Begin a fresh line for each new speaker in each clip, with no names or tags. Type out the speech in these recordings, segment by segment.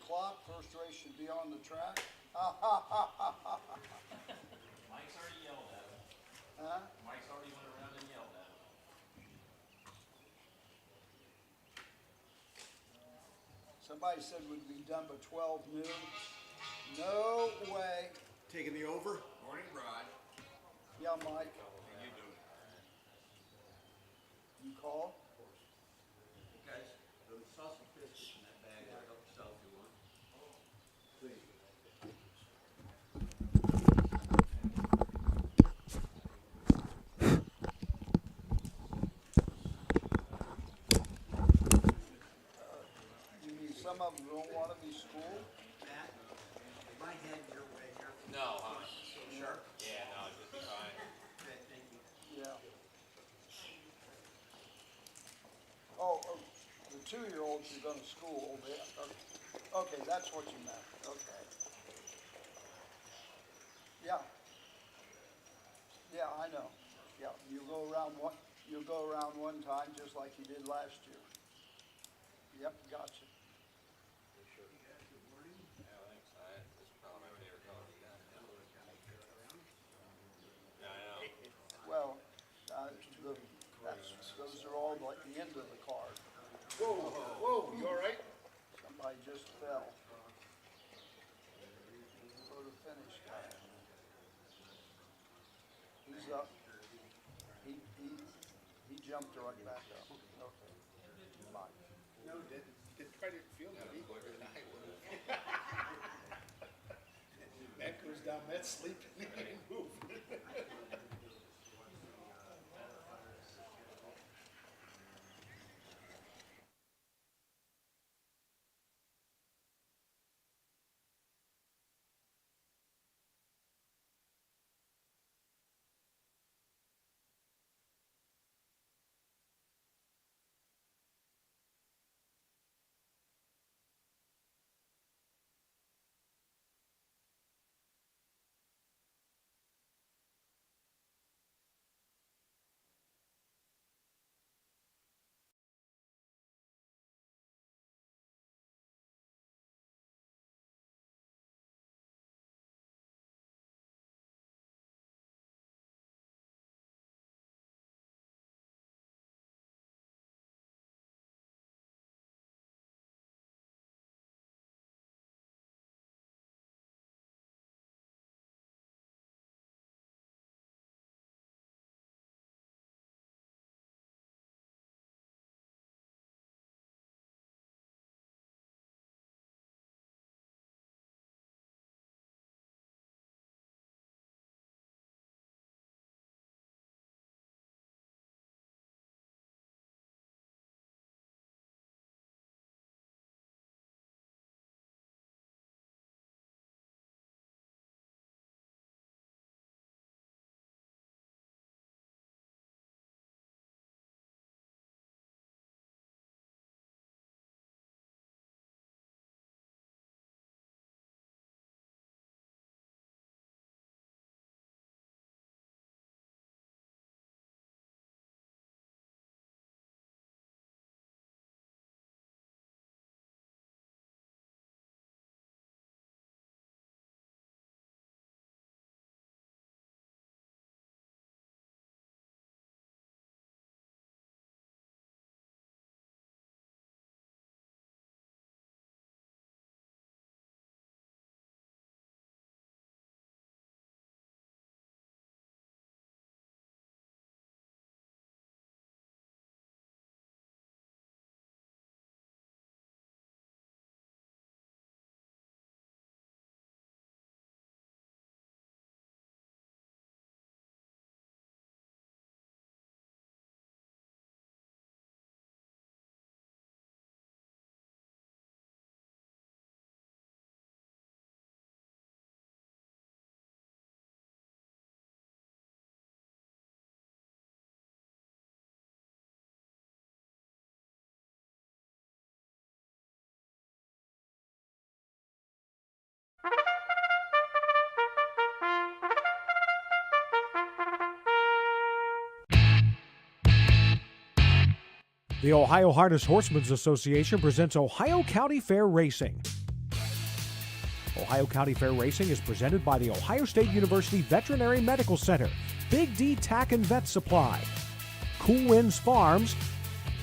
o'clock, first race should be on the track.
Mike's already yelled at him.
Huh?
Mike's already went around and yelled at him.
Somebody said we'd be done by 12 noon. No way.
Taking the over?
Morning, Rod.
Yeah, Mike.
How you doing?
You call?
Guys, the sausage biscuits in that bag, I'll help yourself if you want. Please.
You mean some of them don't want to be schooled?
Matt, my head your way here.
No, huh?
Sure.
Yeah, no, it should be fine.
Okay, thank you.
Yeah. Oh, the 2-year-olds you're going to school. Okay, that's what you meant. Okay. Yeah. Yeah, I know. Yeah, you'll go around one time just like you did last year. Yep, gotcha.
Yeah, thanks. This is probably my favorite color you got. Yeah, I know.
Well, those are all like the end of the card.
Whoa, you all right?
Somebody just fell. Go to finish guy. He's up. He jumped right back up. Okay. Bye.
No, didn't try to feel good.
Quicker than I would.
Matt goes down, Matt's sleeping, he didn't move.
The Ohio Harness Horsemen's Association presents Ohio County Fair Racing. Ohio County Fair Racing is presented by the Ohio State University Veterinary Medical Center, Big D Tack and Vet Supply, Cool Winds Farms,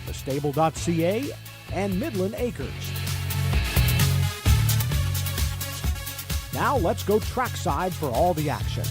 thestable.ca, and Midland Acres. Now let's go trackside for all the action.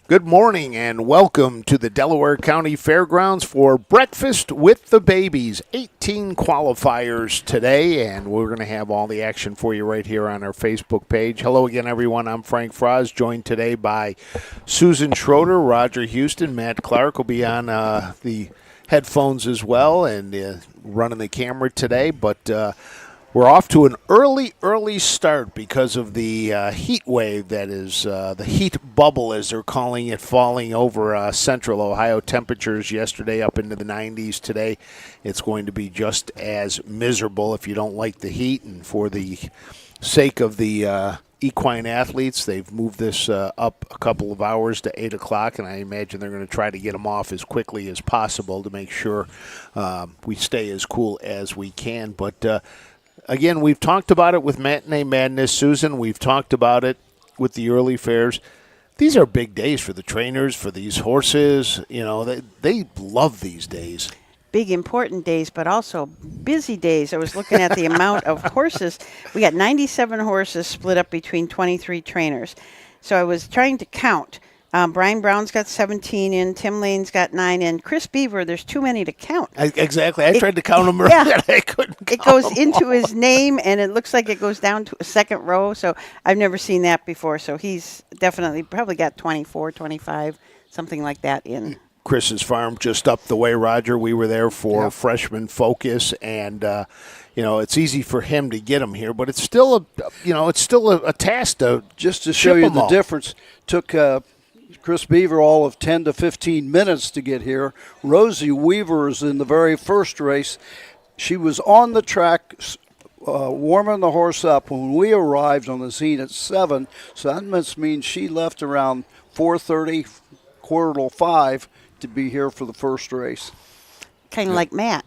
Good morning and welcome to the Delaware County Fairgrounds for Breakfast with the Babies. 18 qualifiers today, and we're going to have all the action for you right here on our Facebook page. Hello again, everyone. I'm Frank Froz, joined today by Susan Schroeder, Roger Houston, Matt Clark will be on the headphones as well and running the camera today, but we're off to an early start because of the heat wave that is the heat bubble, as they're calling it, falling over central Ohio. Temperatures yesterday up into the 90s. Today it's going to be just as miserable if you don't like the heat. And for the sake of the equine athletes, they've moved this up a couple of hours to 8 o'clock, and I imagine they're going to try to get them off as quickly as possible to make sure we stay as cool as we can. But again, we've talked about it with Matinee Madness, Susan. We've talked about it with the early fairs. These are big days for the trainers, for these horses. You know, they love these days.
Big, important days, but also busy days. I was looking at the amount of horses. We got 97 horses split up between 23 trainers. So I was trying to count. Brian Brown's got 17 in, Tim Lane's got 9 in. Chris Beaver, there's too many to count.
Exactly. I tried to count them earlier.
Yeah,
I couldn't count
it goes
them.
into his name, and it looks like it goes down to a second row. So I've never seen that before. So he's definitely probably got 24, 25, something like that in.
Chris's farm just up the way, Roger. We were there for freshman focus, and it's easy for him to get them here, but it's still a task to
Just to show
ship
you
'em
the
all.
difference, took Chris Beaver all of 10 to 15 minutes to get here. Rosie Weaver is in the very first race. She was on the track warming the horse up when we arrived on the scene at 7, so that must mean she left around 4:30, 4:45 to be here for the first race.
Kind of like Matt.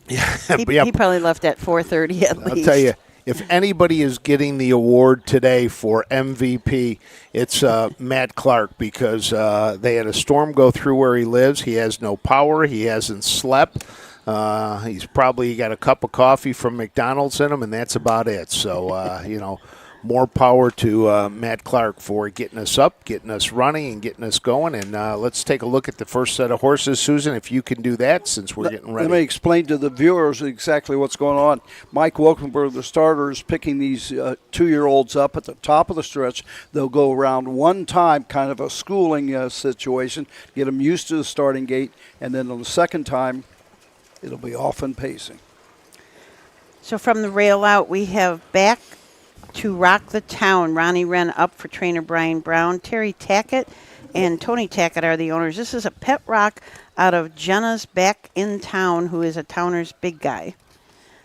Yeah,
He probably left at 4:30 at least.
I'll tell you, if anybody is getting the award today for MVP, it's Matt Clark, because they had a storm go through where he lives. He has no power. He hasn't slept. He's probably got a cup of coffee from McDonald's in him, and that's about it. So, more power to Matt Clark for getting us up, getting us running, and getting us going. And let's take a look at the first set of horses, Susan, if you can do that, since we're getting ready.
Let me explain to the viewers exactly what's going on. Mike Wilkenberg, the starter, is picking these 2-year-olds up at the top of the stretch. They'll go around one time, kind of a schooling situation, get them used to the starting gate, and then on the second time, it'll be off and pacing.
So from the rail out, we have back to Rock the Town. Ronnie Wren up for trainer Brian Brown. Terry Tackett and Tony Tackett are the owners. This is a pet rock out of Jenna's Back in Town, who is a Towner's big guy.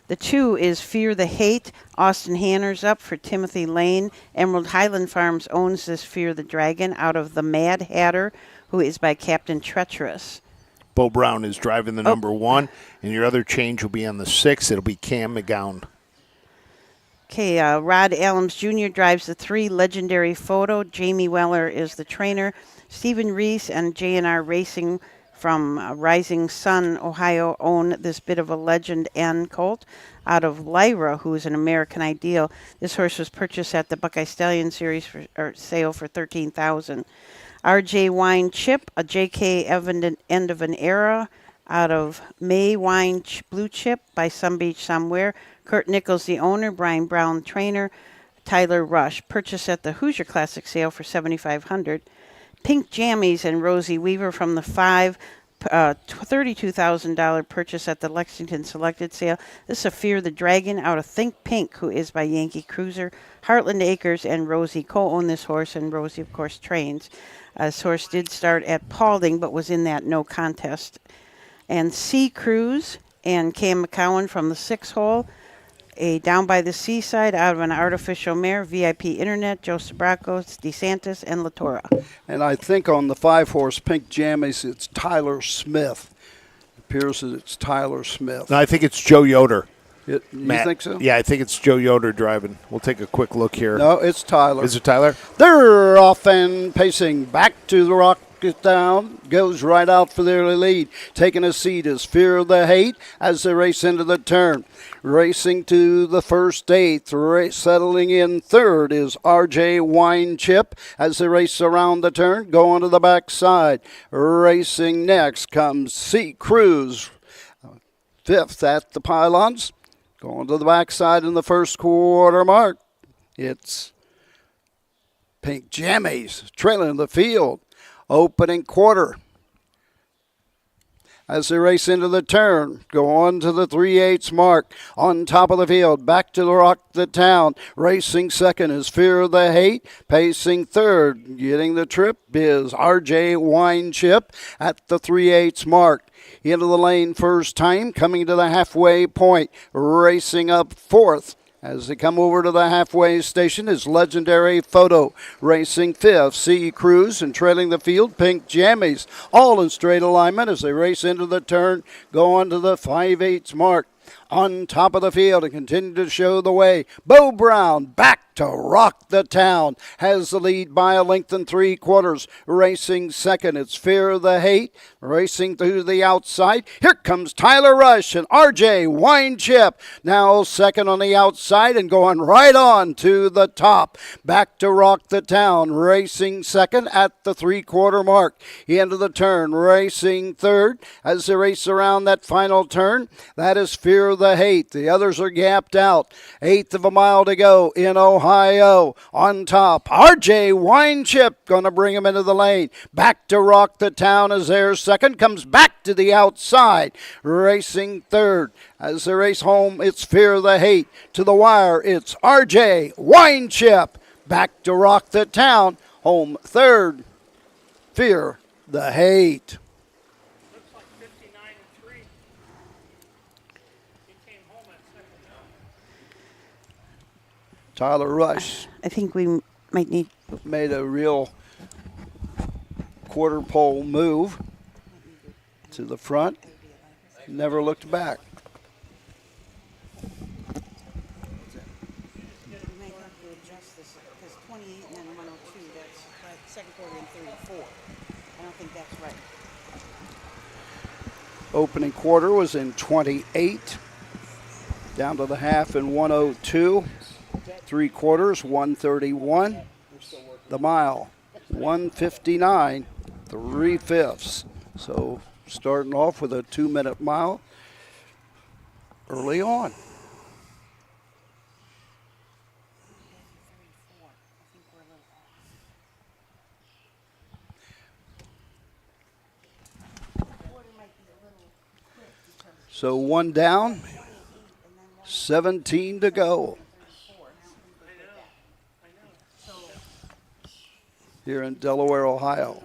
The 2 is Fear the Hate. Austin Hanner's up for Timothy Lane. Emerald Highland Farms owns this Fear the Dragon out of the Mad Hatter, who is by Captain Treacherous.
Bo Brown is driving the number 1, and your other change will be on the 6. It'll be Cam McGowan.
Okay, Rod Allums Jr. drives the 3, Legendary Photo. Jamie Weller is the trainer. Stephen Reese and J&R Racing from Rising Sun, Ohio, own this bit of a legend and colt out of Lyra, who is an American Ideal. This horse was purchased at the Buckeye Stallion Series sale for $13,000. R.J. Wine Chip, a J.K. Evan End of an Era out of May Wine Blue Chip by Some Beach Somewhere. Kurt Nichols, the owner. Brian Brown, trainer. Tyler Rush, purchased at the Hoosier Classic sale for $7,500. Pink Jammies and Rosie Weaver from the 5, $32,000 purchase at the Lexington Selected sale. This is a Fear the Dragon out of Think Pink, who is by Yankee Cruiser. Heartland Acres and Rosie co-own this horse, and Rosie, of course, trains. This horse did start at Paulding, but was in that no contest. And Sea Cruise and Cam McCowan from the 6 hole. A Down by the Seaside out of an Artificial Mare, VIP Internet, Joe Sabracos, DeSantis, and Latora.
And I think on the 5-horse Pink Jammies, it's Tyler Smith. appears that it's Tyler Smith.
No, I think it's Joe Yoder.
You
Matt.
think so?
Yeah, I think it's Joe Yoder driving. We'll take a quick look here.
No, it's Tyler.
Is it Tyler?
They're off and pacing back to the rocket down. Goes right out for their lead. Taking a seat is Fear of the Hate as they race into the turn. Racing to the first eighth. Settling in third is RJ Wine Chip as they race around the turn. Going to the backside. Racing next comes C. Cruz. Fifth at the pylons. Going to the backside in the first quarter mark. It's Pink Jammies trailing the field. Opening quarter. As they race into the turn, go on to the 3/8 mark. On top of the field, back to the rock the town. Racing second is Fear of the Hate. Pacing third, getting the trip is RJ Wine Chip at the 3/8 mark. Into the lane first time, coming to the halfway point. Racing up fourth. As they come over to the halfway station is Legendary Photo. Racing fifth, C. Cruz, and trailing the field, Pink Jammies. All in straight alignment as they race into the turn, go on to the 5/8 mark. On top of the field and continue to show the way. Bo Brown back to rock the town. Has the lead by a length and 3/4. Racing second, it's Fear of the Hate. Racing through the outside. Here comes Tyler Rush and RJ Wine Chip. Now second on the outside and going right on to the top. Back to rock the town. Racing second at the 3/4 mark. Into the turn. Racing third as they race around that final turn. That is Fear of the Hate. The others are gapped out. Eighth of a mile to go in Ohio. On top, RJ Wine Chip going to bring him into the lane. Back to rock the town as their second. Comes back to the outside. Racing third. As they race home, it's Fear of the Hate. To the wire, it's RJ Wine Chip. Back to rock the town. Home third. Fear the Hate.
Looks like 59-3. He came home at second.
Tyler Rush
I think we might need.
made a real quarter pole move to the front. Never looked back.
We might have to adjust this because 28 and then 102. That's second quarter and 34. I don't think that's right.
Opening quarter was in 28. Down to the half in 102. 3/4, 131. The mile, 159, 3/5. So starting off with a 2-minute mile early on. So one down, 17 to go. Here in Delaware, Ohio.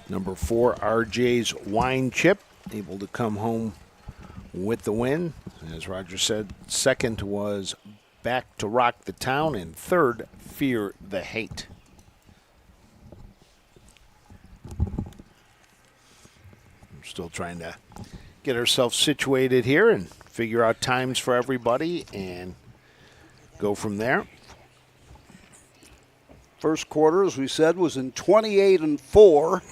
Number 4, RJ's Wine Chip, able to come home with the win. As Roger said, second was Back to Rock the Town, and third, Fear the Hate. I'm still trying to get ourselves situated here and figure out times for everybody and go from there.
First quarter, as we said, was in 28-4.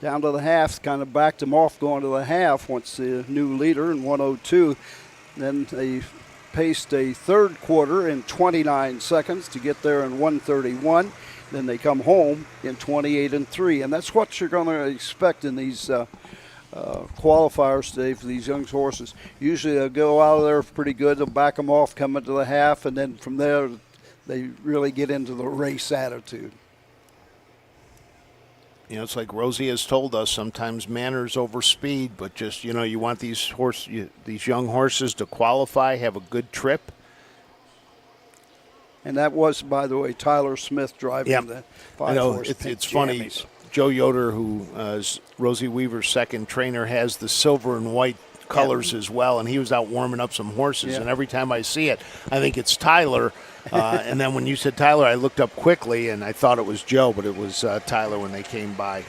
Down to the half, kind of backed them off going to the half once the new leader in 102. Then they paced a third quarter in 29 seconds to get there in 131. Then they come home in 28-3. And that's what you're going to expect in these qualifiers today for these young horses. Usually they'll go out of there pretty good. They'll back them off, come into the half, and then from there they really get into the race attitude.
You know, it's like Rosie has told us, sometimes manners over speed, but just, you know, you want these young horses to qualify, have a good trip.
And that was, by the way, Tyler Smith driving the 5-horse
it's funny.
Jammies.
Joe Yoder, who is Rosie Weaver's second trainer, has the silver and white colors as well, and he was out warming up some horses.
Yeah.
And every time I see it, I think it's Tyler. And then when you said Tyler, I looked up quickly, and I thought it was Joe, but it was Tyler when they came by.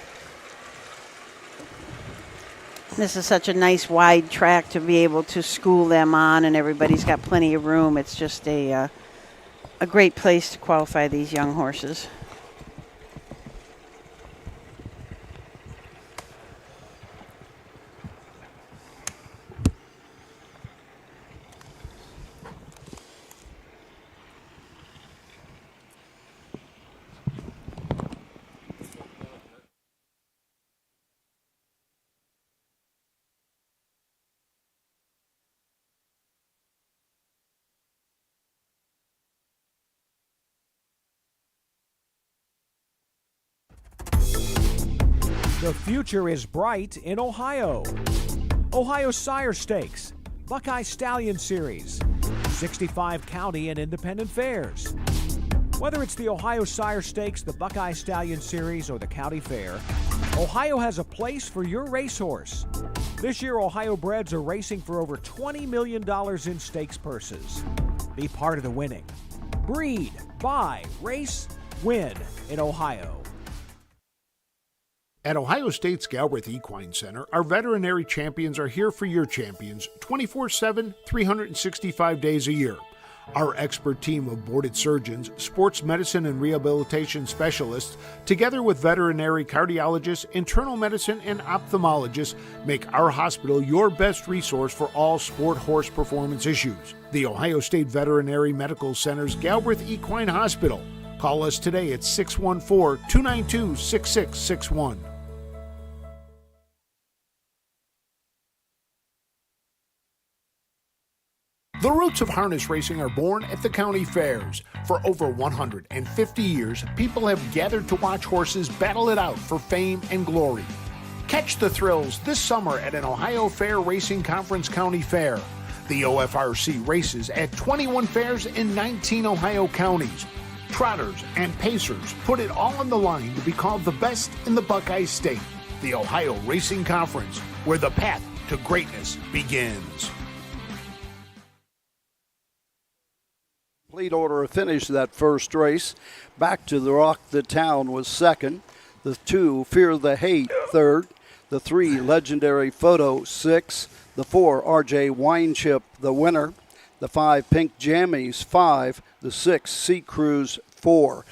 This is such a nice wide track to be able to school them on, and everybody's got plenty of room. It's just a great place to qualify these young horses.
The future is bright in Ohio. Ohio Sire Stakes, Buckeye Stallion Series, 65 county and independent fairs. Whether it's the Ohio Sire Stakes, the Buckeye Stallion Series, or the County Fair, Ohio has a place for your racehorse. This year, Ohio breds are racing for over $20 million in stakes purses. Be part of the winning. Breed, buy, race, win in Ohio.
At Ohio State's Galbraith Equine Center, our veterinary champions are here for your champions 24/7, 365 days a year. Our expert team of boarded surgeons, sports medicine and rehabilitation specialists, together with veterinary cardiologists, internal medicine, and ophthalmologists, make our hospital your best resource for all sport horse performance issues. The Ohio State Veterinary Medical Center's Galbraith Equine Hospital. Call us today at 614-292-6661. The roots of harness racing are born at the county fairs. For over 150 years, people have gathered to watch horses battle it out for fame and glory. Catch the thrills this summer at an Ohio Fair Racing Conference County Fair. The OFRC races at 21 fairs in 19 Ohio counties. Trotters and pacers put it all on the line to be called the best in the Buckeye State. The Ohio Racing Conference, where the path to greatness begins.
Complete order of finish that first race. Back to the Rock the Town was second. The 2, Fear the Hate, third. The 3, Legendary Photo, 6. The 4, RJ Winechip, the winner. The 5, Pink Jammies, 5. The 6, Sea Cruise, 4.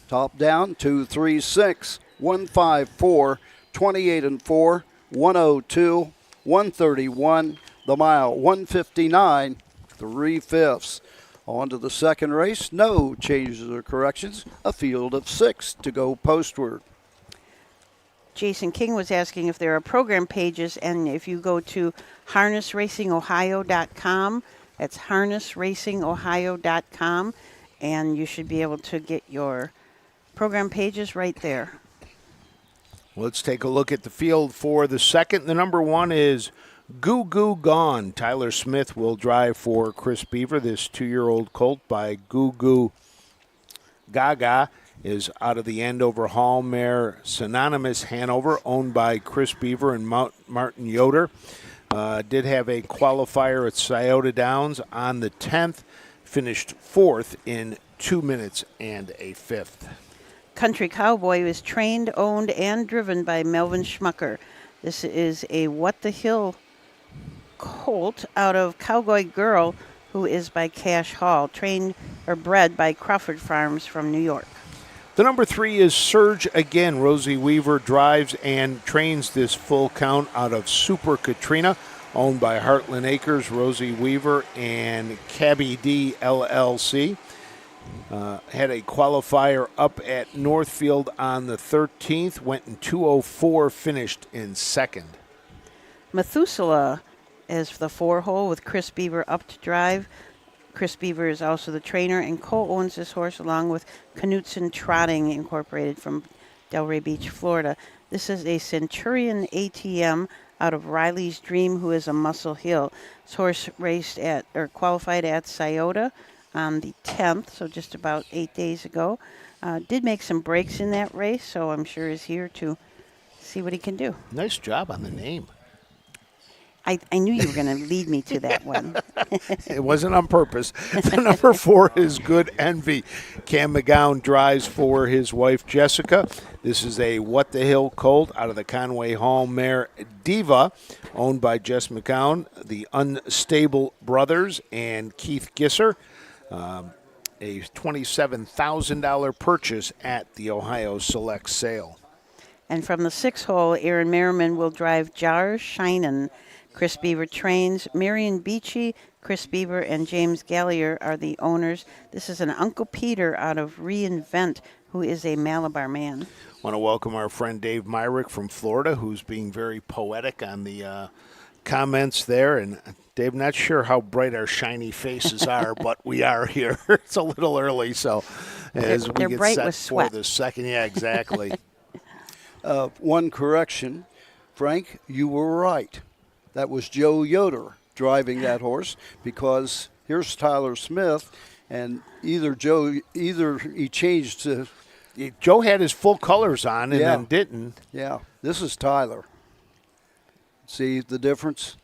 Top down, 2, 3, 6, 1, 5, 4, 28 and 4, 102, 131. The mile, 159, 3/5. On to the second race, no changes or corrections, a field of 6 to go postward.
Jason King was asking if there are program pages, and if you go to harnessracingohio.com, that's harnessracingohio.com, and you should be able to get your program pages right there.
Let's take a look at the field for the second. The number 1 is Goo Goo Gone. Tyler Smith will drive for Chris Beaver. This 2-year-old colt by Goo Goo Gaga is out of the Andover Hall mare Synonymous Hanover, owned by Chris Beaver and Martin Yoder. Did have a qualifier at Scioto Downs on the 10th. Finished 4th in 2 minutes and a 5th.
Country Cowboy is trained, owned, and driven by Melvin Schmucker. This is a What the Hill colt out of Cowboy Girl, who is by Cash Hall, trained or bred by Crawford Farms from New York.
The number 3 is Surge Again. Rosie Weaver drives and trains this full count out of Super Katrina, owned by Heartland Acres, Rosie Weaver, and Cabby D LLC. Had a qualifier up at Northfield on the 13th, went in 2:04, finished in 2nd.
Methuselah is the 4-hole with Chris Beaver up to drive. Chris Beaver is also the trainer, and co-owns this horse along with Knutson Trotting Incorporated from Delray Beach, Florida. This is a Centurion ATM out of Riley's Dream, who is a Muscle Hill. This horse raced at or qualified at Scioto on the 10th, so just about 8 days ago. Did make some breaks in that race, so I'm sure is here to see what he can do.
Nice job on the name.
I knew you were going to lead me to that one.
It wasn't on purpose. The number 4 is Good Envy. Cam McGowan drives for his wife, Jessica. This is a What the Hill colt out of the Conway Hall mare Diva, owned by Jess McGowan, the Unstable Brothers, and Keith Gisser. A $27,000 purchase at the Ohio Select Sale.
And from the 6 hole, Aaron Merriman will drive Jar Shinin. Chris Beaver trains. Marion Beachy, Chris Beaver, and James Gallier are the owners. This is an Uncle Peter out of Reinvent, who is a Malabar man.
I want to welcome our friend Dave Myrick from Florida, who's being very poetic on the comments there. And Dave, not sure how bright our shiny faces are, but we are here. It's a little early, so as we
They're
get
bright
set
with
for
sweat.
the second, yeah, exactly.
One correction, Frank, you were right. That was Joe Yoder driving that horse, because here's Tyler Smith, and either he changed to,
Joe had his full colors on and
Yeah.
then didn't.
yeah, this is Tyler. See the difference?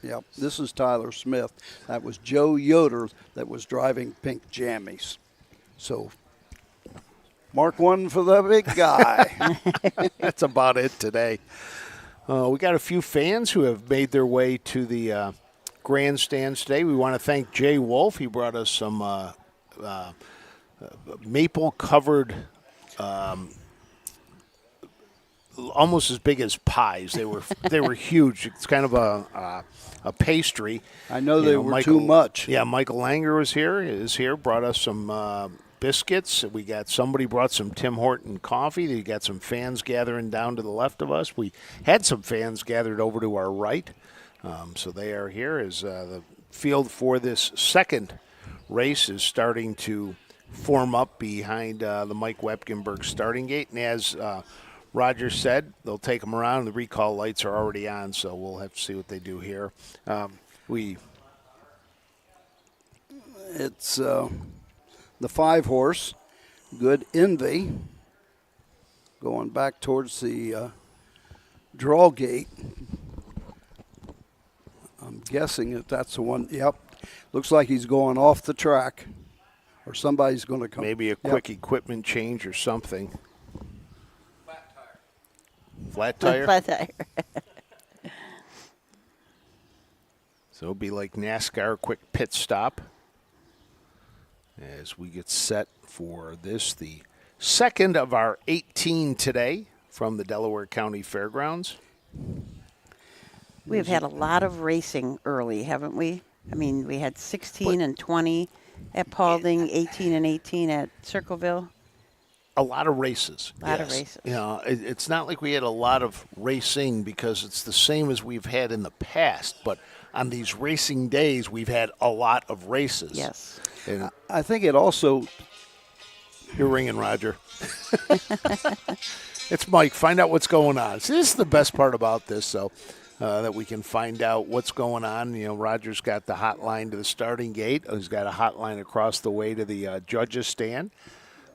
Yep, this is Tyler Smith. That was Joe Yoder that was driving pink jammies. So, mark one for the big guy.
That's about it today. We got a few fans who have made their way to the grandstands today. We want to thank Jay Wolf. He brought us some maple-covered, almost as big as pies. They were huge. It's kind of a pastry.
I know they were too much.
Yeah, Michael Langer is here. Brought us some biscuits. Somebody brought some Tim Horton coffee. You got some fans gathering down to the left of us. We had some fans gathered over to our right. So they are here as the field for this second race is starting to form up behind the Mike Wepkenberg starting gate. And as Roger said, they'll take them around. The recall lights are already on, so we'll have to see what they do here.
It's the 5 horse, Good Envy, going back towards the draw gate. I'm guessing that that's the one. Yep. Looks like he's going off the track, or somebody's going to come.
Maybe a quick equipment change or something. Flat tire?
Flat tire.
So it'll be like NASCAR quick pit stop as we get set for this, the second of our 18 today from the Delaware County Fairgrounds.
We have had a lot of racing early, haven't we? I mean, we had 16 and 20 at Paulding, 18 and 18 at Circleville.
A lot of races.
A lot of races.
You know, it's not like we had a lot of racing because it's the same as we've had in the past, but on these racing days, we've had a lot of races.
Yes.
And
I think it also,
you're ringing, Roger. It's Mike. Find out what's going on. See, this is the best part about this, so that we can find out what's going on. You know, Roger's got the hotline to the starting gate. He's got a hotline across the way to the judges' stand.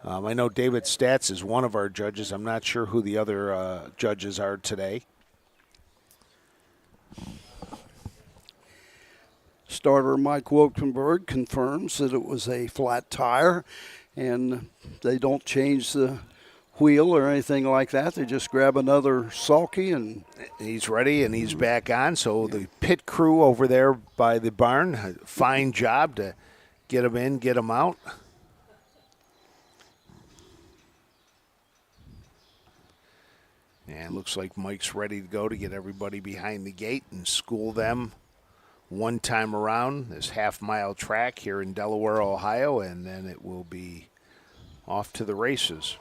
I know David Statz is one of our judges. I'm not sure who the other judges are today.
starter Mike Wilkenberg confirms that it was a flat tire, and they don't change the wheel or anything like that. They just grab another sulky, and
he's ready and he's back on. So the pit crew over there by the barn, fine job to get him in, get him out. And it looks like Mike's ready to go to get everybody behind the gate and school them one time around this half-mile track here in Delaware, Ohio, and then it will be off to the races.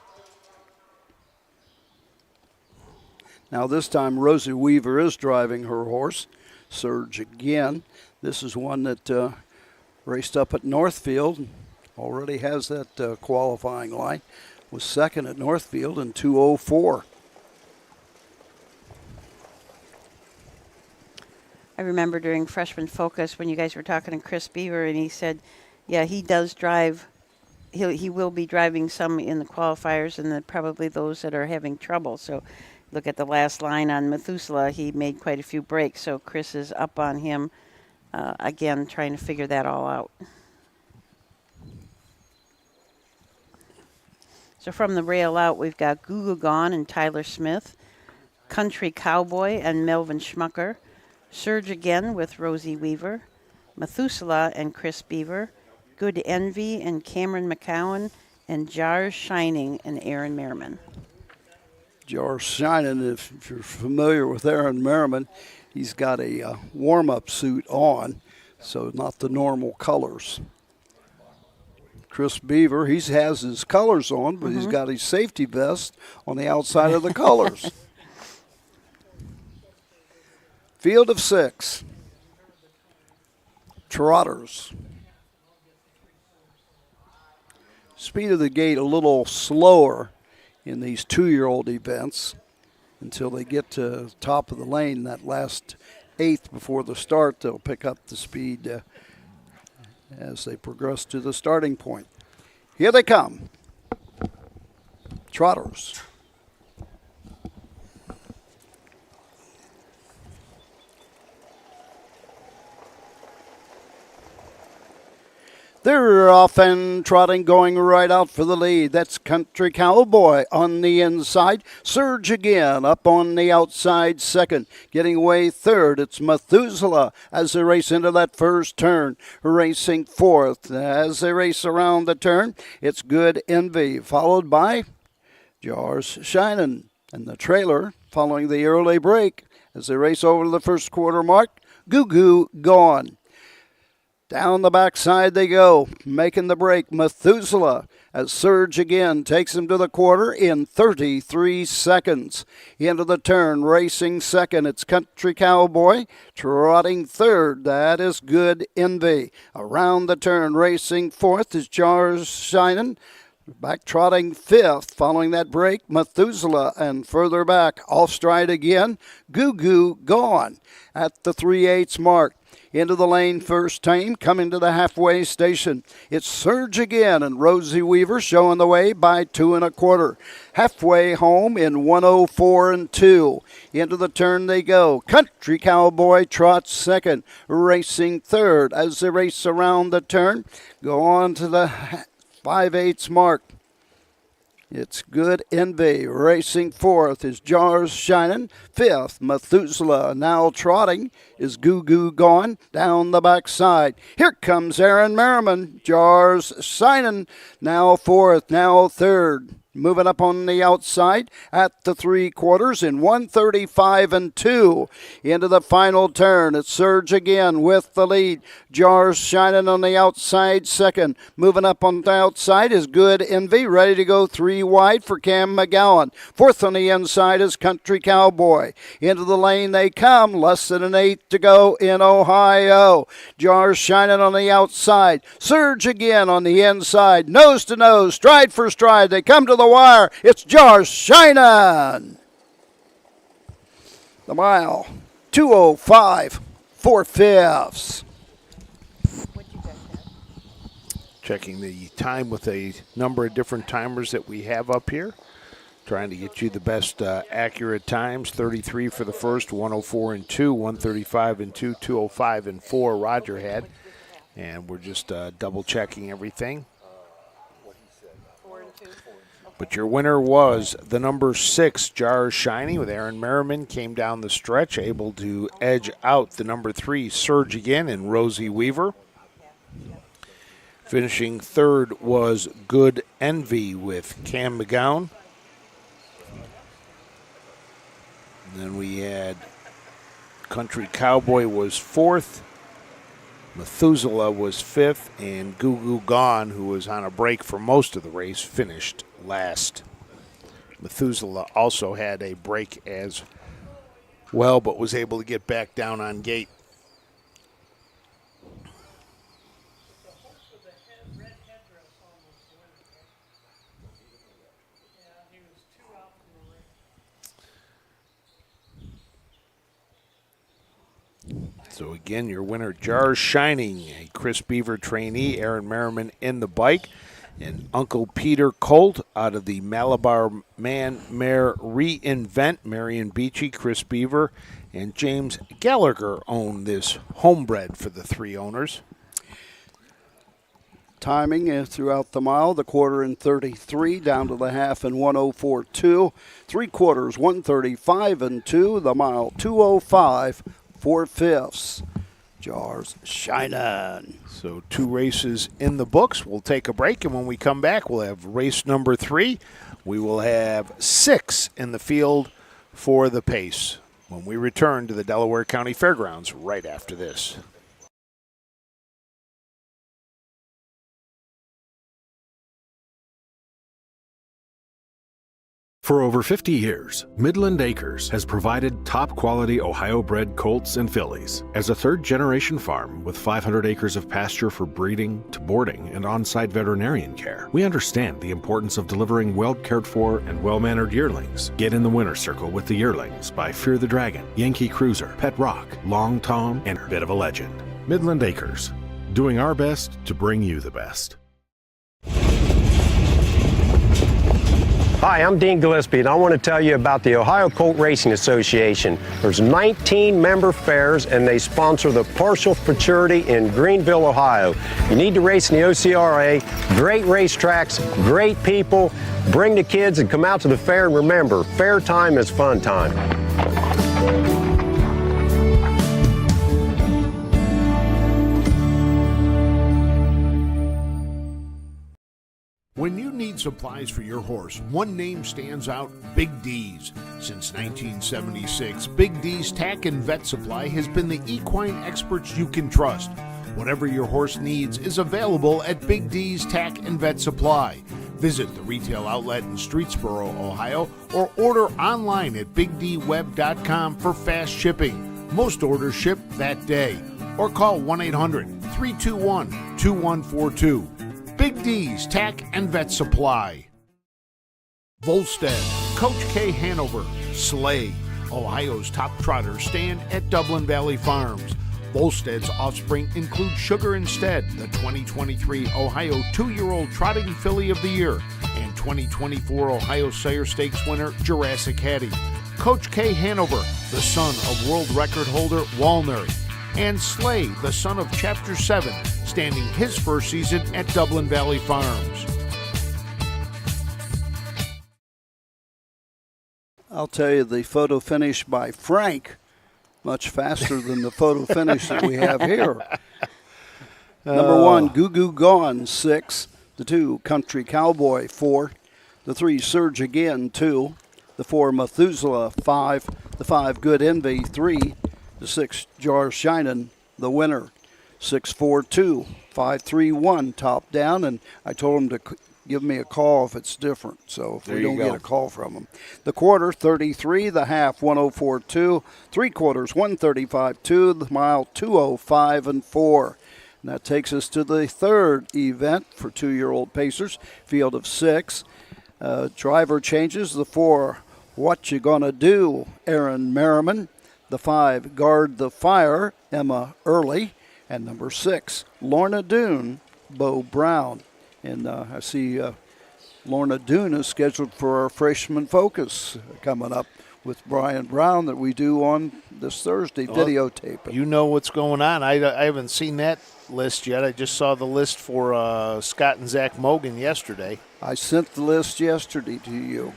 now this time Rosie Weaver is driving her horse, Surge again. This is one that raced up at Northfield, already has that qualifying line, was second at Northfield in 2:04.
I remember during Freshman Focus when you guys were talking to Chris Beaver, and he said, yeah, he does drive. He will be driving some in the qualifiers and then probably those that are having trouble. So look at the last line on Methuselah, he made quite a few breaks, so Chris is up on him again, trying to figure that all out. So from the rail out, we've got Goo Goo Gone and Tyler Smith, Country Cowboy and Melvin Schmucker, Surge Again with Rosie Weaver, Methuselah and Chris Beaver, Good Envy and Cameron McCowan, and Jars Shining and Aaron Merriman.
Jars Shining, if you're familiar with Aaron Merriman, he's got a warm-up suit on, so not the normal colors. Chris Beaver, he has his colors on, but he's got his safety vest on the outside of the colors. Field of 6. Trotters. Speed of the gate a little slower in these 2-year-old events until they get to the top of the lane. That last eighth before the start, they'll pick up the speed as they progress to the starting point. Here they come. Trotters. They're off and trotting, going right out for the lead. That's Country Cowboy on the inside. Surge Again up on the outside second. Getting away third, it's Methuselah as they race into that first turn. Racing fourth as they race around the turn. It's Good Envy, followed by Jars Shining. And the trailer following the early break as they race over to the first quarter mark. Goo Goo Gone. Down the backside they go, making the break. Methuselah as Surge Again takes him to the quarter in 33 seconds. Into the turn, racing second, it's Country Cowboy. Trotting third, that is Good Envy. Around the turn, racing fourth is Jars Shining. Back trotting fifth, following that break, Methuselah, and further back, off stride again, Goo Goo Gone at the 3/8 mark. Into the lane first time, coming to the halfway station. It's Surge Again and Rosie Weaver showing the way by 2 1/4. Halfway home in 1:04 2. Into the turn they go. Country Cowboy trots second, racing third as they race around the turn. Go on to the 5/8 mark. It's Good Envy. Racing fourth is Jars Shining. Fifth, Methuselah. Now trotting is Goo Goo Gone down the backside. Here comes Aaron Merriman. Jars Shining. Now fourth, now third. Moving up on the outside at the 3/4 in 1:35 2. Into the final turn. It's Surge Again with the lead. Jars Shining on the outside second. Moving up on the outside is Good Envy. Ready to go 3 wide for Cam McGowan. Fourth on the inside is Country Cowboy. Into the lane they come. Less than an eighth to go in Ohio. Jars Shining on the outside. Surge Again on the inside. Nose to nose. Stride for stride. They come to the wire. It's Jars Shining. The mile, 2:05 4/5.
Checking the time with a number of different timers that we have up here. Trying to get you the best accurate times. 33 for the first, 1:04 2, 1:35 2, 2:05 4 Roger had. And we're just double checking everything. But your winner was the number 6, Jars Shining, with Aaron Merriman. Came down the stretch, able to edge out the number 3, Surge Again, and Rosie Weaver. Finishing third was Good Envy with Cam McGowan. And then we had Country Cowboy was fourth. Methuselah was fifth, and Goo Goo Gone, who was on a break for most of the race, finished last. Methuselah also had a break as well, but was able to get back down on gate.
The horse with the red headdress almost won it, right? Yeah, he was 2 out from the race.
So again, your winner, Jars Shining, a Chris Beaver trainee, Aaron Merriman in the bike. And Uncle Peter Colt out of the Malabar Man Mare Reinvent. Marion Beachy, Chris Beaver, and James Gallagher own this homebred for the 3 owners.
Timing throughout the mile, the quarter in 33, down to the half in 104.2, 3/4 135 and 2, the mile 205 4/5. Jars shining.
So 2 races in the books. We'll take a break, and when we come back, we'll have race number 3. We will have 6 in the field for the pace when we return to the Delaware County Fairgrounds right after this.
For over 50 years, Midland Acres has provided top-quality Ohio-bred colts and fillies. As a third-generation farm with 500 acres of pasture for breeding to boarding and on-site veterinarian care, we understand the importance of delivering well-cared-for and well-mannered yearlings. Get in the winner's circle with the yearlings by Fear the Dragon, Yankee Cruiser, Pet Rock, Long Tom, and Bit of a Legend. Midland Acres, doing our best to bring you the best.
Hi, I'm Dean Gillespie, and I want to tell you about the Ohio Colt Racing Association. There's 19 member fairs, and they sponsor the Partial Futurity in Greenville, Ohio. You need to race in the OCRA. Great racetracks, great people. Bring the kids and come out to the fair, and remember, fair time is fun time.
When you need supplies for your horse, one name stands out, Big D's. Since 1976, Big D's Tack and Vet Supply has been the equine experts you can trust. Whatever your horse needs is available at Big D's Tack and Vet Supply. Visit the retail outlet in Streetsboro, Ohio, or order online at bigdweb.com for fast shipping. Most orders ship that day. Or call 1-800-321-2142. Big D's Tack and Vet Supply. Volstead, Coach K. Hanover, Slay, Ohio's top trotters stand at Dublin Valley Farms. Volstead's offspring include Sugar Instead, the 2023 Ohio 2-year-old Trotting Filly of the Year, and 2024 Ohio Sire Stakes winner Jurassic Hattie. Coach K. Hanover, the son of world record holder Walner, and Slay, the son of Chapter 7, standing his first season at Dublin Valley Farms.
I'll tell you, the photo finish by Frank, much faster than the photo finish that we have here. Number 1, Goo Goo Gone, 6. The 2, Country Cowboy, 4. The 3, Surge Again, 2. The 4, Methuselah, 5. The 5, Good Envy, 3. The 6, Jar Shinin', the winner. 6-4-2, 5-3-1, top down, and I told him to give me a call if it's different, so if we don't get a call from him. The quarter, 33, the half, 104.2, 3/4, 135.2, the mile, 205 and 4. And that takes us to the third event for 2-year-old pacers, field of 6. Driver changes, the 4, What You Gonna Do, Aaron Merriman. The 5, Guard the Fire, Emma Early. And number 6, Lorna Doone, Bo Brown. And I see Lorna Doone is scheduled for our Freshman Focus coming up with Brian Brown that we do on this Thursday, videotaping.
You know what's going on. I haven't seen that list yet. I just saw the list for Scott and Zach Mogan yesterday.
I sent the list yesterday to you.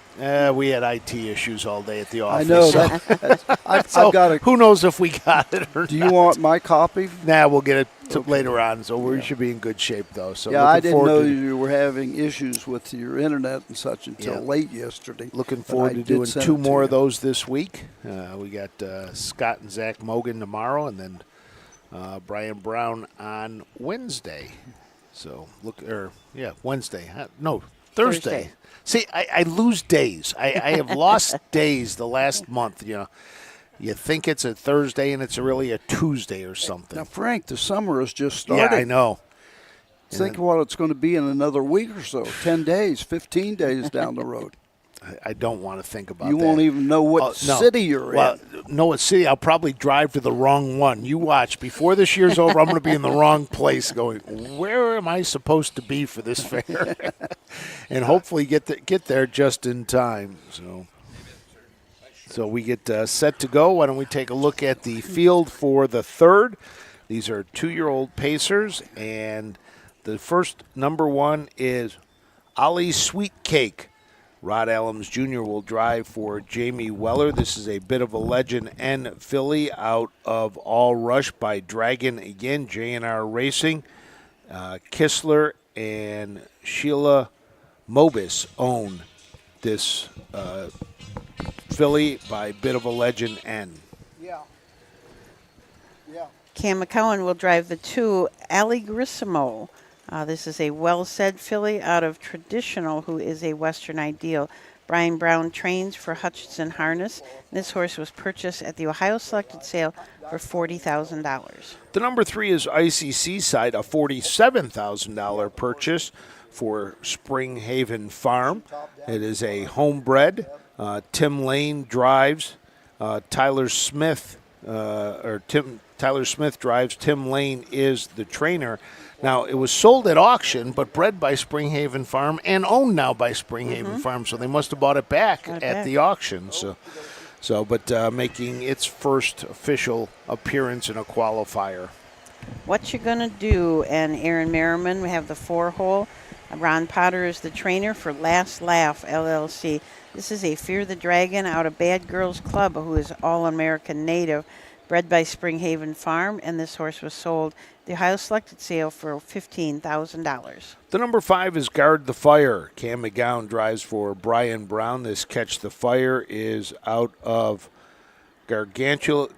We had IT issues all day at the office.
I know that. I've got a.
Who knows if we got it or
Do you want my copy?
Nah, we'll get it later on. So we should be in good shape, though. So
yeah, I didn't know you were having issues with your internet and such until late yesterday.
Looking forward to doing 2 more of those this week. We got Scott and Zach Mogan tomorrow, and then Brian Brown on Wednesday. So Wednesday. No, Thursday. See, I lose days. I have lost days the last month. You think it's a Thursday and it's really a Tuesday or something.
Now, Frank, the summer has just started.
Yeah, I know.
Think what it's going to be in another week or so. 10 days, 15 days down the road.
I don't want to think about
You
that.
won't even know what
No.
city you're
Well,
in.
know what city? I'll probably drive to the wrong one. You watch. Before this year's over, I'm going to be in the wrong place going, where am I supposed to be for this fair? And hopefully get there just in time. So we get set to go. Why don't we take a look at the field for the third? These are 2-year-old pacers, and the first number one is Ollie Sweet Cake. Rod Allums Jr. will drive for Jamie Weller. This is a bit of a legend and filly out of All Rush by Dragon again, J&R Racing. Kistler and Sheila Mobis own this filly by Bit of a Legend N.
Yeah. Yeah.
Cam McCowan will drive the 2, Allegrissimo. This is a well-said filly out of Traditional, who is a Western Ideal. Brian Brown trains for Hutchinson Harness. This horse was purchased at the Ohio Selected Sale for $40,000.
The number 3 is Icy Seaside, a $47,000 purchase for Spring Haven Farm. It is a homebred. Tim Lane drives. Tyler Smith drives. Tim Lane is the trainer. Now, it was sold at auction, but bred by Spring Haven Farm and owned now by Spring Haven Farm, so they must have bought it back at the auction. But making its first official appearance in a qualifier.
What You Gonna Do and Aaron Merriman, we have the 4-hole. Ron Potter is the trainer for Last Laugh LLC. This is a Fear the Dragon out of Bad Girls Club, who is All-American native, bred by Spring Haven Farm, and this horse was sold at the Ohio Selected Sale for $15,000.
The number 5 is Guard the Fire. Cam McGowan drives for Brian Brown. This Catch the Fire is out of Gargantua,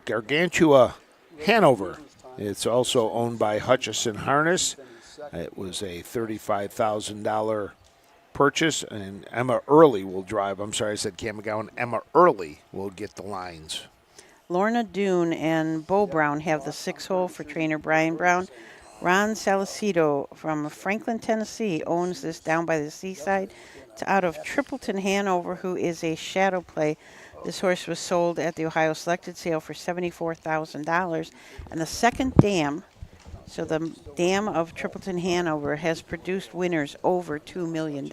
Hanover. It's also owned by Hutchison Harness. It was a $35,000 purchase, and Emma Early will drive. I'm sorry, I said Cam McGowan. Emma Early will get the lines.
Lorna Doone and Bo Brown have the 6-hole for trainer Brian Brown. Ron Salicito from Franklin, Tennessee owns this down by the seaside. It's out of Tripleton, Hanover, who is a shadow play. This horse was sold at the Ohio Selected Sale for $74,000. And the second dam, so the dam of Tripleton, Hanover, has produced winners over $2 million.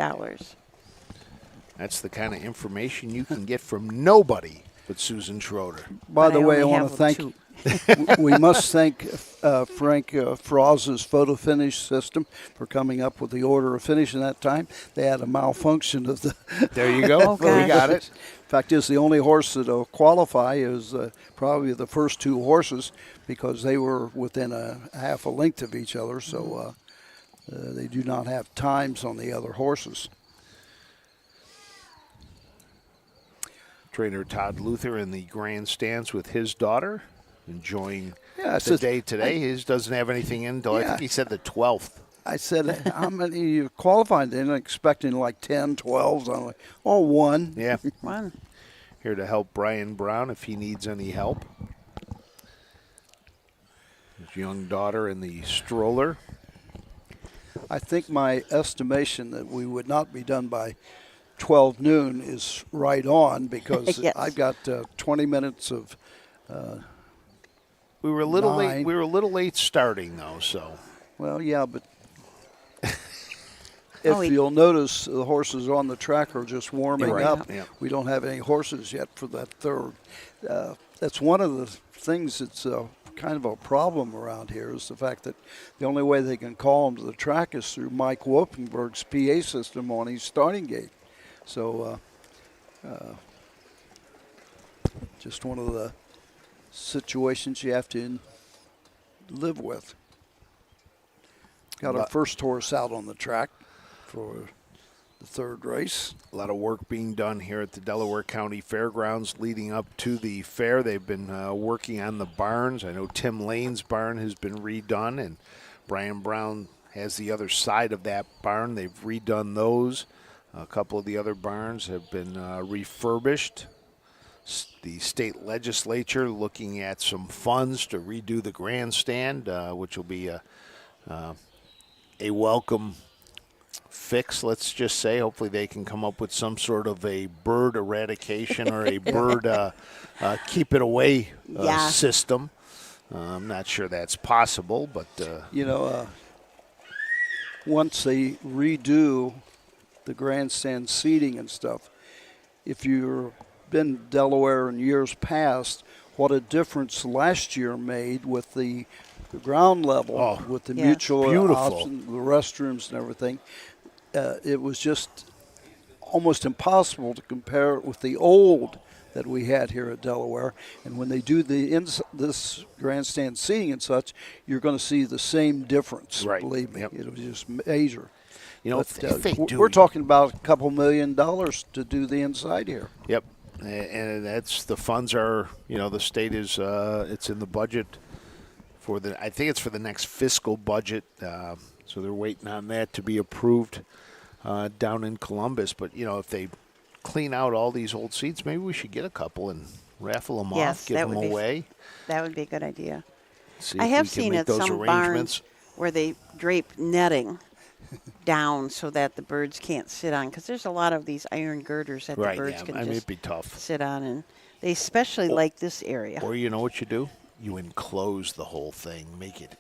That's the kind of information you can get from nobody but Susan Schroeder.
By
But
the
I
way, I
only
want to
have
thank.
2.
We must thank Frank Froz's photo finish system for coming up with the order of finish in that time. They had a malfunction of the.
There you go.
Oh,
We
gosh.
got it.
In fact, it's the only horse that'll qualify is probably the first 2 horses because they were within a half a length of each other, so they do not have times on the other horses.
Trainer Todd Luther in the grandstands with his daughter, enjoying
Yeah,
the day today. His doesn't have anything in until I
Yeah.
think he said the 12th.
I said, how many you qualified? They're expecting like 10, 12. I'm like, oh, 1.
Yeah.
One.
Here to help Brian Brown if he needs any help. His young daughter in the stroller.
I think my estimation that we would not be done by 12 noon is right on because
Yes.
I've got 20 minutes of
We were a little
9.
late. We were a little late starting though, so
well, yeah, but
Oh,
if you'll notice, the horses on the track are just warming
Right.
up.
Yeah.
We don't have any horses yet for that third. That's one of the things that's kind of a problem around here is the fact that the only way they can call them to the track is through Mike Wolfenberg's PA system on his starting gate. So just one of the situations you have to live with. Got our first horse out on the track for the third race.
a lot of work being done here at the Delaware County Fairgrounds leading up to the fair. They've been working on the barns. I know Tim Lane's barn has been redone, and Brian Brown has the other side of that barn. They've redone those. A couple of the other barns have been refurbished. The state legislature looking at some funds to redo the grandstand, which will be a welcome fix, let's just say. Hopefully they can come up with some sort of a bird eradication or a bird keep it away
Yeah.
system. I'm not sure that's possible, but
once they redo the grandstand seating and stuff, if you've been to Delaware in years past, what a difference last year made with the ground level, with the
Yeah.
mutual
Beautiful.
option, the restrooms and everything. It was just almost impossible to compare it with the old that we had here at Delaware. And when they do this grandstand seating and such, you're going to see the same difference.
Right.
Believe me,
Yep.
it was just major. But,
if they do,
we're talking about a couple $1 million to do the inside here.
Yep, and that's the funds are. The state is. It's in the budget for the. I think it's for the next fiscal budget. So they're waiting on that to be approved down in Columbus. But if they clean out all these old seats, maybe we should get a couple and raffle them
Yes,
off, give
that
them
would be
away.
That would be a good idea.
See
I
if
have
we can
seen
make
at
those
some
arrangements.
barns where they drape netting down so that the birds can't sit on, because there's a lot of these iron girders that
Right,
the birds
yeah.
can
I mean,
just
it'd be tough.
sit on, and they especially like this area.
Or you know what you do? You enclose the whole thing, make it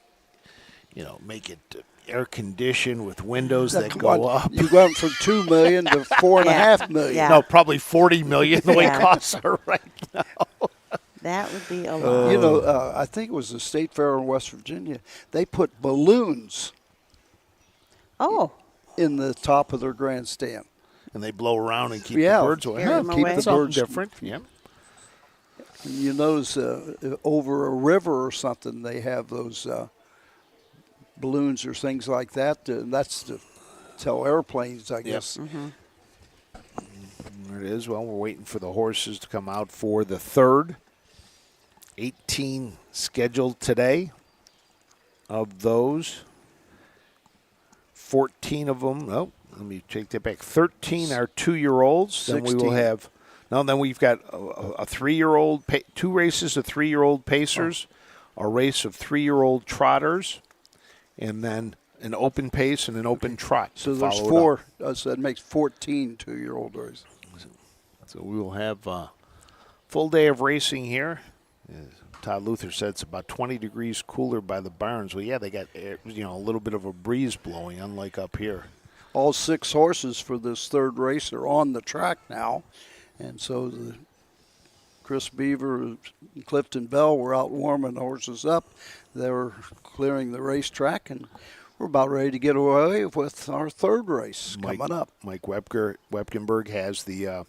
air conditioned with windows that
Come
go
on,
up.
You went from $2 million to $4.5 million.
Yeah.
No, probably 40 million the way
Yeah.
costs are right now.
That would be a lot.
I think it was the State Fair in West Virginia. They put balloons
Oh,
in the top of their grandstand.
And they blow around and keep
Yeah.
the birds away.
Scare them
keep
away.
the
Something
birds
different. Yeah.
And you notice over a river or something, they have those balloons or things like that. And that's to tell airplanes, I guess.
There it is. Well, we're waiting for the horses to come out for the third. 18 scheduled today. Of those, 14 of them. Oh, let me take that back. 13 are 2-year-olds. Then we will
16.
have. No, then we've got a 3-year-old. 2 races of 3-year-old pacers, a race of 3-year-old trotters, and then an open pace and an open trot.
So
to
there's
follow it
4. So that makes 14 2-year-old races.
So we will have a full day of racing here. As Todd Luther said it's about 20 degrees cooler by the barns. Well, yeah, they got a little bit of a breeze blowing, unlike up here.
All 6 horses for this third race are on the track now. And so Chris Beaver and Clifton Bell were out warming the horses up. They were clearing the racetrack, and we're about ready to get away with our third race coming up.
Mike Wepkenberg has the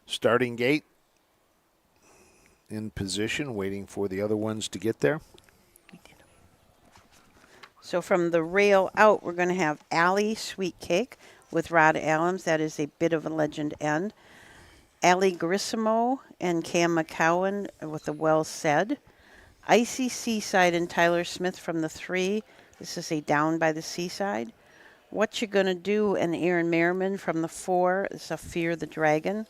starting gate in position, waiting for the other ones to get there.
So from the rail out, we're going to have Allie Sweet Cake with Rod Allums. That is a bit of a legend end. Allie Grissimo and Cam McCowan with the Well Said. Icy Seaside and Tyler Smith from the 3. This is a Down by the Seaside. What You Gonna Do and Aaron Merriman from the 4. This is a Fear the Dragon.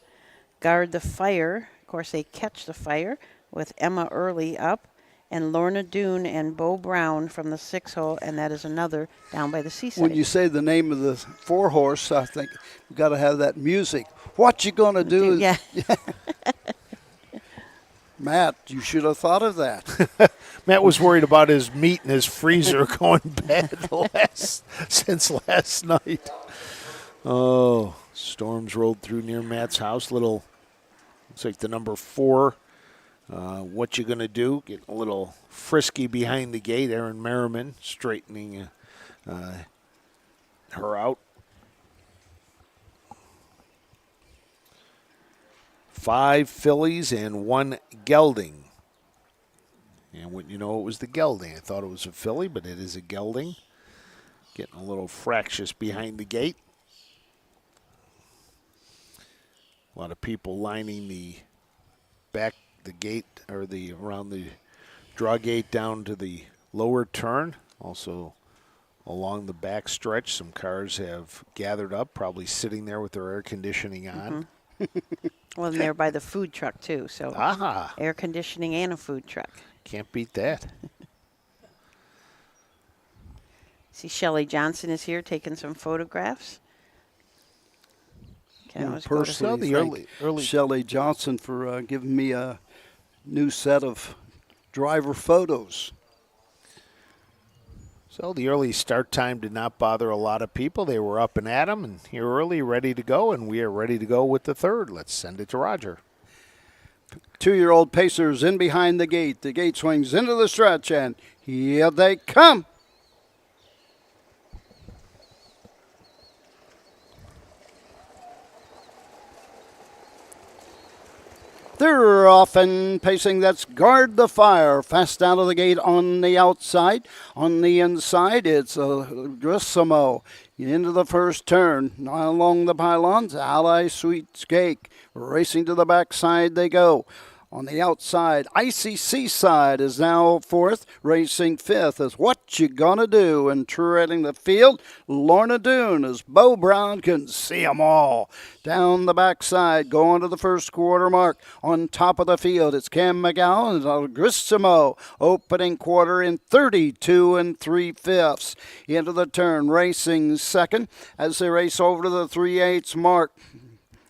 Guard the Fire. Of course, they Catch the Fire with Emma Early up. And Lorna Doone and Bo Brown from the 6 hole, and that is another Down by the Seaside.
When you say the name of the 4 horse, I think we've got to have that music. What you gonna do?
Yeah.
Matt, you should have thought of that.
Matt was worried about his meat in his freezer going bad since last night. Oh, storms rolled through near Matt's house. Looks like the number 4. What You Gonna Do? Getting a little frisky behind the gate. Aaron Merriman straightening her out. 5 fillies and 1 gelding. And wouldn't you know it was the gelding? I thought it was a filly, but it is a gelding. Getting a little fractious behind the gate. A lot of people lining the back, the gate, or around the draw gate down to the lower turn. Also along the back stretch, some cars have gathered up, probably sitting there with their air conditioning on.
Well, and they're by the food truck, too. So air conditioning and a food truck.
Can't beat that.
See, Shelley Johnson is here taking some photographs. Okay, let's go to-
Personally,
the
thank
early-
Shelley Johnson for giving me a new set of driver photos.
So the early start time did not bother a lot of people. They were up and at 'em and here early, ready to go, and we are ready to go with the third. Let's send it to Roger.
2-year-old Pacers in behind the gate. The gate swings into the stretch, and here they come. They're off and pacing. That's Guard the Fire. Fast out of the gate on the outside. On the inside, it's Grissimo. Into the first turn. Along the pylons, Ally Sweet Cake. Racing to the backside they go. On the outside, Icy Seaside is now fourth. Racing fifth is What You Gonna Do. And treading the field, Lorna Doone as Bo Brown can see 'em all. Down the backside, going to the first quarter mark. On top of the field, it's Cam McGowan and Algrissimo. Opening quarter in 32 3/5. Into the turn, racing second as they race over to the 3/8 mark.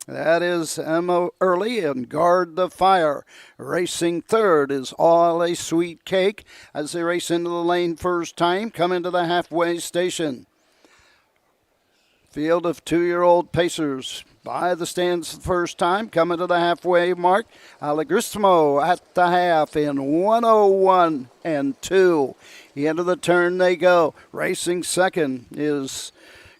That is Emma Early and Guard the Fire. Racing third is All a Sweet Cake as they race into the lane first time, come into the halfway station. Field of 2-year-old Pacers by the stands the first time, coming to the halfway mark. Allegrissimo at the half in 101 2. Into the turn they go. Racing second is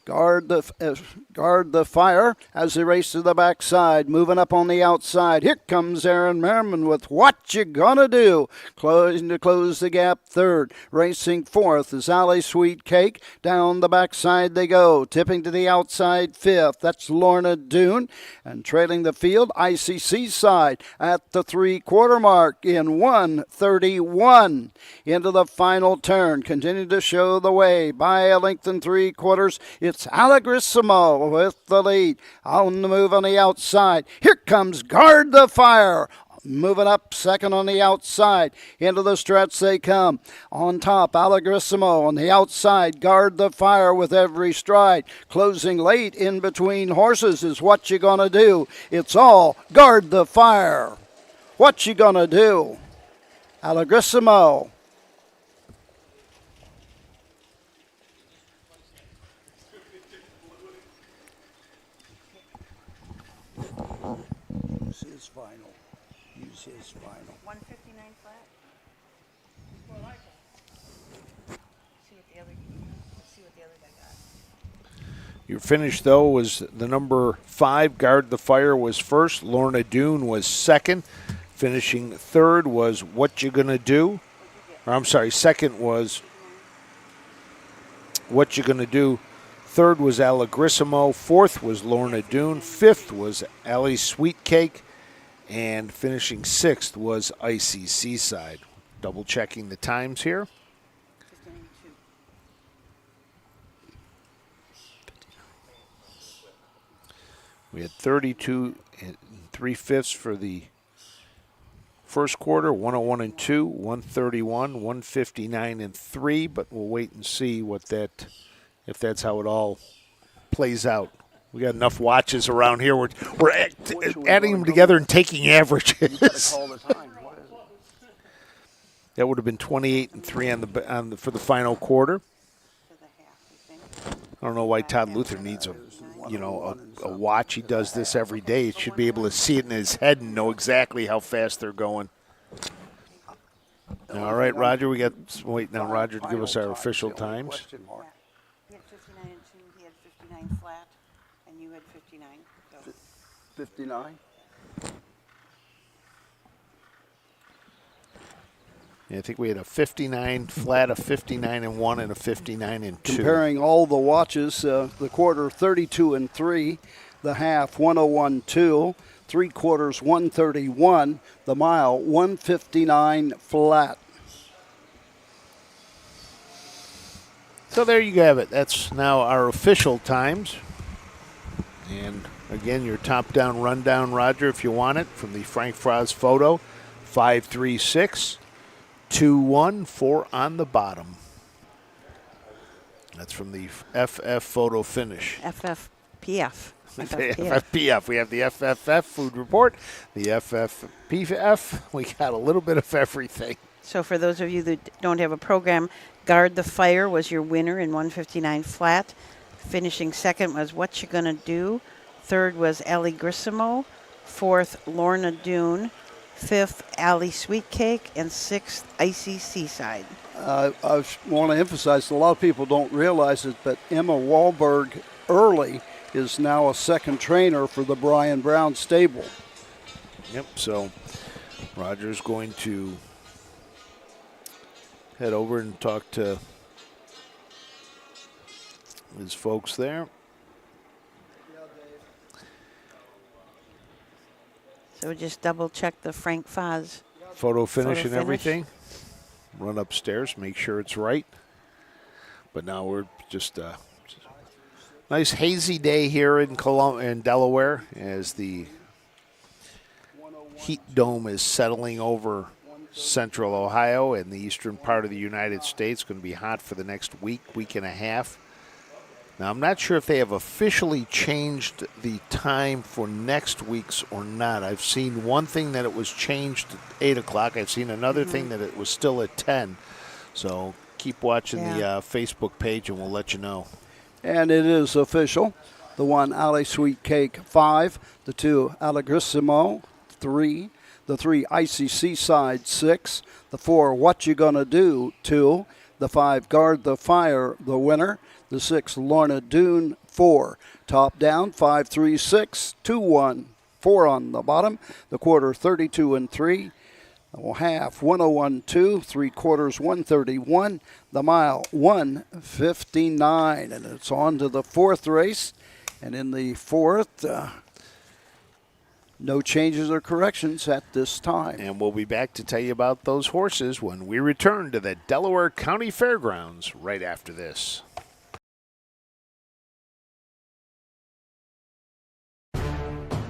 Guard the Fire as they race to the backside, moving up on the outside. Here comes Aaron Merriman with What You Gonna Do. Closing to close the gap third. Racing fourth is Ally Sweet Cake. Down the backside they go, tipping to the outside fifth. That's Lorna Doone. And trailing the field, Icy Seaside at the 3/4 mark in 1:31. Into the final turn, continue to show the way by a length and 3/4. It's Allegrissimo with the lead. On the move on the outside. Here comes Guard the Fire. Moving up second on the outside. Into the stretch they come. On top, Allegrissimo. On the outside, Guard the Fire with every stride. Closing late in between horses is What You Gonna Do. It's all Guard the Fire. What You Gonna Do? Allegrissimo. Use his vinyl. Use his vinyl.
159 flat.
Well, I got
See what the other guy got.
Your finish, though, was the number 5, Guard the Fire, was first. Lorna Doone was second. Finishing third was What You Gonna Do. Or, I'm sorry, second was What You Gonna Do. Third was Allegrissimo. Fourth was Lorna Doone. Fifth was Ally Sweet Cake. And finishing sixth was Icy Seaside. Double checking the times here.
59.2.
We had 32 3/5 for the first quarter, 101 2, 131, 159 3. But we'll wait and see if that's how it all plays out. We got enough watches around here. We're adding them together and taking averages.
All the time. What is it?
That would have been 28 3 for the final quarter.
For the half, I think.
I don't know why Todd Luther needs a watch. He does this every day. He should be able to see it in his head and know exactly how fast they're going. All right, Roger, we got waiting on Roger to give us our official times.
Question mark.
We had 59 and 2. He had 59 flat, and you had 59. So
59.
Yeah, I think we had a 59 flat, a 59 1, and a 59 2.
Comparing all the watches, the quarter 32 3, the half 101 2, 3/4 131, the mile 159 flat.
So there you have it. That's now our official times. And again, your top-down rundown, Roger, if you want it, from the Frank Frost photo, 536. 2-1, 4 on the bottom. That's from the FF Photo Finish.
FFPF.
FFPF. We have the FFF Food Report, the FFPF. We got a little bit of everything.
So for those of you that don't have a program, Guard the Fire was your winner in 159 flat. Finishing second was What You Gonna Do. Third was Allie Grissimo. Fourth, Lorna Dune. Fifth, Allie Sweet Cake. And sixth, Icy Seaside.
I want to emphasize, a lot of people don't realize it, but Emma Wahlberg Early is now a second trainer for the Brian Brown stable.
Yep, so Roger's going to head over and talk to his folks there.
So just double check the Frank Foz
Photo finish and
finish.
everything. Run upstairs, make sure it's right. But now we're just nice hazy day here in Delaware as the heat dome is settling over central Ohio and the eastern part of the United States. Going to be hot for the next week and a half. Now, I'm not sure if they have officially changed the time for next week's or not. I've seen one thing that it was changed at 8 o'clock. I've seen another thing that it was still at 10. So keep watching the Facebook page and we'll let you know.
And it is official. The 1, Allie Sweet Cake, 5. The 2, Allegrissimo, 3. The 3, Icy Seaside, 6. The 4, What You Gonna Do, 2. The 5, Guard the Fire, the winner. The 6, Lorna Dune, 4. Top down, 5, 3, 6, 2, 1, 4 on the bottom. The quarter, 32 and 3. The half, 101, 2. 3/4, 131. The mile, 1:59. And it's on to the fourth race. And in the fourth, no changes or corrections at this time.
And we'll be back to tell you about those horses when we return to the Delaware County Fairgrounds right after this.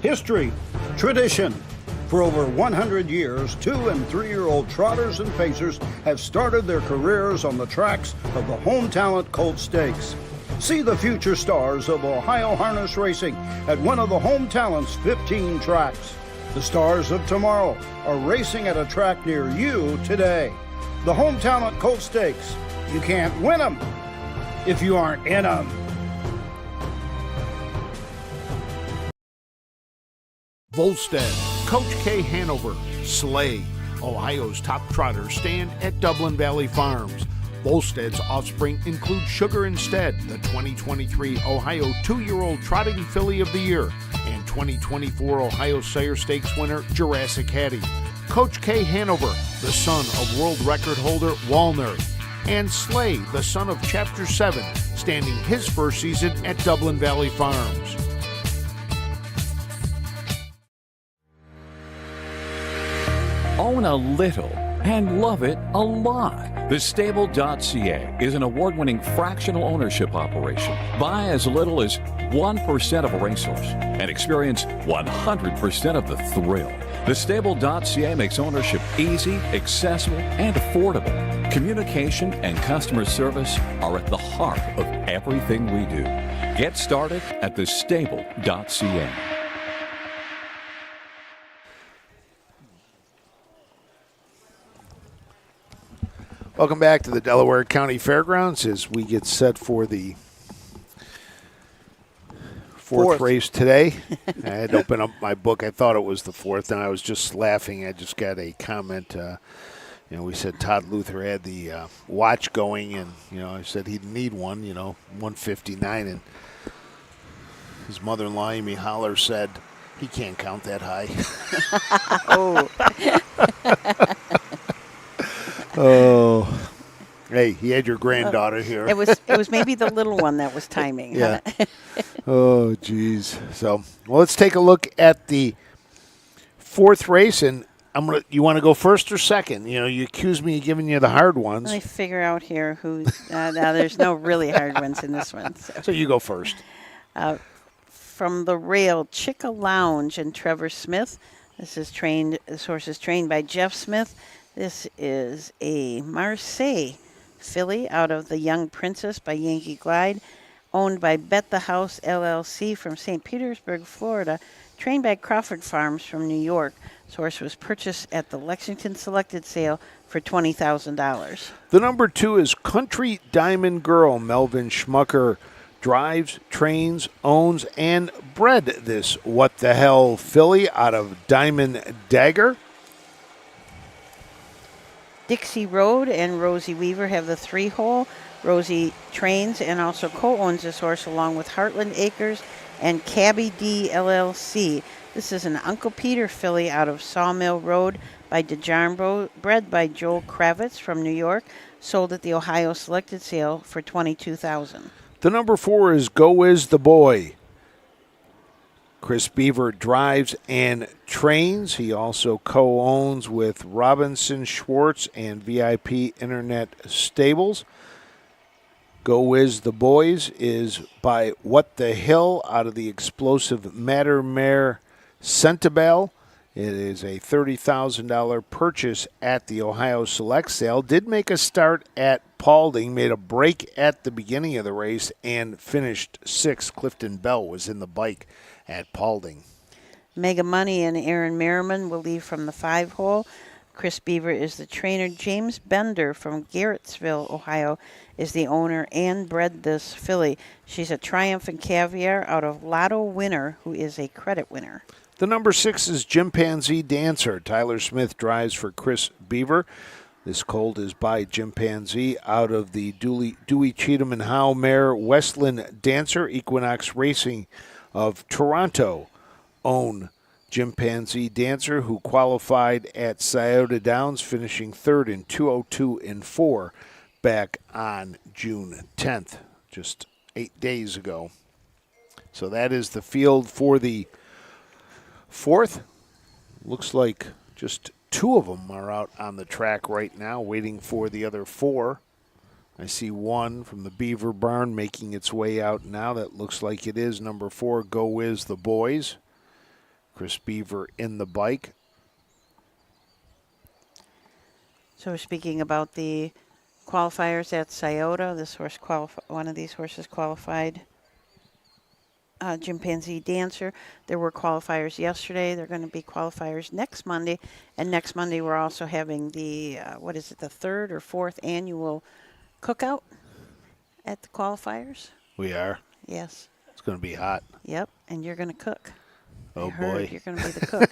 History, tradition. For over 100 years, 2- and 3-year-old trotters and pacers have started their careers on the tracks of the Home Talent Colt Stakes. See the future stars of Ohio harness racing at one of the Home Talent's 15 tracks. The stars of tomorrow are racing at a track near you today. The Home Talent Colt Stakes. You can't win them if you aren't in them.
Volstead, Coach K. Hanover, Slay, Ohio's top trotters stand at Dublin Valley Farms. Volstead's offspring include Sugar Instead, the 2023 Ohio 2-year-old Trotting Filly of the Year, and 2024 Ohio Sire Stakes winner Jurassic Hattie. Coach K. Hanover, the son of world record holder Walner, and Slay, the son of Chapter 7, standing his first season at Dublin Valley Farms.
Own a little and love it a lot. TheStable.ca is an award-winning fractional ownership operation. Buy as little as 1% of a racehorse and experience 100% of the thrill. TheStable.ca makes ownership easy, accessible, and affordable. Communication and customer service are at the heart of everything we do. Get started at TheStable.ca.
Welcome back to the Delaware County Fairgrounds as we get set for the fourth race today. I had to open up my book. I thought it was the fourth, and I was just laughing. I just got a comment. We said Todd Luther had the watch going, and, I said he'd need one, 159. And his mother-in-law, Amy Holler, said he can't count that high.
Oh.
Oh, hey, he had your granddaughter here.
It was maybe the little one that was timing.
Yeah. Oh, geez. So, let's take a look at the fourth race, and you want to go first or second? You accuse me of giving you the hard ones.
Let me figure out here who. Now there's no really hard ones in this one.
So you go first.
From the rail, Chicka Lounge and Trevor Smith. This horse is trained by Jeff Smith. This is a Marseille filly out of the Young Princess by Yankee Glide, owned by Bet the House LLC from St. Petersburg, Florida, trained by Crawford Farms from New York. This horse was purchased at the Lexington Selected Sale for $20,000.
The number 2 is Country Diamond Girl. Melvin Schmucker drives, trains, owns, and bred this What the Hell filly out of Diamond Dagger.
Dixie Road and Rosie Weaver have the 3-hole. Rosie trains and also co-owns this horse along with Heartland Acres and Cabby D LLC. This is an Uncle Peter filly out of Sawmill Road by DeJarnbro, bred by Joel Kravitz from New York, sold at the Ohio Selected Sale for $22,000.
The number 4 is Go Is the Boy. Chris Beaver drives and trains. He also co-owns with Robinson Schwartz and VIP Internet Stables. Go Is the Boys is by What the Hill out of the Explosive Matter Mare Centibel. It is a $30,000 purchase at the Ohio Select Sale. Did make a start at Paulding, made a break at the beginning of the race, and finished 6th. Clifton Bell was in the bike at Paulding.
Mega Money and Aaron Merriman will leave from the 5-hole. Chris Beaver is the trainer. James Bender from Garrettsville, Ohio, is the owner and bred this filly. She's a Triumph and Caviar out of Lotto Winner, who is a credit winner.
The number 6 is Chimpanzee Dancer. Tyler Smith drives for Chris Beaver. This colt is by Chimpanzee out of the Dewey Cheatham and Howe mare Westland Dancer. Equinox Racing of Toronto own Chimpanzee Dancer, who qualified at Scioto Downs, finishing 3rd in 2:02 and 4 back on June 10th, just 8 days ago. So that is the field for the 4th. Looks like just 2 of them are out on the track right now, waiting for the other 4. I see one from the Beaver Barn making its way out now. That looks like it is number 4, Go Is the Boys. Chris Beaver in the bike.
So speaking about the qualifiers at Scioto, this horse one of these horses qualified. Chimpanzee Dancer. There were qualifiers yesterday. They're going to be qualifiers next Monday. And next Monday we're also having the, the 3rd or 4th annual cookout at the qualifiers.
We are.
Yes.
It's going to be hot.
Yep, and you're going to cook.
Oh,
I heard
boy.
You're going to be the cook.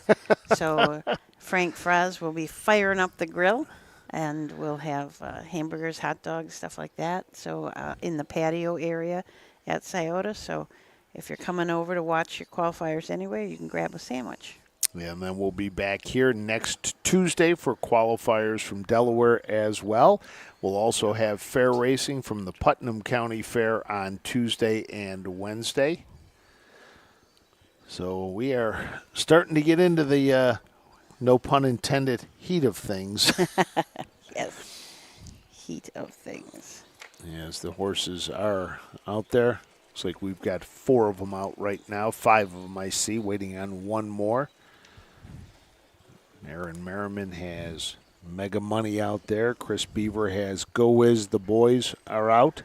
So Frank Fraz will be firing up the grill, and we'll have hamburgers, hot dogs, stuff like that. So in the patio area at Scioto. So if you're coming over to watch your qualifiers anyway, you can grab a sandwich.
Yeah, and then we'll be back here next Tuesday for qualifiers from Delaware as well. We'll also have fair racing from the Putnam County Fair on Tuesday and Wednesday. So we are starting to get into the, no pun intended, heat of things.
Yes, heat of things.
As the horses are out there. Looks like we've got 4 of them out right now. 5 of them I see, waiting on 1 more. Aaron Merriman has Mega Money out there. Chris Beaver has Go Is the Boys are out.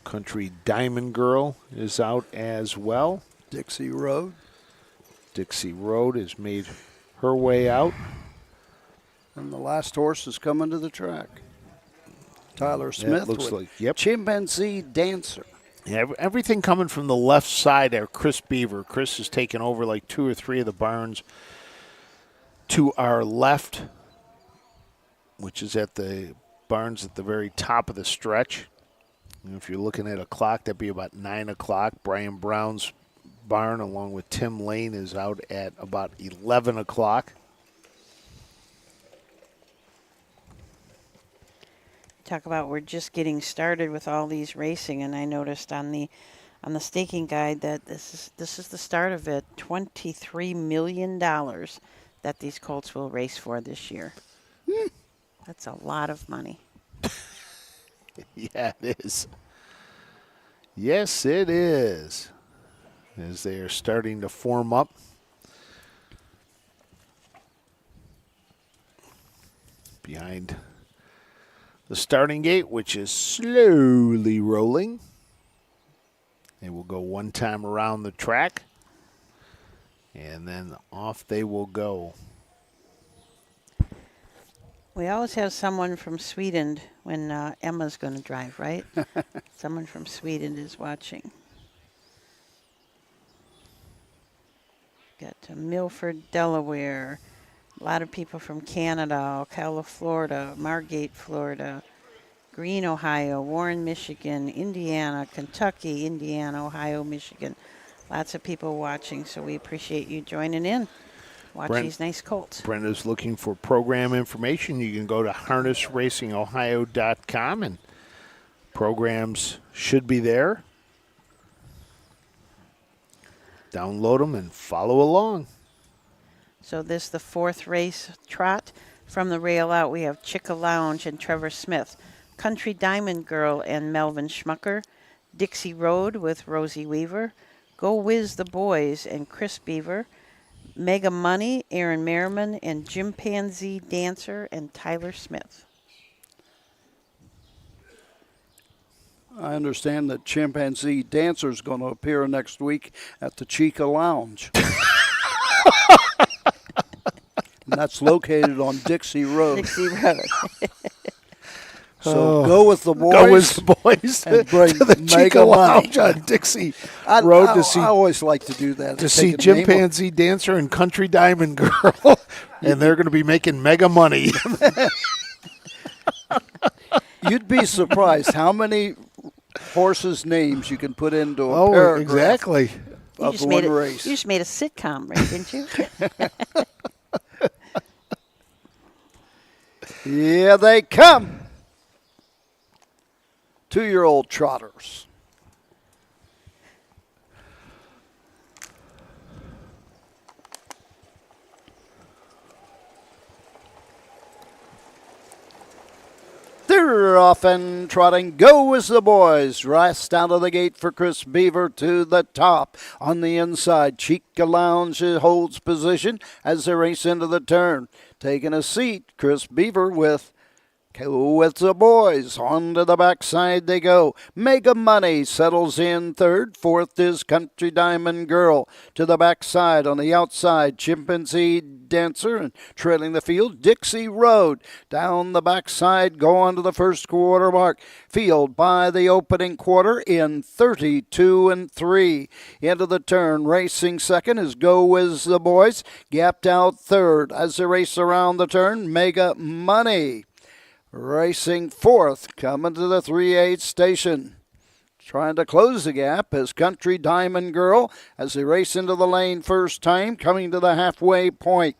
Country Diamond Girl is out as well.
Dixie Road.
Dixie Road has made her way out.
And the last horse is coming to the track. Tyler Smith
looks
with
like, yep.
Chimpanzee Dancer.
Yeah, everything coming from the left side there, Chris Beaver. Chris has taken over like 2 or 3 of the barns to our left, which is at the barns at the very top of the stretch. And if you're looking at a clock, that'd be about 9 o'clock. Brian Brown's barn, along with Tim Lane, is out at about 11 o'clock.
Talk about we're just getting started with all these racing, and I noticed on the staking guide that this is the start of it. $23 million that these colts will race for this year. That's a lot of money.
Yeah, it is. Yes, it is. As they are starting to form up. Behind the starting gate, which is slowly rolling. They will go one time around the track, and then off they will go.
We always have someone from Sweden when Emma's going to drive, right? Someone from Sweden is watching. Got Milford, Delaware. A lot of people from Canada, Ocala, Florida, Margate, Florida, Greene, Ohio, Warren, Michigan, Indiana, Kentucky, Indiana, Ohio, Michigan. Lots of people watching, so we appreciate you joining in. Watch these nice colts.
Brenda's looking for program information. You can go to harnessracingohio.com, and programs should be there. Download them and follow along.
So this the fourth race trot. From the rail out, we have Chicka Lounge and Trevor Smith, Country Diamond Girl and Melvin Schmucker, Dixie Road with Rosie Weaver, Go Whiz the Boys and Chris Beaver, Mega Money, Aaron Merriman, and Chimpanzee Dancer and Tyler Smith.
I understand that Chimpanzee Dancer is going to appear next week at the Chica Lounge. And that's located on Dixie Road.
Dixie Road.
So go with the boys.
Go with the boys
and bring
to the
Mega
Chica Lounge
Money.
on Dixie Road to see.
I always like to do that.
To see Chimpanzee Dancer and Country Diamond Girl, and they're going to be making mega money.
You'd be surprised how many horses' names you can put into a paragraph.
Exactly.
Of one race.
You just made a sitcom, right, didn't you?
Here they come. 2-year-old trotters. They're off and trotting. Go as the boys. Raced out of the gate for Chris Beaver to the top. On the inside, Chica Lounge holds position as they race into the turn. Taking a seat, Chris Beaver with Go with the boys. On to the backside they go. Mega Money settles in third. Fourth is Country Diamond Girl. To the backside on the outside, Chimpanzee Dancer. And trailing the field, Dixie Road. Down the backside, go on to the first quarter mark. Field by the opening quarter in 32-3. Into the turn, racing second is Go with the boys. Gapped out third as they race around the turn. Mega Money. Racing fourth, coming to the 3/8 station. Trying to close the gap is Country Diamond Girl as they race into the lane first time, coming to the halfway point.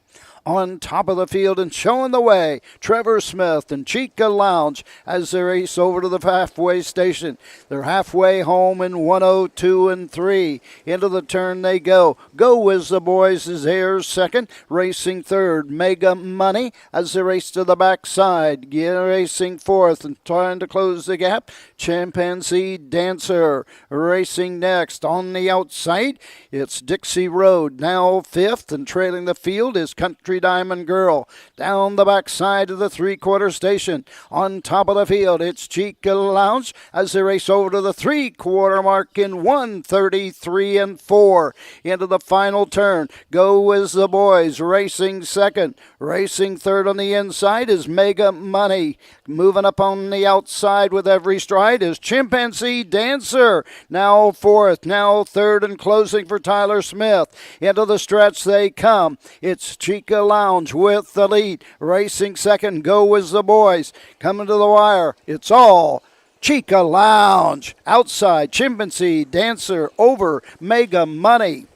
On top of the field and showing the way, Trevor Smith and Chica Lounge as they race over to the halfway station. They're halfway home in 102-3. Into the turn they go. Go with the boys is here second. Racing third, Mega Money as they race to the backside. Racing fourth and trying to close the gap, Chimpanzee Dancer. Racing next on the outside, it's Dixie Road. Now fifth and trailing the field is Country Diamond Girl. Down the backside of the three-quarter station. On top of the field, it's Chica Lounge as they race over to the three-quarter mark in 133-4. Into the final turn. Go with the boys. Racing second. Racing third on the inside is Mega Money. Moving up on the outside with every stride is Chimpanzee Dancer. Now fourth, now third, and closing for Tyler Smith. Into the stretch they come. It's Chica Lounge with the lead. Racing second, Go with the boys. Coming to the wire, it's all Chica Lounge. Outside, Chimpanzee Dancer over Mega Money.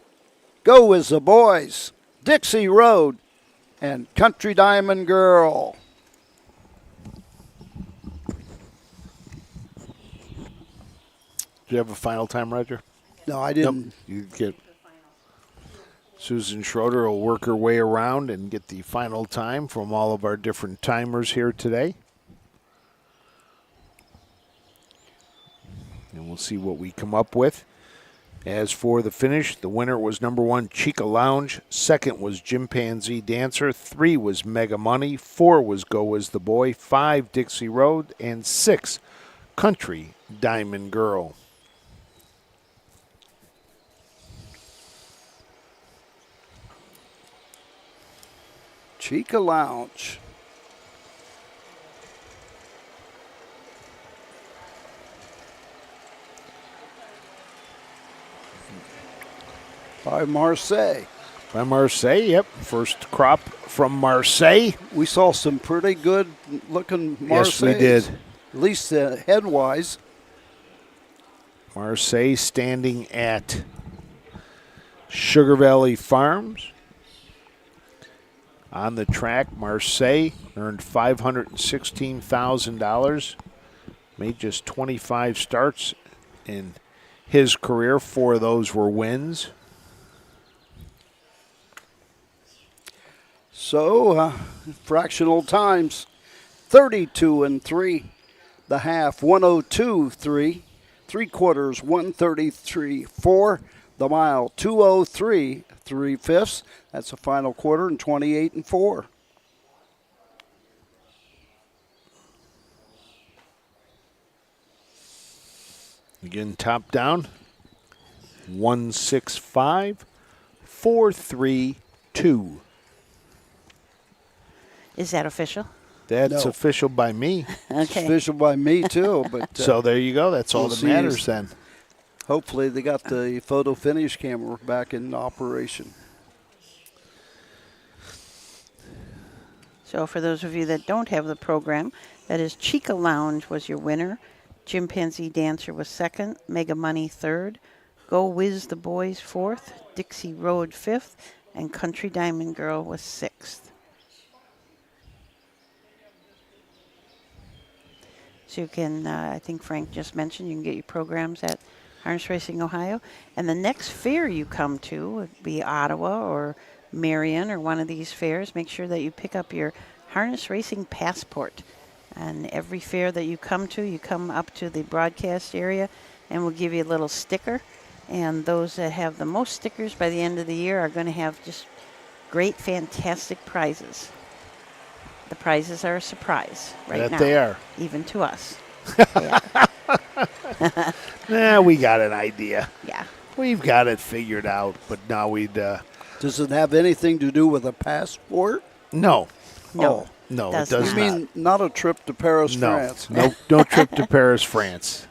Go with the boys. Dixie Road and Country Diamond Girl.
Do you have a final time, Roger?
No, I didn't.
Nope. You get Susan Schroeder will work her way around and get the final time from all of our different timers here today. And we'll see what we come up with. As for the finish, the winner was number 1, Chica Lounge. Second was Chimpanzee Dancer. 3 was Mega Money. 4 was Go As the Boy. 5, Dixie Road. And 6, Country Diamond Girl.
Chica Lounge. By Marseille.
By Marseille, yep. First crop from Marseille.
We saw some pretty good looking Marseille.
Yes, we did.
At least head-wise.
Marseille standing at Sugar Valley Farms. On the track, Marseille earned $516,000. Made just 25 starts in his career. 4 of those were wins.
So, fractional times, 32-3. The half, 102.3. 3/4, 133.4. The mile, 2:03 3/5. That's the final quarter, and 28-4.
Again, top down, 165.432.
Is that official?
That's
No.
official by me.
It's
Okay.
official by me, too. But
So there you go. That's all
we'll
that
see
matters
is-
then.
hopefully they got the photo finish camera back in operation.
So for those of you that don't have the program, that is Chica Lounge was your winner. Chimpanzee Dancer was second. Mega Money third. Go Whiz the Boys fourth. Dixie Road fifth. And Country Diamond Girl was sixth. So you can, I think Frank just mentioned, you can get your programs at Harness Racing Ohio. And the next fair you come to would be Ottawa or Marion or one of these fairs. Make sure that you pick up your harness racing passport. And every fair that you come to, you come up to the broadcast area and we'll give you a little sticker. And those that have the most stickers by the end of the year are going to have just great, fantastic prizes. The prizes are a surprise right
That
now.
they are.
Even to us.
Nah, we got an idea.
Yeah.
We've got it figured out, but now we'd
Does it have anything to do with a passport?
no.
No.
No,
Does
it does
You
not.
not.
mean not a trip to Paris,
No,
France?
no trip to Paris, France.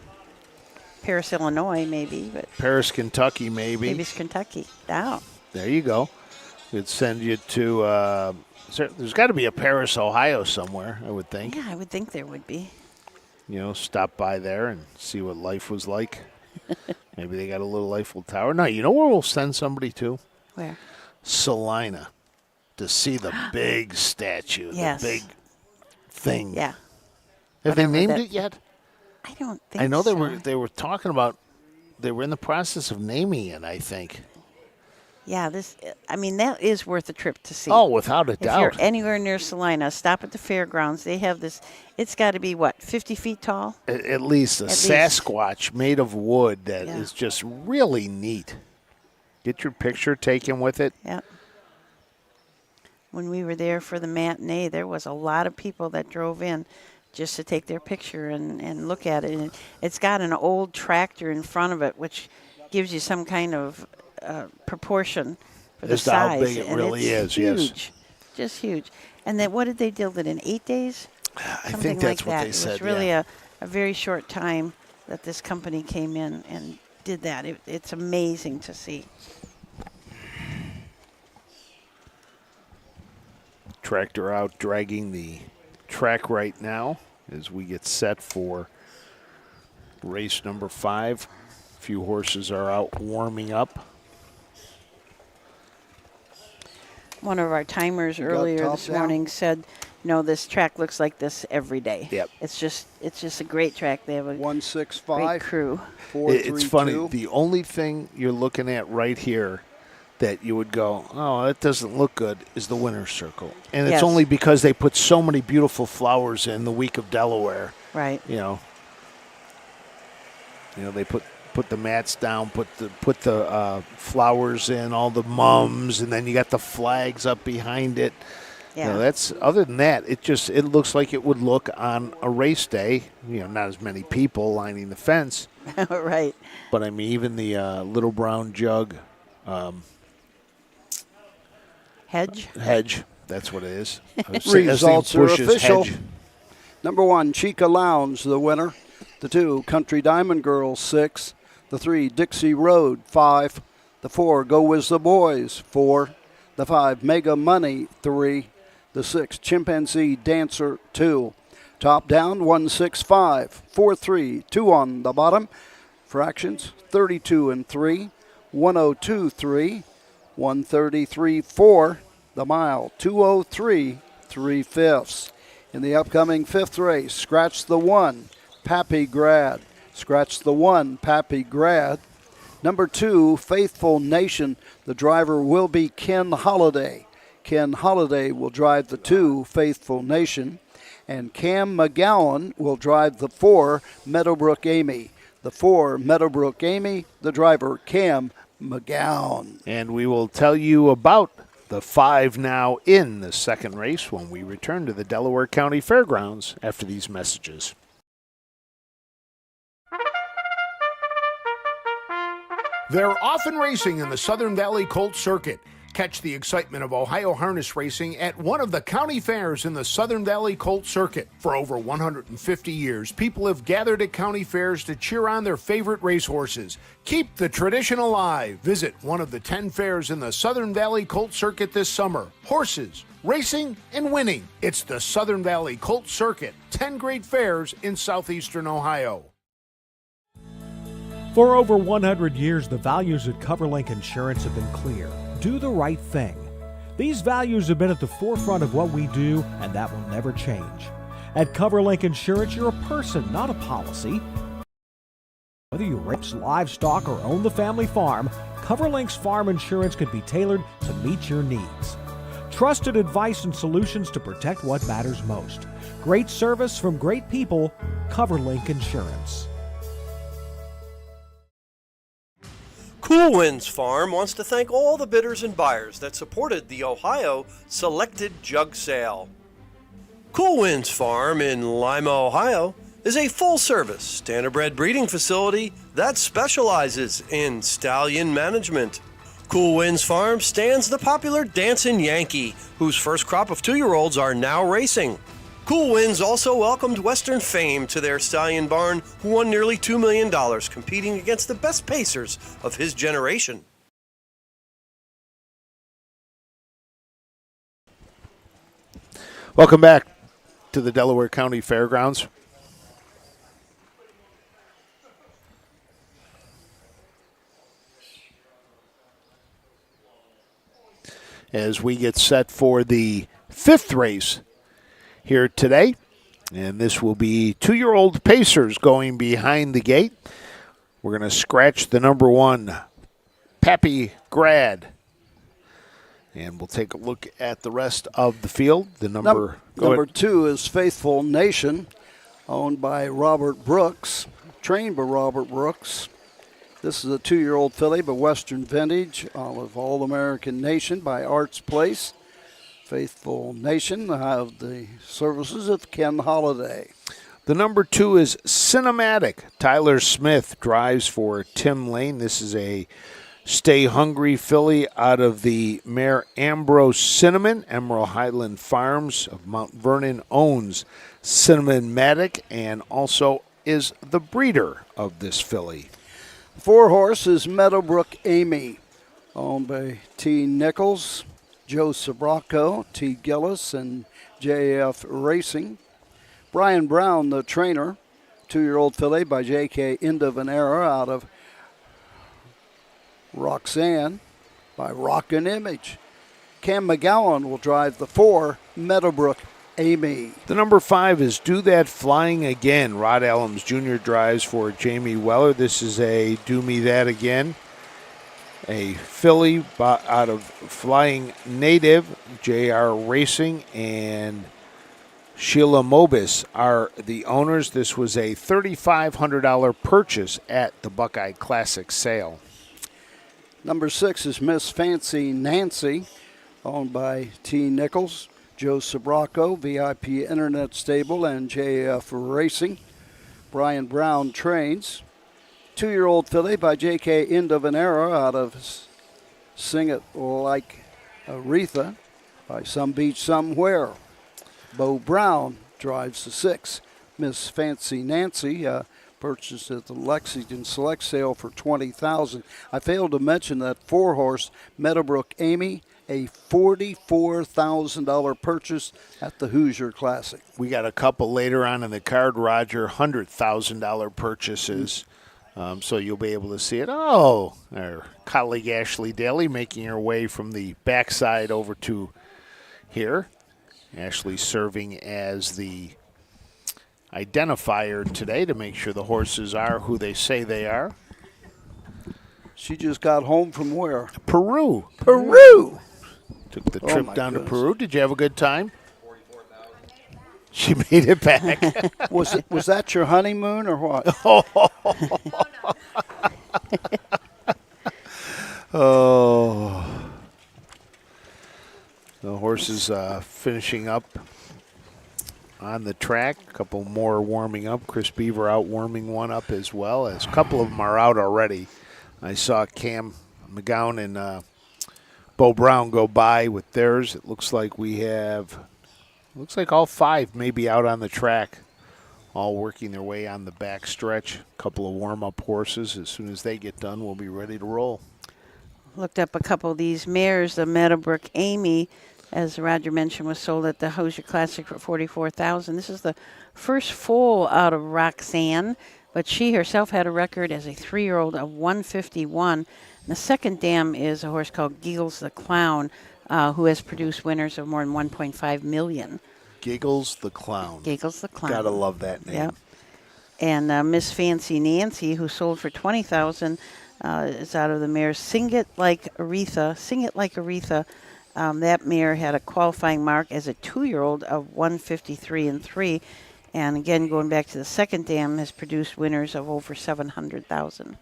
Paris, Illinois, maybe, but
Paris, Kentucky,
maybe it's Kentucky. Oh.
There you go. We'd send you to. There's got to be a Paris, Ohio somewhere, I would think.
Yeah, I would think there would be.
You know, stop by there and see what life was like. Maybe they got a little Eiffel Tower. No, you know where we'll send somebody to?
Where?
Salina, to see the big statue,
Yes.
the big thing.
Yeah.
Have they
Whatever
named
that-
it yet?
I don't think
I know
so.
they were talking about. They were in the process of naming it, I think.
Yeah, that is worth a trip to see.
Oh, without a
If
doubt.
you're anywhere near Salina, stop at the fairgrounds. They have this, it's got to be, 50 feet tall?
At least a
At least.
Sasquatch made of wood that is
Yeah.
just really neat. Get your picture taken with it.
Yep. When we were there for the matinee, there was a lot of people that drove in just to take their picture and look at it. And it's got an old tractor in front of it, which gives you some kind of proportion for the
As to how
size.
big it
And
really
it's
is, yes.
huge, just huge. And then what did they build it in 8 days?
I
Something
think that's
like
what
that.
they
It
said.
was really
yeah.
a very short time that this company came in and did that. It's amazing to see.
Tractor out dragging the track right now as we get set for race number 5. A few horses are out warming up.
One of our timers
got
earlier
top
this
down?
morning said, "No, this track looks like this every day.
Yep.
It's just a great track. They have a
165.
great crew."
432.
It's funny. The only thing you're looking at right here that you would go, oh, that doesn't look good, is the winner's circle. And it's
Yes.
only because they put so many beautiful flowers in the week of Delaware.
Right.
You know, they put put the mats down, put the flowers in, all the mums, and then you got the flags up behind it.
Yeah.
You know, that's other than that, it looks like it would look on a race day. You know, not as many people lining the fence.
Right.
But I mean, even the little brown jug
Hedge.
That's what it is.
Results are
Bush's
official.
hedge.
Number 1, Chica Lounge, the winner. The 2, Country Diamond Girls, 6. The 3, Dixie Road, 5. The 4, Go Wiz the Boys, 4. The 5, Mega Money, 3. The 6, Chimpanzee Dancer, 2. Top down, 165, 4-3, 2 on the bottom. Fractions, 32 and 3, 102 3, 133 4. The mile, 203 3/5. In the upcoming 5th race, scratch the 1, Pappy Grad. Scratch the 1, Pappy Grad. Number 2, Faithful Nation. The driver will be Ken Holiday. Ken Holiday will drive the 2, Faithful Nation. And Cam McGowan will drive the 4, Meadowbrook Amy. The 4, Meadowbrook Amy, the driver, Cam McGowan.
And we will tell you about the 5 now in the second race when we return to the Delaware County Fairgrounds after these messages. They're often racing in the Southern Valley Colt Circuit. Catch the excitement of Ohio harness racing at one of the county fairs in the Southern Valley Colt Circuit. For over 150 years, people have gathered at county fairs to cheer on their favorite racehorses. Keep the tradition alive. Visit one of the 10 fairs in the Southern Valley Colt Circuit this summer. Horses, racing, and winning. It's the Southern Valley Colt Circuit. 10 great fairs in southeastern Ohio.
For over 100 years, the values at CoverLink Insurance have been clear. Do the right thing. These values have been at the forefront of what we do, and that will never change. At CoverLink Insurance, you're a person, not a policy. Whether you raise livestock or own the family farm, CoverLink's farm insurance can be tailored to meet your needs. Trusted advice and solutions to protect what matters most. Great service from great people, CoverLink Insurance.
Cool Winds Farm wants to thank all the bidders and buyers that supported the Ohio Selected Jug Sale. Cool Winds Farm in Lima, Ohio is a full-service, standardbred breeding facility that specializes in stallion management. Cool Winds Farm stands the popular Dancin' Yankee, whose first crop of 2-year-olds are now racing. Cool Winds also welcomed Western Fame to their stallion barn, who won nearly $2 million competing against the best pacers of his generation.
Welcome back to the Delaware County Fairgrounds. As we get set for the 5th race here today, and this will be 2-year-old pacers going behind the gate. We're going to scratch the number 1, Pappy Grad, and we'll take a look at the rest of the field. The number
2 is Faithful Nation, owned by Robert Brooks, trained by Robert Brooks. This is a 2-year-old filly, but Western Vintage of All-American Nation by Arts Place. Faithful Nation have the services of Ken Holiday.
The number 2 is Cinematic. Tyler Smith drives for Tim Lane. This is a Stay Hungry filly out of the mare Ambrose Cinnamon. Emerald Highland Farms of Mount Vernon owns Cinematic and also is the breeder of this filly.
4-horse is Meadowbrook Amy, owned by T. Nichols, Joe Sabraco, T. Gillis, and JF Racing. Brian Brown, the trainer, 2-year-old filly by J.K. Indavanera out of Roxanne by Rockin' Image. Cam McGowan will drive the 4, Meadowbrook Amy.
The number 5 is Do That Flying Again. Rod Allums Jr. drives for Jamie Weller. This is a Do Me That Again. A filly out of Flying Native, JR Racing, and Sheila Mobis are the owners. This was a $3,500 purchase at the Buckeye Classic sale.
Number 6 is Miss Fancy Nancy, owned by T. Nichols, Joe Sabraco, VIP Internet Stable, and JF Racing. Brian Brown trains. 2-year-old filly by J.K. Indavanera out of Sing It Like Aretha by Some Beach Somewhere. Bo Brown drives the 6. Miss Fancy Nancy purchased at the Lexington Select Sale for $20,000. I failed to mention that 4-horse Meadowbrook Amy, a $44,000 purchase at the Hoosier Classic.
We got a couple later on in the card, Roger, $100,000 purchases. So you'll be able to see it. Oh, our colleague Ashley Daly making her way from the backside over to here. Ashley serving as the identifier today to make sure the horses are who they say they are.
She just got home from where?
Peru.
Peru!
Took the trip down to
goodness.
Peru. Did you have a good time? 44,000. She made it back.
Was that your honeymoon or what?
Oh. The horses finishing up on the track. A couple more warming up. Chris Beaver out warming one up as well. As a couple of them are out already. I saw Cam McGowan and Bo Brown go by with theirs. It looks like we have, looks like all 5 may be out on the track, all working their way on the back stretch. A couple of warm-up horses. As soon as they get done, we'll be ready to roll.
Looked up a couple of these mares. The Meadowbrook Amy, as Roger mentioned, was sold at the Hoosier Classic for $44,000. This is the first foal out of Roxanne, but she herself had a record as a 3-year-old of 151. And the second dam is a horse called Giggles the Clown, who has produced winners of more than $1.5 million.
Giggles the Clown.
Giggles the Clown.
Gotta love that name.
Yep. And Miss Fancy Nancy, who sold for $20,000, is out of the mare Sing It Like Aretha. Sing It Like Aretha. That mare had a qualifying mark as a 2-year-old of 153-3. And again, going back to the second dam, has produced winners of over $700,000.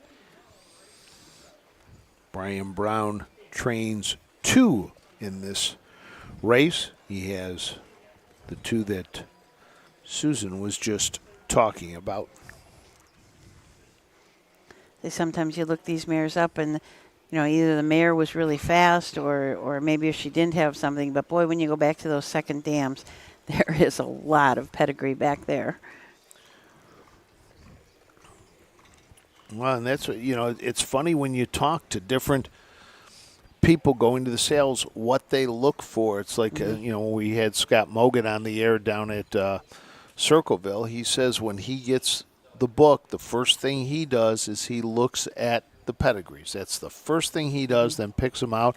Brian Brown trains 2 in this race. He has the 2 that Susan was just talking about.
Sometimes you look these mares up and, you know, either the mare was really fast or maybe if she didn't have something. But, boy, when you go back to those second dams, there is a lot of pedigree back there.
Well, and that's, you know, it's funny when you talk to different people going to the sales, what they look for. It's like, you know, when we had Scott Mogan on the air down at Circleville, he says when he gets the book, the first thing he does is he looks at the pedigrees. That's the first thing he does, then picks them out.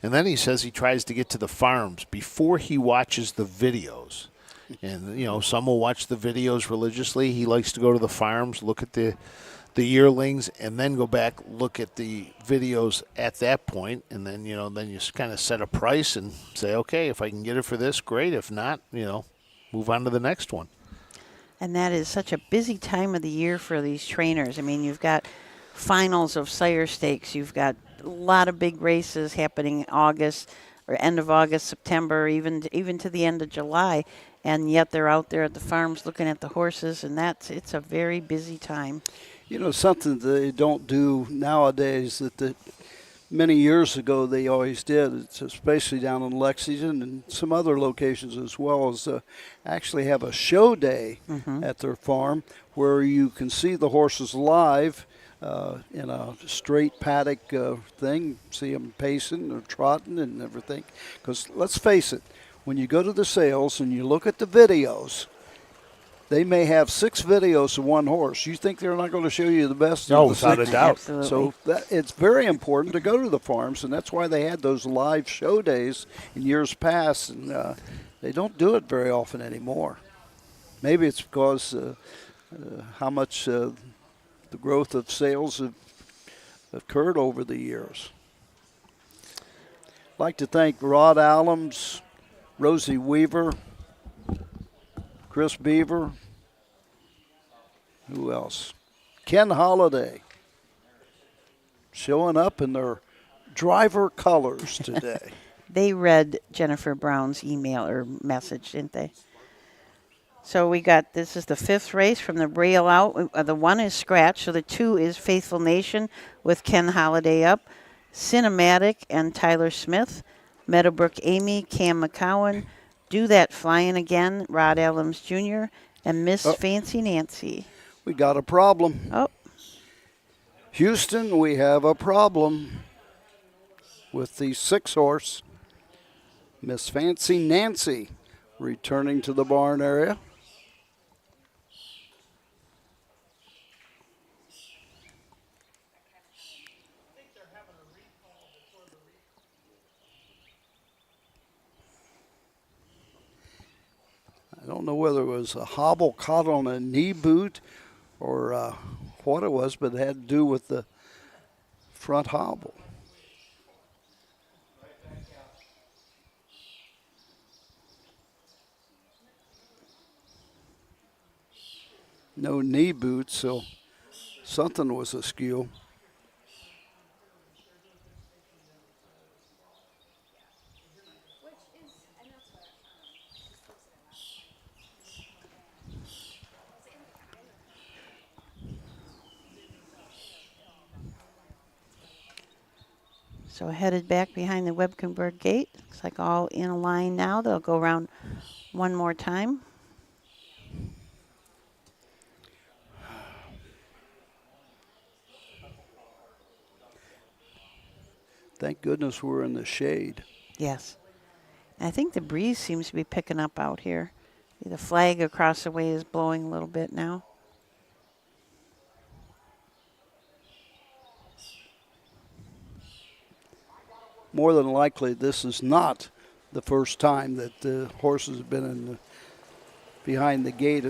And then he says he tries to get to the farms before he watches the videos. And, you know, some will watch the videos religiously. He likes to go to the farms, look at the yearlings, and then go back, look at the videos at that point, and then, you know, then you kind of set a price and say, okay, if I can get it for this, great. If not, you know, move on to the next one.
And that is such a busy time of the year for these trainers. I mean, you've got finals of sire stakes. You've got a lot of big races happening August or end of August, September, even to the end of July. And yet they're out there at the farms looking at the horses, and it's a very busy time.
You know, something they don't do nowadays that many years ago they always did, it's especially down in Lexington and some other locations as well, is actually have a show day at their farm where you can see the horses live in a straight paddock thing, see them pacing or trotting and everything. Because let's face it, when you go to the sales and you look at the videos, they may have 6 videos of one horse. You think they're not going to show you the best
No,
of the 6?
without a doubt.
Absolutely.
So it's very important to go to the farms, and that's why they had those live show days in years past, and they don't do it very often anymore. Maybe it's because how much the growth of sales have occurred over the years. I'd like to thank Rod Allums, Rosie Weaver, Chris Beaver. Who else? Ken Holliday. Showing up in their driver colors today.
They read Jennifer Brown's email or message, didn't they? So we got, this is the 5th race from the rail out. The 1 is scratched, so the 2 is Faithful Nation with Ken Holliday up. Cinematic and Tyler Smith. Meadowbrook Amy, Cam McCowan. Do That Flying Again, Rod Adams Jr. And Miss Fancy Nancy.
We got a problem.
Oh.
Houston, we have a problem with the 6-horse. Miss Fancy Nancy returning to the barn area. I don't know whether it was a hobble caught on a knee boot or what it was, but it had to do with the front hobble. No knee boots, so something was askew.
So headed back behind the Webkenberg gate. Looks like all in a line now. They'll go around one more time.
Thank goodness we're in the shade.
Yes. And I think the breeze seems to be picking up out here. The flag across the way is blowing a little bit now.
More than likely, this is not the first time that the horses have been behind the gate.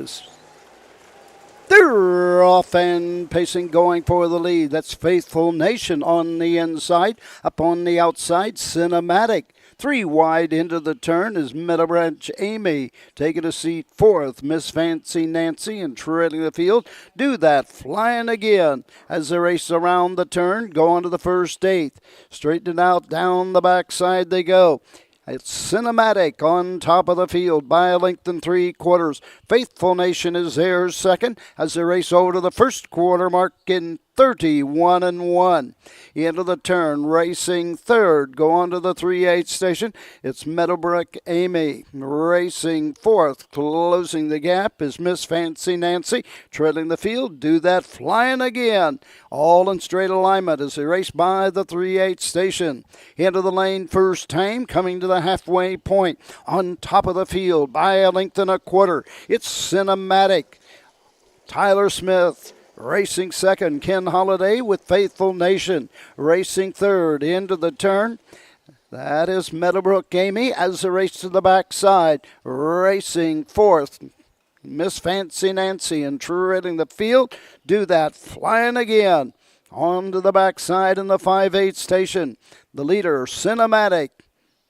They're off and pacing, going for the lead. That's Faithful Nation on the inside. Up on the outside, Cinematic. 3 wide into the turn is Meadowbrook Amy. Taking a seat 4th, Miss Fancy Nancy, and trailing the field. Do That Flying Again as they race around the turn. Go on to the first 8th. Straighten it out, down the backside they go. It's Cinematic on top of the field by a length and 3/4. Faithful Nation is there second as they race over to the first quarter mark in 31-1. Into the turn, racing third. Go on to the 3/8 station. It's Meadowbrook Amy. Racing 4th. Closing the gap is Miss Fancy Nancy. Trailing the field. Do That Flying Again. All in straight alignment as they race by the 3/8 station. Into the lane first time. Coming to the halfway point. On top of the field by a length and 1/4. It's Cinematic. Tyler Smith. Racing second, Ken Holliday with Faithful Nation. Racing third into the turn. That is Meadowbrook Amy as they race to the backside. Racing 4th, Miss Fancy Nancy, and treading the field. Do That Flying Again. On to the backside in the 5/8 station. The leader, Cinematic.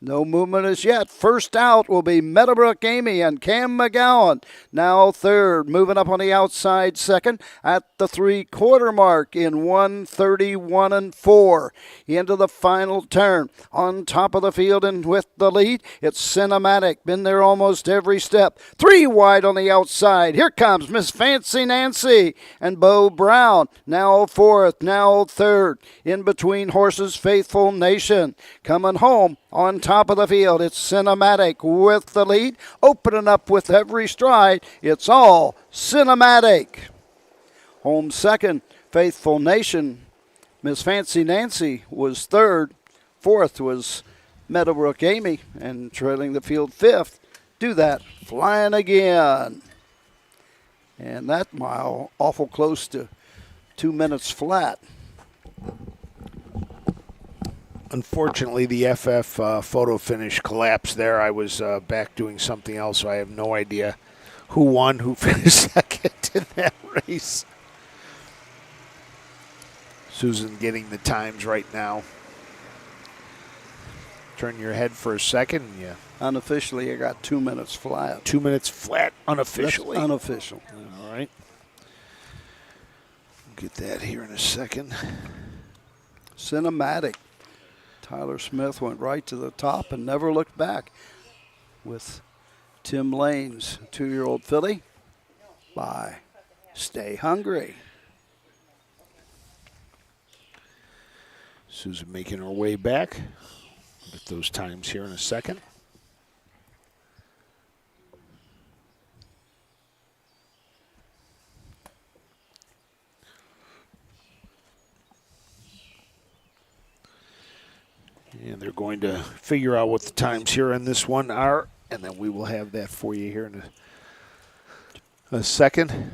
No movement as yet. First out will be Meadowbrook Amy and Cam McGowan. Now third, moving up on the outside second at the 3/4 mark in 1:31-4. Into the final turn. On top of the field and with the lead, it's Cinematic. Been there almost every step. 3 wide on the outside. Here comes Miss Fancy Nancy and Bo Brown. Now 4th, now 3rd. In between horses, Faithful Nation. Coming home on top of the field, it's Cinematic with the lead. Opening up with every stride, it's all Cinematic. Home second, Faithful Nation. Miss Fancy Nancy was 3rd. 4th was Meadowbrook Amy. And trailing the field 5th, Do That Flying Again. And that mile awful close to 2 minutes flat.
Unfortunately, the FF photo finish collapsed there. I was back doing something else, so I have no idea who won, who finished second in that race. Susan getting the times right now. turn your head for a second. And you
Unofficially, I got 2 minutes flat.
2 minutes flat unofficially.
That's unofficial.
All right. Get that here in a second.
Cinematic. Tyler Smith went right to the top and never looked back with Tim Lane's 2-year-old filly by Stay Hungry.
Susan making her way back. Get those times here in a second. And they're going to figure out what the times here on this one are, and then we will have that for you here in a second.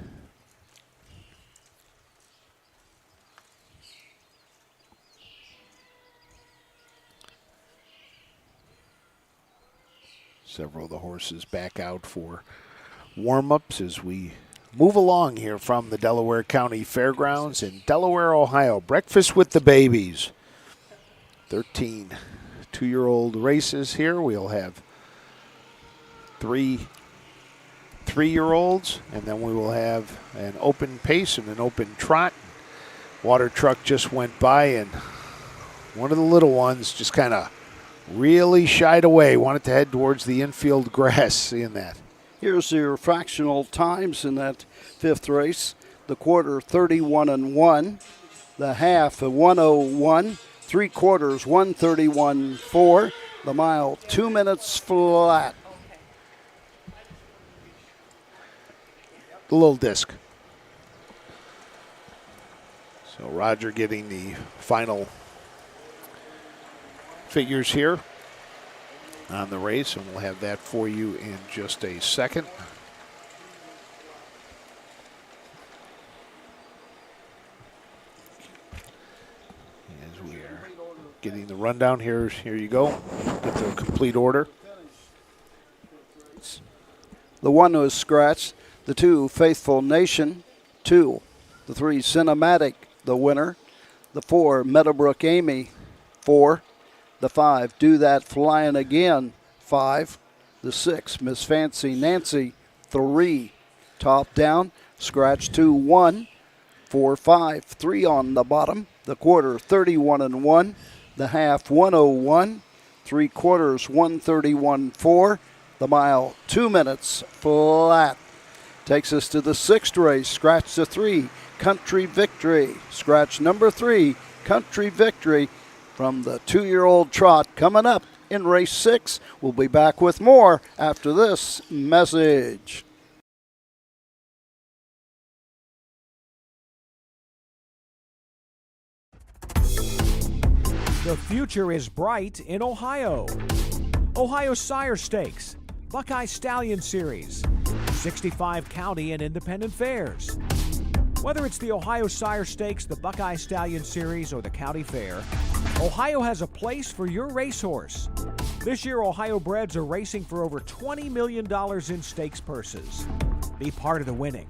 Several of the horses back out for warm-ups as we move along here from the Delaware County Fairgrounds in Delaware, Ohio. Breakfast with the Babies. 13 2-year-old races here. We'll have 3 3-year-olds, and then we will have an open pace and an open trot. Water truck just went by, and one of the little ones just kind of really shied away, wanted to head towards the infield grass, seeing that.
Here's your fractional times in that 5th race. The quarter 31-1, the half 101, 3/4 131.4, the mile 2 minutes flat.
The little disc. So Roger getting the final figures here on the race, and we'll have that for you in just a second. As we are getting the rundown here you go. Get the complete order.
The 1 was Scratch, the 2 Faithful Nation, 2. The 3 Cinematic, the winner. The 4 Meadowbrook Amy, 4. The 5 Do That Flying Again, 5. The 6 Miss Fancy Nancy, 3. Top down, Scratch 2, 1. 4, 5, 3 on the bottom. The quarter 31-1. The half 101. 3/4 131.4. The mile 2 minutes flat. Takes us to the 6th race. Scratch the 3, Country Victory. Scratch number 3, Country Victory from the 2-year-old trot coming up in race 6. We'll be back with more after this message.
The future is bright in Ohio. Ohio Sire Stakes, Buckeye Stallion Series, 65 county and independent fairs. Whether it's the Ohio Sire Stakes, the Buckeye Stallion Series, or the County Fair, Ohio has a place for your racehorse. This year, Ohio breds are racing for over $20 million in stakes purses. Be part of the winning.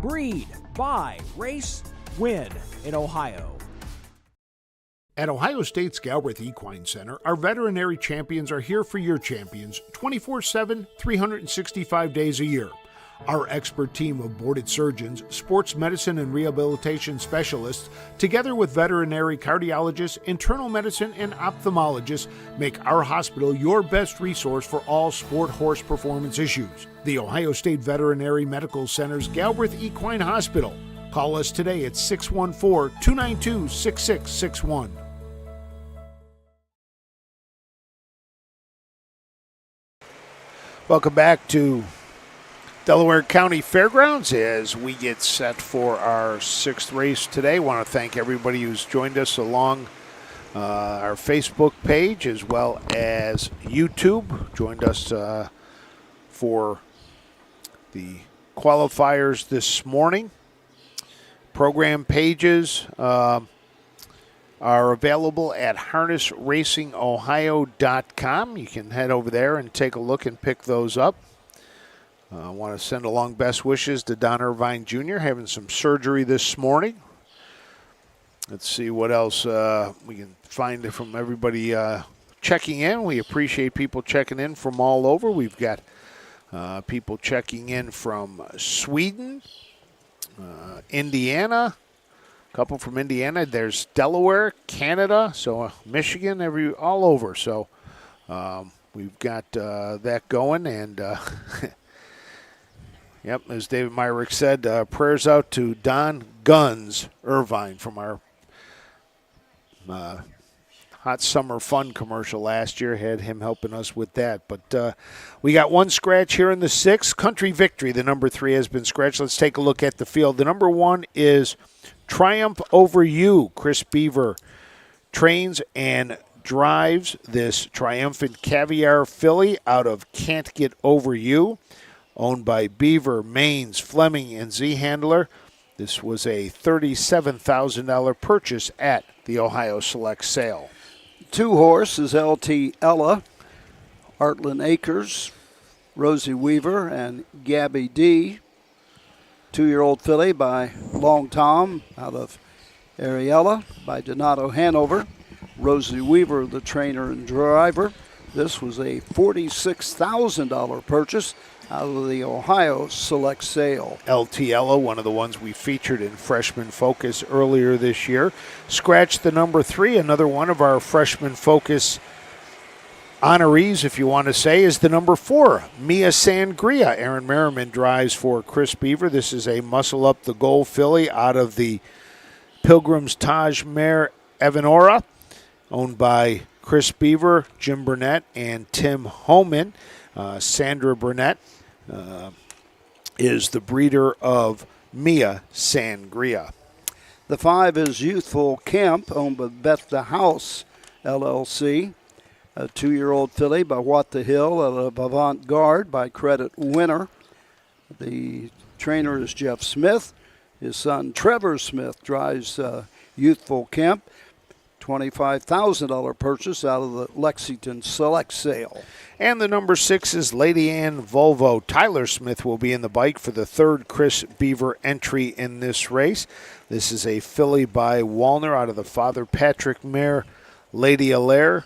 Breed, buy, race, win in Ohio.
At Ohio State's Galbraith Equine Center, our veterinary champions are here for your champions 24/7, 365 days a year. Our expert team of boarded surgeons, sports medicine and rehabilitation specialists, together with veterinary cardiologists, internal medicine, and ophthalmologists, make our hospital your best resource for all sport horse performance issues. The Ohio State Veterinary Medical Center's Galbraith Equine Hospital. Call us today at 614-292-6661. Welcome back to Delaware County Fairgrounds as we get set for our 6th race today. I want to thank everybody who's joined us along our Facebook page as well as YouTube. Joined us for the qualifiers this morning. Program pages are available at harnessracingohio.com. You can head over there and take a look and pick those up. I want to send along best wishes to Don Irvine Jr. having some surgery this morning. Let's see what else we can find from everybody checking in. We appreciate people checking in from all over. We've got people checking in from Sweden, Indiana, a couple from Indiana. There's Delaware, Canada, so Michigan, all over. So we've got that going. And, yep, as David Myrick said, prayers out to Don Guns Irvine from our Hot Summer Fun commercial last year. Had him helping us with that. But we got one scratch here in the 6th. Country Victory, the number 3, has been scratched. Let's take a look at the field. The number 1 is Triumph Over You. Chris Beaver trains and drives this triumphant caviar filly out of Can't Get Over You, owned by Beaver, Maines, Fleming, and Z-Handler. This was a $37,000 purchase at the Ohio Select Sale.
2 horses, LT Ella, Heartland Acres, Rosie Weaver, and Gabby D. 2-year-old filly by Long Tom out of Ariella by Donato Hanover. Rosie Weaver, the trainer and driver. This was a $46,000 purchase out of the Ohio Select Sale.
LT Ella, one of the ones we featured in Freshman Focus earlier this year. Scratch the number 3, another one of our Freshman Focus honorees, if you want to say, is the number 4, Mia Sangria. Aaron Merriman drives for Chris Beaver. This is a muscle up the goal filly out of the Pilgrim's Taj Mare Evanora, owned by Chris Beaver, Jim Burnett, and Tim Homan. Sandra Burnett is the breeder of Mia Sangria.
The 5 is Youthful Camp, owned by Beth the House, LLC. A 2-year-old filly by What the Hill of Avant Garde by Credit Winner. The trainer is Jeff Smith. His son Trevor Smith drives Youthful Camp. $25,000 purchase out of the Lexington Select Sale.
And the number 6 is Lady Ann Volvo. Tyler Smith will be in the bike for the 3rd Chris Beaver entry in this race. This is a filly by Wallner out of the Father Patrick mare, Lady Allaire.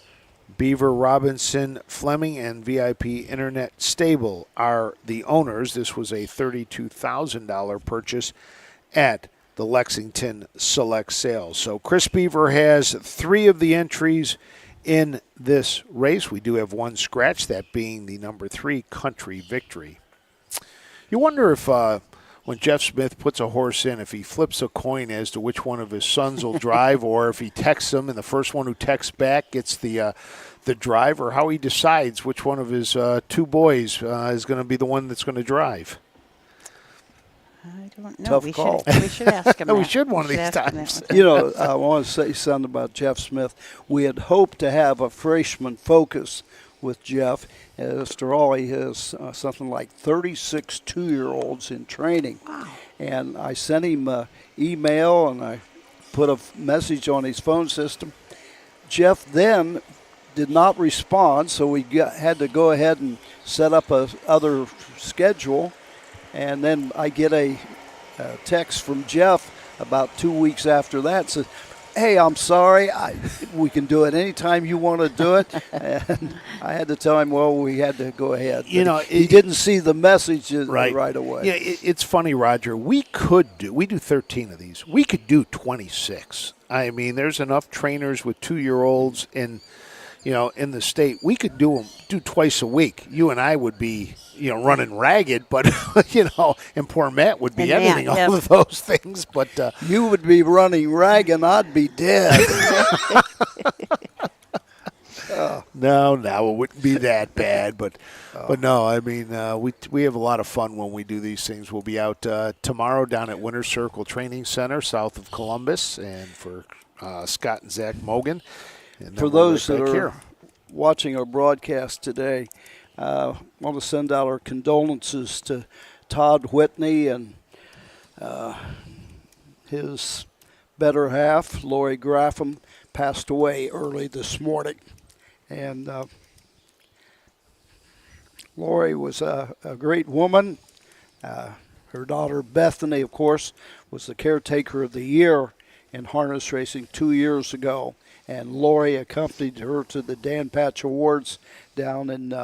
Beaver, Robinson, Fleming, and VIP Internet Stable are the owners. This was a $32,000 purchase at the Lexington Select Sale. So Chris Beaver has 3 of the entries in this race. We do have one scratch, that being the number 3, Country Victory. You wonder if when Jeff Smith puts a horse in, if he flips a coin as to which one of his sons will drive, or if he texts them and the first one who texts back gets the drive, or how he decides which one of his 2 boys is going to be the one that's going to drive.
I don't know.
Tough call.
We should ask him.
We should one of these times.
You know, I want to say something about Jeff Smith. We had hoped to have a freshman focus with Jeff. After all, he has something like 36 2-year-olds in training.
Wow.
And I sent him an email and I put a message on his phone system. Jeff then did not respond, so we had to go ahead and set up a other schedule. And then I get a text from Jeff about 2 weeks after that. Says, "Hey, I'm sorry. We can do it anytime you want to do it." And I had to tell him, well, we had to go ahead.
You know,
he didn't see the message right away.
Yeah, it's funny, Roger. We do 13 of these. We could do 26. I mean, there's enough trainers with 2-year-olds in the state. We could do twice a week. You and I would be, running ragged, but, and poor Matt would be editing all of those things. But
you would be running ragged and I'd be dead.
No, it wouldn't be that bad. But no, I mean, we have a lot of fun when we do these things. We'll be out tomorrow down at Winter Circle Training Center south of Columbus, and for Scott and Zach Mogan. And
for those that are watching our broadcast today, I want to send out our condolences to Todd Whitney and his better half, Lori Graffam, passed away early this morning. And Lori was a great woman. Her daughter, Bethany, of course, was the caretaker of the year in harness racing 2 years ago. And Lori accompanied her to the Dan Patch Awards down in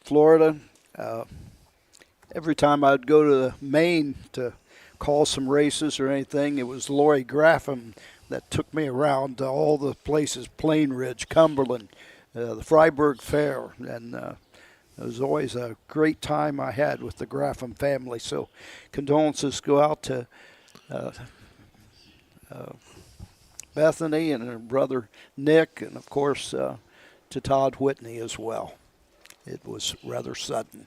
Florida. Every time I'd go to Maine to call some races or anything, it was Lori Graffam that took me around to all the places, Plain Ridge, Cumberland, the Freiburg Fair, and it was always a great time I had with the Graffam family. So condolences go out to Bethany and her brother Nick, and of course to Todd Whitney as well. It was rather sudden.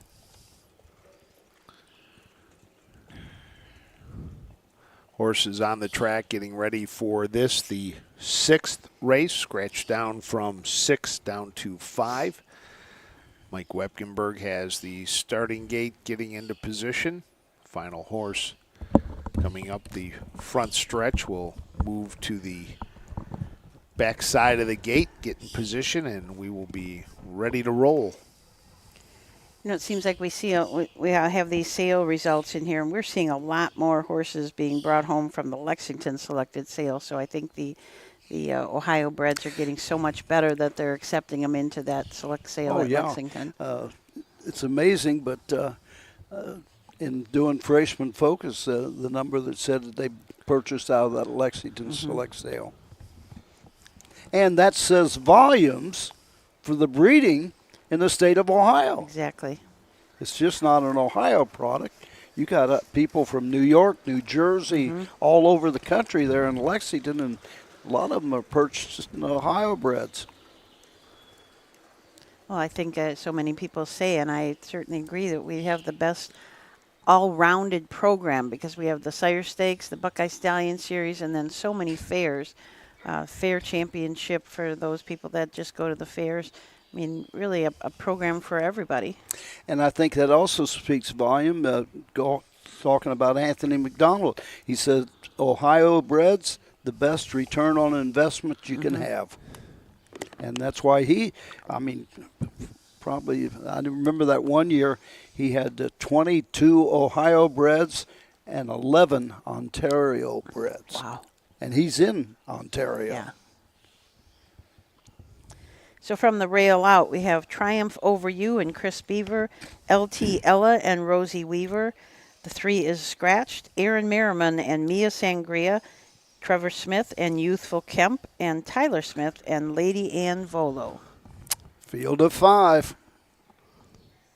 Horses on the track getting ready for this, the 6th race, scratched down from 6 down to 5. Mike Wepkenberg has the starting gate getting into position. Final horse coming up the front stretch will move to the back side of the gate, get in position, and we will be ready to roll.
You know, it seems like we have these sale results in here, and we're seeing a lot more horses being brought home from the Lexington selected sale. So I think the Ohio breds are getting so much better that they're accepting them into that select sale at Lexington.
It's amazing, but in doing Freshman Focus, the number that said that they purchased out of that Lexington select sale. And that says volumes for the breeding in the state of Ohio.
Exactly.
It's just not an Ohio product. You got people from New York, New Jersey, all over the country there in Lexington, and a lot of them are purchased in Ohio breds.
Well, I think so many people say, and I certainly agree, that we have the best all-rounded program because we have the Sire Stakes, the Buckeye Stallion Series, and then so many fairs. Fair championship for those people that just go to the fairs. I mean, really a program for everybody.
And I think that also speaks volume. Talking about Anthony McDonald, he said, Ohio breds, the best return on investment you can have. And that's why probably, I remember that one year he had 22 Ohio breds and 11 Ontario breds.
Wow.
And he's in Ontario.
Yeah. So from the rail out, we have Triumph Over You and Chris Beaver, LT Ella and Rosie Weaver. The 3 is scratched. Aaron Merriman and Mia Sangria, Trevor Smith and Youthful Kemp, and Tyler Smith and Lady Ann Volo.
Field of 5.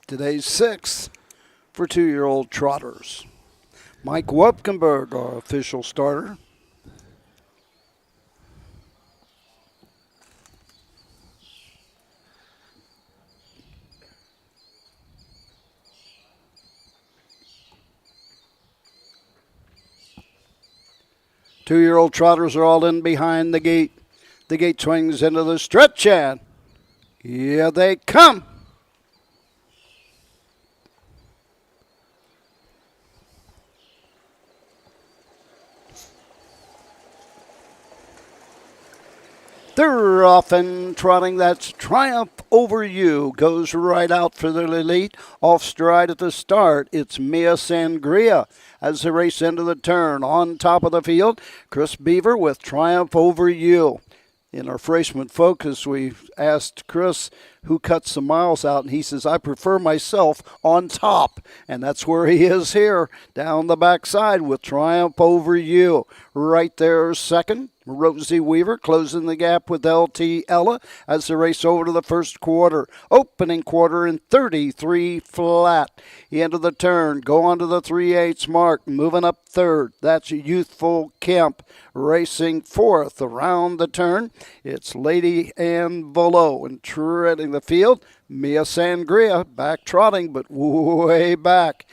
Today's 6th for 2-year-old trotters. Mike Wupkenberg, our official starter. Two-year-old trotters are all in behind the gate. The gate swings into the stretch, and here they come. They're off and trotting. That's Triumph Over You. Goes right out for the elite. Off stride at the start. It's Mia Sangria as they race into the turn. On top of the field, Chris Beaver with Triumph Over You. In our freshman focus, we asked Chris who cuts the miles out, and he says, I prefer myself on top. And that's where he is here, down the backside with Triumph Over You. Right there, second. Rosie Weaver closing the gap with LT Ella as they race over to the first quarter. Opening quarter in 33 flat. End of the turn. Go on to the 3/8 mark. Moving up third. That's Youthful Kemp racing fourth. Around the turn, it's Lady Ann Volo. And treading the field, Mia Sangria back trotting, but way back.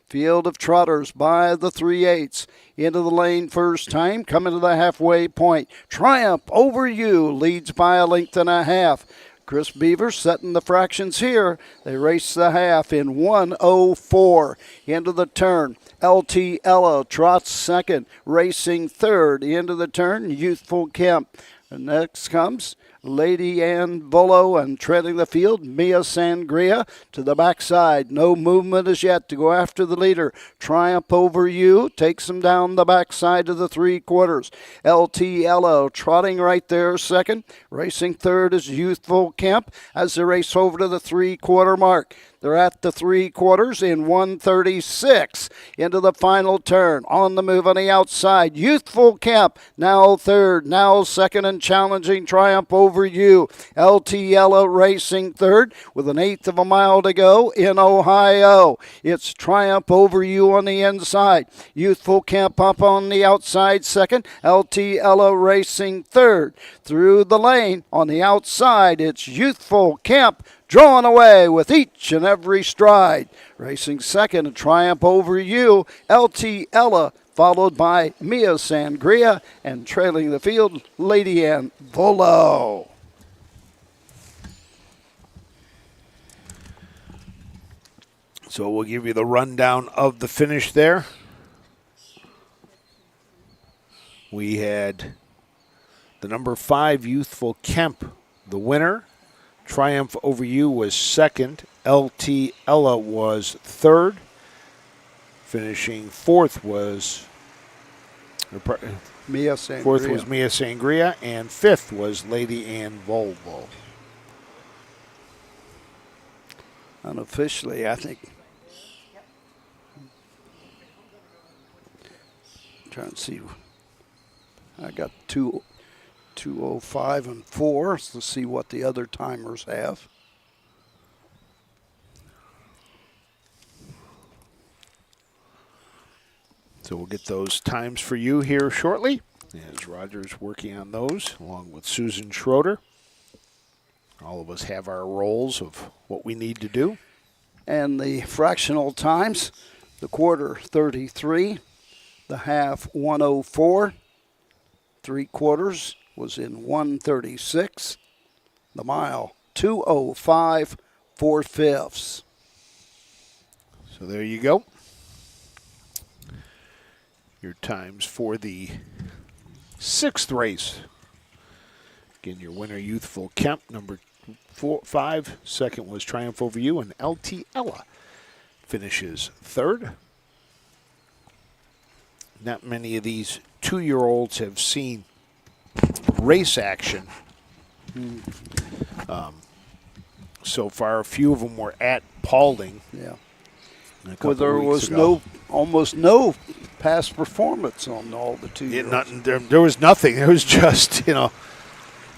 Field of trotters by the 3/8. Into the lane first time, coming to the halfway point. Triumph Over You leads by a length and a half. Chris Beaver setting the fractions here. They race the half in 1:04. Into the turn. LT Ella trots second, racing third. Into the turn, Youthful Kemp. And next comes Lady Ann Volo, and treading the field, Mia Sangria to the backside. No movement as yet to go after the leader. Triumph Over You takes him down the backside of the 3/4. LT Ella trotting right there second. Racing third is Youthful Kemp as they race over to the 3/4 mark. They're at the 3/4 in 1:36 into the final turn. On the move on the outside, Youthful Kemp now third, now second and challenging Triumph Over You. LT Yellow racing third with an eighth of a mile to go in Ohio. It's Triumph Over You on the inside. Youthful Kemp up on the outside second. LT Yellow racing third. Through the lane on the outside, it's Youthful Kemp drawn away with each and every stride. Racing second, a Triumph Over You, LT Ella, followed by Mia Sangria, and trailing the field, Lady Ann Volo.
So we'll give you the rundown of the finish there. We had the number 5, Youthful Kemp, the winner. Triumph Over You was second. LT Ella was third. Finishing fourth was
Mia Sangria.
Fourth was Mia Sangria, and fifth was Lady Ann Volvo.
Unofficially, I think. Trying to see. I got 2:05 and 4. Let's see what the other timers have.
So we'll get those times for you here shortly, as Roger's working on those, along with Susan Schroeder. All of us have our roles of what we need to do.
And the fractional times, the quarter 33, the half 104, 3/4 was in 1:36, the mile 2:05 4/5.
So there you go. Your times for the 6th race. Again, your winner, Youthful Kemp, number 5. Second was Triumph Over You, and LT Ella finishes third. Not many of these 2-year-olds have seen race action so far. A few of them were at Paulding.
Yeah.
Well,
there was almost no past performance on all the 2-year-olds.
There was nothing. It was just,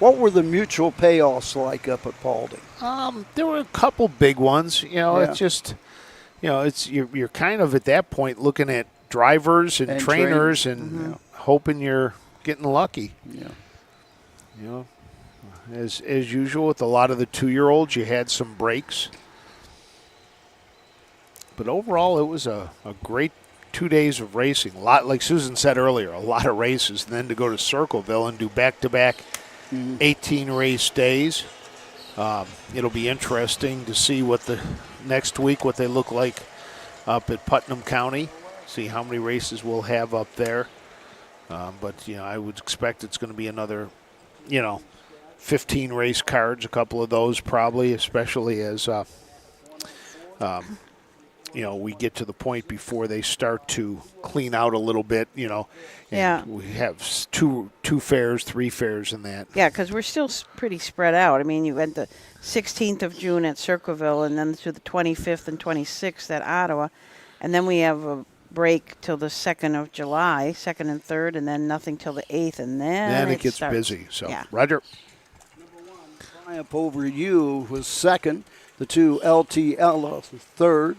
What were the mutual payoffs like up at Paulding?
There were a couple big ones.
Yeah.
It's just, it's you're kind of at that point looking at drivers and trainers and hoping you're getting lucky.
Yeah.
As usual with a lot of the 2-year-olds, you had some breaks. But overall, it was a great 2 days of racing. A lot, like Susan said earlier, a lot of races. And then to go to Circleville and do back-to-back 18-race days. It'll be interesting to see what the next week, what they look like up at Putnam County. See how many races we'll have up there. But, I would expect it's going to be another, 15 race cards, a couple of those probably, especially as we get to the point before they start to clean out a little bit, and we have two fairs, 3 fairs in that.
Yeah, because we're still pretty spread out. I mean, you went the 16th of June at Circleville, and then to the 25th and 26th at Ottawa, and then we have a break till the 2nd of July, 2nd and 3rd, and then nothing till the 8th, and then
it gets
starts.
busy. So,
yeah.
Roger.
Number 1, Triumph Over You was second. The 2, LT Ella, third.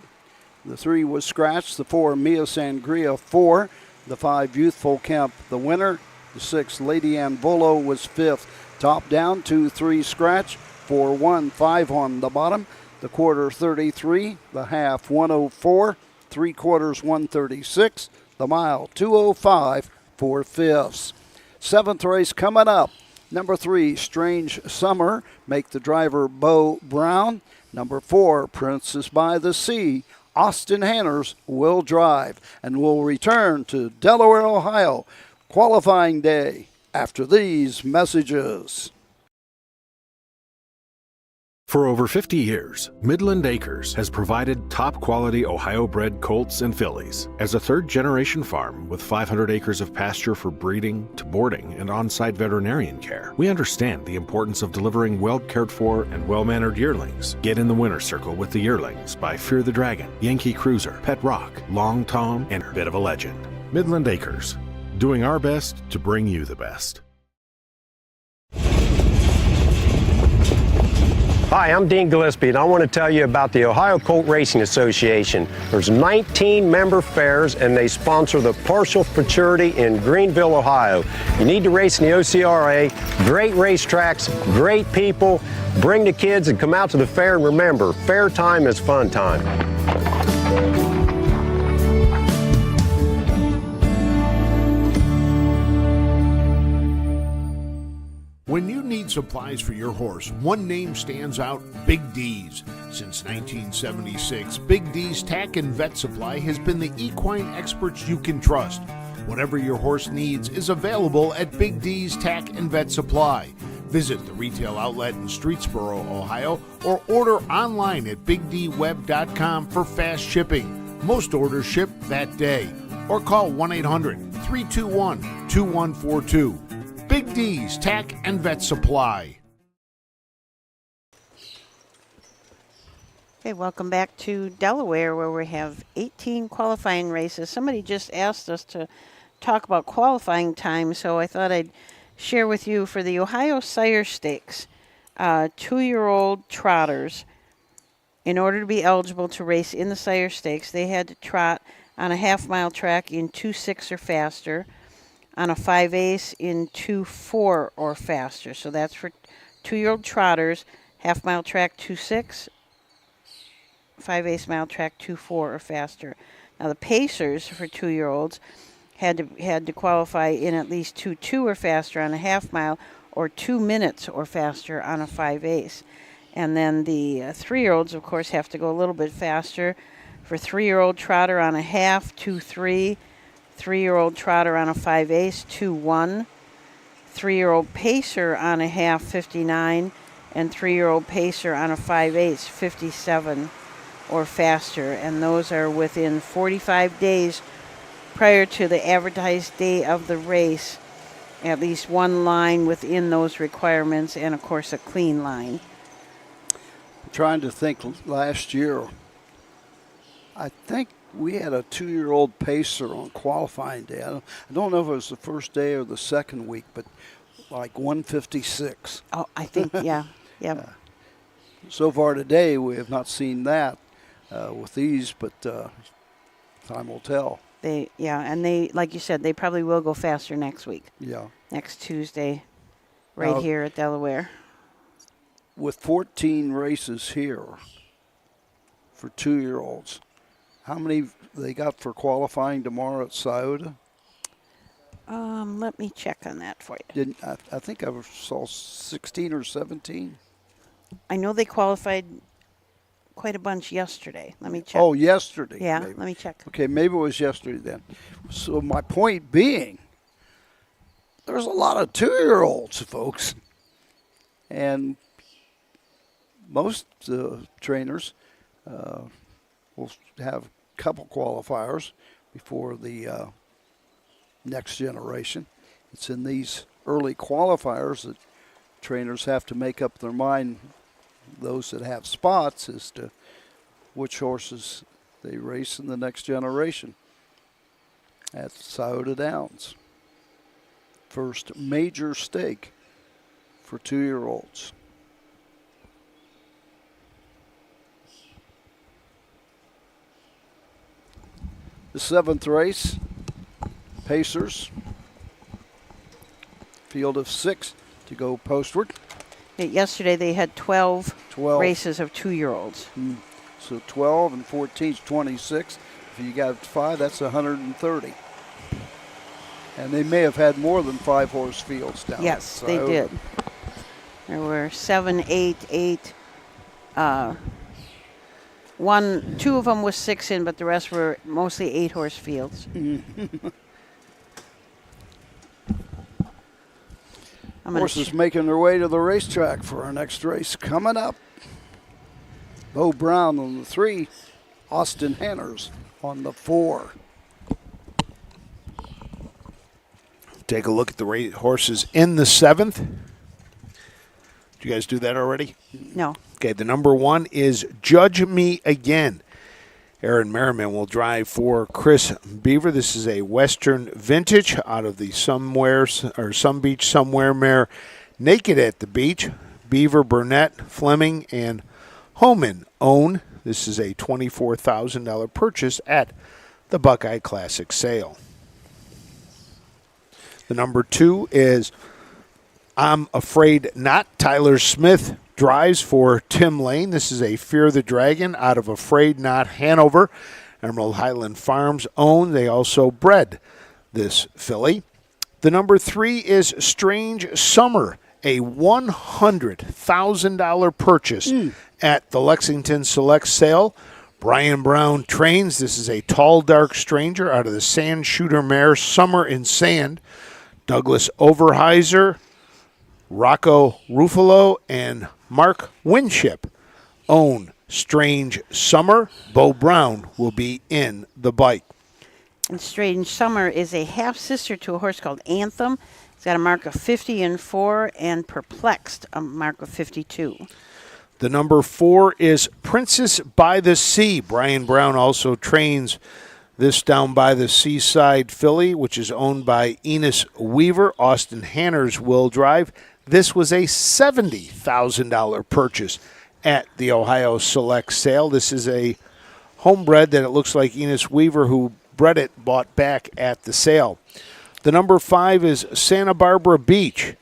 The 3 was Scratch. The 4, Mia Sangria, 4. The 5, Youthful Kemp, the winner. The 6, Lady Ann Volo was 5th. Top down, 2, 3, Scratch. 4, 1, 5 on the bottom. The quarter 33. The half 104. 3/4 136. The mile 2:05 4/5. 7th race coming up. Number 3, Strange Summer. Make the driver Bo Brown. Number 4, Princess by the Sea. Austin Hanners will drive, and will return to Delaware, Ohio, qualifying day after these messages.
For over 50 years, Midland Acres has provided top-quality Ohio-bred colts and fillies. As a third-generation farm with 500 acres of pasture for breeding to boarding and on-site veterinarian care, we understand the importance of delivering well-cared-for and well-mannered yearlings. Get in the winner's circle with the yearlings by Fear the Dragon, Yankee Cruiser, Pet Rock, Long Tom, and Bit of a Legend. Midland Acres, doing our best to bring you the best.
Hi, I'm Dean Gillespie, and I want to tell you about the Ohio Colt Racing Association. There's 19 member fairs, and they sponsor the Partial Futurity in Greenville, Ohio. You need to race in the OCRA. Great racetracks, great people. Bring the kids and come out to the fair, and remember, fair time is fun time.
When you need supplies for your horse, one name stands out: Big D's. Since 1976, Big D's Tack and Vet Supply has been the equine experts you can trust. Whatever your horse needs is available at Big D's Tack and Vet Supply. Visit the retail outlet in Streetsboro, Ohio, or order online at bigdweb.com for fast shipping. Most orders ship that day. Or call 1-800-321-2142. Big D's Tack and Vet Supply.
Okay, welcome back to Delaware, where we have 18 qualifying races. Somebody just asked us to talk about qualifying time, so I thought I'd share with you for the Ohio Sire Stakes, 2-year-old trotters. In order to be eligible to race in the Sire Stakes, they had to trot on a half-mile track in 2.6 or faster, on a 5/8 in 2.4 or faster. So that's for 2-year-old trotters, half-mile track 2.6, 5/8 mile track 2.4 or faster. Now the pacers for 2-year-olds had to qualify in at least 2.2 or faster on a half-mile, or 2 minutes or faster on a 5/8. And then the 3-year-olds, of course, have to go a little bit faster. For 3-year-old trotter on a half, 2.3. 3-year-old trotter on a 5/8, 2.1. 3-year-old pacer on a half, 59. And 3-year-old pacer on a 5/8, 57 or faster. And those are within 45 days prior to the advertised day of the race. At least one line within those requirements, and of course a clean line.
I'm trying to think last year. I think we had a 2-year-old pacer on qualifying day. I don't know if it was the first day or the second week, but like 156.
Oh, I think, yeah. Yep.
So far today, we have not seen that with these, but time will tell.
And they, like you said, they probably will go faster next week.
Yeah.
Next Tuesday, right here at Delaware.
With 14 races here for 2-year-olds, how many they got for qualifying tomorrow at Scioto?
Let me check on that for you.
I think I saw 16 or 17.
I know they qualified quite a bunch yesterday. Let me check.
Oh, yesterday.
Yeah,
maybe.
let me check.
Okay, maybe it was yesterday then. So my point being, there's a lot of 2-year-olds, folks. And most trainers will have a couple qualifiers before the next generation. It's in these early qualifiers that trainers have to make up their mind, those that have spots, as to which horses they race in the next generation at Scioto Downs. First major stake for 2-year-olds. The 7th race, Pacers, field of 6 to go postward.
Yesterday they had 12 races of 2-year-olds.
So 12 and 14 is 26. If you got 5, that's 130. And they may have had more than 5 horse fields down.
Yes, they did. There were 7, 8, 8. 2 of them was 6 in, but the rest were mostly 8 horse fields.
Horses making their way to the racetrack for our next race coming up. Bo Brown on the 3. Austin Hanners on the 4.
Take a look at the horses in the 7th. Did you guys do that already?
No.
Okay, the number 1 is Judge Me Again. Aaron Merriman will drive for Chris Beaver. This is a Western Vintage out of the Some Beach Somewhere mare Naked at the Beach. Beaver, Burnett, Fleming, and Homan own. This is a $24,000 purchase at the Buckeye Classic sale. The number 2 is I'm Afraid Not. Tyler Smith drives for Tim Lane. This is a Fear the Dragon out of Afraid Not, Hanover. Emerald Highland Farms own. They also bred this filly. The number 3 is Strange Summer, a $100,000 purchase at the Lexington Select sale. Brian Brown trains. This is a tall, dark stranger out of the Sand Shooter mare Summer in Sand. Douglas Overheiser, Rocco Ruffalo, and Mark Winship own Strange Summer. Bo Brown will be in the bike.
And Strange Summer is a half-sister to a horse called Anthem. It's got a mark of 50 and 4, and Perplexed, a mark of 52.
The number 4 is Princess by the Sea. Brian Brown also trains this Down by the Seaside filly, which is owned by Enos Weaver. Austin Hanners will drive. This was a $70,000 purchase at the Ohio Select sale. This is a homebred that it looks like Enos Weaver, who bred it, bought back at the sale. The number 5 is Santa Barbara Beach.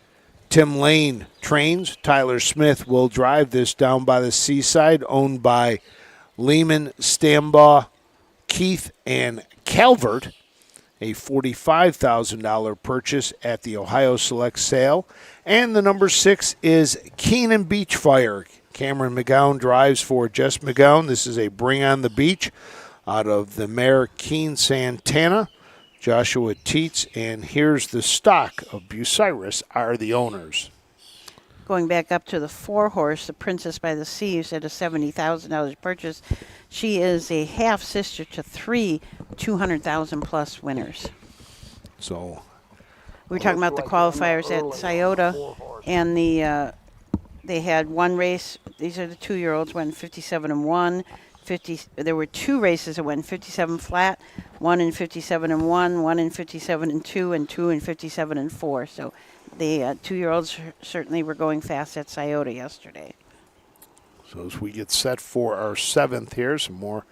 Tim Lane trains. Tyler Smith will drive this Down by the Seaside, owned by Lehman, Stambaugh, Keith, and Calvert. A $45,000 purchase at the Ohio Select sale. And the number 6 is Keenan Beachfire. Cameron McGowan drives for Jess McGowan. This is a Bring on the Beach out of the mare Keen Santana. Joshua Teets, and here's the stock of Bucyrus are the owners.
Going back up to the 4 horse, the Princess by the Sea, who's at a $70,000 purchase. She is a half-sister to 3 $200,000 plus winners.
So
we were talking about the qualifiers at Scioto, and they had one race. These are the 2-year-olds, went 57 and 1. There were 2 races that went 57 flat, 1 in 57 and 1, 1 in 57 and 2, and 2 in 57 and 4. So the 2-year-olds certainly were going fast at Scioto yesterday.
So as we get set for our 7th here, some more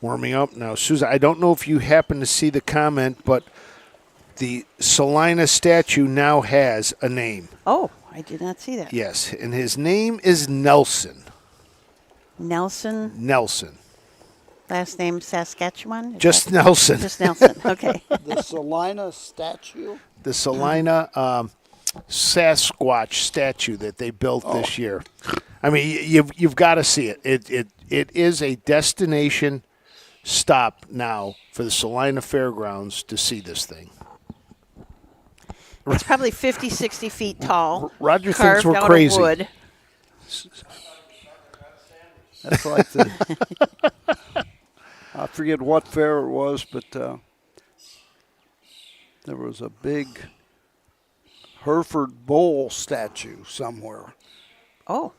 warming up. Now, Susan, I don't know if you happen to see the comment, but the Salina statue now has a name.
Oh, I did not see that.
Yes, and his name is Nelson.
Nelson?
Nelson.
Last name Saskatchewan?
Just Nelson.
Just Nelson, okay.
The Salina statue?
The Salina Sasquatch statue that they built this year. I mean, you've got to see it. It is a destination stop now for the Salina Fairgrounds to see this thing.
It's probably 50, 60 feet tall.
Roger thinks we're crazy.
Carved out of wood.
That's like the, I forget what fair it was, but there was a big Hereford Bull statue somewhere.
Oh.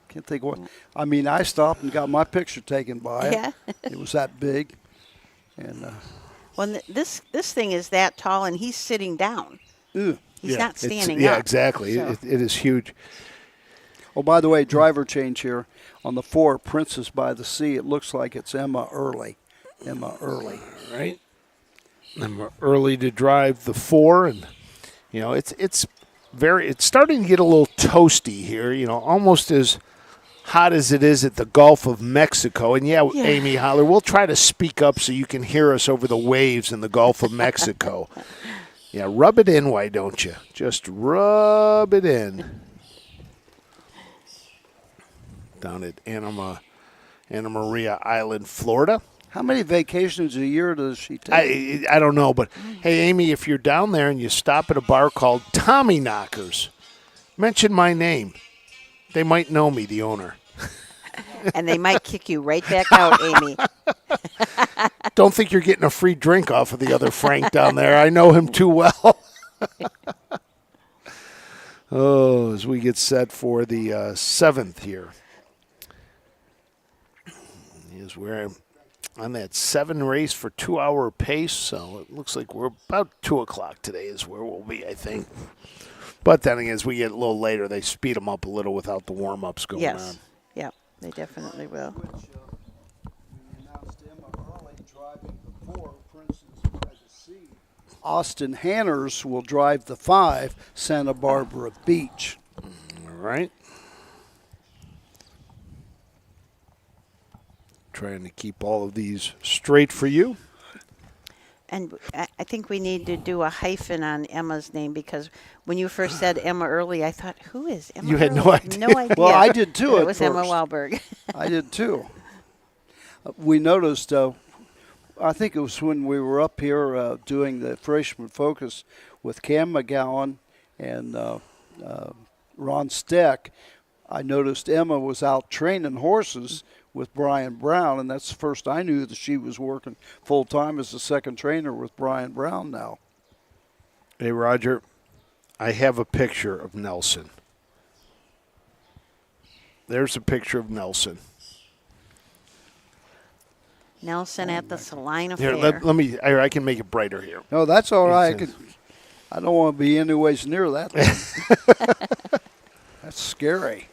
Can't think what. I mean, I stopped and got my picture taken by
Yeah.
it. It was that big. And
well, this thing is that tall, and he's sitting down.
ew.
He's not standing up.
Yeah, exactly.
So.
It is huge.
Oh, by the way, driver change here. On the 4, Princess by the Sea, it looks like it's Emma Early. Emma Early.
Right. I'm early to drive the 4, and it's starting to get a little toasty here. Almost as hot as it is at the Gulf of Mexico. And yeah, Amy Holler, we'll try to speak up so you can hear us over the waves in the Gulf of Mexico. Yeah, rub it in, why don't you? Just rub it in. Down at Anna Maria Island, Florida.
How many vacations a year does she take?
I don't know, but hey, Amy, if you're down there and you stop at a bar called Tommy Knockers, mention my name. They might know me, the owner.
And they might kick you right back out, Amy.
Don't think you're getting a free drink off of the other Frank down there. I know him too well. Oh, as we get set for the seventh here. Is where on that 7 race for 2-hour pace, so it looks like we're about 2 o'clock today is where we'll be, I think. But then again, as we get a little later, they speed them up a little without the warm-ups going on.
Yes. Yeah, they definitely will.
Which we announced Emma Early driving the 4, Princess by the Sea. Austin Hanners will drive the 5, Santa Barbara Beach.
All right. Trying to keep all of these straight for you.
And I think we need to do a hyphen on Emma's name, because when you first said Emma Early, I thought, who is Emma
You had
Early?
no idea.
No idea.
Well, I did too
It
at
was Emma
first.
Wahlberg.
I did too. We noticed, I think it was when we were up here doing the Freshman Focus with Cam McGowan and Ron Steck, I noticed Emma was out training horses with Brian Brown, and that's the first I knew that she was working full-time as the second trainer with Brian Brown now.
Hey, Roger, I have a picture of Nelson. There's a picture of Nelson.
Nelson at the Salina
Here,
Fair.
let me. I can make it brighter here.
No, that's all right. I don't want to be anyways near that thing. That's scary.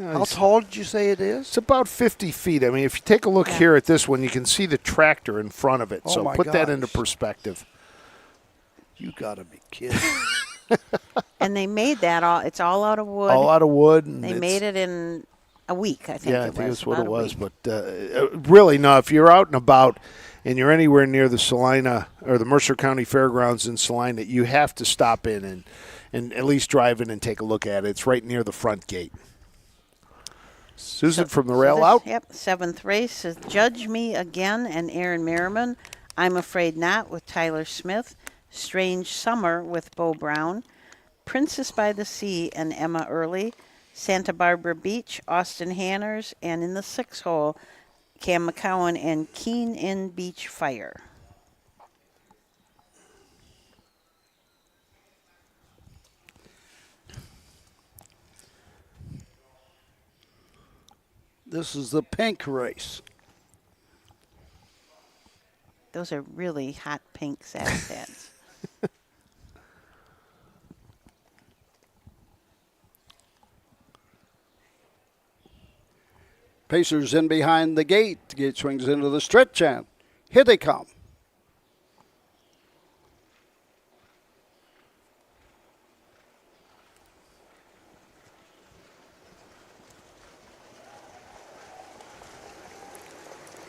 How tall did you say it is?
It's about 50 feet. I mean, if you take a look here at this one, you can see the tractor in front of it.
Oh,
So
my
put that
gosh.
into perspective.
You got to be kidding.
And they made that all. It's all out of wood.
All out of wood. And
They made it in a week, I think.
Yeah, I
it
think
was
that's what it
about a
was.
week.
But really, no, if you're out and about and you're anywhere near the Salina or the Mercer County Fairgrounds in Salina, you have to stop in and at least drive in and take a look at it. It's right near the front gate. Susan from the rail out.
Yep, 7th race is Judge Me Again and Aaron Merriman. I'm Afraid Not with Tyler Smith. Strange Summer with Bo Brown. Princess by the Sea and Emma Early. Santa Barbara Beach, Austin Hanners. And in the 6th hole, Cam McCowan and Keen in Beach Fire.
This is the pink race.
Those are really hot pink saddle pads.
Pacers in behind the gate. The gate swings into the stretch and here they come.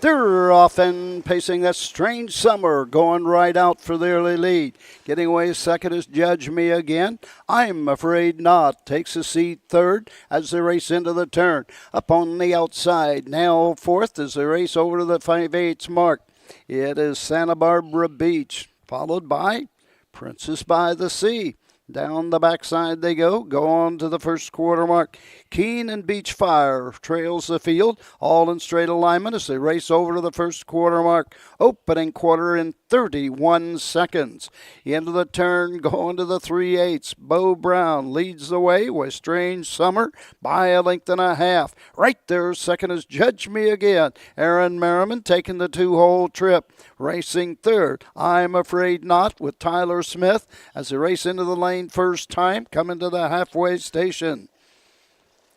They're off and pacing that Strange Summer, going right out for the early lead. Getting away second is Judge Me Again. I'm Afraid Not takes a seat third as they race into the turn. Up on the outside, now fourth as they race over to the 5/8 mark. It is Santa Barbara Beach, followed by Princess by the Sea. Down the backside they go on to the first quarter mark. Keen and Beach Fire trails the field, all in straight alignment as they race over to the first quarter mark. Opening quarter in 31 seconds. Into the turn, going to the 3/8. Bo Brown leads the way with Strange Summer by a length and a half. Right there, second is Judge Me Again. Aaron Merriman taking the 2-hole trip. Racing third, I'm Afraid Not with Tyler Smith as they race into the lane first time, coming to the halfway station.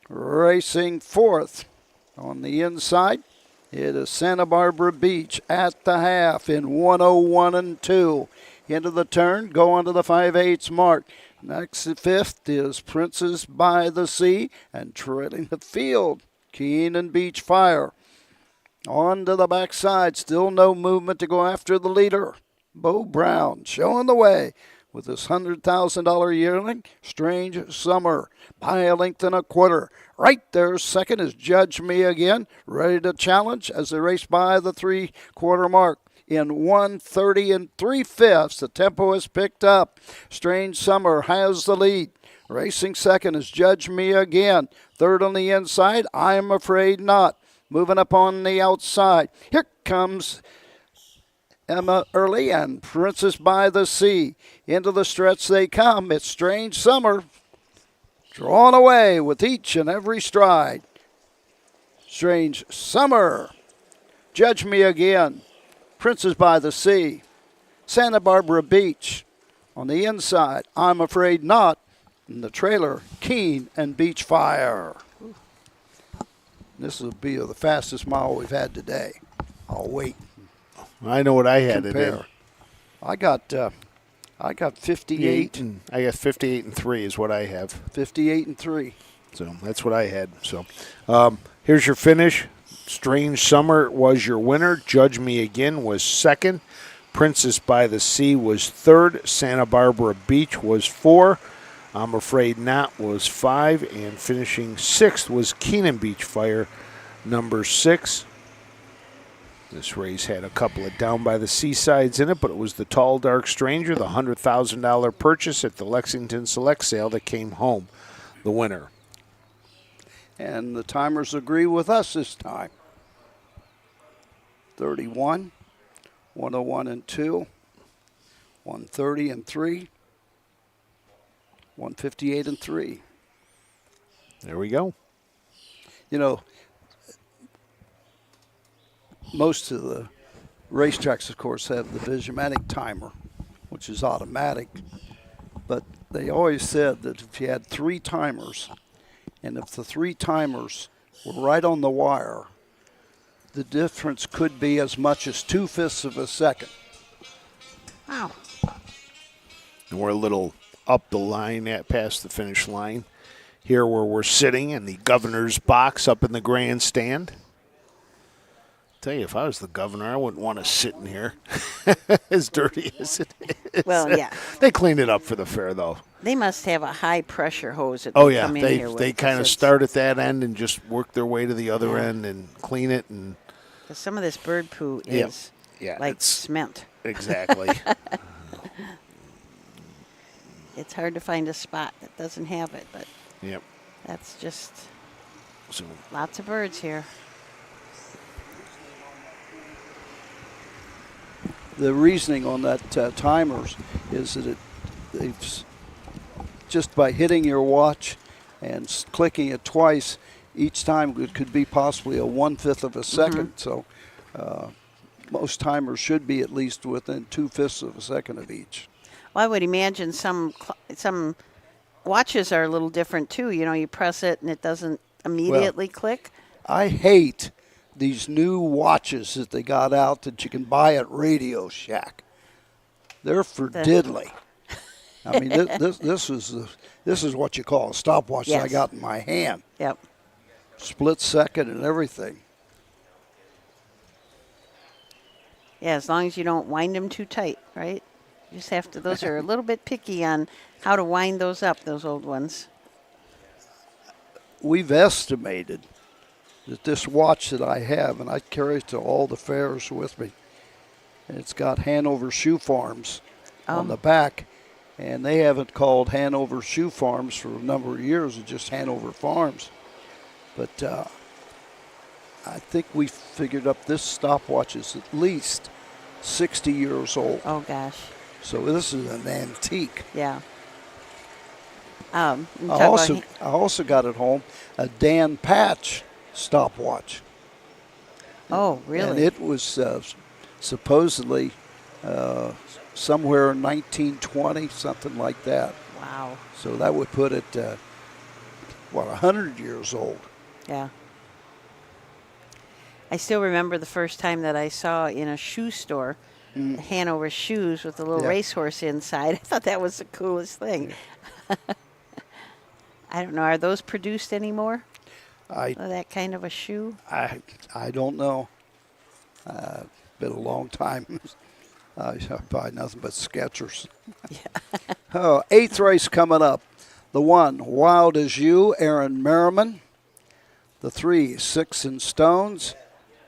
Racing fourth on the inside, it is Santa Barbara Beach at the half in 1:01 and 2. Into the turn, going to the 5/8 mark. Next fifth is Princess by the Sea, and trailing the field, Keen and Beach Fire. On to the backside, still no movement to go after the leader. Bo Brown showing the way with his $100,000 yearling, Strange Summer, by a length and a quarter. Right there, second is Judge Me Again, ready to challenge as they race by the 3-quarter mark. In 1:30 and 3/5, the tempo is picked up. Strange Summer has the lead. Racing second is Judge Me Again. Third on the inside, I'm Afraid Not. Moving up on the outside, here comes Emma Early and Princess by the Sea. Into the stretch they come. It's Strange Summer. Drawn away with each and every stride. Strange Summer. Judge Me Again. Princess by the Sea. Santa Barbara Beach. On the inside, I'm Afraid Not. In the trailer, Keen and Beach Fire. This will be the fastest mile we've had today. I'll wait.
I know what I had
Compare.
today.
I got 58.
I got 58 and 3 is what I have.
58 and 3.
So that's what I had. So here's your finish. Strange Summer was your winner. Judge Me Again was second. Princess by the Sea was third. Santa Barbara Beach was 4. I'm Afraid Not was 5. And finishing sixth was Keenan Beach Fire, number 6. This race had a couple of Down by the Seasides in it, but it was the Tall Dark Stranger, the $100,000 purchase at the Lexington Select Sale that came home the winner.
And the timers agree with us this time. 31, 101 and 2, 130 and 3, 158 and 3.
There we go.
You know, most of the racetracks, of course, have the Visiomatic timer, which is automatic. But they always said that if you had 3 timers, and if the 3 timers were right on the wire, the difference could be as much as 2/5 of a second.
Wow.
And we're a little up the line at past the finish line. Here where we're sitting in the governor's box up in the grandstand. Tell you, if I was the governor, I wouldn't want to sit in here, as dirty as it is.
Well, yeah.
They cleaned it up for the fair, though.
They must have a high pressure hose that
Oh
they
yeah,
come in
they
here with.
they kind of
'cause
start at that end and just work their way to the other
Yeah.
end and clean it and.
'cause some of this bird poo
Yeah.
is
Yeah,
like
it's-
cement.
Exactly.
It's hard to find a spot that doesn't have it, but
Yep.
that's just
So
lots of birds here.
The reasoning on that timers is that just by hitting your watch and clicking it twice, each time it could be possibly a 1/5 of a second. So most timers should be at least within 2/5 of a second of each.
Well, I would imagine some watches are a little different too. You know, you press it and it doesn't immediately click.
I hate these new watches that they got out that you can buy at Radio Shack. They're for diddly. I mean, this is what you call a stopwatch that I
Yes.
got in my hand.
Yep.
Split second and everything.
Yeah, as long as you don't wind them too tight, right? You just have to. Those are a little bit picky on how to wind those up. Those old ones.
We've estimated that this watch that I have, and I carry it to all the fairs with me, and it's got Hanover Shoe Farms on the back, and they haven't called Hanover Shoe Farms for a number of years. It's just Hanover Farms. But I think we figured up this stopwatch is at least 60 years old.
Oh gosh.
So this is an antique.
Yeah. You
I
talk about
also got at home a Dan Patch stopwatch.
Oh, really?
And it was supposedly somewhere in 1920, something like that.
Wow.
So that would put it, 100 years old.
Yeah. I still remember the first time that I saw in a shoe store Hanover shoes with a little
Yeah.
racehorse inside. I thought that was the coolest thing. I don't know. Are those produced anymore? That kind of a shoe?
I don't know. Been a long time. I buy nothing but Skechers. Oh, 8th race coming up. The 1, Wild as You, Aaron Merriman. The 3, Six and Stones.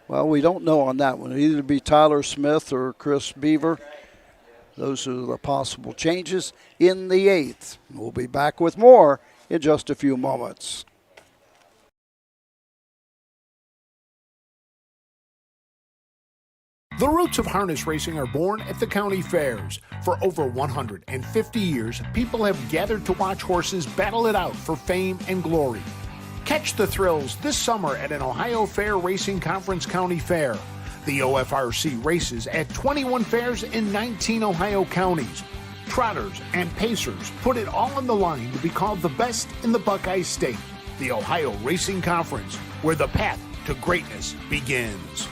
Well, we don't know on that one. It'll either be Tyler Smith or Chris Beaver. Those are the possible changes in the 8th. We'll be back with more in just a few moments.
The roots of harness racing are born at the county fairs. For over 150 years, people have gathered to watch horses battle it out for fame and glory. Catch the thrills this summer at an Ohio Fair Racing Conference County Fair. The OFRC races at 21 fairs in 19 Ohio counties. Trotters and pacers put it all on the line to be called the best in the Buckeye State. The Ohio Racing Conference, where the path to greatness begins.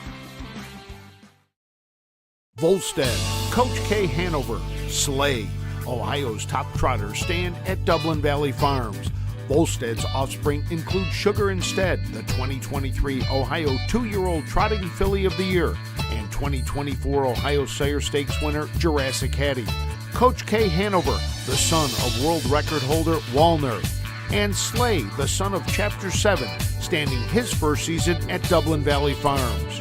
Volstead, Coach K. Hanover, Slay, Ohio's top trotters stand at Dublin Valley Farms. Volstead's offspring include Sugar Instead, the 2023 Ohio 2-year-old Trotting Filly of the Year, and 2024 Ohio Sire Stakes winner Jurassic Hattie. Coach K. Hanover, the son of world record holder Walner, and Slay, the son of Chapter 7, standing his first season at Dublin Valley Farms.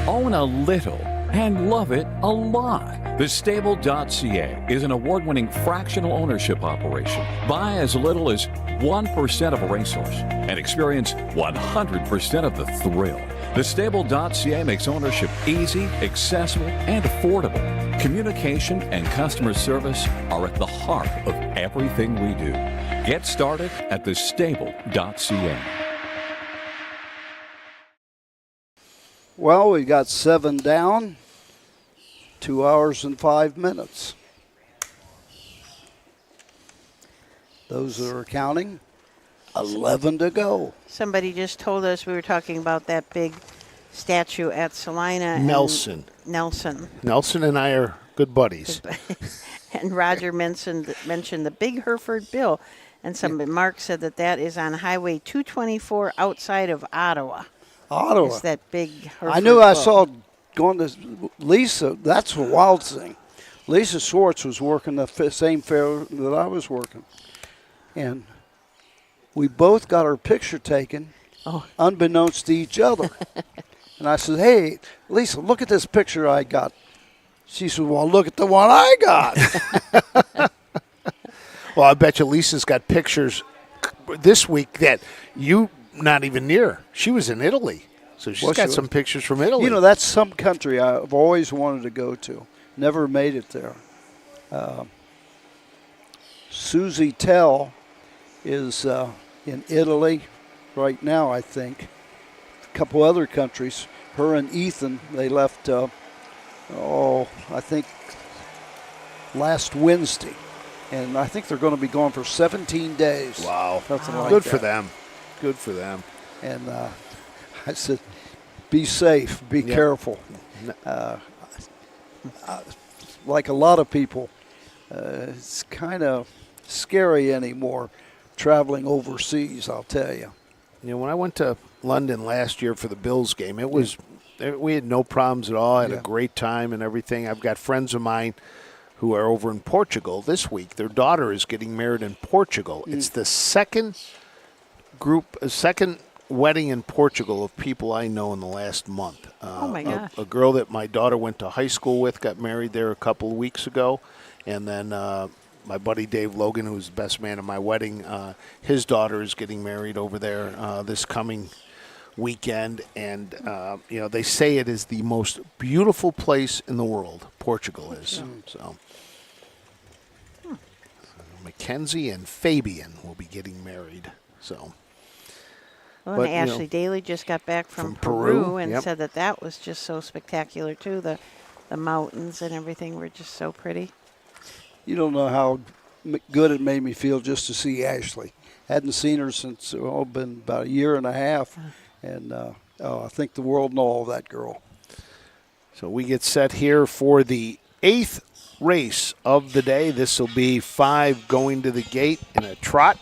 Own a little and love it a lot. TheStable.ca is an award-winning fractional ownership operation. Buy as little as 1% of a racehorse and experience 100% of the thrill. TheStable.ca makes ownership easy, accessible, and affordable. Communication and customer service are at the heart of everything we do. Get started at TheStable.ca.
Well, we got 7 down, 2 hours and 5 minutes. Those that are counting, 11 to go.
Somebody just told us we were talking about that big statue at Salina.
Nelson. Nelson and I are good buddies.
And Roger mentioned the big Hereford Bill. And Mark said that is on Highway 224 outside of Ottawa.
Ottawa.
It's that big Hereford
I knew I
Bill.
saw going to Lisa. That's a wild thing. Lisa Schwartz was working the same fair that I was working. And we both got our picture taken, unbeknownst to each other. And I said, hey, Lisa, look at this picture I got. She said, well, look at the one I got.
Well, I bet you Lisa's got pictures this week that you not even near. She was in Italy. So she's got some pictures from Italy.
You know, that's some country I've always wanted to go to. Never made it there. Susie Tell is in Italy right now, I think. A couple other countries. Her and Ethan, they left, I think last Wednesday. And I think they're going to be gone for 17 days.
Wow.
Something like
Good
that.
for them. Good for them.
And I said, be safe, be careful. Like a lot of people, it's kind of scary anymore traveling overseas, I'll tell you.
You know, when I went to London last year for the Bills game, we had no problems at all. I had a great time and everything. I've got friends of mine who are over in Portugal this week. Their daughter is getting married in Portugal. It's the second wedding in Portugal of people I know in the last month.
Oh, my gosh.
A girl that my daughter went to high school with got married there a couple of weeks ago. And then my buddy Dave Logan, who's the best man at my wedding, his daughter is getting married over there this coming weekend. And, they say it is the most beautiful place in the world, Portugal is. So Mackenzie and Fabian will be getting married. So.
Well, and Ashley Daly just got back from Peru and said that was just so spectacular, too. The mountains and everything were just so pretty.
You don't know how good it made me feel just to see Ashley. Hadn't seen her since been about a year and a half. And I think the world know all that girl.
So we get set here for the 8th race of the day. This will be 5 going to the gate in a trot.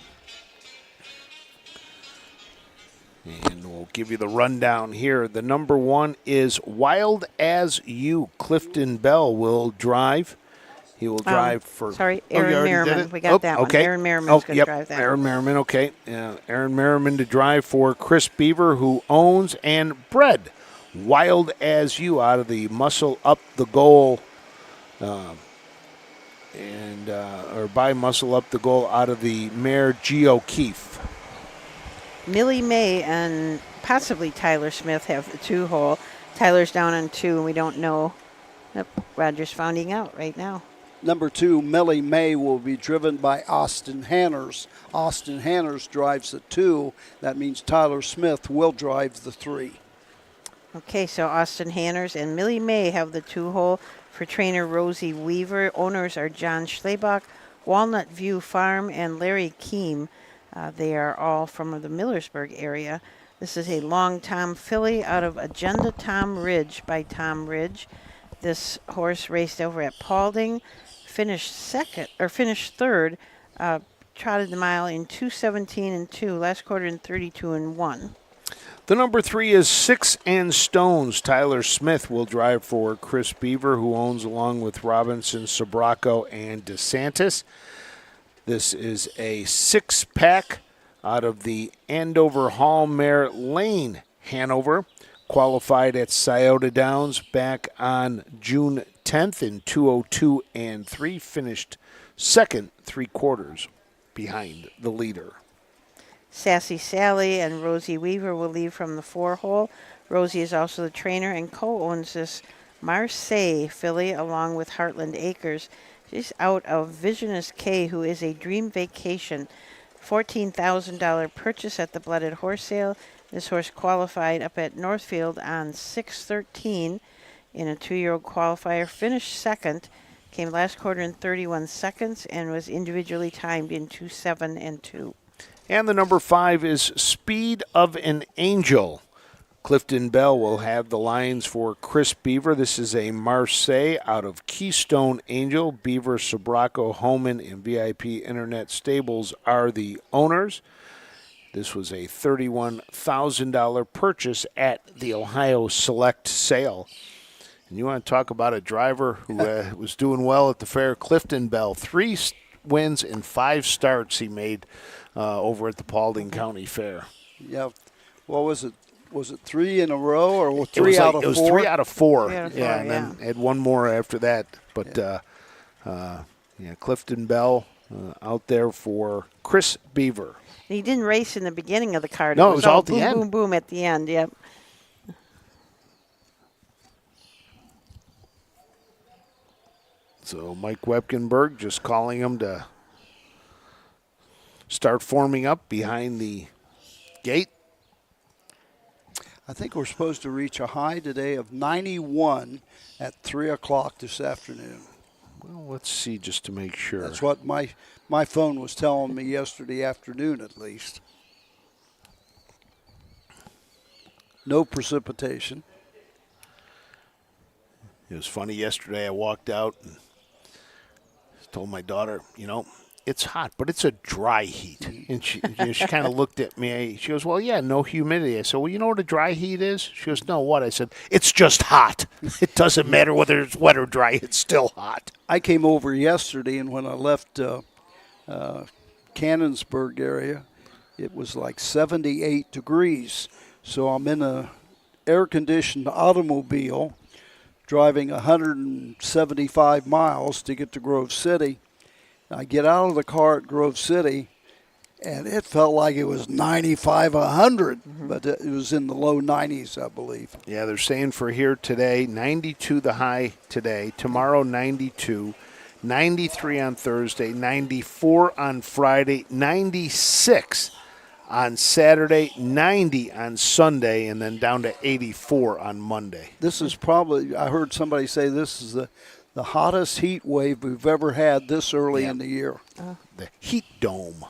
And we'll give you the rundown here. The number 1 is Wild As You. Clifton Bell will drive. He will drive for...
Sorry, Aaron Merriman. We got that one. Aaron Merriman's going to drive that.
Aaron Merriman, okay. Aaron Merriman to drive for Chris Beaver, who owns and bred Wild As You out of the Muscle Up the Goal, or by Muscle Up the Goal out of the mare G. O'Keefe.
Millie May and possibly Tyler Smith have the 2-hole. Tyler's down on 2, and we don't know. Yep, Roger's finding out right now.
Number 2, Millie May, will be driven by Austin Hanners. Austin Hanners drives the 2. That means Tyler Smith will drive the 3.
Okay, so Austin Hanners and Millie May have the 2-hole for trainer Rosie Weaver. Owners are John Schlebach, Walnut View Farm, and Larry Keem. They are all from the Millersburg area. This is a long Tom filly out of Agenda Tom Ridge by Tom Ridge. This horse raced over at Paulding, finished third, trotted the mile in 2:17-2, last quarter in 32-1.
The number 3 is Six and Stones. Tyler Smith will drive for Chris Beaver, who owns along with Robinson, Sobraco, and DeSantis. This is a 6-pack out of the Andover Hall mare Lane Hanover. Qualified at Scioto Downs back on June 10th in 2:02-3. Finished second, 3/4 behind the leader.
Sassy Sally and Rosie Weaver will leave from the 4-hole. Rosie is also the trainer and co-owns this Marseille filly along with Heartland Acres. She's out of Visionist K, who is a dream vacation. $14,000 purchase at the Blooded Horse Sale. This horse qualified up at Northfield on 6:13 in a 2-year-old qualifier. Finished second, came last quarter in 31 seconds, and was individually timed in 2:07-2.
And the number 5 is Speed of an Angel. Clifton Bell will have the lines for Chris Beaver. This is a Marseille out of Keystone Angel. Beaver, Sobraco, Homan, and VIP Internet Stables are the owners. This was a $31,000 purchase at the Ohio Select Sale. And you want to talk about a driver who was doing well at the fair, Clifton Bell. 3 wins in 5 starts he made over at the Paulding County Fair.
Yeah. What was it? Was it 3 in a row or 3 out of 4?
It was 3 out of 4.
Yeah,
And then had one more after that. But Clifton Bell out there for Chris Beaver.
He didn't race in the beginning of the card.
No, it was all at the
boom,
end.
boom, boom at the end. Yep.
So Mike Wepkenberg just calling him to start forming up behind the gate.
I think we're supposed to reach a high today of 91 at 3 o'clock this afternoon.
Well, let's see just to make sure.
That's what my phone was telling me yesterday afternoon at least. No precipitation.
It was funny yesterday. I walked out and told my daughter, it's hot, but it's a dry heat. And she kind of looked at me. She goes, well, yeah, no humidity. I said, well, you know what a dry heat is? She goes, no, what? I said, it's just hot. It doesn't matter whether it's wet or dry. It's still hot.
I came over yesterday, and when I left Cannonsburg area, it was like 78 degrees. So I'm in a air-conditioned automobile driving 175 miles to get to Grove City. I get out of the car at Grove City, and it felt like it was 95, 100, but it was in the low 90s, I believe.
Yeah, they're saying for here today, 92 the high today. Tomorrow, 92. 93 on Thursday. 94 on Friday. 96 on Saturday. 90 on Sunday, and then down to 84 on Monday.
This is probably, I heard somebody say this is the hottest heat wave we've ever had this early in the year.
The heat dome.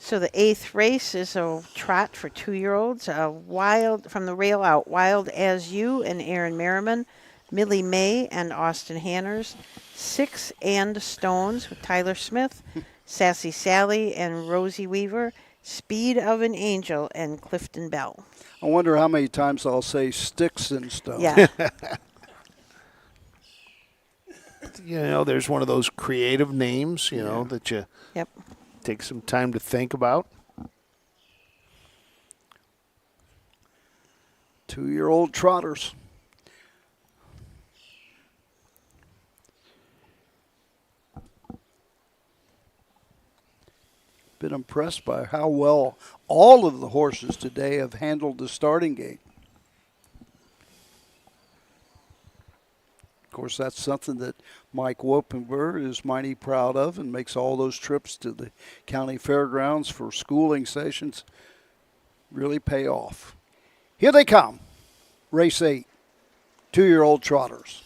So the 8th race is a trot for 2-year-olds. Wild from the rail out, Wild As You and Aaron Merriman, Millie May and Austin Hanners, 6 and Stones with Tyler Smith, Sassy Sally and Rosie Weaver, Speed of an Angel and Clifton Bell.
I wonder how many times I'll say Sticks and Stones.
Yeah.
There's one of those creative names, that you take some time to think about.
2-year-old trotters. Been impressed by how well all of the horses today have handled the starting gate. Of course, that's something that Mike Wopenberg is mighty proud of and makes all those trips to the county fairgrounds for schooling sessions really pay off. Here they come. Race 8, 2-year-old trotters.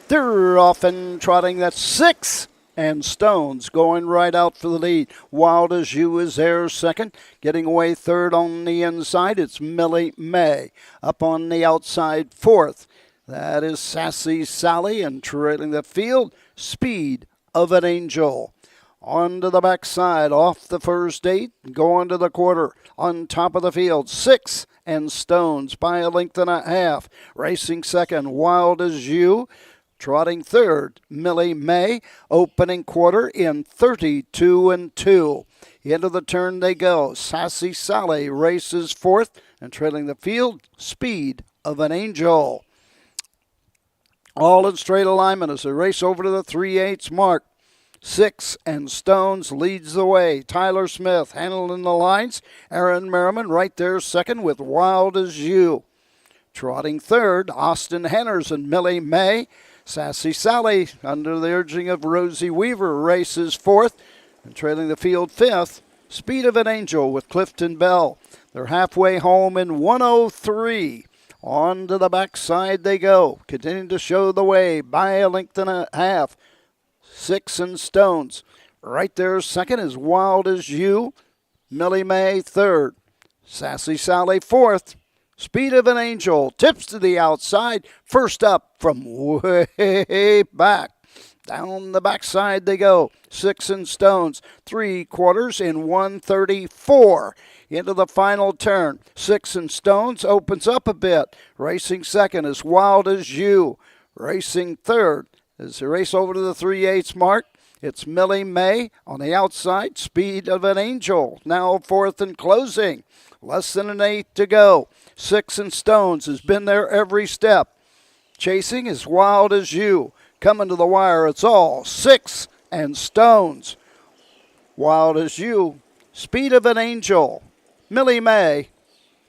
They're off and trotting. That's 6. And Stones going right out for the lead. Wild as You is there second. Getting away third on the inside, it's Millie May. Up on the outside, fourth. That is Sassy Sally, and trailing the field, Speed of an Angel. On to the backside, off the first 8, going to the quarter. On top of the field, 6 and Stones by a length and a half. Racing second, Wild as You. Trotting third, Millie May, opening quarter in 32-2. Into the turn they go. Sassy Sally races fourth, and trailing the field, Speed of an Angel. All in straight alignment as they race over to the 3/8 mark. 6 and Stones leads the way. Tyler Smith handling the lines. Aaron Merriman right there second with Wild as You. Trotting third, Austin Henners and Millie May. Sassy Sally, under the urging of Rosie Weaver, races fourth, and trailing the field fifth, Speed of an Angel with Clifton Bell. They're halfway home in 1:03. On to the backside they go, continuing to show the way by a length and a half. 6 and Stones. Right there second is Wild as You. Millie May third. Sassy Sally fourth. Speed of an Angel tips to the outside. First up from way back. Down the backside they go. 6 and Stones. 3/4 in 1:34. Into the final turn. 6 and Stones opens up a bit. Racing second is Wild as You. Racing third as they race over to the 3/8 mark. It's Millie May on the outside. Speed of an Angel now fourth and closing. Less than an 8 to go. 6 and Stones has been there every step. Chasing is Wild as You. Coming to the wire, it's all 6 and Stones. Wild as You. Speed of an Angel. Millie May.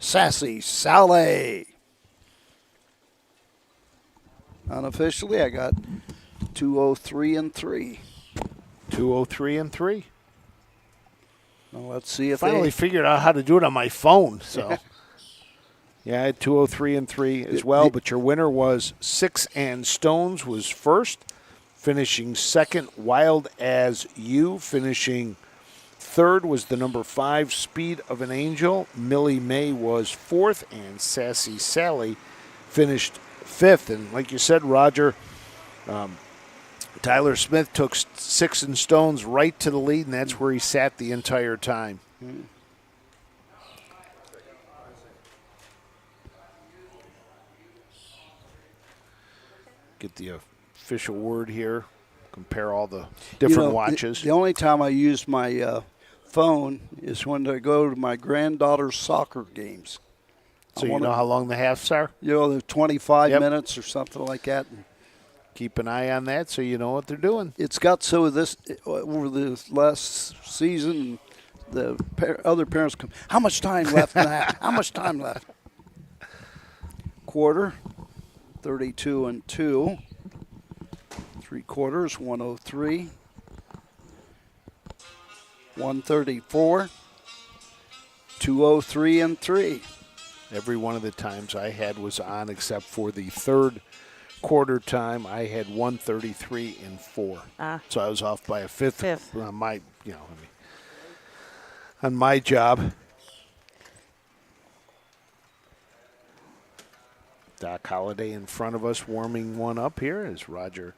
Sassy Sally. Unofficially, I got 203 and 3.
203 and 3.
Well, let's see if
Finally
they
figured out how to do it on my phone. So, yeah, I had 203 and 3 as well. But your winner was 6 and Stones was first, finishing second. Wild as You finishing third was the number 5 Speed of an Angel. Millie May was fourth, and Sassy Sally finished fifth. And like you said, Roger, Tyler Smith took 6 and Stones right to the lead, and that's where he sat the entire time. Get the official word here. Compare all the different watches.
The only time I use my phone is when I go to my granddaughter's soccer games.
So you know how long the halves are?
You know, they're 25 minutes or something like that.
Keep an eye on that so you know what they're doing.
It's got so this over the last season, the other parents come, how much time left in that? How much time left? Quarter, 32 and 2. 3/4, 103. 134. 203 and 3.
Every one of the times I had was on except for the third quarter time. I had 133 and 4. So I was off by a fifth. On my, on my job. Doc Holliday in front of us warming one up here as Roger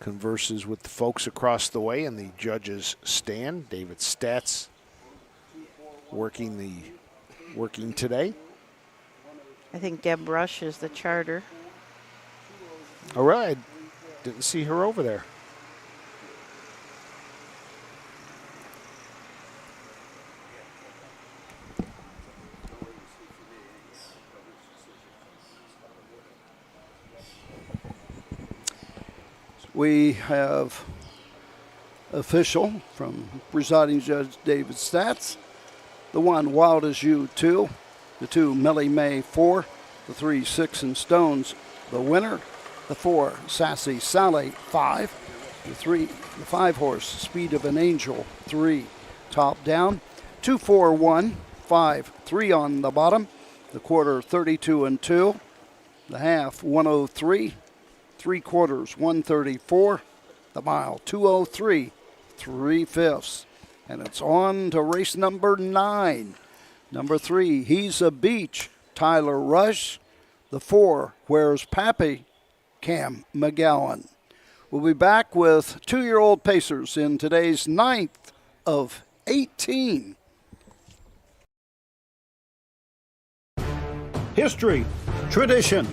converses with the folks across the way in the judges' stand. David Statz working today.
I think Deb Rush is the charter.
All right. Didn't see her over there.
We have official from presiding judge David Statz. The 1, Wild as You 2. The 2, Melly May 4. The 3, Six and Stones, the winner. The 4, Sassy Sally 5. The 5 horse, Speed of an Angel 3, top down. 2, 4, 1, 5, 3 on the bottom. The quarter 32 and 2. The half 103. 3/4 134. The mile 203 3/5. And it's on to race number 9. Number 3, He's a Beach, Tyler Rush. The 4, Where's Pappy, Cam McGowan. We'll be back with 2-year-old pacers in today's 9th of 18. History, tradition.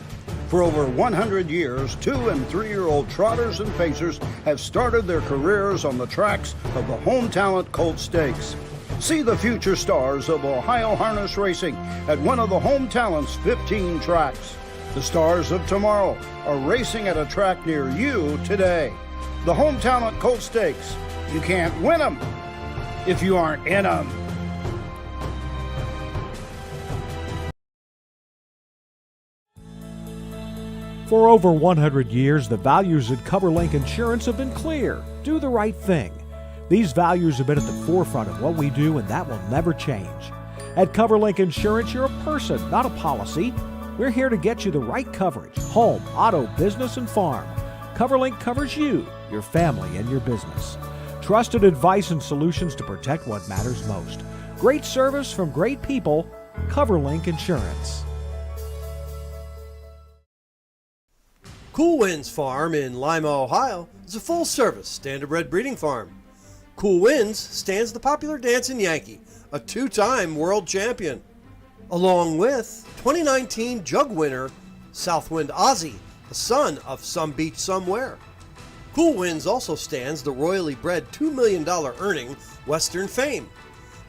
For over 100 years, 2- and 3-year-old trotters and pacers have started their careers on the tracks of the Home Talent Colt Stakes. See the future stars of Ohio harness racing at one of the Home Talent's 15 tracks. The stars of tomorrow are racing at a track near you today. The Home Talent Colt Stakes. You can't win them if you aren't in them.
For over 100 years, the values at CoverLink Insurance have been clear. Do the right thing. These values have been at the forefront of what we do, and that will never change. At CoverLink Insurance, you're a person, not a policy. We're here to get you the right coverage: home, auto, business, and farm. CoverLink covers you, your family, and your business. Trusted advice and solutions to protect what matters most. Great service from great people. CoverLink Insurance.
Cool Winds Farm in Lima, Ohio is a full-service standardbred breeding farm. Cool Winds stands the popular dancing Yankee, a 2-time world champion, along with 2019 Jug winner Southwind Ozzy, the son of Some Beach Somewhere. Cool Winds also stands the royally bred $2 million earning Western Fame.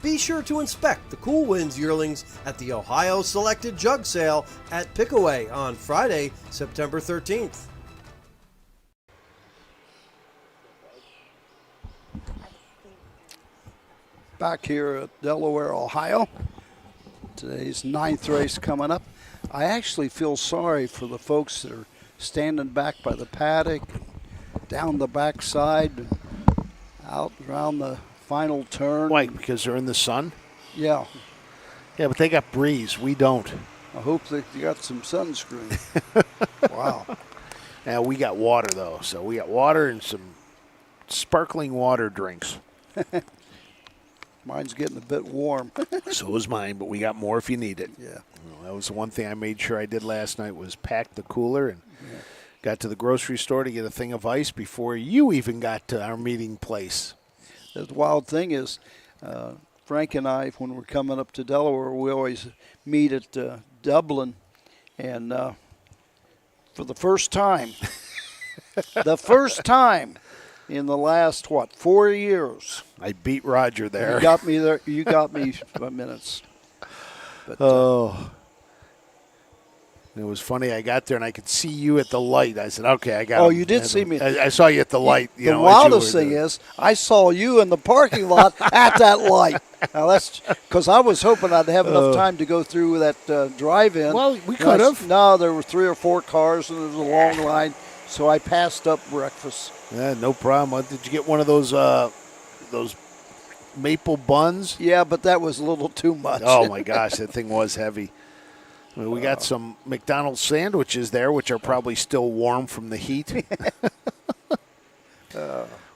Be sure to inspect the Cool Winds yearlings at the Ohio Selected Jug Sale at Pickaway on Friday, September 13th.
Back here at Delaware, Ohio. Today's 9th race coming up. I actually feel sorry for the folks that are standing back by the paddock, down the backside, out around the final turn.
Why? Because they're in the sun?
Yeah.
Yeah, but they got breeze. We don't.
I hope that you got some sunscreen. Wow.
Now, we got water, though. So we got water and some sparkling water drinks.
Mine's getting a bit warm.
So is mine, but we got more if you need it.
Yeah.
Well, that was the one thing I made sure I did last night was pack the cooler and got to the grocery store to get a thing of ice before you even got to our meeting place.
The wild thing is, Frank and I, when we're coming up to Delaware, we always meet at Dublin. And for the first time, in the last, 4 years.
I beat Roger there.
You got me there. You got me by minutes. But,
it was funny. I got there and I could see you at the light. I said, "Okay, I got."
Oh,
him.
you did see me.
I saw you at the light.
The wildest thing is, I saw you in the parking lot at that light. Now that's because I was hoping I'd have enough time to go through that drive-in.
Well, we could have.
No, there were 3 or 4 cars and there was a long line, so I passed up breakfast.
Yeah, no problem. Did you get one of those maple buns?
Yeah, but that was a little too much.
Oh my gosh, that thing was heavy. I mean, we got some McDonald's sandwiches there, which are probably still warm from the heat.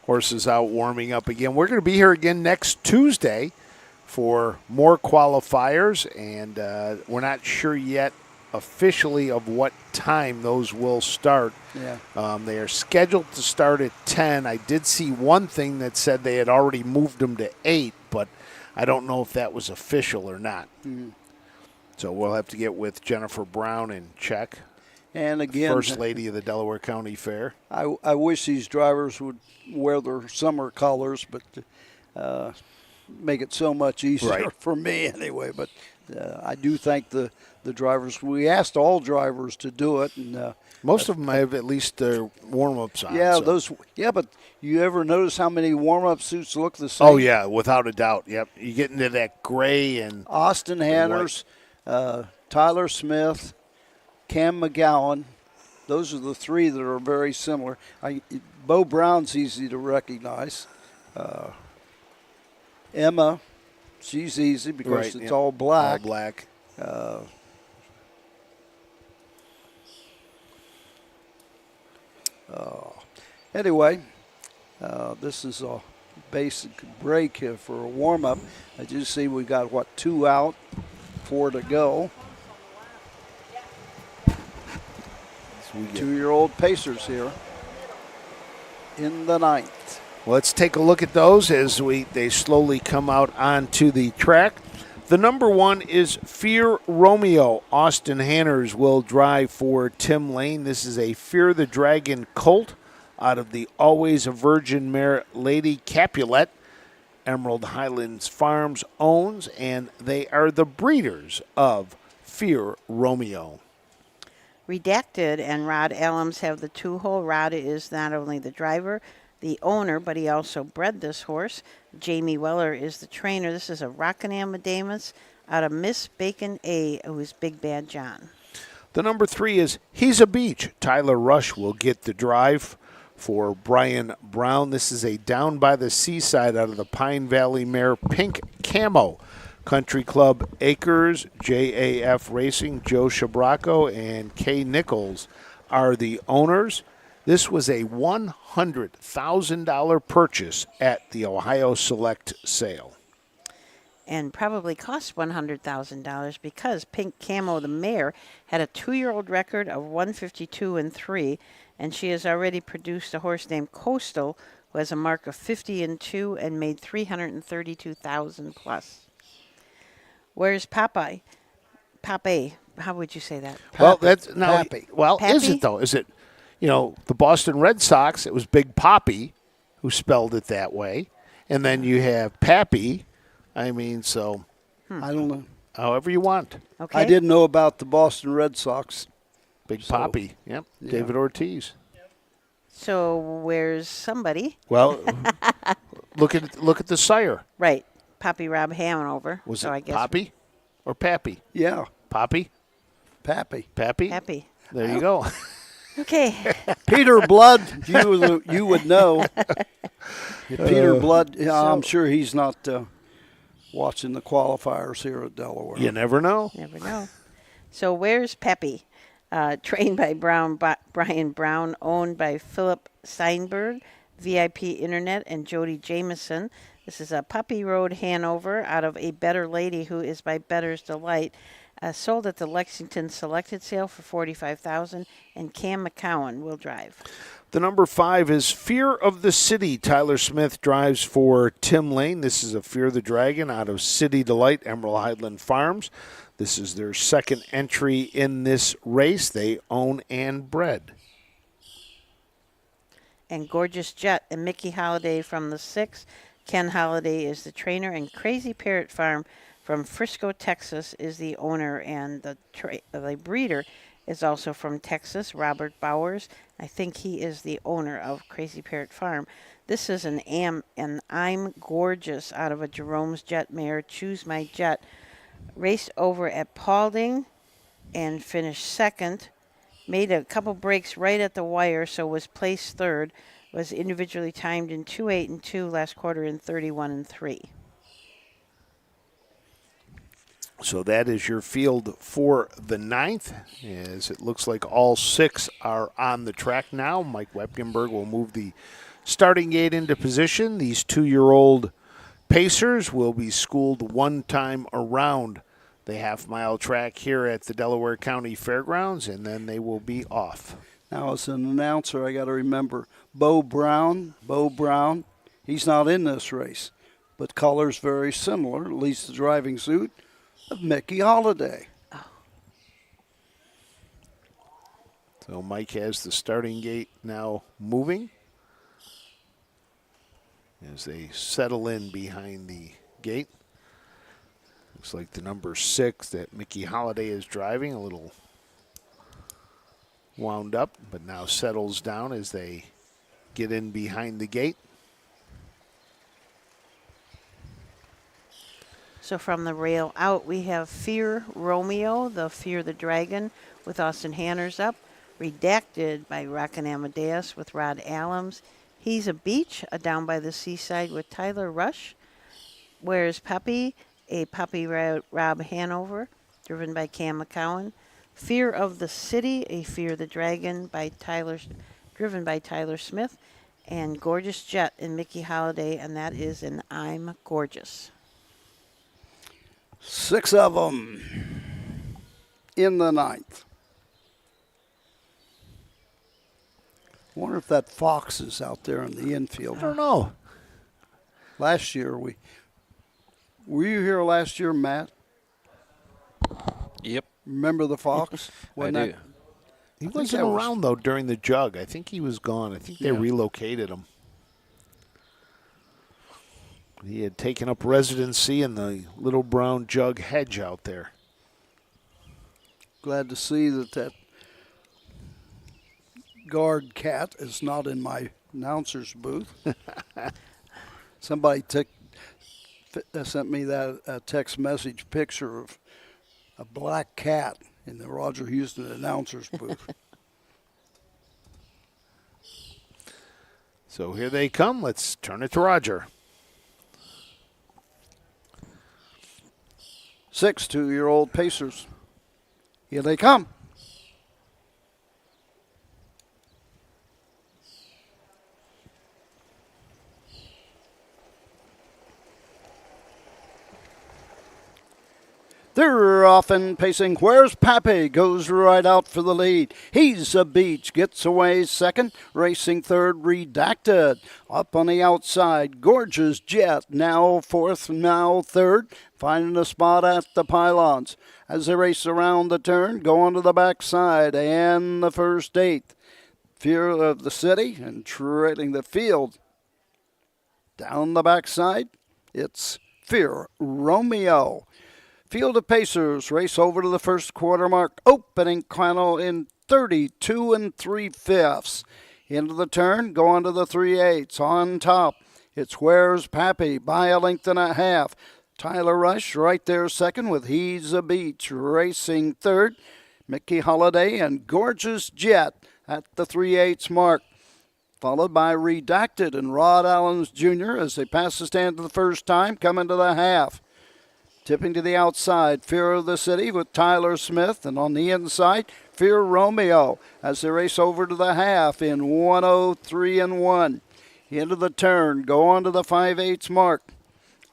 Horses out warming up again. We're going to be here again next Tuesday for more qualifiers, and we're not sure yet officially of what time those will start.
Yeah.
They are scheduled to start at 10. I did see one thing that said they had already moved them to 8, but I don't know if that was official or not.
Mm.
So we'll have to get with Jennifer Brown and check.
And again,
First Lady of the Delaware County Fair.
I wish these drivers would wear their summer colors, but make it so much easier
Right.
for me anyway. But I do thank the drivers. We asked all drivers to do it, and
Most of them have at least their warm-ups on.
yeah,
so.
those. Yeah, but you ever notice how many warm-up suits look the same?
Oh, yeah, without a doubt. Yep. You get into that gray and
Austin Hanners, Tyler Smith, Cam McGowan. Those are the three that are very similar. Bo Brown's easy to recognize. Emma, she's easy because
Right,
it's
yep.
all black.
all black.
Anyway, this is a basic break here for a warm-up. As you see, we got, 2 out, 4 to go.
So we get-
2-year-old Pacers here in the 9th.
Let's take a look at those as they slowly come out onto the track. The number 1 is Fear Romeo. Austin Hanners will drive for Tim Lane. This is a Fear the Dragon colt out of the Always a Virgin mare Lady Capulet. Emerald Highlands Farms owns, and they are the breeders of Fear Romeo.
Redacted and Rod Allums have the 2-hole. Rod is not only the driver, the owner, but he also bred this horse. Jamie Weller is the trainer. This is a Rockingham Adamus out of Miss Bacon A, who is Big Bad John.
The number 3 is He's a Beach. Tyler Rush will get the drive for Brian Brown. This is a Down by the Seaside out of the Pine Valley mare Pink Camo. Country Club Acres, JAF Racing, Joe Shabraco, and Kay Nichols are the owners. This was a $100,000 purchase at the Ohio Select sale.
And probably cost $100,000 because Pink Camo, the mare, had a 2-year-old record of 152-3, and she has already produced a horse named Coastal, who has a mark of 50-2 and made $332,000 plus. Where's Popeye? Popeye, how would you say that?
Well, that's now.
Pappy.
Well, is
Pappy?
it though? Is it? The Boston Red Sox. It was Big Poppy, who spelled it that way, and then you have Pappy. I mean, so
I don't know.
however you want.
Okay.
I didn't know about the Boston Red Sox.
Big
So,
Poppy. Yep.
yeah.
David Ortiz.
So where's somebody?
Well, look at the sire.
Right. Poppy Rob Hanover.
Was
so
it
I guess
Poppy or Pappy?
Yeah,
Poppy.
Pappy.
Pappy.
Happy.
There you go.
Okay.
Peter Blood, you would know. Peter Blood, I'm sure he's not watching the qualifiers here at Delaware.
You never know.
Never know. So where's Peppy? Trained by Brian Brown, owned by Philip Steinberg, VIP Internet, and Jody Jameson. This is a Puppy Road Hanover out of A Better Lady, who is by Better's Delight. Sold at the Lexington Selected Sale for $45,000, and Cam McCowan will drive.
The number 5 is Fear of the City. Tyler Smith drives for Tim Lane. This is a Fear the Dragon out of City Delight, Emerald Highland Farms. This is their second entry in this race. They own and bred.
And Gorgeous Jet and Mickey Holiday from the 6th. Ken Holiday is the trainer, and Crazy Parrot Farm from Frisco, Texas is the owner, and the breeder is also from Texas, Robert Bowers. I think he is the owner of Crazy Parrot Farm. This is an I'm Gorgeous out of a Jerome's Jet mare, Choose My Jet. Raced over at Paulding and finished second. Made a couple breaks right at the wire, so was placed third. Was individually timed in 2:8-2 last quarter in 31-3.
So that is your field for the 9th, as it looks like all 6 are on the track now. Mike Webgenberg will move the starting gate into position. These 2-year-old Pacers will be schooled one time around the half-mile track here at the Delaware County Fairgrounds, and then they will be off.
Now, as an announcer, I got to remember Bo Brown, he's not in this race, but color's very similar, at least the driving suit of Mickey Holiday.
So Mike has the starting gate now moving as they settle in behind the gate. Looks like the number 6 that Mickey Holiday is driving, a little wound up, but now settles down as they get in behind the gate.
So from the rail out, we have Fear Romeo, the Fear the Dragon, with Austin Hanners up. Redacted by Rockin' Amadeus with Rod Allums. He's a Beach, a Down by the Seaside with Tyler Rush. Where's Puppy, a Puppy Rob Hanover, driven by Cam McCowan. Fear of the City, a Fear the Dragon by driven by Tyler Smith. And Gorgeous Jet in Mickey Holiday, and that is an I'm Gorgeous.
6 of them in the 9th. I wonder if that Fox is out there in the infield.
I don't know.
Last year, were you here last year, Matt?
Yep.
Remember the Fox?
I do.
He wasn't around, though, during the jug. I think he was gone. I think they relocated him. He had taken up residency in the Little Brown Jug hedge out there.
Glad to see that guard cat is not in my announcer's booth. Somebody sent me that text message picture of a black cat in the Roger Houston announcer's booth.
So here they come. Let's turn it to Roger.
6 2-year-old Pacers. Here they come. They're often pacing. Where's Pappy? Goes right out for the lead. He's a Beach. Gets away second. Racing third. Redacted. Up on the outside. Gorgeous Jet. Now fourth. Now third. Finding a spot at the pylons. As they race around the turn. Going to the backside. And the first 8th. Fear of the City. And trailing the field. Down the backside. It's Fear Romeo. Field of Pacers race over to the first quarter mark. Opening final in 32 3/5. Into the turn, go on to the 3/8. On top, it's Where's Pappy by a length and a half. Tyler Rush right there second with He's a Beach racing third. Mickey Holiday and Gorgeous Jet at the 3/8 mark. Followed by Redacted and Rod Allums Jr. as they pass the stand for the first time, coming to the half. Tipping to the outside, Fear of the City with Tyler Smith. And on the inside, Fear Romeo as they race over to the half in 1:03 1. Into the turn, go on to the 5/8 mark.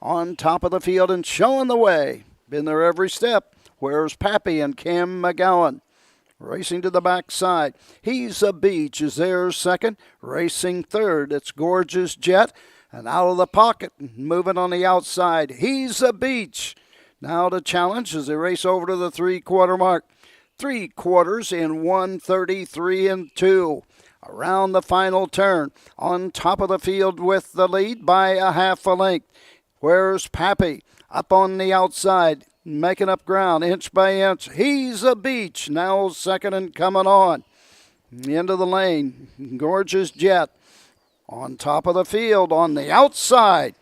On top of the field and showing the way. Been there every step. Where's Pappy and Cam McGowan? Racing to the backside. He's a Beach is there second. Racing third, it's Gorgeous Jet. And out of the pocket, moving on the outside, He's a Beach. Now to challenge as they race over to the 3/4 mark. 3 quarters in 1:33 2. Around the final turn, on top of the field with the lead by a half a length. Where's Pappy? Up on the outside, making up ground inch by inch. He's a Beach, now second and coming on. Into the lane, Gorgeous Jet. On top of the field, on the outside,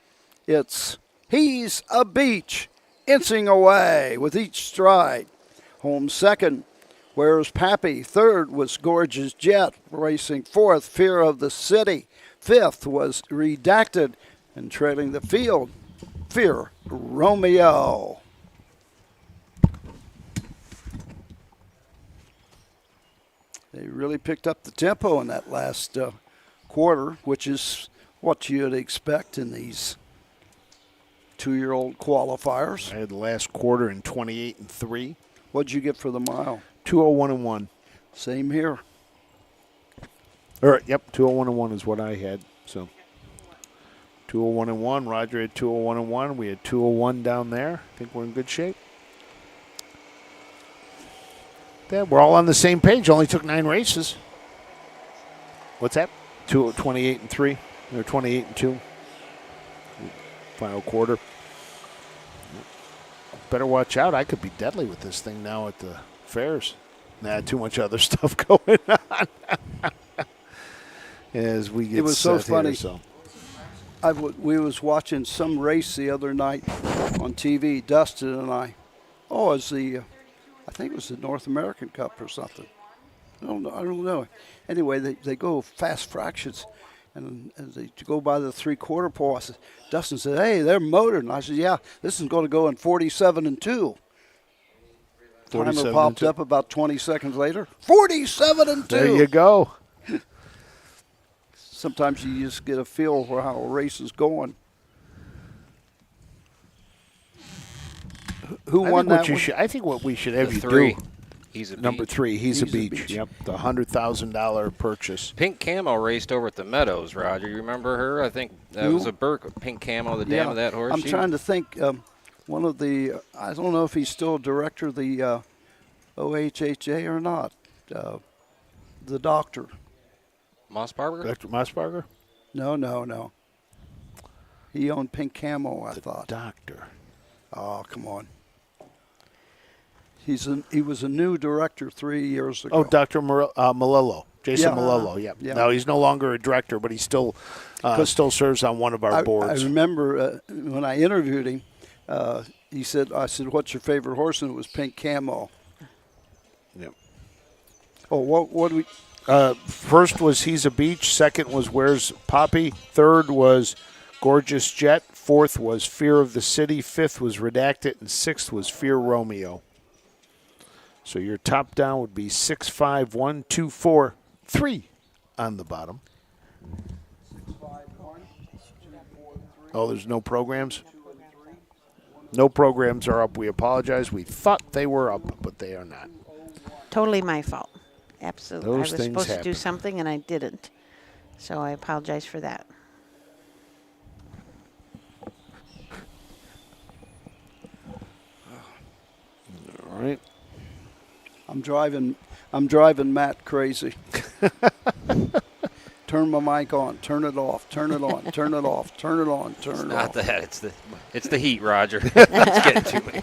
it's He's a Beach, inching away with each stride. Home second, Where's Pappy? Third was Gorgeous Jet, racing fourth, Fear of the City. Fifth was Redacted, and trailing the field, Fear Romeo. They really picked up the tempo in that last quarter, which is what you'd expect in these 2-year-old qualifiers.
I had the last quarter in 28 3.
What'd you get for the mile?
2:01 1.
Same here.
Yep, 2:01 1 is what I had. So 2:01 1. Roger had 2:01 1. We had 2:01 down there. I think we're in good shape. We're all on the same page. Only took 9 races. What's that? 28 3. Or 28 2. Final quarter. better watch out. I could be deadly with this thing now at the fairs. Nah, too much other stuff going on. As we get
It was so
set here,
funny.
so.
We was watching some race the other night on TV, Dustin and I. Oh, it was I think it was the North American Cup or something. I don't know. Anyway, they go fast fractions, and they go by the 3/4 pole. Dustin said, "Hey, they're motored." And I said, "Yeah, this is going to go in 47 and 2." Timer popped up about 20 seconds later. 47 and 2.
There you go.
Sometimes you just get a feel for how a race is going. Who won that one?
I think what we should have
The
you
3.
do.
He's a
Number
beach.
3, he's a beach. Yep, the $100,000 purchase.
Pink Camo raced over at the Meadows, Roger. You remember her? I think that was a Burke. Pink Camo, the dam of that horse.
I'm trying to think. One of the, I don't know if he's still director of the OHHA or not. The doctor.
Mossbarger?
Dr. Mossbarger?
No. He owned Pink Camo, I thought.
Doctor.
Oh, come on. He was a new director 3 years ago.
Oh, Dr. Malillo. Jason
Yeah.
Malillo, yeah.
Yeah.
No, he's no longer a director, but he still serves on one of our boards.
I remember when I interviewed him, I said, "What's your favorite horse?" And it was Pink Camo.
Yep.
Oh, what do we?
First was He's a Beach. Second was Where's Poppy. Third was Gorgeous Jet. Fourth was Fear of the City. Fifth was Redacted. And sixth was Fear Romeo. So your top down would be 6, 5, 1, 2, 4, 3 on the bottom.
6, 5, 1, 2, 4, 3.
Oh, there's no programs? No programs are up. We apologize. We thought they were up, but they are not.
Totally my fault. Absolutely.
Those
I was
things
supposed to
happen.
do something and I didn't. So I apologize for that.
All right.
I'm driving Matt crazy. Turn my mic on. Turn it off. Turn it on. Turn it off. Turn it on. Turn it
Not
off.
that. It's the heat, Roger. It's getting to me.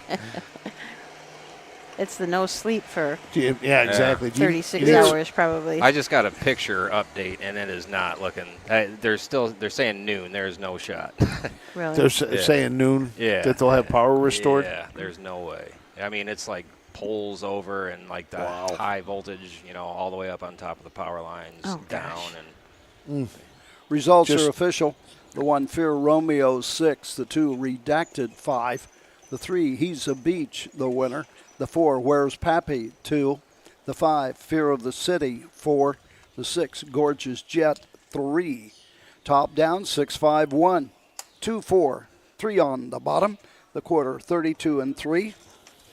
It's the no sleep for
Yeah, exactly.
36 hours probably.
I just got a picture update, and it is not looking. They're saying noon. There is no shot.
Really?
They're saying noon
Yeah.
that they'll have power restored?
Yeah, there's no way. I mean, it's like poles over and like the high voltage, all the way up on top of the power lines down. And
Results are official. The 1, Fear Romeo, 6. The 2, Redacted, 5. The 3, He's a Beach, the winner. The 4, Where's Pappy, 2. The 5, Fear of the City, 4. The 6, Gorgeous Jet, 3. Top down, 6, 5, 1, 2, 4, 3 on the bottom. The quarter, 32 and 3.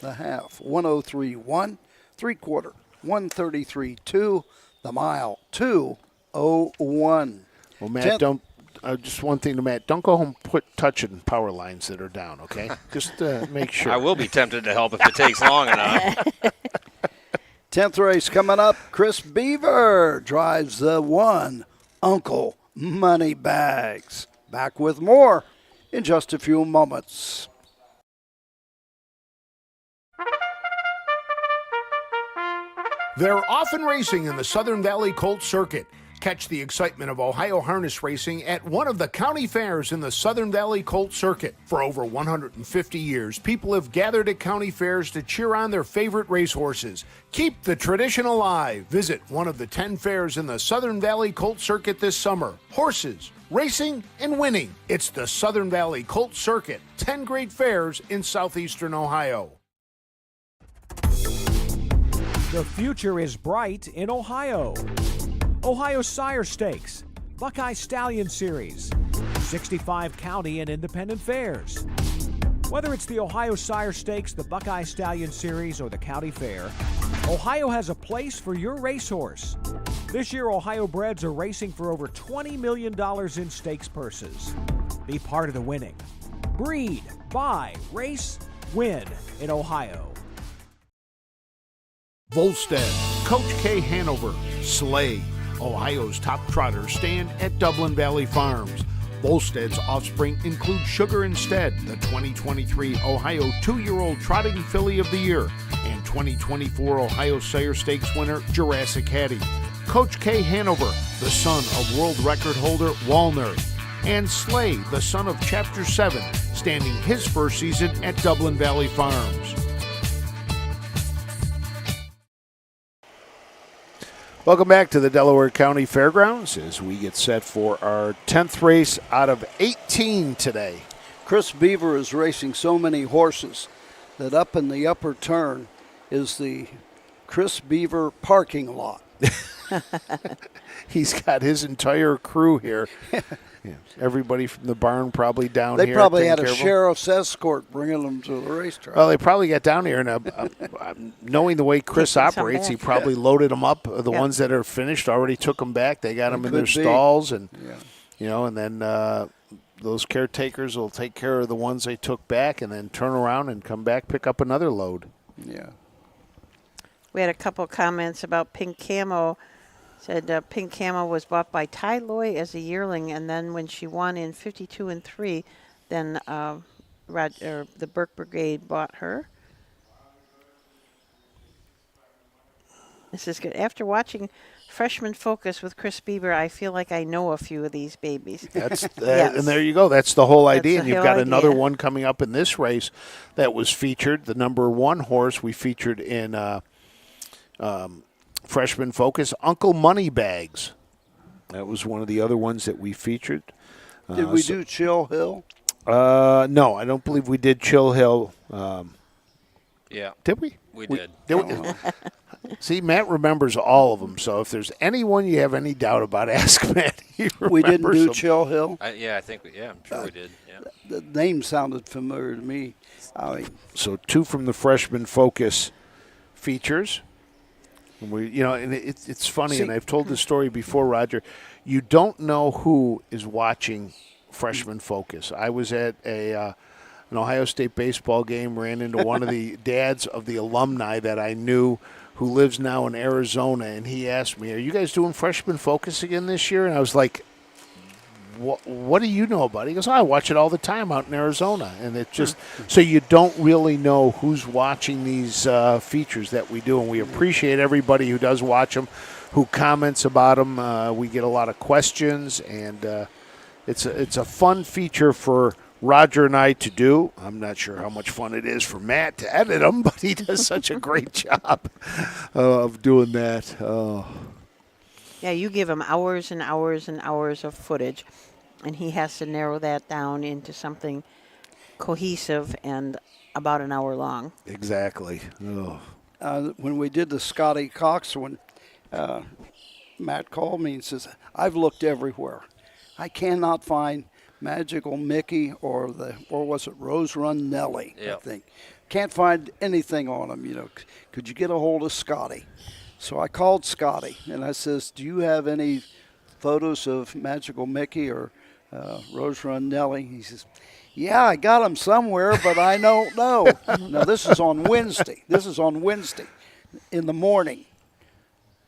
The half, 103.1. 3/4, 133.2. The mile, 2:01.
Well, Matt, don't. Just one thing to Matt. Don't go home touching power lines that are down, okay? Just make sure.
I will be tempted to help if it takes long enough.
10th race coming up. Chris Beaver drives the 1, Uncle Moneybags. Back with more in just a few moments.
They're often racing in the Southern Valley Colt Circuit. Catch the excitement of Ohio harness racing at one of the county fairs in the Southern Valley Colt Circuit. For over 150 years, people have gathered at county fairs to cheer on their favorite racehorses. Keep the tradition alive. Visit one of the 10 fairs in the Southern Valley Colt Circuit this summer. Horses, racing, and winning. It's the Southern Valley Colt Circuit. 10 great fairs in southeastern Ohio.
The future is bright in Ohio. Ohio Sire Stakes, Buckeye Stallion Series, 65 county and independent fairs. Whether it's the Ohio Sire Stakes, the Buckeye Stallion Series, or the county fair, Ohio has a place for your racehorse. This year, Ohio breds are racing for over $20 million in stakes purses. Be part of the winning. Breed, buy, race, win in Ohio.
Volstead, Coach K. Hanover, Slay, Ohio's top trotters stand at Dublin Valley Farms. Volstead's offspring include Sugar Instead, the 2023 Ohio 2-year-old Trotting Filly of the Year, and 2024 Ohio Sire Stakes winner Jurassic Hattie. Coach K. Hanover, the son of world record holder Walner, and Slay, the son of Chapter 7, standing his first season at Dublin Valley Farms. Welcome back to the Delaware County Fairgrounds as we get set for our 10th race out of 18 today.
Chris Beaver is racing so many horses that up in the upper turn is the Chris Beaver parking lot.
He's got his entire crew here. Yeah. Everybody from the barn probably down
They
here.
They probably
taking
had a
care of them.
sheriff's escort bringing them to the racetrack.
Well, they probably got down here, and knowing the way Chris operates, he probably loaded them up. The ones that are finished already took them back. They got them in their stalls, and and then those caretakers will take care of the ones they took back, and then turn around and come back, pick up another load.
Yeah.
We had a couple comments about Pink Camo. Said Pink Camo was bought by Ty Loy as a yearling, and then when she won in 52 and 3, then the Burke Brigade bought her. This is good. After watching Freshman Focus with Chris Beaver, I feel like I know a few of these babies.
That's
Yes.
And there you go. That's the whole idea.
That's
And
the
you've
whole
got another
idea.
one coming up in this race that was featured. The number 1 horse we featured in Freshman Focus, Uncle Moneybags. That was one of the other ones that we featured.
Did we do Chill Hill?
No, I don't believe we did Chill Hill.
Yeah.
Did we?
We did.
See, Matt remembers all of them. So if there's anyone you have any doubt about, ask Matt.
We didn't do
them.
Chill Hill?
I think, I'm sure we did. Yeah.
The name sounded familiar to me.
So 2 from the Freshman Focus features. And it's funny, and I've told this story before, Roger. You don't know who is watching Freshman Focus. I was at an Ohio State baseball game, ran into one of the dads of the alumni that I knew who lives now in Arizona, and he asked me, "Are you guys doing Freshman Focus again this year?" And I was like, what do you know about it? He goes, I watch it all the time out in Arizona. And it's just, so you don't really know who's watching these features that we do. And we appreciate everybody who does watch them, who comments about them. We get a lot of questions, and it's a fun feature for Roger and I to do. I'm not sure how much fun it is for Matt to edit them, but he does such a great job of doing that. Oh.
Yeah, you give him hours and hours and hours of footage, and he has to narrow that down into something cohesive and about an hour long.
Exactly. Oh.
When we did the Scotty Cox one, Matt called me and says, I've looked everywhere. I cannot find Magical Mickey or was it Rose Run Nellie, I think. Can't find anything on him, Could you get a hold of Scotty? So I called Scotty, and I says, do you have any photos of Magical Mickey or Rose Run Nellie? He says, yeah, I got them somewhere, but I don't know. Now, this is on Wednesday. In the morning.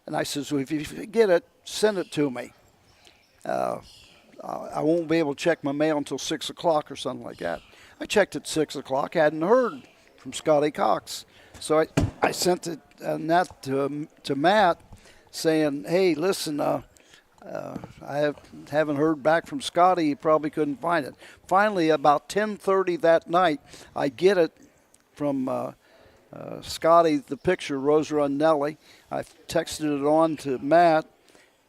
And I says, well, if you get it, send it to me. I won't be able to check my mail until 6 o'clock or something like that. I checked at 6 o'clock, hadn't heard from Scotty Cox. So I sent it that to Matt saying, hey, listen, I haven't heard back from Scotty. He probably couldn't find it. Finally, about 10:30 that night, I get it from Scotty, the picture, Rose Run Nellie. I texted it on to Matt,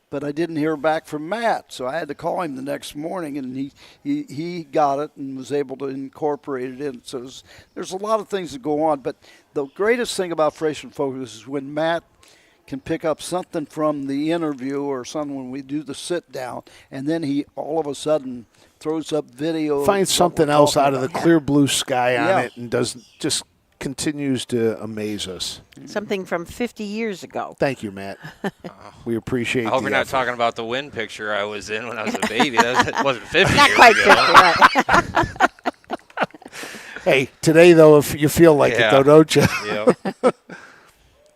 but I didn't hear back from Matt, so I had to call him the next morning, and he got it and was able to incorporate it in. So there's a lot of things that go on, but the greatest thing about Freshman Focus is when Matt can pick up something from the interview or something when we do the sit-down, and then he all of a sudden throws up video.
Finds something else out of the clear blue sky on it and just continues to amaze us.
Something from 50 years ago.
Thank you, Matt. We appreciate it.
I hope you're not talking about the wind picture I was in when I was a baby. That wasn't 50
Not
years
quite
ago.
50, right?
Hey, today, though, if you feel like it, though, don't you?
Yep.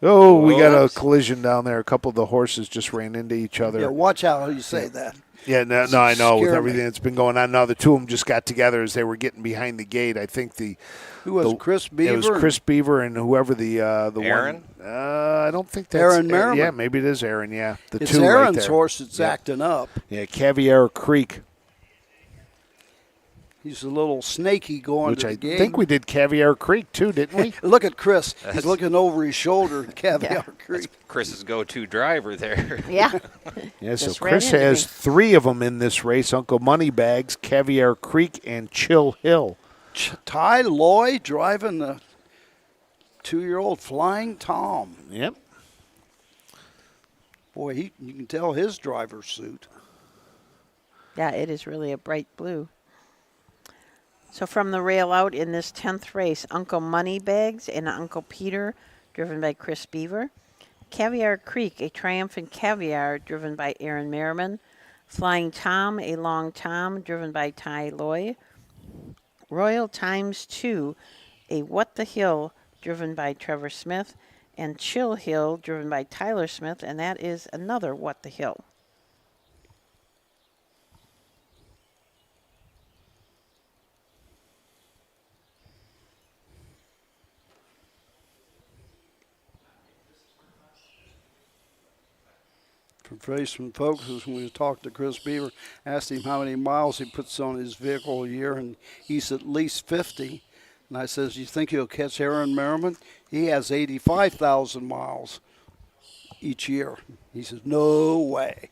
Oh, we got a collision down there. A couple of the horses just ran into each other.
Yeah, watch out how you say that.
Yeah, no, I know. With
Scare
everything
me.
that's been going on now, the two of them just got together as they were getting behind the gate. I think
Who was Chris Beaver?
It was Chris Beaver and whoever the
Aaron?
one. I don't think that's
Aaron Merriman.
Yeah, maybe it is Aaron. Yeah, the
It's
two right
Aaron's
there.
horse that's
Yep.
acting up.
Yeah, Caviar Creek,
He's a little snaky going
which
to the
I
gate.
think we did Caviar Creek too, didn't we?
Look at Chris. He's looking over his shoulder at Caviar Creek.
Chris's go-to driver there.
Yeah.
Yeah, so
Just ran
Chris
into
has
me.
3 of them in this race: Uncle Moneybags, Caviar Creek, and Chill Hill.
Ty Loy driving the 2-year-old Flying Tom.
Yep.
Boy, you can tell his driver's suit.
Yeah, it is really a bright blue. So from the rail out in this 10th race, Uncle Moneybags and Uncle Peter, driven by Chris Beaver. Caviar Creek, a triumphant caviar, driven by Aaron Merriman. Flying Tom, a long Tom, driven by Ty Loy. Royal Times 2, a What the Hill, driven by Trevor Smith. And Chill Hill, driven by Tyler Smith, and that is another What the Hill.
From folks, when we talked to Chris Beaver, asked him how many miles he puts on his vehicle a year, and he's at least 50. And I says, you think he'll catch Aaron Merriman? He has 85,000 miles each year. He says, no way.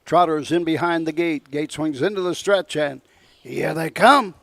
Trotters in behind the gate. Gate swings into the stretch, and here they come.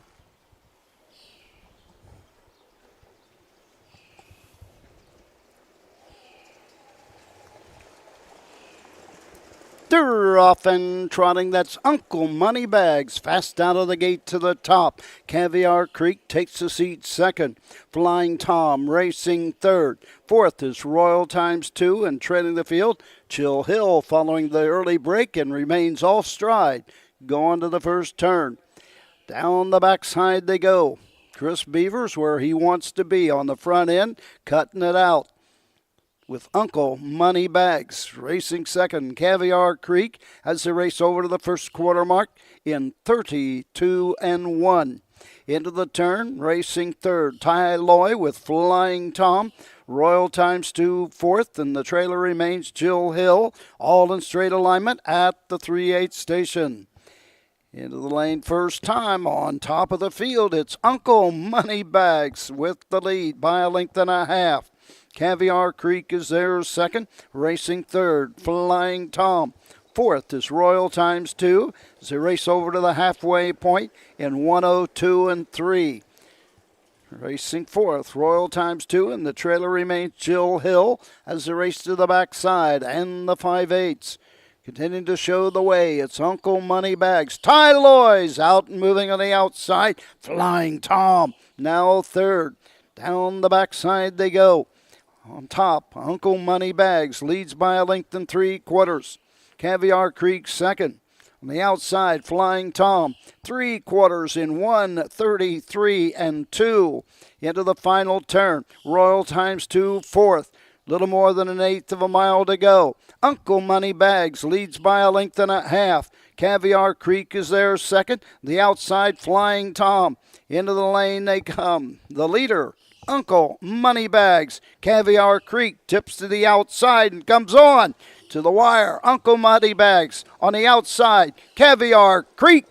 They're off and trotting. That's Uncle Moneybags. Fast out of the gate to the top. Caviar Creek takes the seat second. Flying Tom racing third. Fourth is Royal Times 2 and trailing the field. Chill Hill following the early break and remains off stride. Going to the first turn. Down the backside they go. Chris Beaver's where he wants to be on the front end, cutting it out with Uncle Moneybags racing second. Caviar Creek as they race over to the first quarter mark in 32-1. Into the turn, racing third. Ty Loy with Flying Tom. Royal Times 2 fourth, and the trailer remains Chill Hill, all in straight alignment at the 3/8 station. Into the lane first time on top of the field. It's Uncle Moneybags with the lead by a length and a half. Caviar Creek is there second, racing third. Flying Tom. Fourth is Royal Times 2 as they race over to the halfway point in 1:02.3. Racing fourth, Royal Times 2, and the trailer remains Chill Hill as they race to the backside and the 5/8. Continuing to show the way, it's Uncle Moneybags. Ty Loy's out and moving on the outside. Flying Tom now third. Down the backside they go. On top, Uncle Moneybags leads by a length and 3/4. Caviar Creek second. On the outside, Flying Tom, 3/4 in 1:33.2. Into the final turn, Royal Times 2 fourth. Little more than an eighth of a mile to go. Uncle Moneybags leads by a length and a half. Caviar Creek is there second. The outside, Flying Tom. Into the lane they come. The leader, Uncle Moneybags. Caviar Creek tips to the outside and comes on to the wire. Uncle Moneybags on the outside. Caviar Creek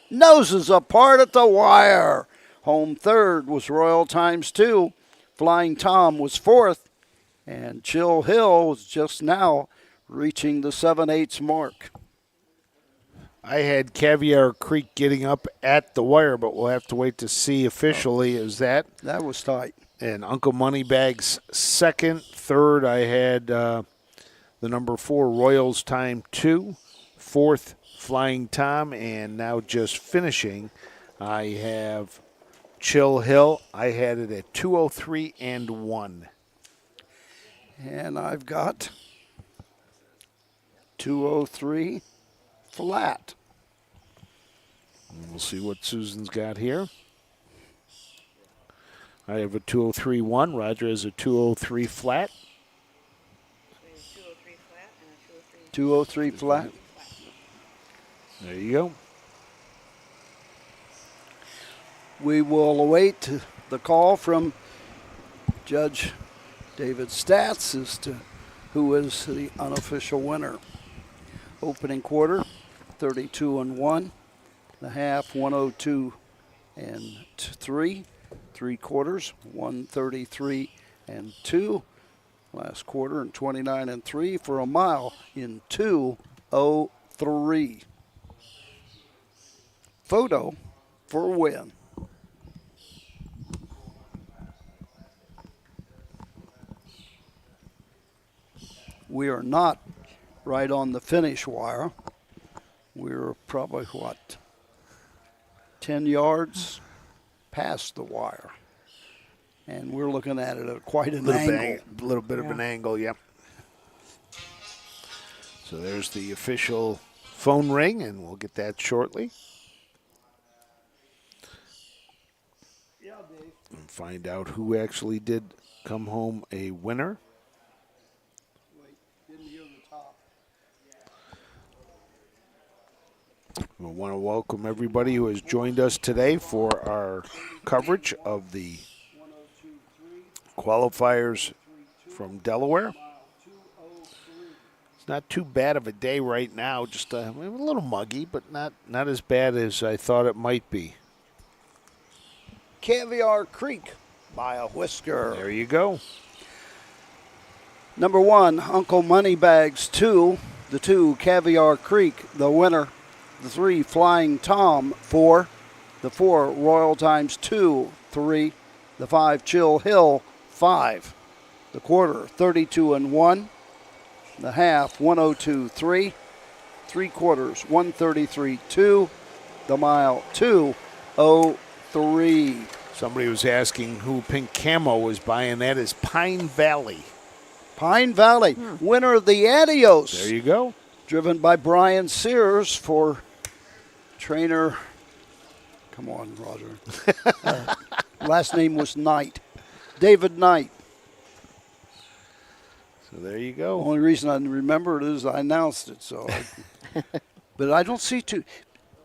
noses apart at the wire. Home third was Royal Times 2. Flying Tom was fourth. And Chill Hill was just now reaching the 7/8 mark.
I had Caviar Creek getting up at the wire, but we'll have to wait to see officially. Is that?
That was tight.
And Uncle Moneybags second. Third, I had the number 4, Royals Time 2. Fourth, Flying Tom. And now just finishing, I have Chill Hill. I had it at 2:03.1.
And I've got 2:03 flat.
And we'll see what Susan's got here. I have a 203.1. Roger has a 203 flat.
203 flat.
There you go.
We will await the call from Judge David Statz as to who is the unofficial winner. Opening quarter, 32-1. The half, 102-3. 3 quarters, 133-2. Last quarter, and 29-3 for a mile in 2:03. Photo for a win. We are not right on the finish wire. We're probably, 10 yards past the wire. And we're looking at it at quite an angle.
A little bit of an angle, yep. So there's the official phone ring, and we'll get that shortly.
Yeah, Dave.
And find out who actually did come home a winner.
Wait, didn't hear the top.
We want to welcome everybody who has joined us today for our coverage of the qualifiers from Delaware. It's not too bad of a day right now, just a little muggy, but not as bad as I thought it might be.
Caviar Creek by a whisker.
There you go.
Number 1, Uncle Moneybags 2. The 2, Caviar Creek, the winner. The 3, Flying Tom 4. The 4, Royal Times 2, 3. The 5, Chill Hill 5. The quarter, 32-1. The half, 102-3. 3 quarters, 133-2. The mile, 2:03.
Somebody was asking who Pink Camo was buying. That is Pine Valley.
Pine Valley, winner of the Adios.
There you go.
Driven by Brian Sears for trainer. Come on, Roger. Last name was Knight. David Knight.
So there you
The
go.
only reason I remember it is I announced it. So, but I don't see too.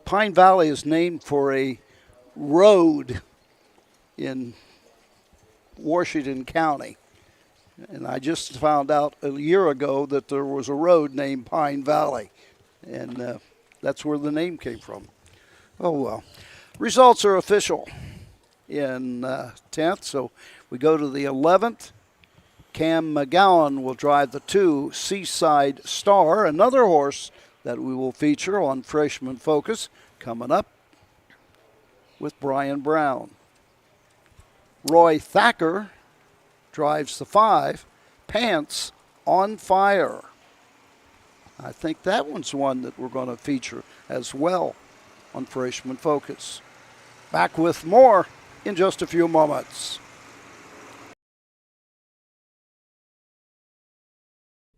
Pine Valley is named for a road in Washington County, and I just found out a year ago that there was a road named Pine Valley, and that's where the name came from. Oh well. Results are official in 10th, so we go to the 11th. Cam McGowan will drive the 2, Seaside Star, another horse that we will feature on Freshman Focus coming up with Brian Brown. Roy Thacker drives the 5, Pants on Fire. I think that one's one that we're going to feature as well on Freshman Focus. Back with more in just a few moments.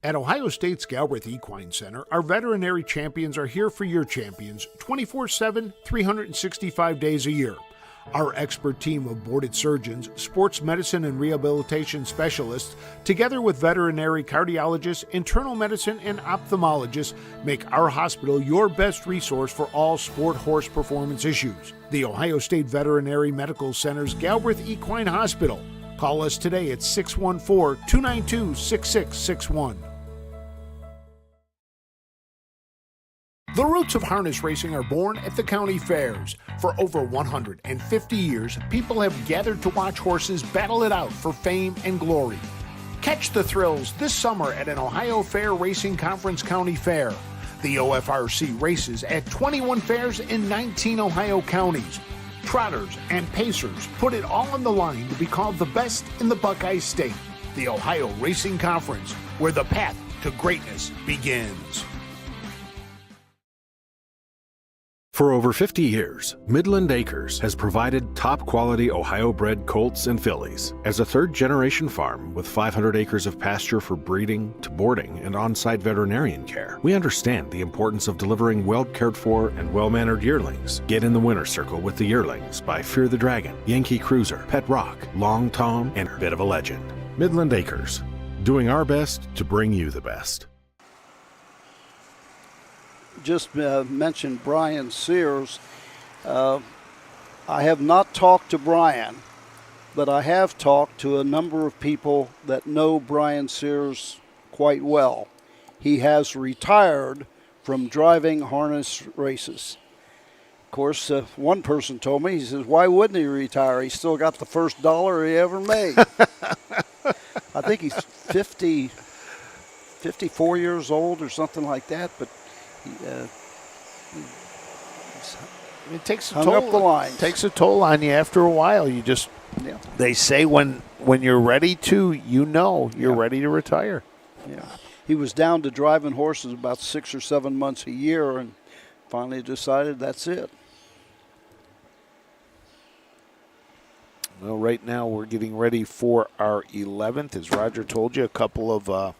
At Ohio State's Galbraith Equine Center, our veterinary champions are here for your champions 24/7, 365 days a year. Our expert team of boarded surgeons, sports medicine and rehabilitation specialists, together with veterinary cardiologists, internal medicine, and ophthalmologists, make our hospital your best resource for all sport horse performance issues. The Ohio State Veterinary Medical Center's Galbraith Equine Hospital. Call us today at 614-292-6661. The roots of harness racing are born at the county fairs. For over 150 years, people have gathered to watch horses battle it out for fame and glory. Catch the thrills this summer at an Ohio Fair Racing Conference County Fair. The OFRC races at 21 fairs in 19 Ohio counties. Trotters and pacers put it all on the line to be called the best in the Buckeye State. The Ohio Racing Conference, where the path to greatness begins.
For over 50 years, Midland Acres has provided top-quality Ohio-bred colts and fillies. As a third-generation farm with 500 acres of pasture for breeding to boarding and on-site veterinarian care, we understand the importance of delivering well-cared-for and well-mannered yearlings. Get in the winner's circle with the yearlings by Fear the Dragon, Yankee Cruiser, Pet Rock, Long Tom, and Bit of a Legend. Midland Acres, doing our best to bring you the best.
Just mentioned Brian Sears. I have not talked to Brian, but I have talked to a number of people that know Brian Sears quite well. He has retired from driving harness races. Of course, one person told me, he says, why wouldn't he retire? He still got the first dollar he ever made. I think he's 54 years old or something like that, but
it takes a
hung
toll.
Up the line.
Takes a toll on you after a while. You just, they say when you're ready to, you're ready to retire.
Yeah, he was down to driving horses about 6 or 7 months a year, and finally decided that's it.
Well, right now we're getting ready for our 11th. As Roger told you, a couple of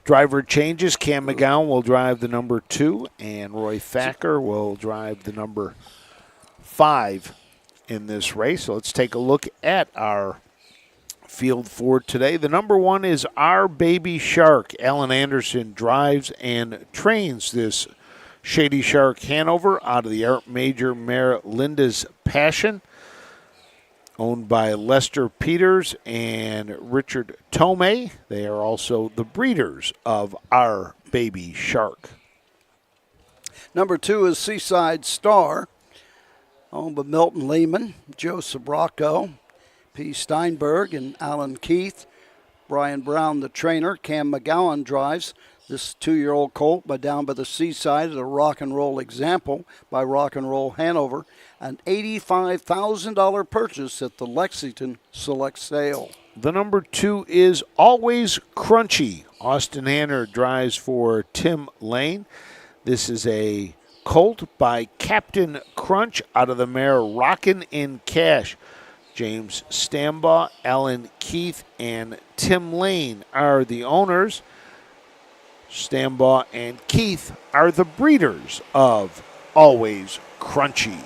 driver changes. Cam McGowan will drive the number 2, and Roy Thacker will drive the number 5 in this race. So let's take a look at our field for today. The number 1 is Our Baby Shark. Alan Anderson drives and trains this Shady Shark Hanover out of the Art Major mare Linda's Passion, owned by Lester Peters and Richard Tomei. They are also the breeders of Our Baby Shark.
Number 2 is Seaside Star, owned by Milton Lehman, Joe Sabraco, P. Steinberg, and Alan Keith. Brian Brown, the trainer. Cam McGowan drives. This 2-year-old colt down by the seaside is a rock and roll example by Rock and Roll Hanover. An $85,000 purchase at the Lexington Select Sale.
The number 2 is Always Crunchy. Austin Hanner drives for Tim Lane. This is a colt by Captain Crunch out of the mare Rockin' in Cash. James Stambaugh, Alan Keith, and Tim Lane are the owners. Stambaugh and Keith are the breeders of Always Crunchy.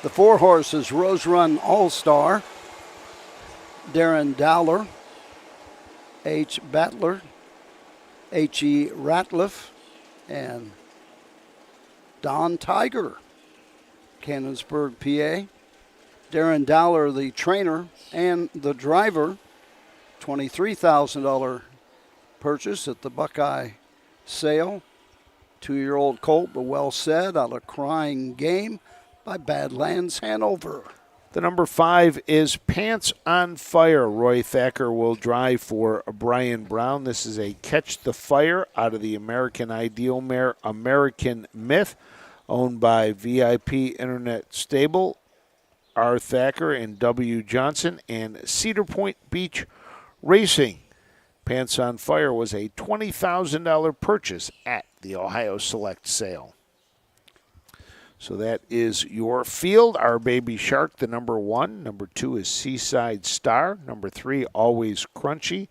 The 4 horses, Rose Run All-Star, Darren Dowler, H. Battler, H.E. Ratliff, and Don Tiger, Cannonsburg, PA. Darren Dowler, the trainer and the driver, $23,000 purchase at the Buckeye Sale. 2-year-old colt, but well said, out of Crying Game by Badlands Hanover.
The number 5 is Pants on Fire. Roy Thacker will drive for Brian Brown. This is a Catch the Fire out of the American Ideal mare American Myth, owned by VIP Internet Stable, R. Thacker and W. Johnson, and Cedar Point Beach Racing. Pants on Fire was a $20,000 purchase at the Ohio Select Sale. So that is your field. Our Baby Shark, the number 1. Number 2 is Seaside Star. Number 3, Always Crunchy.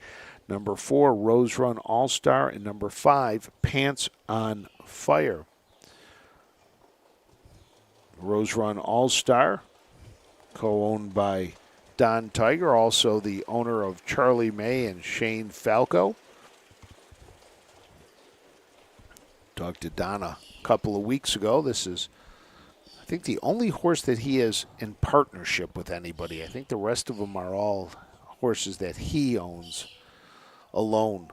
Number 4, Rose Run All-Star. And number 5, Pants on Fire. Rose Run All-Star, co-owned by Don Tiger, also the owner of Charlie May and Shane Falco. Talked to Don a couple of weeks ago. This is, I think, the only horse that he is in partnership with anybody. I think the rest of them are all horses that he owns alone.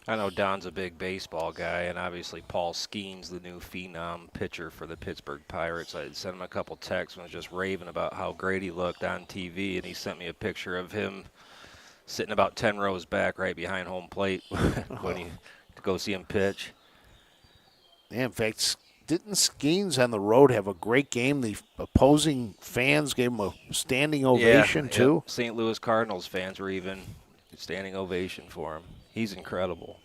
I know Don's a big baseball guy, and obviously Paul Skeens, the new phenom pitcher for the Pittsburgh Pirates. I sent him a couple texts and was just raving about how great he looked on TV, and he sent me a picture of him sitting about 10 rows back right behind home plate when he to go see him pitch.
Yeah, in fact, didn't Skeens on the road have a great game? The opposing fans gave him a standing ovation, too.
Yeah. St. Louis Cardinals fans were even standing ovation for him. He's incredible.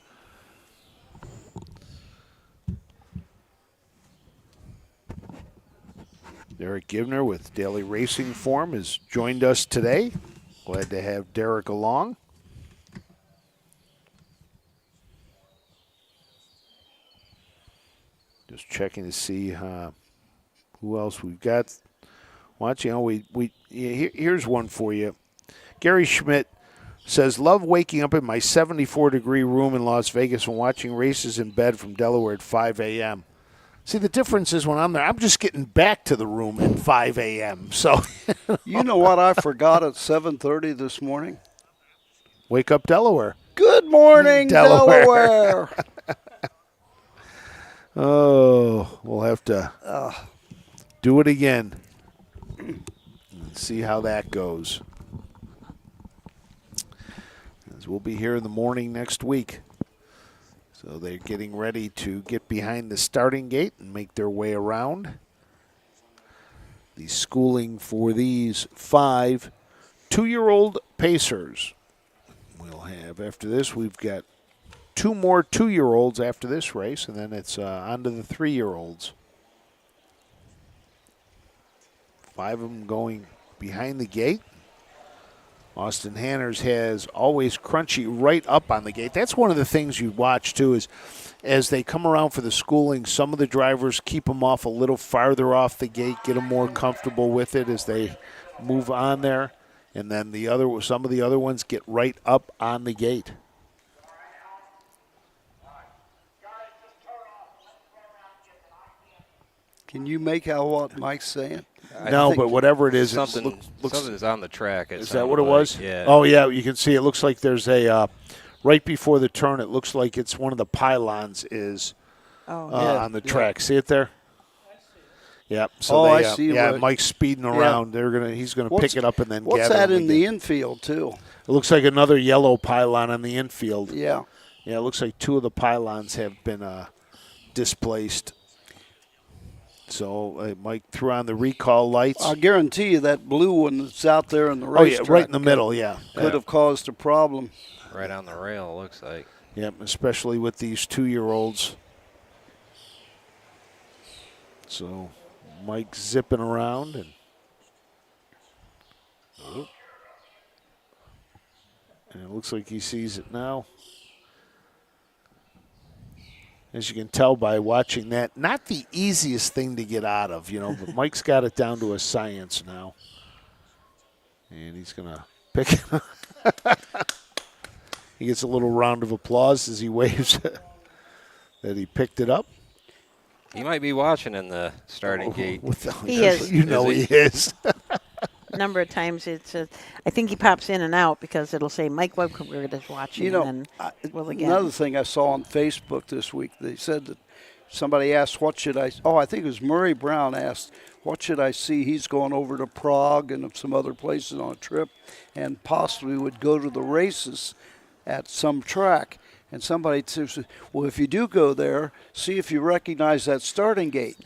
Derek Givner with Daily Racing Form has joined us today. Glad to have Derek along. Just checking to see who else we've got watching. Here's one for you. Gary Schmidt says, love waking up in my 74-degree room in Las Vegas and watching races in bed from Delaware at 5 a.m. See, the difference is when I'm there, I'm just getting back to the room at 5 a.m. So,
You know what I forgot at 7:30 this morning?
wake up, Delaware.
Good morning, Delaware.
Oh, we'll have to do it again and see how that goes. As we'll be here in the morning next week. So they're getting ready to get behind the starting gate and make their way around. The schooling for these 5 2-year-old pacers. We'll have, after this, we've got 2 more 2-year-olds after this race, and then it's on to the 3-year-olds. 5 of them going behind the gate. Austin Hanners has always Crunchy right up on the gate. That's one of the things you watch, too, is as they come around for the schooling, some of the drivers keep them off a little farther off the gate, get them more comfortable with it as they move on there. And then some of the other ones get right up on the gate.
Can you make out what Mike's saying?
No, but whatever it is,
something is on the track.
Is that what it was?
Yeah.
Oh, yeah, you can see it looks like there's a, right before the turn, it looks like it's one of the pylons is on the track. See it there? Yep. So
I see.
Yeah, Mike's speeding around. He's gonna pick it up and then
what's
gather
that
him
in the
again.
infield too?
It looks like another yellow pylon on the infield.
Yeah.
Yeah, it looks like 2 of the pylons have been displaced. So Mike threw on the recall lights.
I guarantee you that blue one that's out there in the racetrack.
Right in the middle,
Could have caused a problem.
Right on the rail, it looks like.
Yep, especially with these 2-year-olds. So Mike's zipping around and it looks like he sees it now. As you can tell by watching that, not the easiest thing to get out of, but Mike's got it down to a science now. And he's going to pick it up. He gets a little round of applause as he waves that he picked it up.
He might be watching in the starting gate.
He is.
You know he is.
Number of times I think he pops in and out because it'll say Mike Webber is watching. And again.
Another thing I saw on Facebook this week, they said that somebody asked, I think it was Murray Brown asked, what should I see? He's going over to Prague and some other places on a trip and possibly would go to the races at some track. And somebody says, well, if you do go there, see if you recognize that starting gate.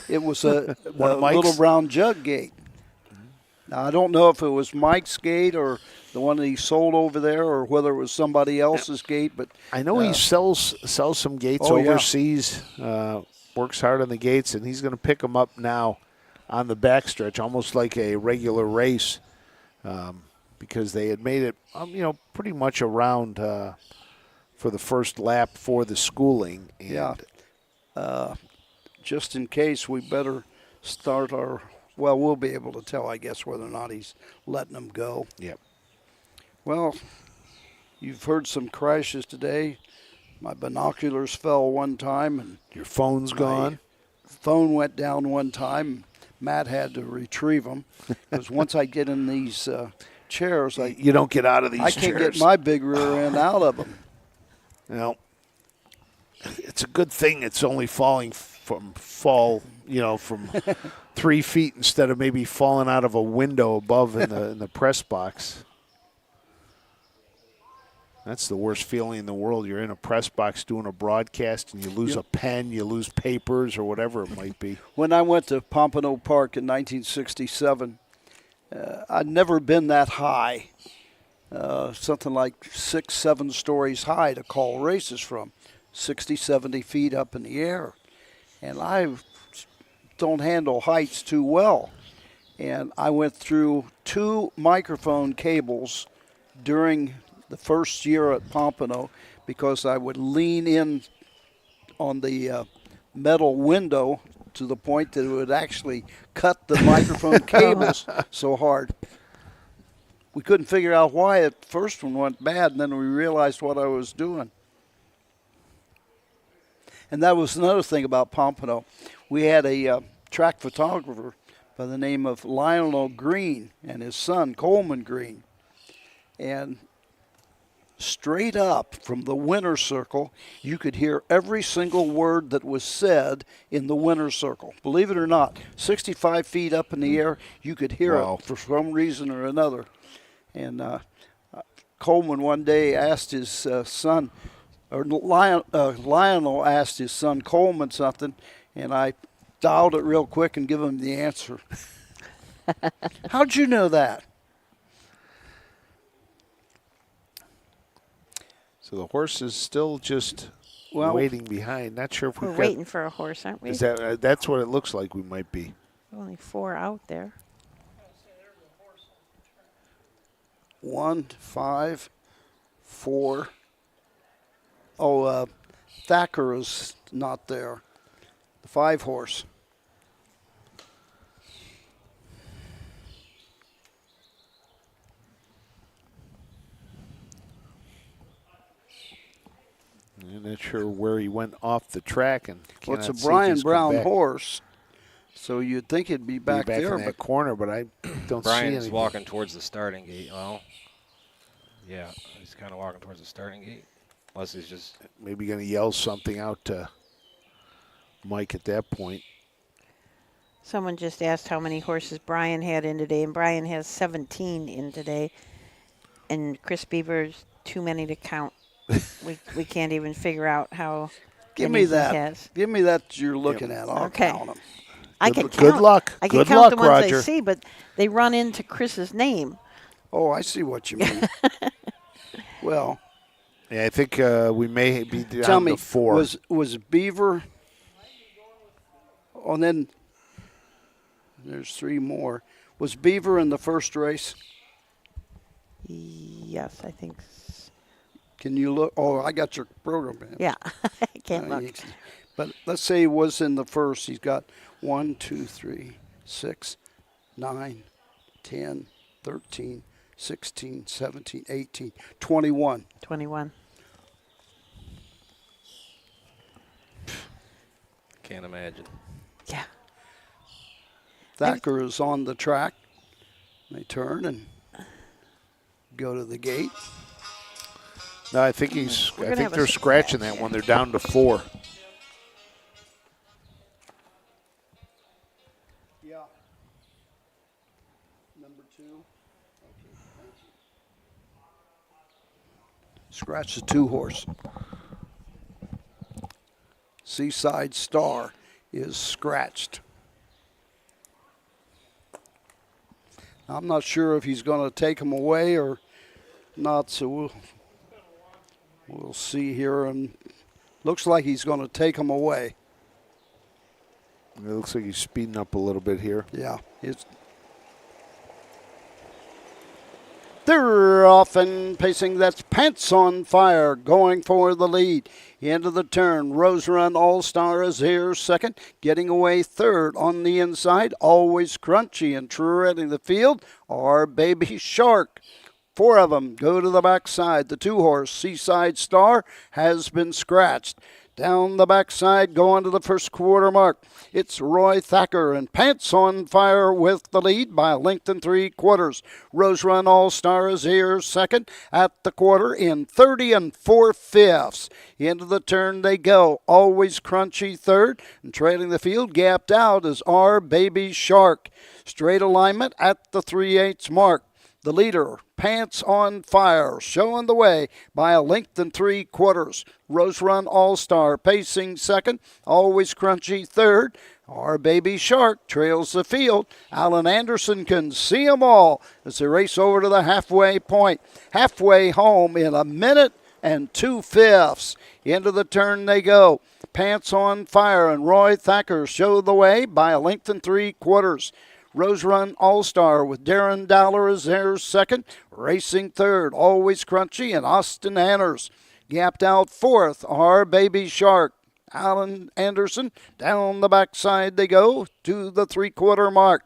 It was a little brown jug gate. Now, I don't know if it was Mike's gate or the one that he sold over there or whether it was somebody else's gate. But
I know he sells some gates overseas, works hard on the gates, and he's going to pick them up now on the backstretch, almost like a regular race, because they had made it, pretty much around for the first lap for the schooling. And
just in case, we better start we'll be able to tell, I guess, whether or not he's letting them go.
Yep.
Well, you've heard some crashes today. My binoculars fell one time. And
your phone's gone?
Phone went down one time. Matt had to retrieve them because once I get in these chairs,
you don't get out of these chairs.
I can't get my big rear end out of them.
It's a good thing it's only falling from 3 feet instead of maybe falling out of a window above in the press box. That's the worst feeling in the world. You're in a press box doing a broadcast and you lose a pen, you lose papers or whatever it might be.
When I went to Pompano Park in 1967, I'd never been that high, something like 6-7 stories high to call races from, 60, 70 feet up in the air. And I don't handle heights too well. And I went through 2 microphone cables during the first year at Pompano because I would lean in on the metal window to the point that it would actually cut the microphone cables so hard. We couldn't figure out why the first one went bad, and then we realized what I was doing. And that was another thing about Pompano. We had a track photographer by the name of Lionel Green and his son, Coleman Green. And straight up from the winner's circle, you could hear every single word that was said in the winner's circle. Believe it or not, 65 feet up in the air, you could hear it for some reason or another. And Coleman one day asked his son, or Lionel asked his son Coleman something, and I dialed it real quick and give him the answer. How'd you know that?
So the horse is still just waiting behind. Not sure if
we're waiting for a horse, aren't we?
Is that that's what it looks like we might be.
Only 4 out there.
1, 5, 4. Oh, Thacker is not there. The 5 horse.
I'm not sure where he went off the track, and
well, it's a Brian Brown horse, so you'd think it'd be back there,
in that corner, but I don't see anything.
Brian's walking towards the starting gate. Well, yeah, he's kind of walking towards the starting gate, unless he's just
maybe going to yell something out to Mike at that point.
Someone just asked how many horses Brian had in today, and Brian has 17 in today, and Chris Beaver's too many to count. We can't even figure out how
Give
many
me that.
he has.
Give me that you're looking at. I'll count them.
I can count.
Good luck.
I can
Good
count
luck,
the ones
Roger.
I see, but they run into Chris's name.
Oh, I see what you mean. Well,
yeah, I think we may be down
tell me,
to 4.
Was Beaver? Oh, and then there's 3 more. Was Beaver in the first race?
Yes, I think.
Can you look? Oh, I got your program.
Yeah, I can't look.
But let's say he was in the first. He's got 1, 2, 3, 6, 9, 10, 13, 16, 17, 18, 21.
21.
can't imagine.
Yeah.
Thacker is on the track. They turn and go to the gate.
No, I think they're scratching that one. They're down to 4.
Yeah. Number 2. Okay, thank you. Scratch the 2 horse. Seaside Star is scratched. I'm not sure if he's going to take him away or not, so we'll see here. And looks like he's going to take him away.
It looks like he's speeding up a little bit here.
Yeah, they're off and pacing. That's Pants on Fire going for the lead. Into the turn. Rose Run All-Star is here second. Getting away third on the inside. Always Crunchy and treading the field. Our Baby Shark. 4 of them go to the backside. The 2 horse Seaside Star has been scratched. Down the backside, going to the first quarter mark. It's Roy Thacker and Pants on Fire with the lead by a length and 3/4. Rose Run All-Star is here second at the quarter in 30 4/5. Into the turn they go. Always Crunchy third, and trailing the field, gapped out is Our Baby Shark. Straight alignment at the 3/8 mark. The leader, Pants on Fire, showing the way by a length and 3/4. Rose Run All-Star pacing second. Always Crunchy third. Our Baby Shark trails the field. Alan Anderson can see them all as they race over to the halfway point. Halfway home in 1 minute and 2/5. Into the turn they go. Pants on Fire and Roy Thacker show the way by a length and 3/4. Rose Run All-Star with Darren Dowler as their second. Racing third, Always Crunchy, and Austin Hanners. Gapped out fourth, Our Baby Shark. Alan Anderson, down the backside they go to the 3/4 mark.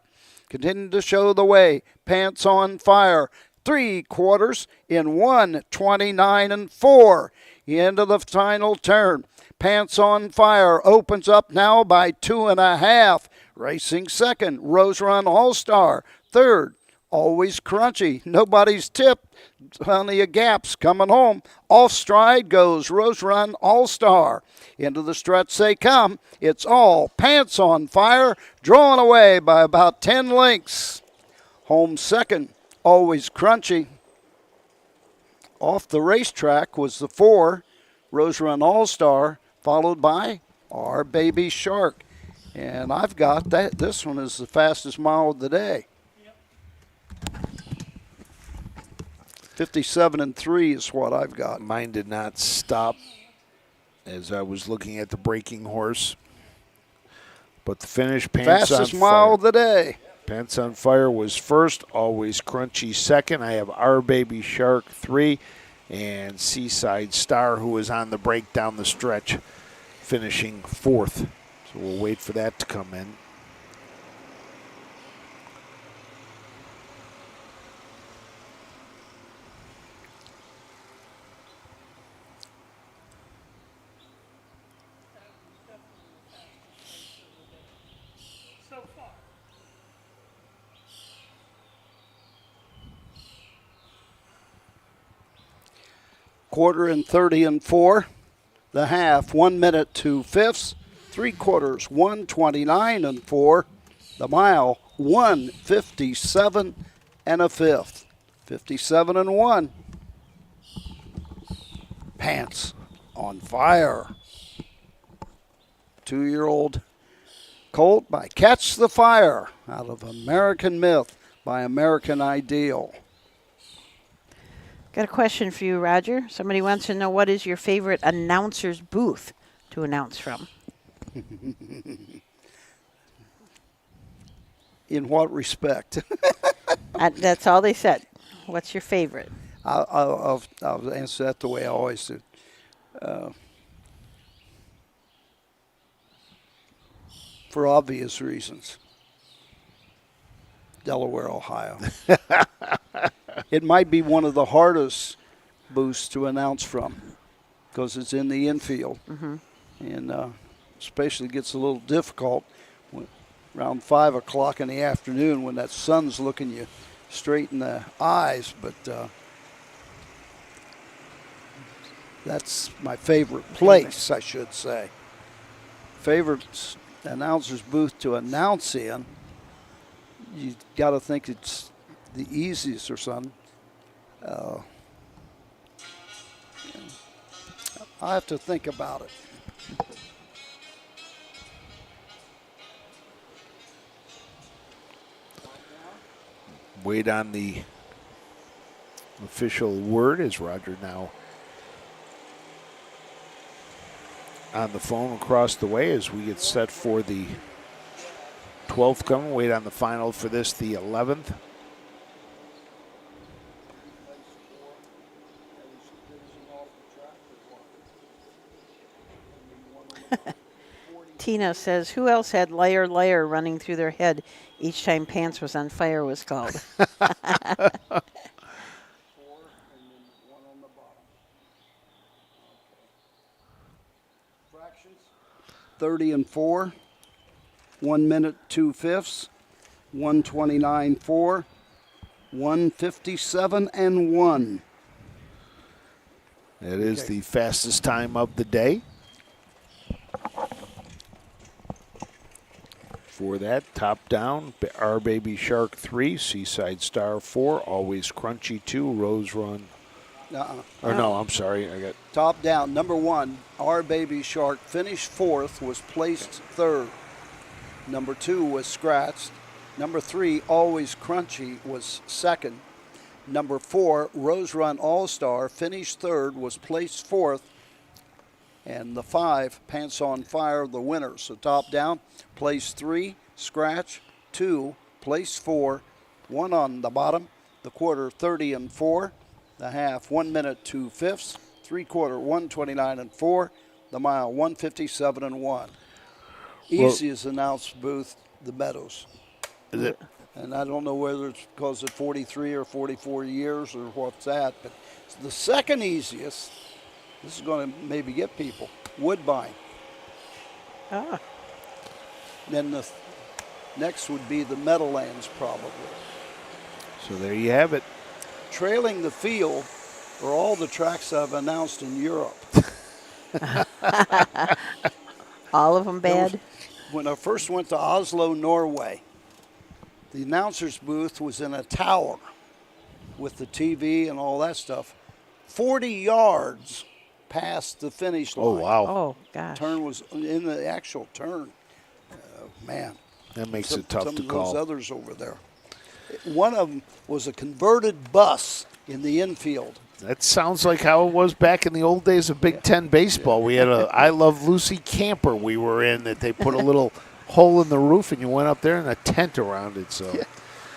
Continue to show the way, Pants on Fire. 3/4 in 1:29 and 4. Into the final turn. Pants on Fire opens up now by 2.5. Racing second, Rose Run All-Star. Third, Always Crunchy. Nobody's tip. Plenty of gaps coming home. Off stride goes Rose Run All-Star. Into the stretch they come. It's all Pants on Fire, drawn away by about 10 lengths. Home second, Always Crunchy. Off the racetrack was the 4, Rose Run All-Star, followed by Our Baby Shark. And I've got that. This one is the fastest mile of the day. 57 and 3 is what I've got.
Mine did not stop as I was looking at the breaking horse. But the finish, Pants on
Fastest mile of the day.
Pants on Fire was first, Always Crunchy second. I have Our Baby Shark 3 and Seaside Star, who was on the break down the stretch, finishing 4th. So we'll wait for that to come in.
So far.
Quarter and 30 and 4. The half, 1 minute 2 fifths. 3/4, 1:29 and 4. The mile, 1:57 and a fifth. 57 and 1. Pants on Fire. 2-year-old colt by Catch the Fire out of American Myth by American Ideal.
Got a question for you, Roger. Somebody wants to know, what is your favorite announcer's booth to announce from?
In what respect?
That's all they said. What's your favorite?
I'll answer that the way I always do. For obvious reasons. Delaware, Ohio. It might be one of the hardest booths to announce from because it's in the infield.
Mm-hmm.
And especially gets a little difficult when, around 5 o'clock in the afternoon when that sun's looking you straight in the eyes. But that's my favorite place, I should say. Favorite announcer's booth to announce in, you got to think it's the easiest or something. I have to think about it.
Wait on the official word as Roger now on the phone across the way as we get set for the 12th coming. Wait on the final for this, the 11th.
Tina says, who else had liar, liar running through their head each time Pants was on Fire was called?
30 and 4, 1 minute 2 fifths, 1:29.4, 1:57 and 1.
That is the fastest time of the day. For that, top down, Our Baby Shark 3, Seaside Star 4, Always Crunchy 2, Rose Run. Or no, I'm sorry. I got
Top down, number 1, Our Baby Shark finished 4th, was placed 3rd. Number 2 was scratched. Number 3, Always Crunchy, was 2nd. Number 4, Rose Run All-Star, finished 3rd, was placed 4th. And the 5, Pants on Fire, the winner. So top down, place 3, scratch, 2, place 4, 1 on the bottom, the quarter 30 and 4, the half 1 minute 2 fifths, 3/4 129 and 4, the mile 157 and 1. Easy as announced booth, the Meadows.
Is it?
And I don't know whether it's because of 43 or 44 years or what's that, but the second easiest, this is going to maybe get people, Woodbine.
Ah.
Then the next would be the Meadowlands probably.
So there you have it.
Trailing the field are all the tracks I've announced in Europe.
All of them bad?
When I first went to Oslo, Norway, the announcer's booth was in a tower with the TV and all that stuff, 40 yards past the finish line.
Oh, wow.
Oh, gosh.
Turn was in the actual turn. Man.
That makes it tough
some
to
of
call.
those others over there. One of them was a converted bus in the infield.
That sounds like how it was back in the old days of Big Ten baseball. We had a I Love Lucy camper we were in that they put a little hole in the roof and you went up there and a tent around it. So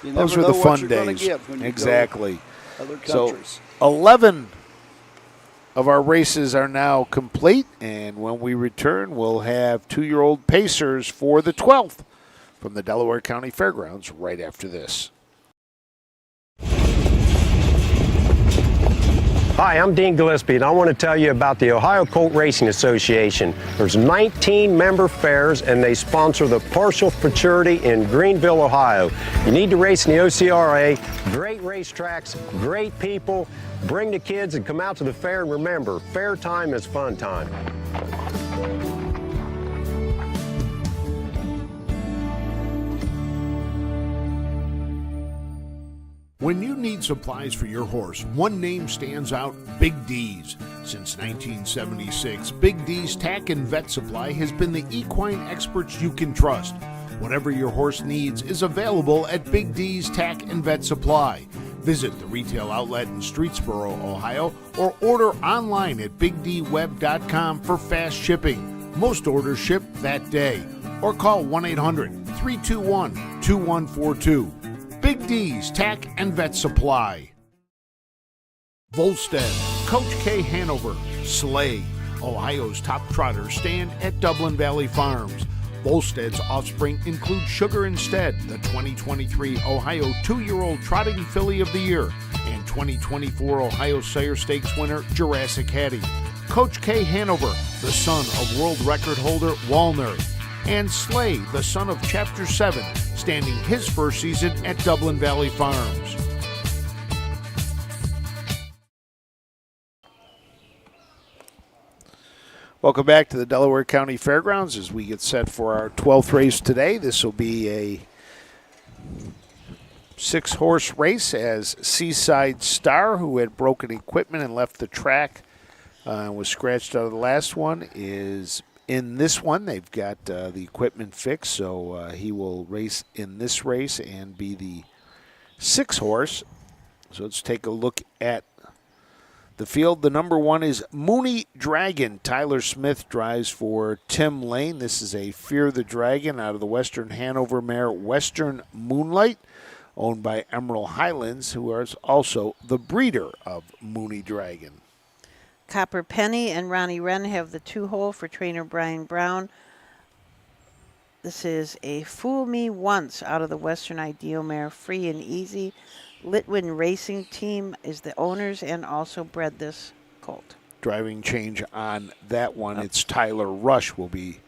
You
those
never
were the
know
fun
what you're gonna
days.
get when you go
Exactly.
to other
So
countries.
11 of our races are now complete, and when we return, we'll have 2-year-old Pacers for the 12th from the Delaware County Fairgrounds right after this.
Hi, I'm Dean Gillespie, and I want to tell you about the Ohio Colt Racing Association. There's 19 member fairs, and they sponsor the Partial Futurity in Greenville, Ohio. You need to race in the OCRA. Great racetracks, great people. Bring the kids and come out to the fair, and remember, fair time is fun time.
When you need supplies for your horse, one name stands out, Big D's. Since 1976, Big D's Tack and Vet Supply has been the equine experts you can trust. Whatever your horse needs is available at Big D's Tack and Vet Supply. Visit the retail outlet in Streetsboro, Ohio, or order online at bigdweb.com for fast shipping. Most orders ship that day. Or call 1-800-321-2142. Big D's Tack and Vet Supply. Volstead, Coach K. Hanover, Slay, Ohio's top trotters stand at Dublin Valley Farms. Volstead's offspring include Sugar Instead, the 2023 Ohio 2-year-old Trotting Filly of the Year, and 2024 Ohio Sire Stakes winner Jurassic Hattie. Coach K. Hanover, the son of world record holder Walner. And Slay, the son of Chapter 7, standing his first season at Dublin Valley Farms. Welcome back to the Delaware County Fairgrounds as we get set for our 12th race today. This will be a 6-horse race as Seaside Star, who had broken equipment and left the track, was scratched out of the last one, is in this one. They've got the equipment fixed, so he will race in this race and be the 6-horse. So let's take a look at the field. The number 1 is Mooney Dragon. Tyler Smith drives for Tim Lane. This is a Fear the Dragon out of the Western Hanover mare Western Moonlight, owned by Emerald Highlands, who is also the breeder of Mooney Dragon.
Copper Penny and Ronnie Wren have the 2-hole for trainer Brian Brown. This is a Fool Me Once out of the Western Ideal mare Free and Easy. Litwin Racing Team is the owners and also bred this colt.
Driving change on that one. It's Tyler Rush will be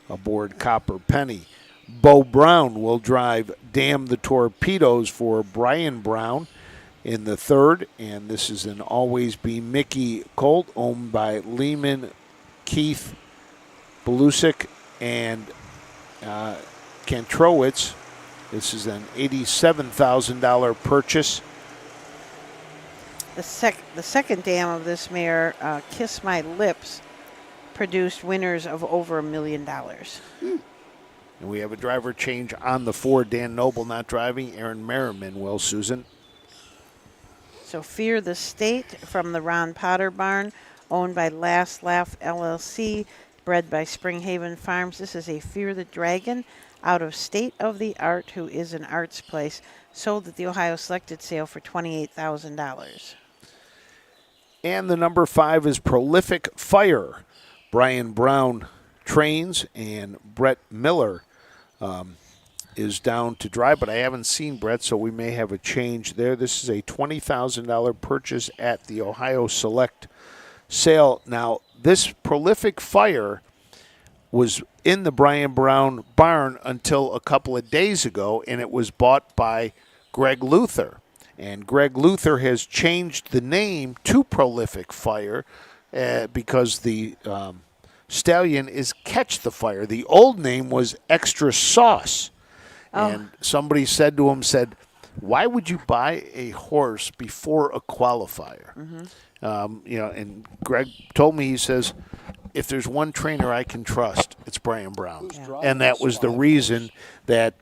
aboard Copper Penny. Bo Brown will drive Damn the Torpedoes for Brian Brown in the 3rd, and this is an Always Be Mickey colt owned by Lehman, Keith, Belusic, and Kantrowitz. This is an $87,000 purchase.
The second dam of this mare, Kiss My Lips, produced winners of over $1 million.
And we have a driver change on the 4. Dan Noble not driving. Aaron Merriman will, Susan.
So Fear the State from the Ron Potter barn, owned by Last Laugh LLC, bred by Springhaven Farms. This is a Fear the Dragon out of State of the Art, who is an arts place, sold at the Ohio Selected sale for $28,000.
And the number 5 is Prolific Fire. Brian Brown trains, and Brett Miller is down to drive, but I haven't seen Brett, so we may have a change there. This is a $20,000 purchase at the Ohio Select sale. Now, this Prolific Fire was in the Brian Brown barn until a couple of days ago, and it was bought by Greg Luther. And Greg Luther has changed the name to Prolific Fire because the stallion is Catch the Fire. The old name was Extra Sauce. And somebody said to him, why would you buy a horse before a qualifier? And Greg told me, he says, if there's one trainer I can trust, it's Brian Brown. And that was the reason that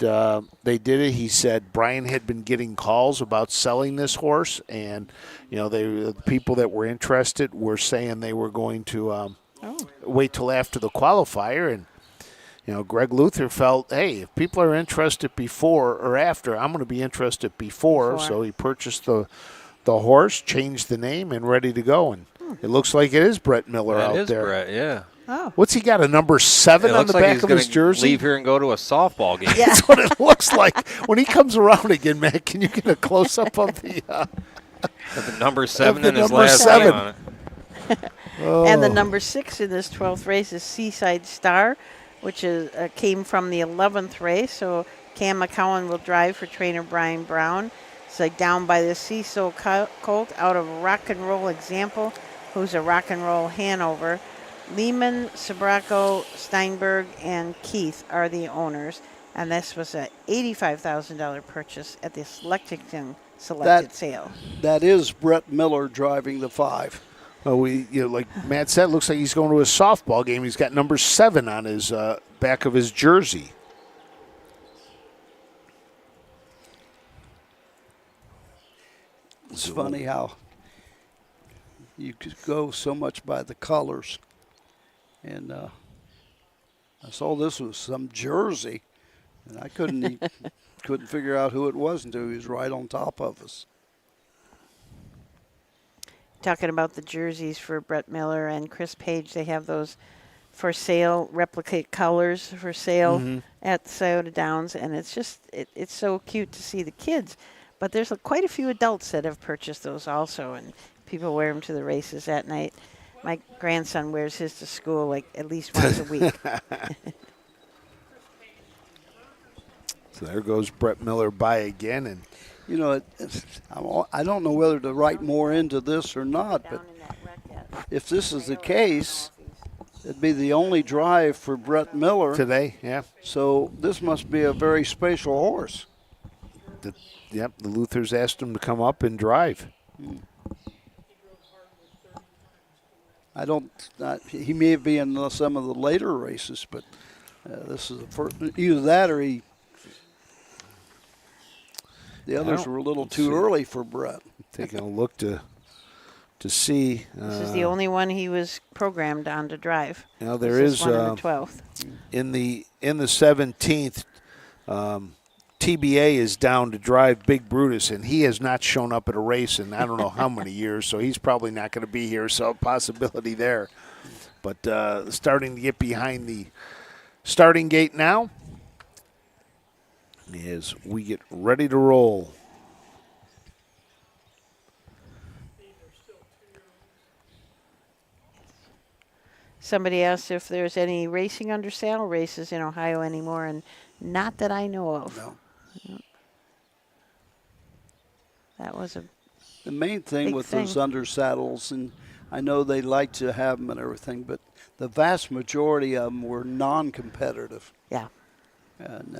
they did it. He said Brian had been getting calls about selling this horse, and the people that were interested were saying they were going to wait till after the qualifier. And Greg Luther felt, hey, if people are interested before or after, I'm going to be interested before. So he purchased the horse, changed the name, and ready to go. And it looks like it is Brett Miller out there.
That is Brett, yeah.
Oh.
What's he got, a number 7 on the back of his jersey?
Leave here and go to a softball game.
Yeah.
That's what it looks like. When he comes around again, Matt, can you get a close-up of the
number 7 in his
number
last
7.
name on it.
And the number 6 in this 12th race is Seaside Star, which is came from the 11th race. So Cam McCowan will drive for trainer Brian Brown. It's like down by the Cecil colt out of Rock and Roll Example, who's a Rock and Roll Hanover. Lehman, Sabraco, Steinberg, and Keith are the owners. And this was a $85,000 purchase at the Lexington Selected sale.
That is Brett Miller driving the 5.
Like Matt said, looks like he's going to a softball game. He's got number 7 on his back of his jersey.
It's funny how you could go so much by the colors. And I saw this was some jersey, and I couldn't figure out who it was until he was right on top of us.
Talking about the jerseys for Brett Miller and Chris Page, they have those for sale, replicate colors for sale at Scioto Downs, and it's just it's so cute to see the kids. But there's quite a few adults that have purchased those also, and people wear them to the races at night. My grandson wears his to school like at least once a week.
So there goes Brett Miller by again, and
I don't know whether to write more into this or not, but if this is the case, it'd be the only drive for Brett Miller
today. Yeah.
So this must be a very special horse.
The Luthers asked him to come up and drive.
He may be in some of the later races, but this is the first. Either that or the others were a little too early for Brett.
Taking a look to see.
This is the only one he was programmed on to drive.
There is
one in the 12th.
In the 17th. TBA is down to drive Big Brutus, and he has not shown up at a race in I don't know how many years, so he's probably not going to be here, so possibility there. But starting to get behind the starting gate now as we get ready to roll.
Somebody asked if there's any racing under saddle races in Ohio anymore, and not that I know of.
No.
That was
the main thing with those under saddles, and I know they like to have them and everything, but the vast majority of them were non-competitive.
Yeah.
And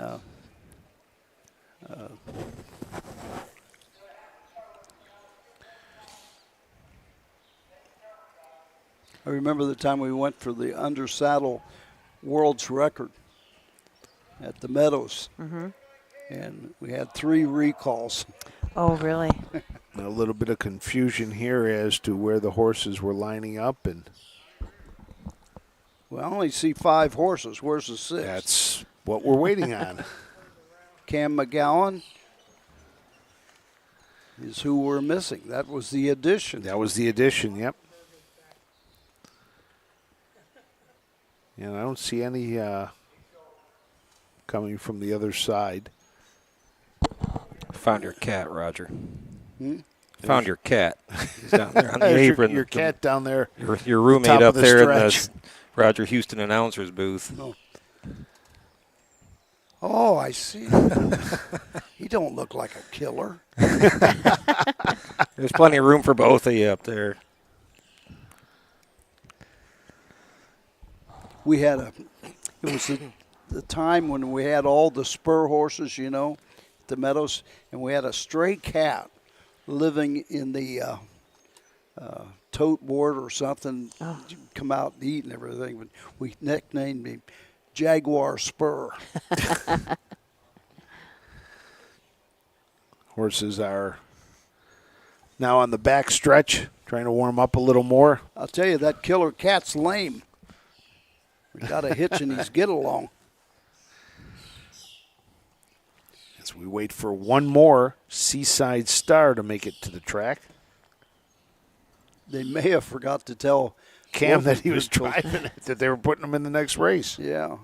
I remember the time we went for the under saddle world's record at the Meadows, and we had 3 recalls.
Oh, really?
A little bit of confusion here as to where the horses were lining up, and
Well, I only see 5 horses. Where's the 6th?
that's what we're waiting on.
Cam McGowan is who we're missing. That was the addition.
That was the addition, yep. And I don't see any coming from the other side.
Found your cat, Roger.
Hmm?
Found your cat. He's down there on the
There's
apron.
your cat down there.
Your roommate
top
up
of the
there in
stretch.
the Roger Houston announcer's booth.
Oh, I see. He don't look like a killer.
There's plenty of room for both of you up there.
We had it was the time when we had all the spur horses, you know, at the meadows, and we had a stray cat living in the tote board or something, come out and eat and everything. But we nicknamed him Jaguar Spur.
Horses are now on the back stretch, trying to warm up a little more.
I'll tell you, that killer cat's lame. We got a hitch in his get along.
As we wait for one more Seaside Star to make it to the track.
They may have forgot to tell
Cam that he was driving it, that they were putting him in the next race.
Yeah.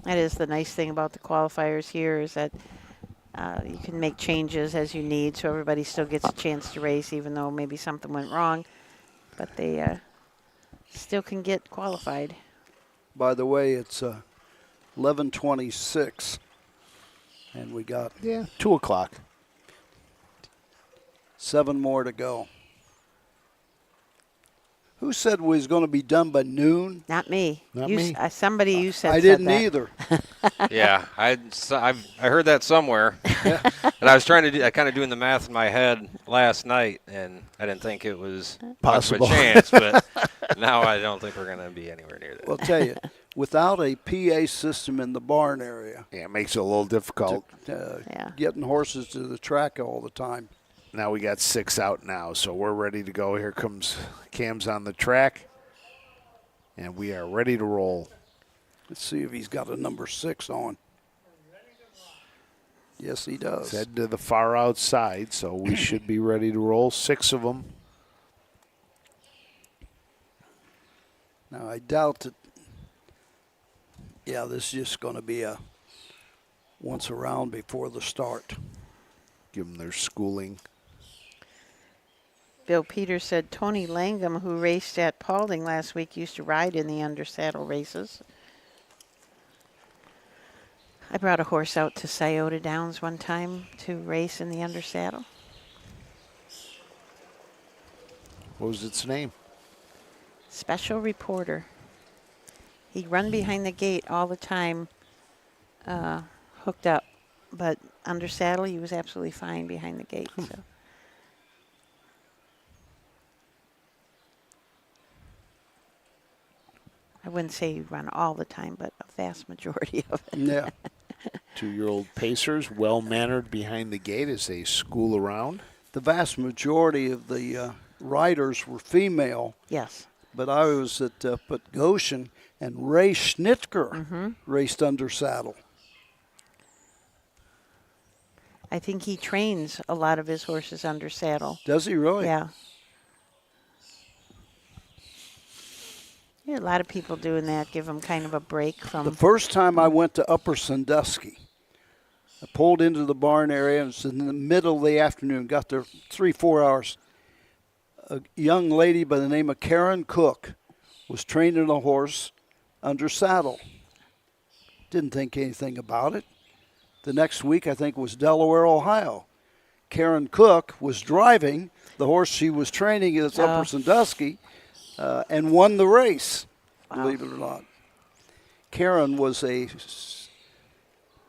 That is the nice thing about the qualifiers here is that you can make changes as you need, so everybody still gets a chance to race, even though maybe something went wrong. But they still can get qualified.
By the way, it's 11:26, and we got
2 o'clock.
7 more to go. Who said we was going to be done by noon?
Not me.
Not
you,
me.
Somebody you said
I
said
didn't
that.
either.
Yeah, I heard that somewhere, and I was trying to do, I kind of doing the math in my head last night, and I didn't think it was
Possible.
much of a chance, but now I don't think we're going to be anywhere near that.
Well, I'll tell you, without a PA system in the barn area,
Yeah, it makes it a little difficult.
getting horses to the track all the time.
Now we got 6 out now, so we're ready to go. Here comes Cam's on the track, and we are ready to roll.
Let's see if he's got a number 6 on. Yes, he does.
Head to the far outside, so we should be ready to roll. 6 of them.
Now, I doubt that. Yeah, this is just going to be a once around before the start.
Give them their schooling.
Bill Peters said Tony Langham, who raced at Paulding last week, used to ride in the undersaddle races. I brought a horse out to Scioto Downs one time to race in the undersaddle.
What was its name?
Special Reporter. He'd run behind the gate all the time, hooked up, but under saddle he was absolutely fine behind the gate. So. I wouldn't say he'd run all the time, but a vast majority of it.
Yeah.
2-year-old pacers, well-mannered behind the gate as they school around.
The vast majority of the riders were female.
Yes.
But I was at Goshen, and Ray Schnittker raced under saddle.
I think he trains a lot of his horses under saddle.
Does he really?
Yeah. Yeah, a lot of people doing that, give them kind of a break from.
The first time I went to Upper Sandusky, I pulled into the barn area, and it's in the middle of the afternoon, got there 3-4 hours. A young lady by the name of Karen Cook was training a horse under saddle. Didn't think anything about it. The next week, I think, was Delaware, Ohio. Karen Cook was driving the horse she was training at Upper Sandusky and won the race, believe it or not. Karen was a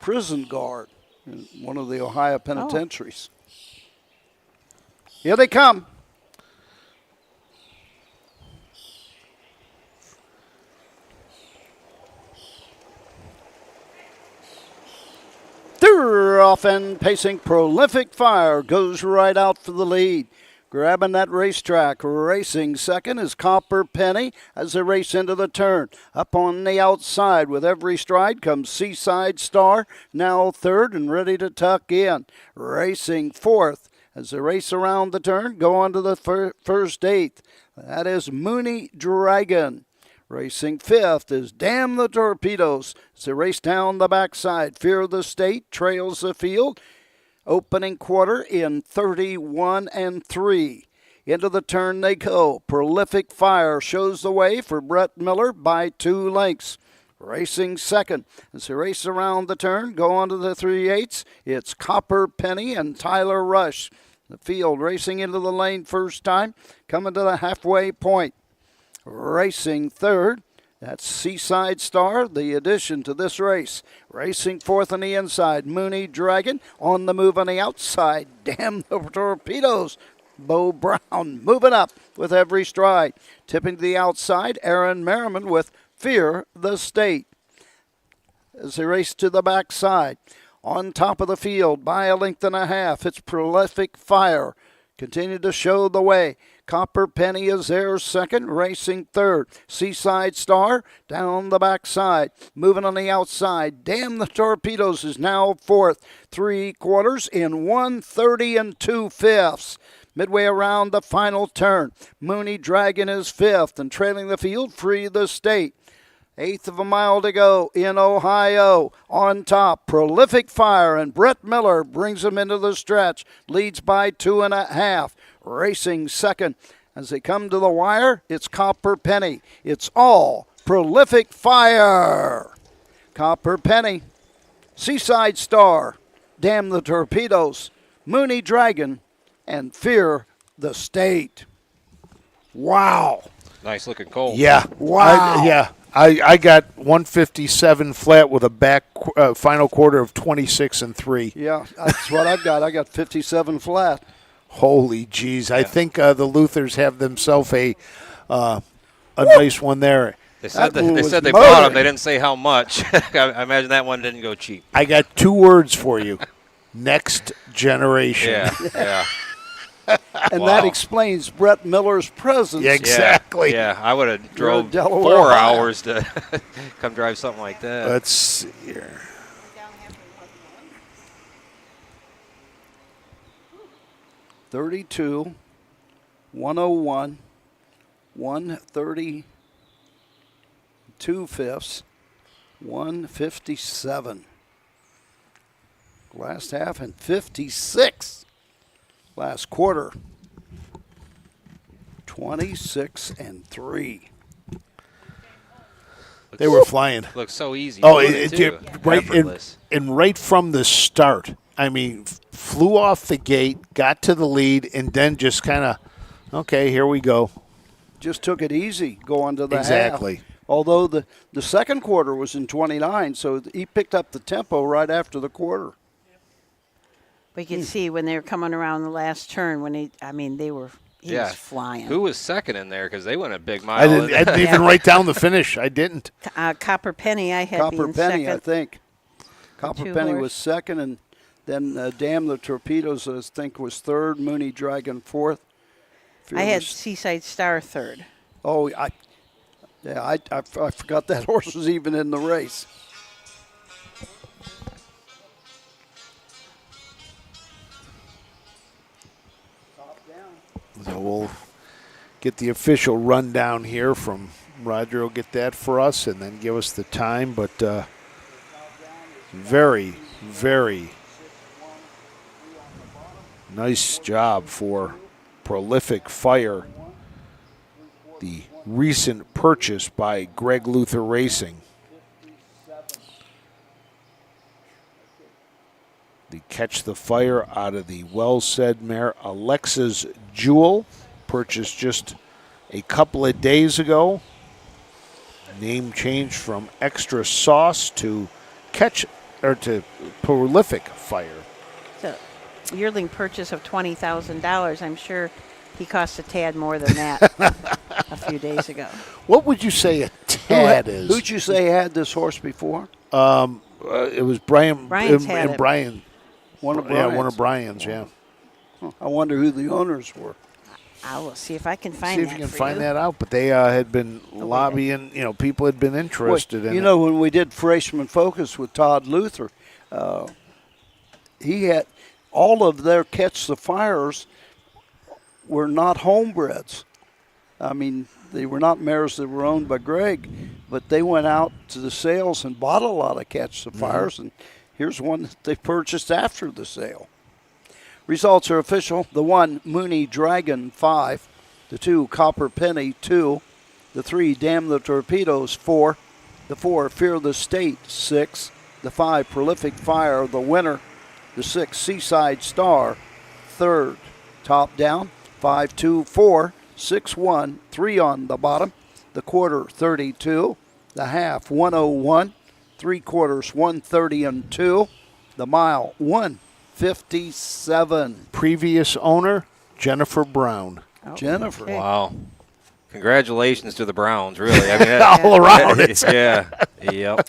prison guard in one of the Ohio penitentiaries. Here they come. Off and pacing Prolific Fire goes right out for the lead. Grabbing that racetrack, racing second is Copper Penny as they race into the turn. Up on the outside with every stride comes Seaside Star, now third and ready to tuck in. Racing fourth as they race around the turn, go on to the first eighth. That is Mooney Dragon. Racing fifth is Damn the Torpedoes as they race down the backside. Fear of the State trails the field. Opening quarter in 31 and 3. Into the turn they go. Prolific Fire shows the way for Brett Miller by 2 lengths. Racing second as they race around the turn, go on to the 3/8. It's Copper Penny and Tyler Rush. The field racing into the lane first time, coming to the halfway point. Racing third, that's Seaside Star, the addition to this race. Racing fourth on the inside, Mooney Dragon. On the move on the outside, Damn the Torpedoes. Bo Brown moving up with every stride. Tipping to the outside, Aaron Merriman with Fear the State. As they race to the backside, on top of the field by a length and a half, it's Prolific Fire. Continue to show the way. Copper Penny is there second, racing third. Seaside Star down the backside. Moving on the outside. Damn the Torpedoes is now fourth. 3/4 in 1:30 and 2/5. Midway around the final turn. Mooney Dragon is fifth and trailing the field, Free the State. Eighth of a mile to go in Ohio. On top, Prolific Fire, and Brett Miller brings them into the stretch. Leads by 2.5. Racing second. As they come to the wire, it's Copper Penny. It's all Prolific Fire. Copper Penny, Seaside Star, Damn the Torpedoes, Mooney Dragon, and Fear the State. Wow.
Nice looking colt.
Yeah.
Wow.
I got 157 flat with a back final quarter of 26 and 3.
Yeah, that's what I've got. I got 57 flat.
Holy jeez. I think the Luthers have themselves a nice one there.
They said they
motoring.
bought them. They didn't say how much. I imagine that one didn't go cheap.
I got 2 words for you. Next generation.
Yeah.
And
Wow.
that explains Brett Miller's presence.
Yeah, exactly.
Yeah, I would have drove
Delaware,
4
Ohio.
hours to come drive something like that.
Let's see here.
$32, 101, 132 fifths, 157. Last half and 56. Last quarter, 26 and 3.
They were flying.
Looks so easy.
Oh,
doing
it
too.
did right
Effortless.
and right from the start. I mean, flew off the gate, got to the lead, and then just kind of, okay, here we go.
Just took it easy going to the
Exactly.
half. Although the second quarter was in 29, so he picked up the tempo right after the quarter.
We could see when they were coming around the last turn when he was flying.
Who was second in there? Because they went a big mile.
I didn't even write down the finish. I didn't.
Copper Penny, I had
Copper
being
Penny,
second.
I think. Copper
Two
Penny
horse.
was second, and then Damn the Torpedoes, I think, was third. Mooney Dragon fourth.
I had
Fearless-
Seaside Star third.
Oh, I forgot that horse was even in the race.
So we'll get the official rundown here from Roger. Will get that for us and then give us the time. But very, very nice job for Prolific Fire, the recent purchase by Greg Luther Racing. The Catch the Fire out of the well-said mare Alexa's Jewel, purchased just a couple of days ago. Name changed from Extra Sauce to Prolific Fire.
So, yearling purchase of $20,000. I'm sure he cost a tad more than that a few days ago.
What would you say a tad is?
Who'd you say had this horse before?
It was Brian.
Brian's had
and
it.
Brian.
One of
Yeah, one
Brian's.
of Brian's. Yeah.
I wonder who the owners were.
I will see if I can find
See
that
if you can
for
find
you.
that out. But they had been lobbying. People had been interested in
You
it.
know, when we did Freshman Focus with Todd Luther, he had all of their Catch the Fires were not homebreds. I mean, they were not mares that were owned by Greg, but they went out to the sales and bought a lot of Catch the Fires, and here's one that they purchased after the sale. Results are official. The 1, Mooney Dragon, 5. The 2, Copper Penny, 2. The 3, Damn the Torpedoes, 4. The 4, Fear the State, 6. The 5, Prolific Fire, the winner. The 6, Seaside Star, 3rd. Top down, 5, 2, 4, 6, 1, 3 on the bottom. The quarter, 32. The half, 101. 3/4, 130 and 2. The mile, 157.
Previous owner, Jennifer Brown.
Jennifer.
Wow. Congratulations to the Browns, really. I mean,
All around it.
Yeah. Yep.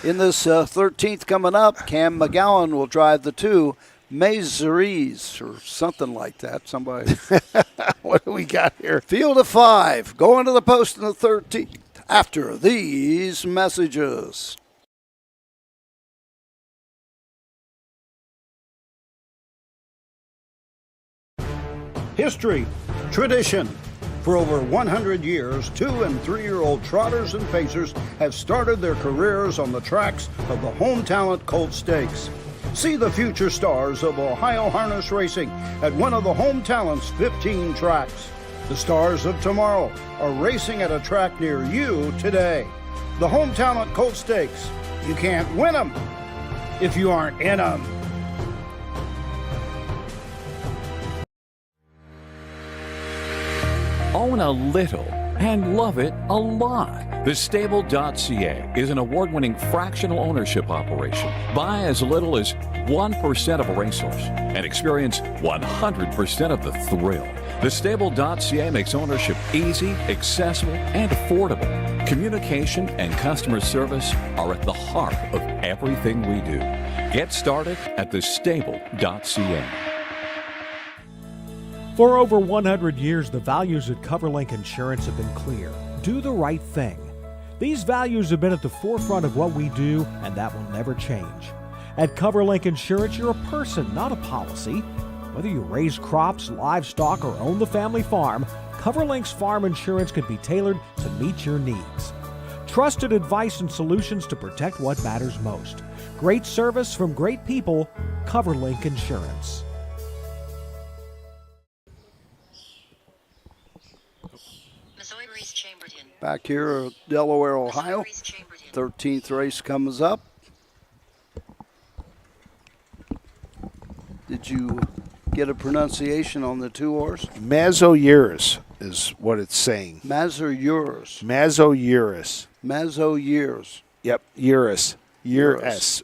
In this 13th coming up, Cam McGowan will drive the 2, Mazeries, or something like that. Somebody.
What do we got here?
Field of 5, going to the post in the 13th after these messages. History, tradition. For over 100 years, 2- and 3-year-old trotters and pacers have started their careers on the tracks of the Home Talent Colt Stakes. See the future stars of Ohio harness racing at one of the Home Talent's 15 tracks. The stars of tomorrow are racing at a track near you today. The Home Talent Colt Stakes. You can't win them if you aren't in them.
Own a little and love it a lot. TheStable.ca is an award-winning fractional ownership operation. Buy as little as 1% of a racehorse and experience 100% of the thrill. TheStable.ca makes ownership easy, accessible, and affordable. Communication and customer service are at the heart of everything we do. Get started at TheStable.ca.
For over 100 years, the values at CoverLink Insurance have been clear. Do the right thing. These values have been at the forefront of what we do, and that will never change. At CoverLink Insurance, you're a person, not a policy. Whether you raise crops, livestock, or own the family farm, CoverLink's farm insurance can be tailored to meet your needs. Trusted advice and solutions to protect what matters most. Great service from great people, CoverLink Insurance.
Back here at Delaware, Ohio. 13th race comes up. Did you get a pronunciation on the 2 horse?
Mazourus is what it's saying.
Mazourus.
Mazourus.
Mazourus.
Yep, Urus. Urus.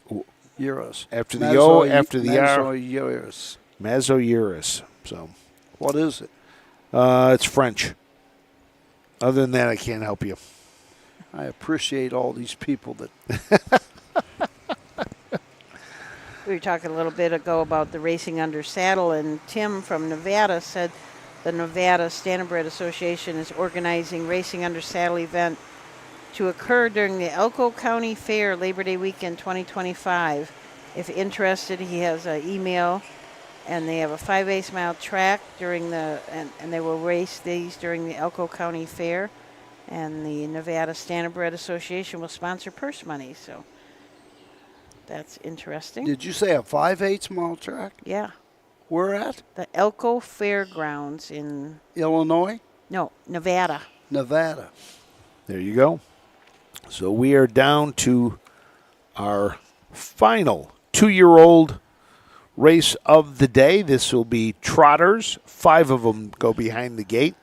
Urus.
After the O, after the R.
Mazourus.
Mazourus. So,
What is it?
it's French. Other than that, I can't help you.
I appreciate all these people that.
We were talking a little bit ago about the racing under saddle, and Tim from Nevada said the Nevada Standardbred Association is organizing racing under saddle event to occur during the Elko County Fair Labor Day weekend 2025. If interested, he has an email, and they have a 5/8 mile track during the, and they will race these during the Elko County Fair, and the Nevada Standardbred Association will sponsor purse money, so that's interesting.
Did you say a 5/8 mile track?
Yeah.
Where at?
The Elko Fairgrounds in,
Illinois?
no, Nevada.
Nevada.
There you go. So we are down to our final 2-year-old race of the day. This will be trotters. 5 of them go behind the gate.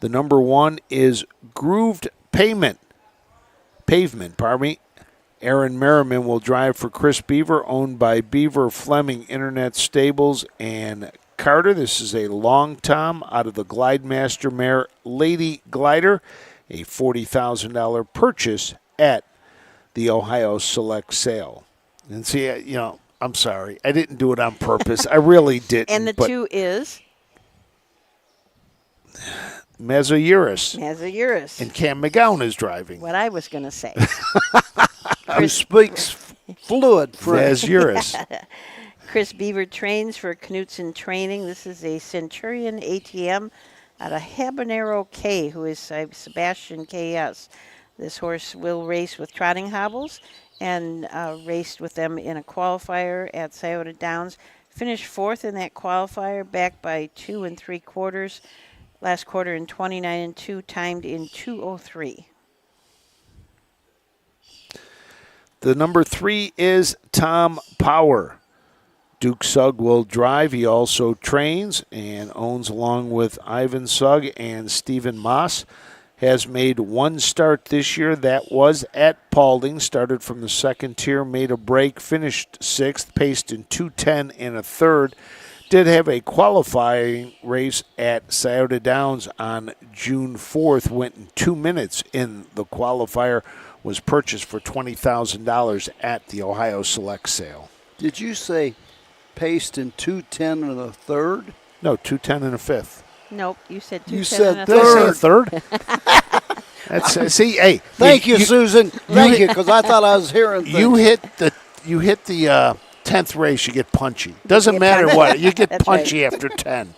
The number 1 is Grooved Pavement. Aaron Merriman will drive for Chris Beaver, owned by Beaver Fleming Internet Stables and Carter. This is a long tom out of the Glidemaster mare Lady Glider, a $40,000 purchase at the Ohio Select Sale. And see, I'm sorry. I didn't do it on purpose. I really didn't.
And the
but
2 is
Mazayuris. And Cam McGowan is driving.
what I was going to say.
Who speaks fluid French.
Mazayuris.
Chris Beaver trains for Knutson Training. This is a Centurion ATM out of Habanero K, who is Sebastian KS. This horse will race with trotting hobbles and raced with them in a qualifier at Scioto Downs. Finished 4th in that qualifier, backed by 2 3/4. Last quarter in 29 2, timed in 2:03.
The number 3 is Tom Power. Duke Sugg will drive. He also trains and owns along with Ivan Sugg and Stephen Moss. Has made 1 start this year. That was at Paulding. Started from the 2nd tier, made a break, finished 6th, paced in 2:10 and a third. Did have a qualifying race at Scioto Downs on June 4th. Went in 2 minutes in the qualifier. Was purchased for $20,000 at the Ohio Select sale.
Did you say paced in 2:10 and a third?
No, 2:10 and a fifth.
Nope, you said 2:10
You said
and a
third.
third.
That's see, hey.
Thank you, Susan. Thank you, because I thought I was hearing things.
You hit the 10th race, you get punchy. Doesn't matter what, you get
That's
punchy after 10.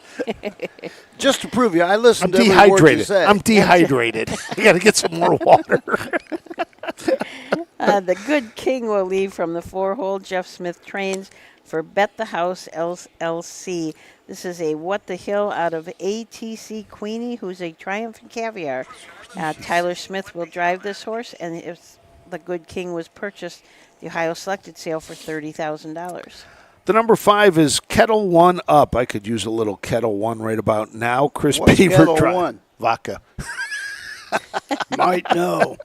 Just to prove you, I listened
I'm
to every word you
dehydrated.
said.
I'm dehydrated. I got to get some more water.
The Good King will leave from the 4-hole. Jeff Smith trains for Bet the House LLC. This is a What the Hill out of ATC Queenie, who's a Triumph and Caviar. Tyler Smith will drive this horse, and if the Good King was purchased, the Ohio Selected sale for $30,000.
The number 5 is Kettle One Up. I could use a little Kettle One right about now. Chris
What's
Beaver
Kettle
drive.
One?
Vodka.
Might know.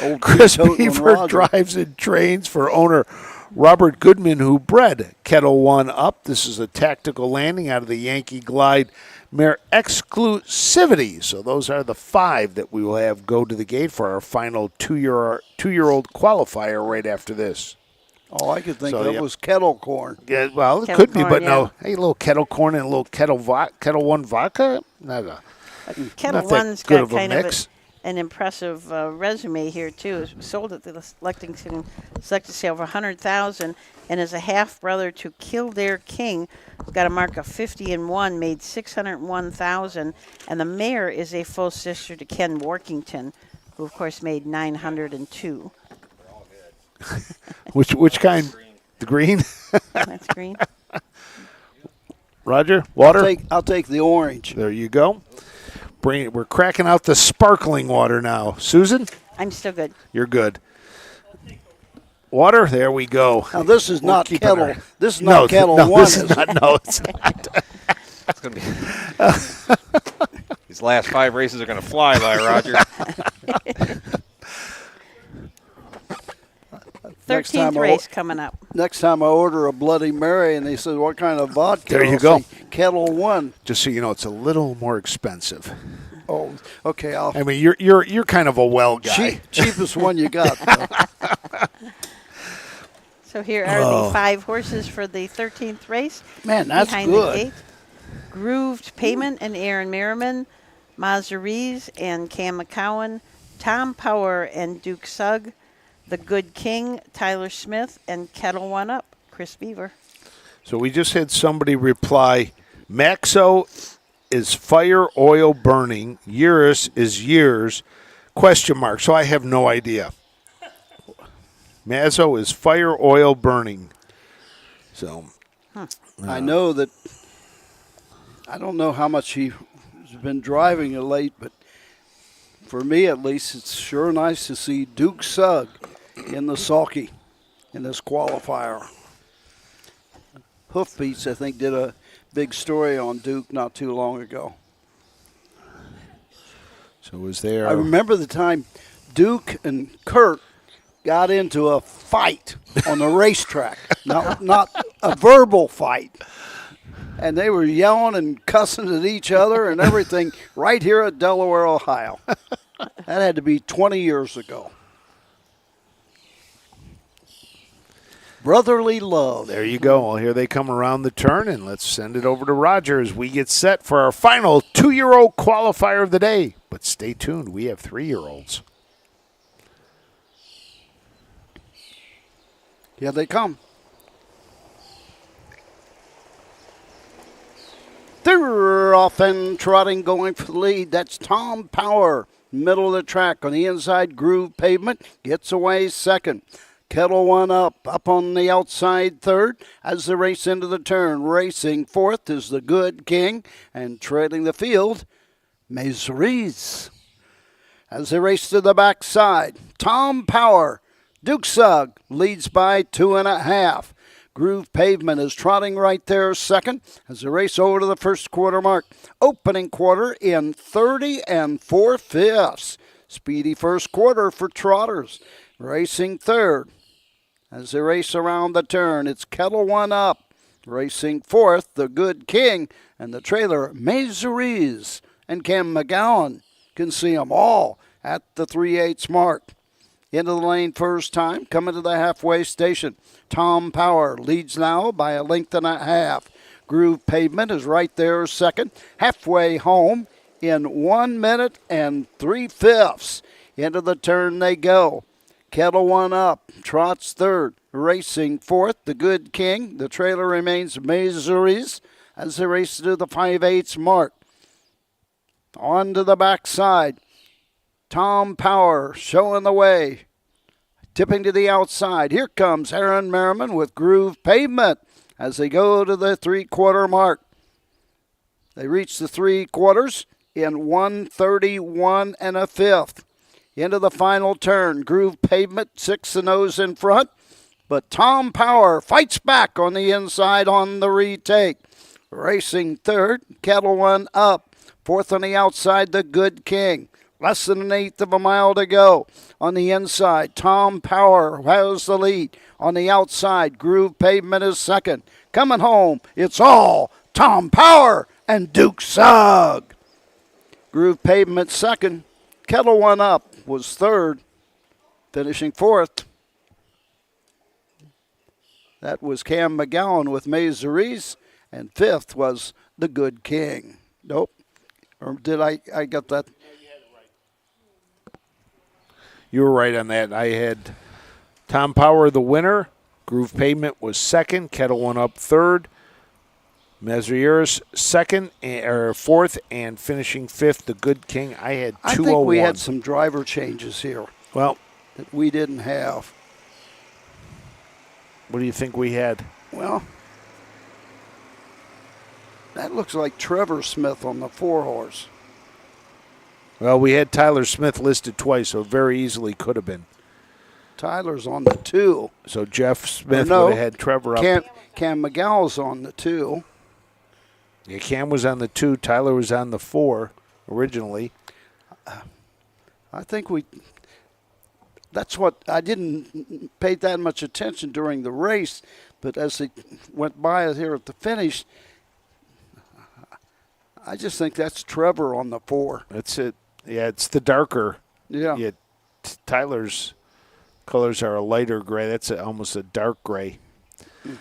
Old
Chris
Total and
Beaver
Roger.
drives and trains for owner Robert Goodman, who bred Kettle One Up. This is a tactical landing out of the Yankee Glide Mare Exclusivity. So those are the 5 that we will have go to the gate for our final two-year-old qualifier right after this.
All I could think
So,
of
yeah.
was kettle corn.
Yeah, well, it
Kettle
could be,
corn,
but
yeah.
no. Hey, a little kettle corn and a little Kettle One vodka?
Kettle
Not that
One's
good
got
of a
kind of
mix.
an impressive resume here too. It was sold at the Lexington Selected sale for $100,000, and is a half brother to Kildare King, who's got a mark of 50-1, made $601,000, and the mare is a full sister to Ken Workington, who of course made $902.
Which kind? The green?
That's green.
Roger, water?
I'll take the orange.
There you go. Bring it. We're cracking out the sparkling water now. Susan,
I'm still good.
you're good. Water, there we go.
Now this is not
keeping
kettle.
our-
This is not kettle
no,
one.
This is not, no, it's not.
It's gonna be. These last 5 races are gonna fly by, Roger.
13th race coming up.
Next time I order a Bloody Mary, and they said, "What kind of vodka?"
There you
I'll
go.
say, Kettle One.
Just so you know, it's a little more expensive.
Oh, okay.
I mean, you're kind of a well guy.
Cheapest one you got. though.
So here are the 5 horses for the 13th race.
Man, that's
behind
good.
The gate. Grooved Payment and Aaron Merriman, Mazaries and Cam McCowan, Tom Power and Duke Sugg, The Good King, Tyler Smith, and Kettle One Up, Chris Beaver.
So we just had somebody reply, Maxo is fire oil burning, Eurus is years, question mark. So I have no idea. Mazzo is fire oil burning. So
I know that. I don't know how much he's been driving of late, but for me at least, it's sure nice to see Duke Sugg in the sulky in this qualifier. Hoofbeats, I think, did a big story on Duke not too long ago.
So was there?
I remember the time Duke and Kurt got into a fight on the racetrack, not a verbal fight. And they were yelling and cussing at each other and everything right here at Delaware, Ohio. That had to be 20 years ago. Brotherly love.
There you go. Well, here they come around the turn, and let's send it over to Roger as we get set for our final 2-year-old qualifier of the day. But stay tuned. We have 3-year-olds.
Here they come. They're off and trotting, going for the lead. That's Tom Power, middle of the track on the inside groove pavement. Gets away second. Kettle One up on the outside third as they race into the turn. Racing fourth is the Good King, and trailing the field, Mazeries. As they race to the backside, Tom Power, Duke Sugg leads by 2.5. Groove Pavement is trotting right there second as they race over to the first quarter mark. Opening quarter in 30 4/5. Speedy first quarter for trotters. Racing third as they race around the turn. It's Kettle One up. Racing fourth, the Good King, and the trailer, Mazeries. And Cam McGowan can see them all at the 3/8 mark. Into the lane first time, coming to the halfway station. Tom Power leads now by 1.5 lengths. Groove Pavement is right there second. Halfway home in 1 minute and 3/5. Into the turn they go. Kettle One up, trots third. Racing fourth, the Good King. The trailer remains Mazeries as they race to the 5/8 mark. On to the backside. Tom Power showing the way. Tipping to the outside. Here comes Aaron Merriman with Groove Pavement as they go to the 3/4 mark. They reach the 3/4 in 1:31 1/5. Into the final turn. Groove Pavement, 6 and 0 in front. But Tom Power fights back on the inside on the retake. Racing third, Kettle One up. Fourth on the outside, the Good King. Less than 1/8 of a mile to go. On the inside, Tom Power has the lead. On the outside, Groove Pavement is second. Coming home, it's all Tom Power and Duke Sugg. Groove Pavement second. Kettle One up was third, finishing fourth. That was Cam McGowan with Mazeries, and fifth was the Good King. Nope. Or did I got that?
You were right on that. I had Tom Power the winner. Groove Pavement was second. Kettle One up third. Mazeries second or fourth, and finishing fifth, the Good King. I had 201.
I think we had some driver changes here.
Well,
that we didn't have.
What do you think we had?
Well, that looks like Trevor Smith on the 4-horse.
Well, we had Tyler Smith listed twice, so it very easily could have been.
Tyler's on the 2.
So Jeff Smith
no,
would have had Trevor up.
Cam McGow's on the 2.
Yeah, Cam was on the 2. Tyler was on the 4 originally.
I think that's what I didn't pay that much attention during the race, but as they went by here at the finish, I just think that's Trevor on the 4.
That's it. Yeah, it's the darker.
Yeah.
Tyler's colors are a lighter gray. That's almost a dark gray.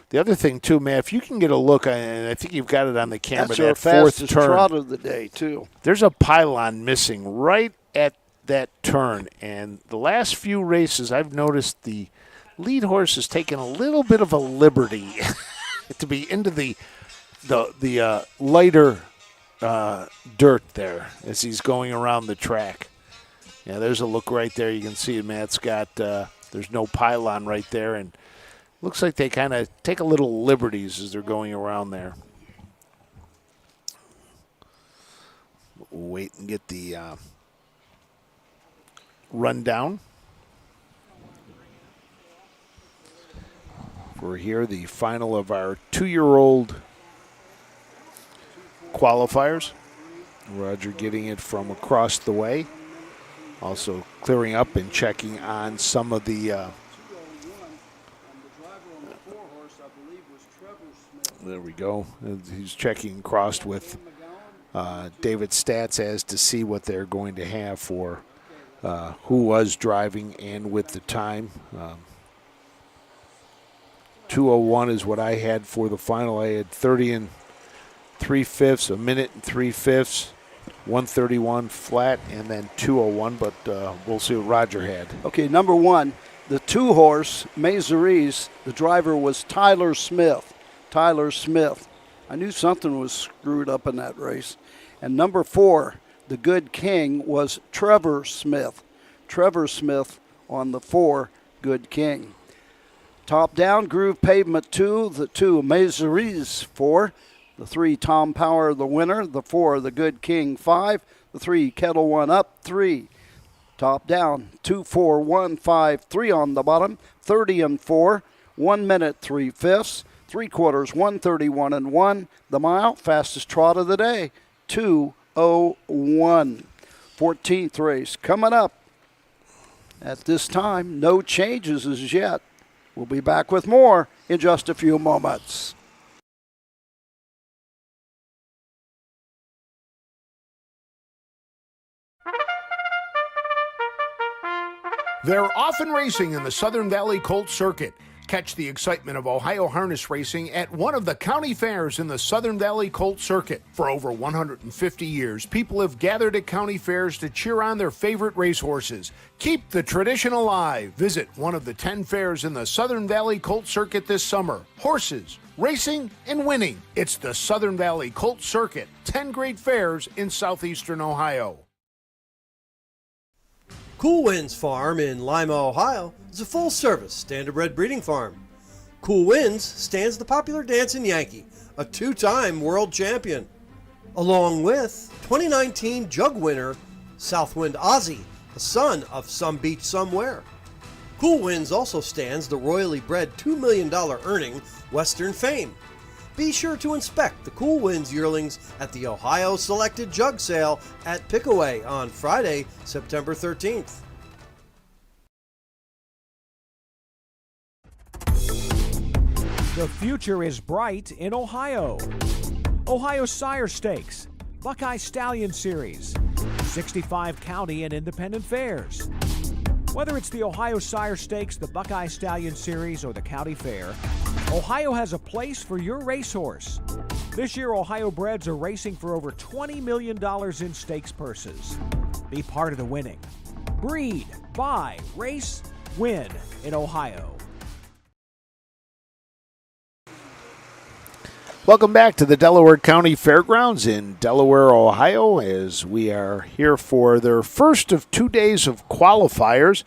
The other thing, too, Matt, if you can get a look, and I think you've got it on the camera,
that's
that
our
fourth
fastest
turn.
trot of the day, too.
There's a pylon missing right at that turn, and the last few races I've noticed the lead horse has taken a little bit of a liberty to be into the lighter dirt there as he's going around the track. Yeah, there's a look right there. You can see it, Matt's got there's no pylon right there, and looks like they kind of take a little liberties as they're going around there. We'll wait and get the rundown. We're here, the final of our 2-year-old qualifiers. Roger getting it from across the way. Also clearing up and checking on some of the there we go. He's checking crossed with David Stats as to see what they're going to have for who was driving and with the time. 2:01 is what I had for the final. I had 30 and 3/5, a minute and 3/5, 1:31 flat, and then 2:01. But we'll see what Roger had.
Okay, number one, the 2-horse, Mazeries, the driver was Tyler Smith. Tyler Smith. I knew something was screwed up in that race. And number 4, the Good King, was Trevor Smith. Trevor Smith on the 4, Good King. Top down, Groove Pavement 2, the 2, Mazeries 4, the 3, Tom Power, the winner, the 4, the Good King 5, the 3, Kettle One Up 3. Top down, 2, 4, 1, 5, 3 on the bottom, 30 and 4, 1 minute 3/5, 3/4, 1:31 and 1. The mile, fastest trot of the day, 2:01. 14th race coming up. At this time, no changes as yet. We'll be back with more in just a few moments.
They're often racing in the Southern Valley Colt Circuit. Catch the excitement of Ohio harness racing at one of the county fairs in the Southern Valley Colt Circuit. For over 150 years, people have gathered at county fairs to cheer on their favorite racehorses. Keep the tradition alive. Visit one of the 10 fairs in the Southern Valley Colt Circuit this summer. Horses, racing, and winning. It's the Southern Valley Colt Circuit. 10 great fairs in southeastern Ohio.
Cool Winds Farm in Lima, Ohio is a full-service standardbred breeding farm. Cool Winds stands the popular dancing Yankee, a 2-time world champion, along with 2019 Jug winner Southwind Ozzy, the son of Some Beach Somewhere. Cool Winds also stands the royally bred $2 million earning Western Fame. Be sure to inspect the Cool Winds yearlings at the Ohio Selected Jug Sale at Pickaway on Friday, September 13th.
The future is bright in Ohio. Ohio Sire Stakes, Buckeye Stallion Series, 65 county and independent fairs. Whether it's the Ohio Sire Stakes, the Buckeye Stallion Series, or the County Fair, Ohio has a place for your racehorse. This year, Ohio breds are racing for over $20 million in stakes purses. Be part of the winning. Breed, buy, race, win in Ohio.
Welcome back to the Delaware County Fairgrounds in Delaware, Ohio, as we are here for their first of 2 days of qualifiers.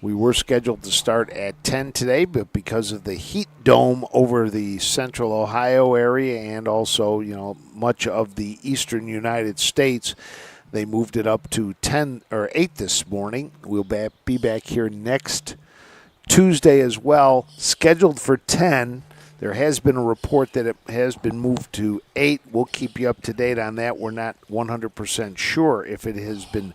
We were scheduled to start at 10 today, but because of the heat dome over the central Ohio area and also, much of the eastern United States, they moved it up to 10 or 8 this morning. We'll be back here next Tuesday as well, scheduled for 10. There has been a report that it has been moved to 8. We'll keep you up to date on that. We're not 100% sure if it has been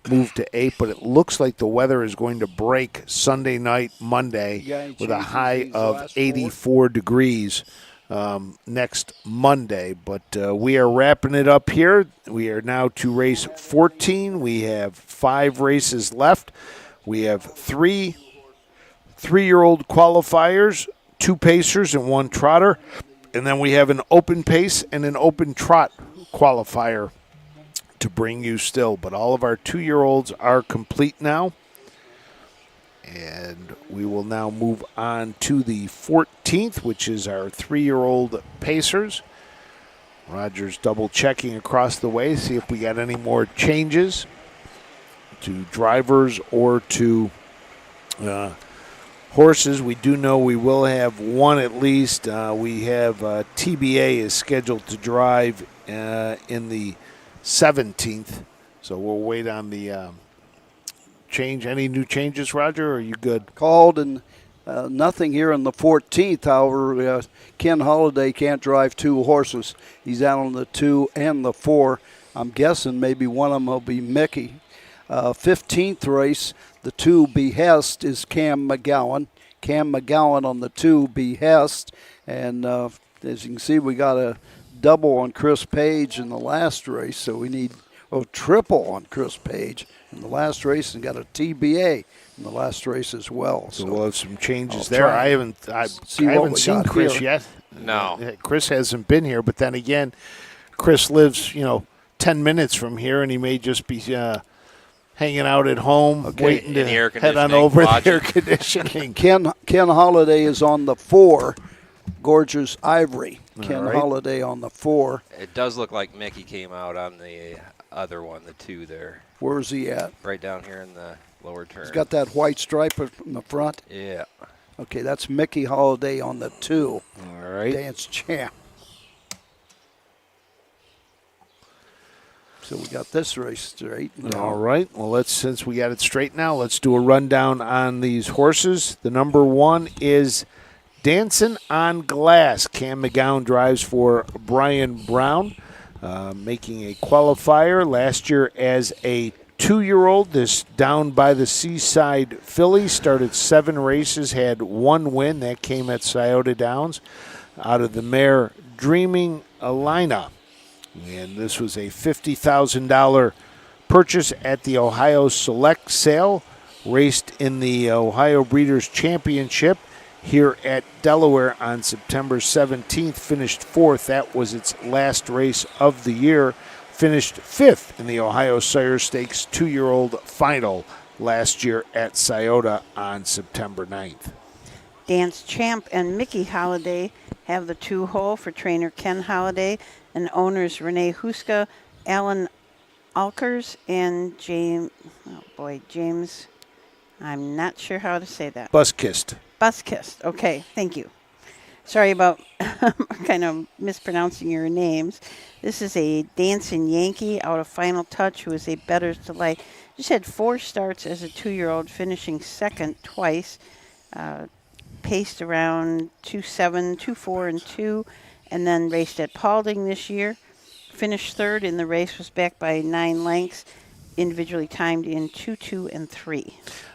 moved to 8, but it looks like the weather is going to break Sunday night, Monday, with a high of 84 degrees next Monday. But we are wrapping it up here. We are now to race 14. We have 5 races left. We have 3 3-year-old qualifiers, 2 pacers and 1 trotter, and then we have an open pace and an open trot qualifier to bring you still. But all of our 2-year-olds are complete now, and we will now move on to the 14th, which is our 3-year-old pacers. Roger's double checking across the way, see if we got any more changes to drivers or to horses. We do know we will have 1 at least. We have TBA is scheduled to drive in the 17th, so we'll wait on the change. Any new changes, Roger, or are you good?
Called and nothing here in the 14th. However, Ken Holliday can't drive 2 horses. He's out on the 2 and the 4. I'm guessing maybe one of them will be Mickey. 15th race, the 2 Behest is Cam McGowan. Cam McGowan on the 2 Behest. And as you can see, we got a double on Chris Page in the last race, so we need, Oh, triple on Chris Page in the last race and got a TBA in the last race as well.
So we'll have some changes
I'll
there.
try
I
and
haven't
see what we
seen
got
Chris
here.
yet.
No.
Chris hasn't been here, but then again, Chris lives 10 minutes from here, and he may just be hanging out at home, waiting
In
to
the air
head on
conditioning,
over the
watching.
air conditioning.
Ken Holiday is on the 4. Gorgeous Ivory. Ken
right.
Holiday on the 4.
It does look like Mickey came out on the other one, the 2 there.
Where's he at?
Right down here in the lower turn.
He's got that white stripe in the front.
Yeah.
Okay, that's Mickey Holiday on the 2.
All right.
Dance champ. So we got this race straight.
All right. Well, since we got it straight now, let's do a rundown on these horses. The number 1 is Dancing on Glass. Cam McGowan drives for Brian Brown, making a qualifier last year as a 2-year-old. This Down by the Seaside filly started 7 races, had 1 win. That came at Scioto Downs out of the mare Dreaming Alina. And this was a $50,000 purchase at the Ohio Select Sale, raced in the Ohio Breeders' Championship here at Delaware on September 17th, finished 4th. That was its last race of the year. Finished 5th in the Ohio Sire Stakes 2-year-old final last year at Scioto on September 9th.
Dance Champ and Mickey Holiday have the 2-hole for trainer Ken Holiday and owners Renee Huska, Alan Alkers, and James, I'm not sure how to say that.
Buskist.
Buskist. Okay, thank you. Sorry about kind of mispronouncing your names. This is a Dancing Yankee out of Final Touch, who is a bettor's delight. Just had 4 starts as a 2-year-old, finishing second twice. Paced around 2.7, 2.4, and 2, and then raced at Paulding this year. Finished 3rd in the race, was backed by 9 lengths, individually timed in 2, 2, and 3.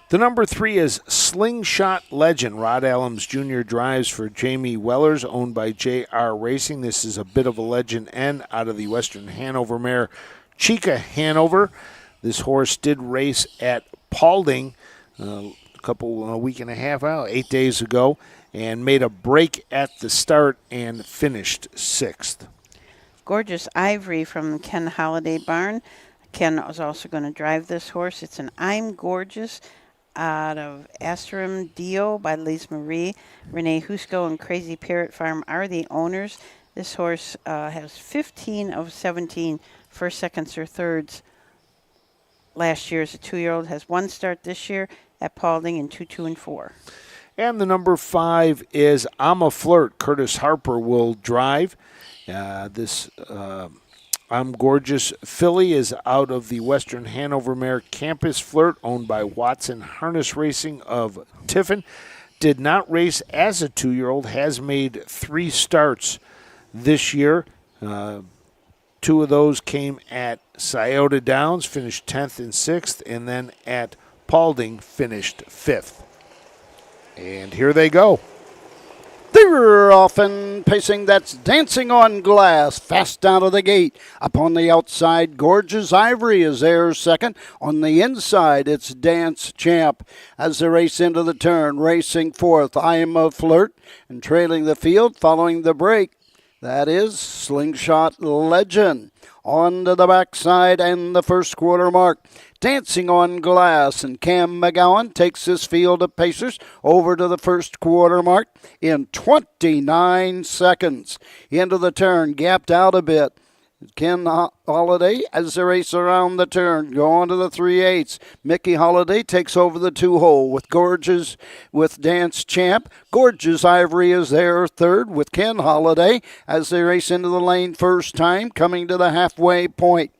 The number 3 is Slingshot Legend. Rod Allums Jr. drives for Jamie Wellers, owned by JR Racing. This is a bit of a legend N out of the Western Hanover mare Chica Hanover. This horse did race at Paulding a week and a half out, 8 days ago, and made a break at the start and finished 6th.
Gorgeous Ivory from Ken Holiday Barn. Ken is also going to drive this horse. It's an I'm Gorgeous out of Asterum Dio by Lise Marie. Renee Husko and Crazy Parrot Farm are the owners. This horse has 15 of 17 first, seconds, or thirds last year as a 2-year-old. Has 1 start this year at Paulding in 2, 2, and 4.
And the number 5 is I'm a Flirt. Curtis Harper will drive. This I'm Gorgeous filly is out of the Western Hanover mare Campus Flirt, owned by Watson Harness Racing of Tiffin. Did not race as a 2-year-old, has made 3 starts this year. 2 of those came at Scioto Downs, finished 10th and 6th, and then at Paulding finished 5th. And here they go.
They're off and pacing. That's Dancing on Glass. Fast out of the gate. Up on the outside, Gorgeous Ivory is there second. On the inside, it's Dance Champ. As they race into the turn, racing 4th, I'm a Flirt. And trailing the field, following the break, that is Slingshot Legend. On to the backside and the first quarter mark. Dancing on Glass, and Cam McGowan takes this field of pacers over to the first quarter mark in 29 seconds. Into the turn, gapped out a bit. Ken Holiday as they race around the turn, go on to the 3/8. Mickey Holiday takes over the 2-hole with Dance Champ. Gorgeous Ivory is there third with Ken Holiday as they race into the lane first time, coming to the halfway point.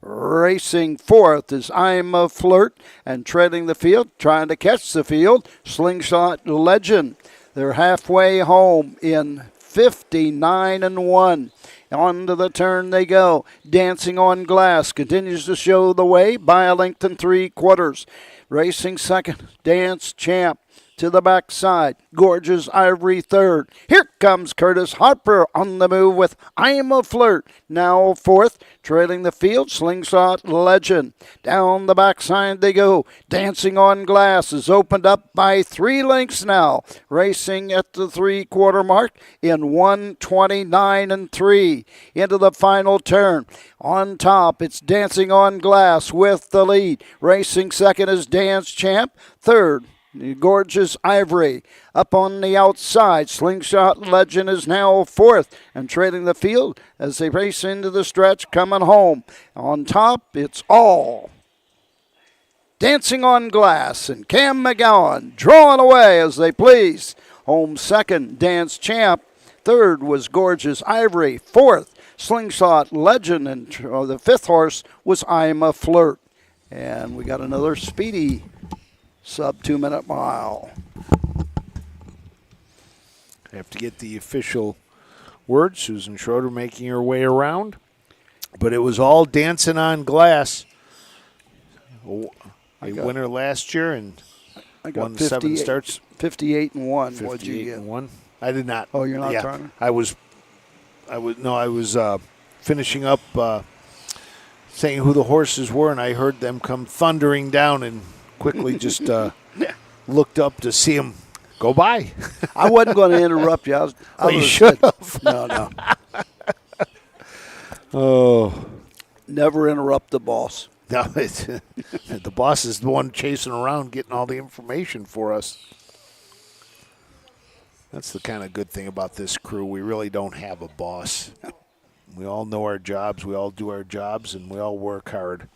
Racing 4th is I'm a Flirt, and treading the field, trying to catch the field, Slingshot Legend. They're halfway home in 59-1. On to the turn they go. Dancing on Glass continues to show the way by a length and 3/4. Racing second, Dance Champ. to the backside. Gorgeous Ivory third. Here comes Curtis Harper on the move with I'm a Flirt. Now fourth, trailing the field, Slingshot Legend. Down the backside they go. Dancing on Glass is opened up by 3 lengths now. Racing at the 3/4 mark in 1:29.3. Into the final turn. On top, it's Dancing on Glass with the lead. Racing second is Dance Champ. Third, Gorgeous Ivory. Up on the outside, Slingshot Legend is now fourth and trailing the field as they race into the stretch coming home. On top, it's all Dancing on Glass and Cam McGowan drawing away as they please. Home second, Dance Champ. Third was Gorgeous Ivory. Fourth, Slingshot Legend. And the fifth horse was I'm a Flirt. And we got another speedy sub 2-minute mile.
I have to get the official word. Susan Schroeder making her way around. But it was all Dancing on Glass. A winner last year and
I got
won 7 starts.
58-1. What'd you get?
58-1. I did not.
Oh, you're not trying?
I was finishing up saying who the horses were, and I heard them come thundering down and quickly just looked up to see them go by.
I wasn't going to interrupt you.
You should have.
No.
Oh.
Never interrupt the boss.
No, the boss is the one chasing around getting all the information for us. That's the kind of good thing about this crew. We really don't have a boss. We all know our jobs, we all do our jobs, and we all work hard.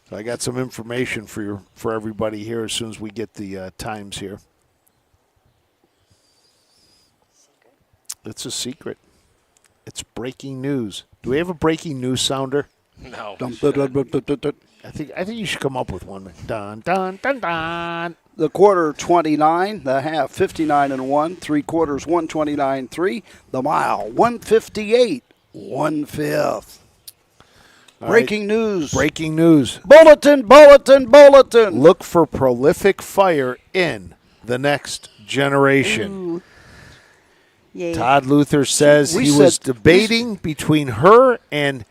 So I got some information for everybody here as soon as we get the times here. It's a secret. It's breaking news. Do we have a breaking news sounder?
No.
I think you should come up with one. Dun dun dun dun.
The quarter 29, the half 59-1, 3/4 129.3, the mile 158 1/5. Breaking news.
Breaking news.
Bulletin.
Look for prolific fire in the next generation.
Ooh. Yay.
Todd Luther says he was debating between her and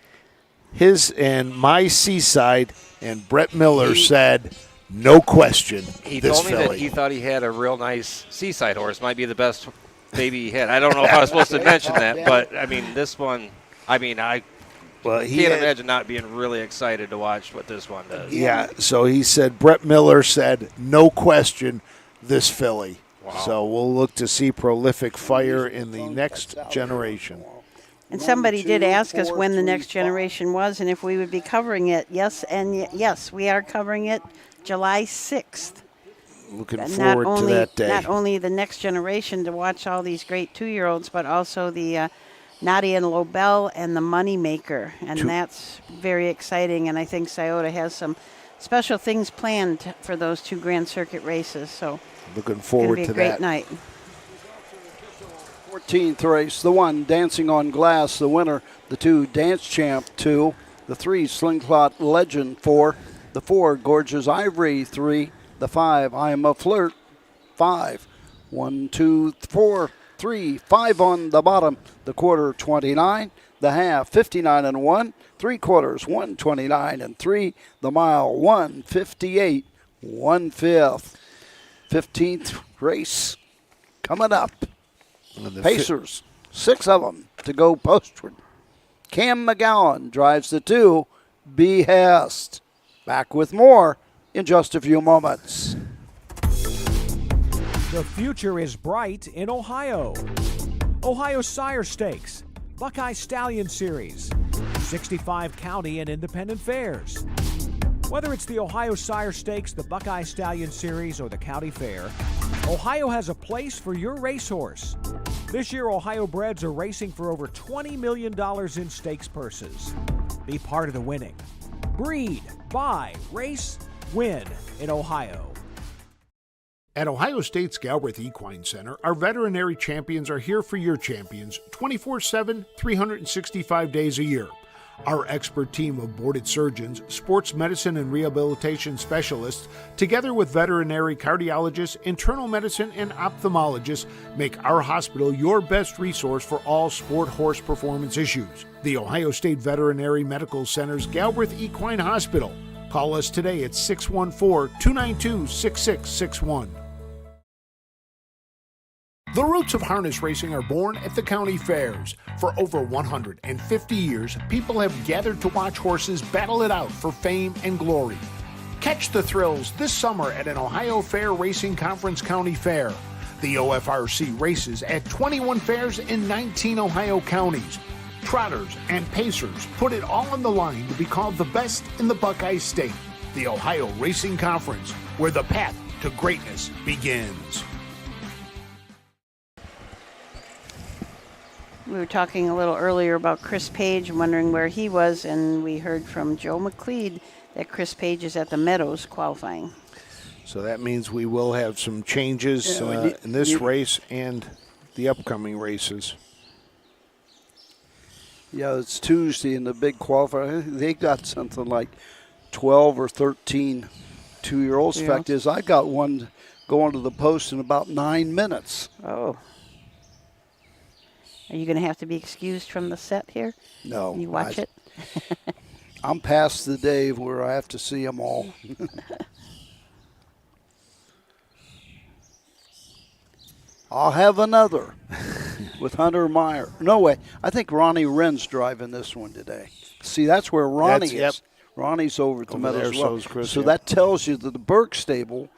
my Seaside, and Brett Miller said, no question,
He
this
told me that
filly.
he thought he had a real nice Seaside horse. Might be the best baby he had. I don't know if I was supposed to mention that, but, I mean, this one, I can't imagine not being really excited to watch what this one does.
Yeah, so he said, Brett Miller said, no question, this filly.
Wow.
So we'll look to see prolific fire in the next generation.
And somebody did ask us when the next generation was and if we would be covering it. Yes, yes, we are covering it July 6th.
Looking
And
forward to that day.
Not only the next generation to watch all these great 2-year-olds, but also the Nadia and Lobel and the Moneymaker. And that's very exciting. And I think Scioto has some special things planned for those 2 Grand Circuit races. So
looking forward
it's
to
going
that.
to be a great night.
14th race, the 1, Dancing on Glass, the winner. The 2, Dance Champ, 2. The 3, Slingshot Legend, 4. The 4, Gorgeous Ivory, 3. The 5, I'm a Flirt, 5. 1, 2, 4, 3, 5 on the bottom. The quarter 29, the half 59-1, 3/4 129-3. The mile 158 1/5. 15th race coming up. Pacers, 6 of them to go postward. Cam McGowan drives the 2, Behest. Back with more in just a few moments.
The future is bright in Ohio. Ohio Sire Stakes, Buckeye Stallion Series, 65 county and independent fairs. Whether it's the Ohio Sire Stakes, the Buckeye Stallion Series, or the County Fair, Ohio has a place for your racehorse. This year, Ohio breds are racing for over $20 million in stakes purses. Be part of the winning. Breed, buy, race, win in Ohio.
At Ohio State's Galbraith Equine Center, our veterinary champions are here for your champions 24/7, 365 days a year. Our expert team of boarded surgeons, sports medicine and rehabilitation specialists, together with veterinary cardiologists, internal medicine, and ophthalmologists, make our hospital your best resource for all sport horse performance issues. The Ohio State Veterinary Medical Center's Galbraith Equine Hospital. Call us today at 614-292-6661. The roots of harness racing are born at the county fairs. For over 150 years, people have gathered to watch horses battle it out for fame and glory. Catch the thrills this summer at an Ohio Fair Racing Conference County Fair. The OFRC races at 21 fairs in 19 Ohio counties. Trotters and pacers put it all on the line to be called the best in the Buckeye State. The Ohio Racing Conference, where the path to greatness begins.
We were talking a little earlier about Chris Page, wondering where he was, and we heard from Joe McLeod that Chris Page is at the Meadows qualifying.
So that means we will have some changes in this race and the upcoming races.
Yeah, it's Tuesday in the big qualifier. They got something like 12 or 13 two-year-olds.
Yeah.
Fact is, I got one going to the post in about 9 minutes.
Oh. Are you going to have to be excused from the set here?
No.
You watch it?
I'm past the day where I have to see them all. I'll have another with Hunter Meyer. No way. I think Ronnie Wren's driving this one today. See, that's where Ronnie is.
Yep.
Ronnie's over at the
Over
Meadows
there,
well.
so is Chris,
So
yep.
that tells you that the Burke stable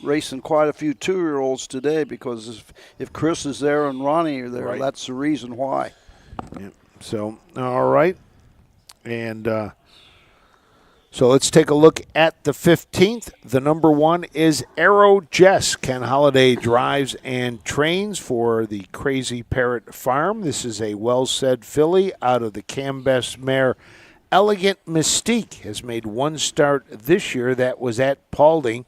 racing quite a few two-year-olds today, because if Chris is there and Ronnie are there,
Right.
that's the reason why.
Yep. So, all right. And so let's take a look at the 15th. The number 1 is Arrow Jess. Ken Holliday drives and trains for the Crazy Parrot Farm. This is a well-said filly out of the Cambest mare Elegant Mystique. Has made one start this year. That was at Paulding.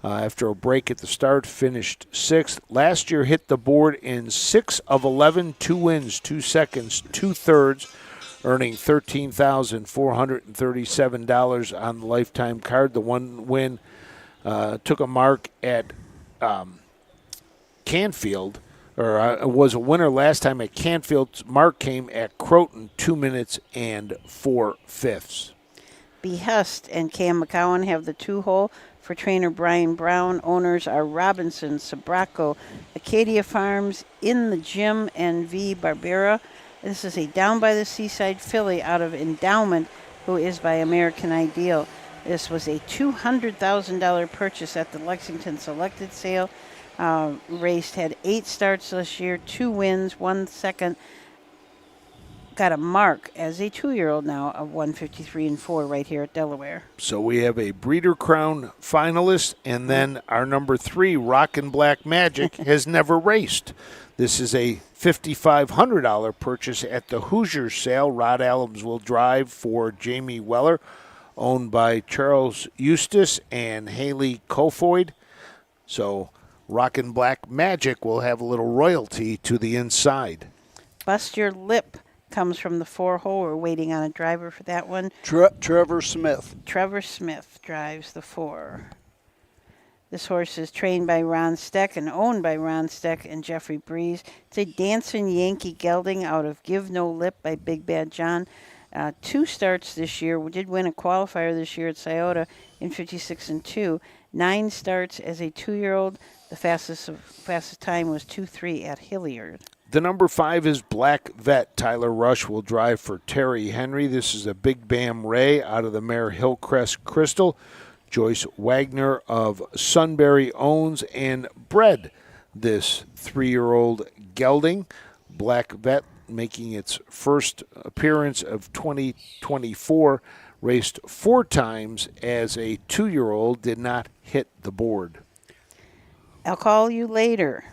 After a break at the start, finished 6th. Last year hit the board in 6 of 11, 2 wins, 2 seconds, 2 thirds, earning $13,437 on the lifetime card. The one win took a mark at Canfield, or was a winner last time at Canfield. Mark came at Croton, 2 minutes and 4/5.
Behest and Cam McCowan have the 2-hole for trainer Brian Brown. Owners are Robinson, Sabraco, Acadia Farms, In the Gym, and V. Barbera. This is a down by the seaside filly out of Endowment, who is by American Ideal. This was a $200,000 purchase at the Lexington Selected Sale. Raced, had 8 starts this year, 2 wins, 1 second. Got a mark as a 2-year-old now of 153-4 right here at Delaware.
So we have a Breeder Crown finalist, and then our number 3, Rockin' Black Magic, has never raced. This is a $5,500 purchase at the Hoosier sale. Rod Adams will drive for Jamie Weller, owned by Charles Eustace and Haley Kofoid. So Rockin' Black Magic will have a little royalty to the inside.
Bust Your Lip comes from the 4-hole. We're waiting on a driver for that one.
Trevor Smith.
Trevor Smith drives the 4. This horse is trained by Ron Steck and owned by Ron Steck and Jeffrey Breeze. It's a Dancing Yankee gelding out of Give No Lip by Big Bad John. 2 starts this year. We did win a qualifier this year at Scioto in 56-2. 9 starts as a 2-year-old. The fastest time was 2:03 at Hilliard.
The number 5 is Black Vet. Tyler Rush will drive for Terry Henry. This is a Big Bam Ray out of the mare Hillcrest Crystal. Joyce Wagner of Sunbury owns and bred this 3-year-old gelding. Black Vet making its first appearance of 2024. Raced 4 times as a 2-year-old, did not hit the board.
I'll Call You Later.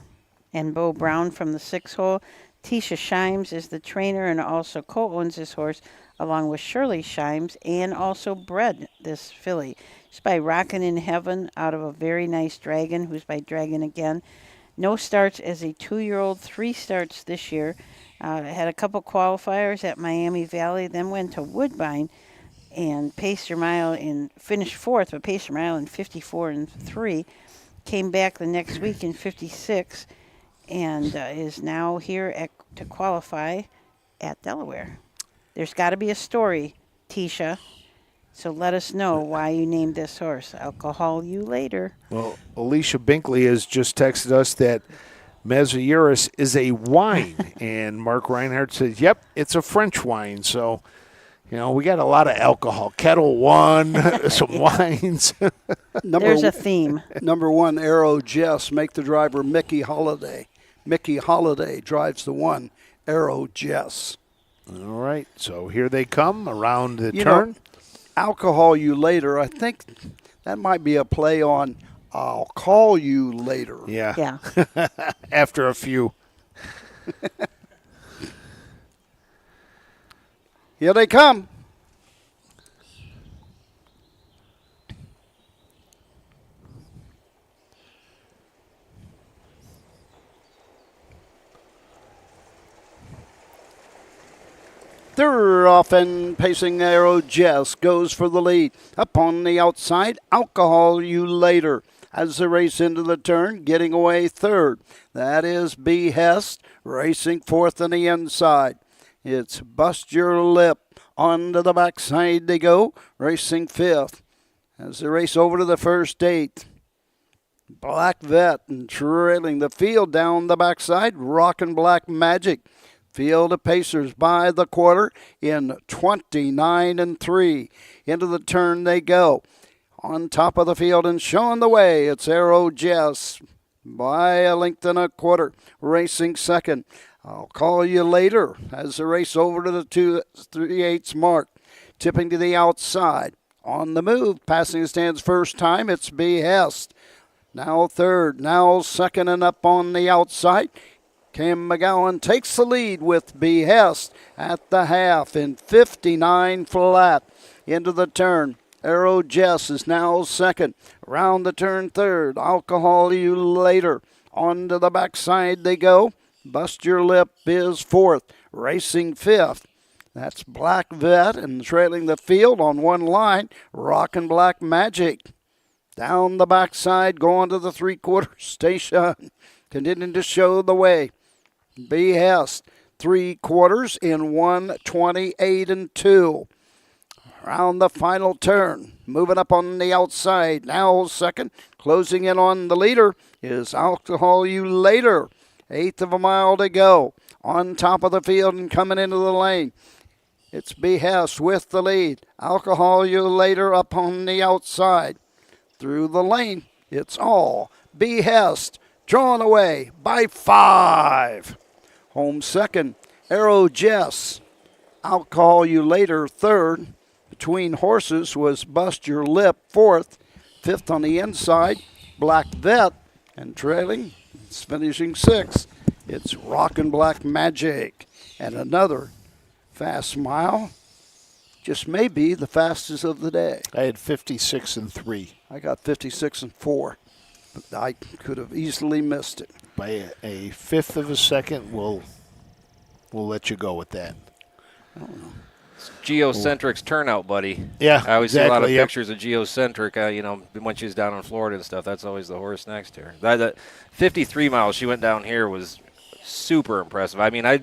And Bo Brown from the 6-hole. Tisha Shimes is the trainer and also co-owns this horse along with Shirley Shimes, and also bred this filly. She's by Rockin' in Heaven out of a Very Nice Dragon, who's by Dragon Again. No starts as a 2-year-old, 3 starts this year. Had a couple qualifiers at Miami Valley, then went to Woodbine and paced her mile finished fourth, but paced her mile in 54 and 3. Came back the next week in 56 and is now here to qualify at Delaware. There's got to be a story, Tisha. So let us know why you named this horse. I'll call you later.
Well, Alicia Binkley has just texted us that Mazieris is a wine, and Mark Reinhardt says, yep, it's a French wine. So, we got a lot of alcohol. Kettle One, some wines.
There's a theme.
Number 1, Arrow Jess. Make the driver Mickey Holiday. Mickey Holiday drives the 1, Arrow Jess.
All right, so here they come around the turn.
Alcohol You Later, I think that might be a play on I'll call you later.
Yeah. After a few.
Here they come. Third off and pacing Arrow Jess goes for the lead. Up on the outside, Alcohol You Later. As they race into the turn, getting away third. That is Behest, racing fourth on the inside. It's Bust Your Lip. Onto the backside they go, racing fifth. As they race over to the first 8. Black Vet and trailing the field down the backside, Rockin' Black Magic. Field of Pacers by the quarter in 29 and 3. Into the turn they go. On top of the field and showing the way, it's Arrow Jess by a length and a quarter, racing second. I'll call you later as the race over to the 2.38 mark, tipping to the outside. On the move, passing the stands first time, it's Behest. Now third, now second and up on the outside. Cam McGowan takes the lead with Behest at the half in 59 flat. Into the turn, Arrow Jess is now second. Round the turn third, Alcohol You Later. On to the backside they go. Bust Your Lip is fourth, racing fifth. That's Black Vet and trailing the field on one line, Rockin' Black Magic. Down the backside, going to the 3/4 station, continuing to show the way. Behest, 3/4 in 1:28 and 2. Around the final turn, moving up on the outside, now second, closing in on the leader is Alcohol You Later. 1/8 of a mile to go. On top of the field and coming into the lane, it's Behest with the lead. Alcohol You Later up on the outside. Through the lane, it's all Behest, drawn away by 5. Home second, Arrow Jess. Alcohol You Later third. Between horses was Bust Your Lip fourth. Fifth on the inside, Black Vet. And trailing, it's finishing sixth. It's Rockin' Black Magic. And another fast mile. Just maybe the fastest of the day.
I had 56 and 3.
I got 56 and 4. But I could have easily missed it.
By a fifth of a second, we'll let you go with that.
I don't know.
Geocentric's turnout, buddy.
Yeah,
I always see a lot of
exactly, yep.
pictures of Geocentric, when she was down in Florida and stuff. That's always the horse next to her. That 53 miles she went down here was super impressive. I mean, I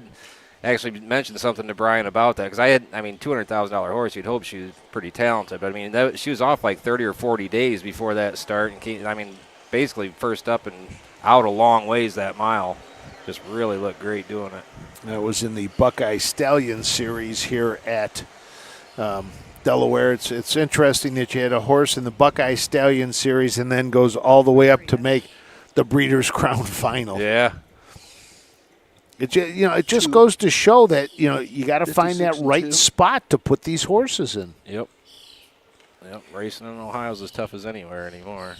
actually mentioned something to Brian about that because $200,000 horse, you'd hope she was pretty talented. But, she was off like 30 or 40 days before that start. And basically first up and out a long ways that mile. Just really looked great doing it.
That was in the Buckeye Stallion Series here at Delaware. It's interesting that you had a horse in the Buckeye Stallion Series and then goes all the way up to make the Breeders' Crown Final.
Yeah.
It just goes to show that you got to find that right spot to put these horses in.
Yep. Racing in Ohio is as tough as anywhere anymore.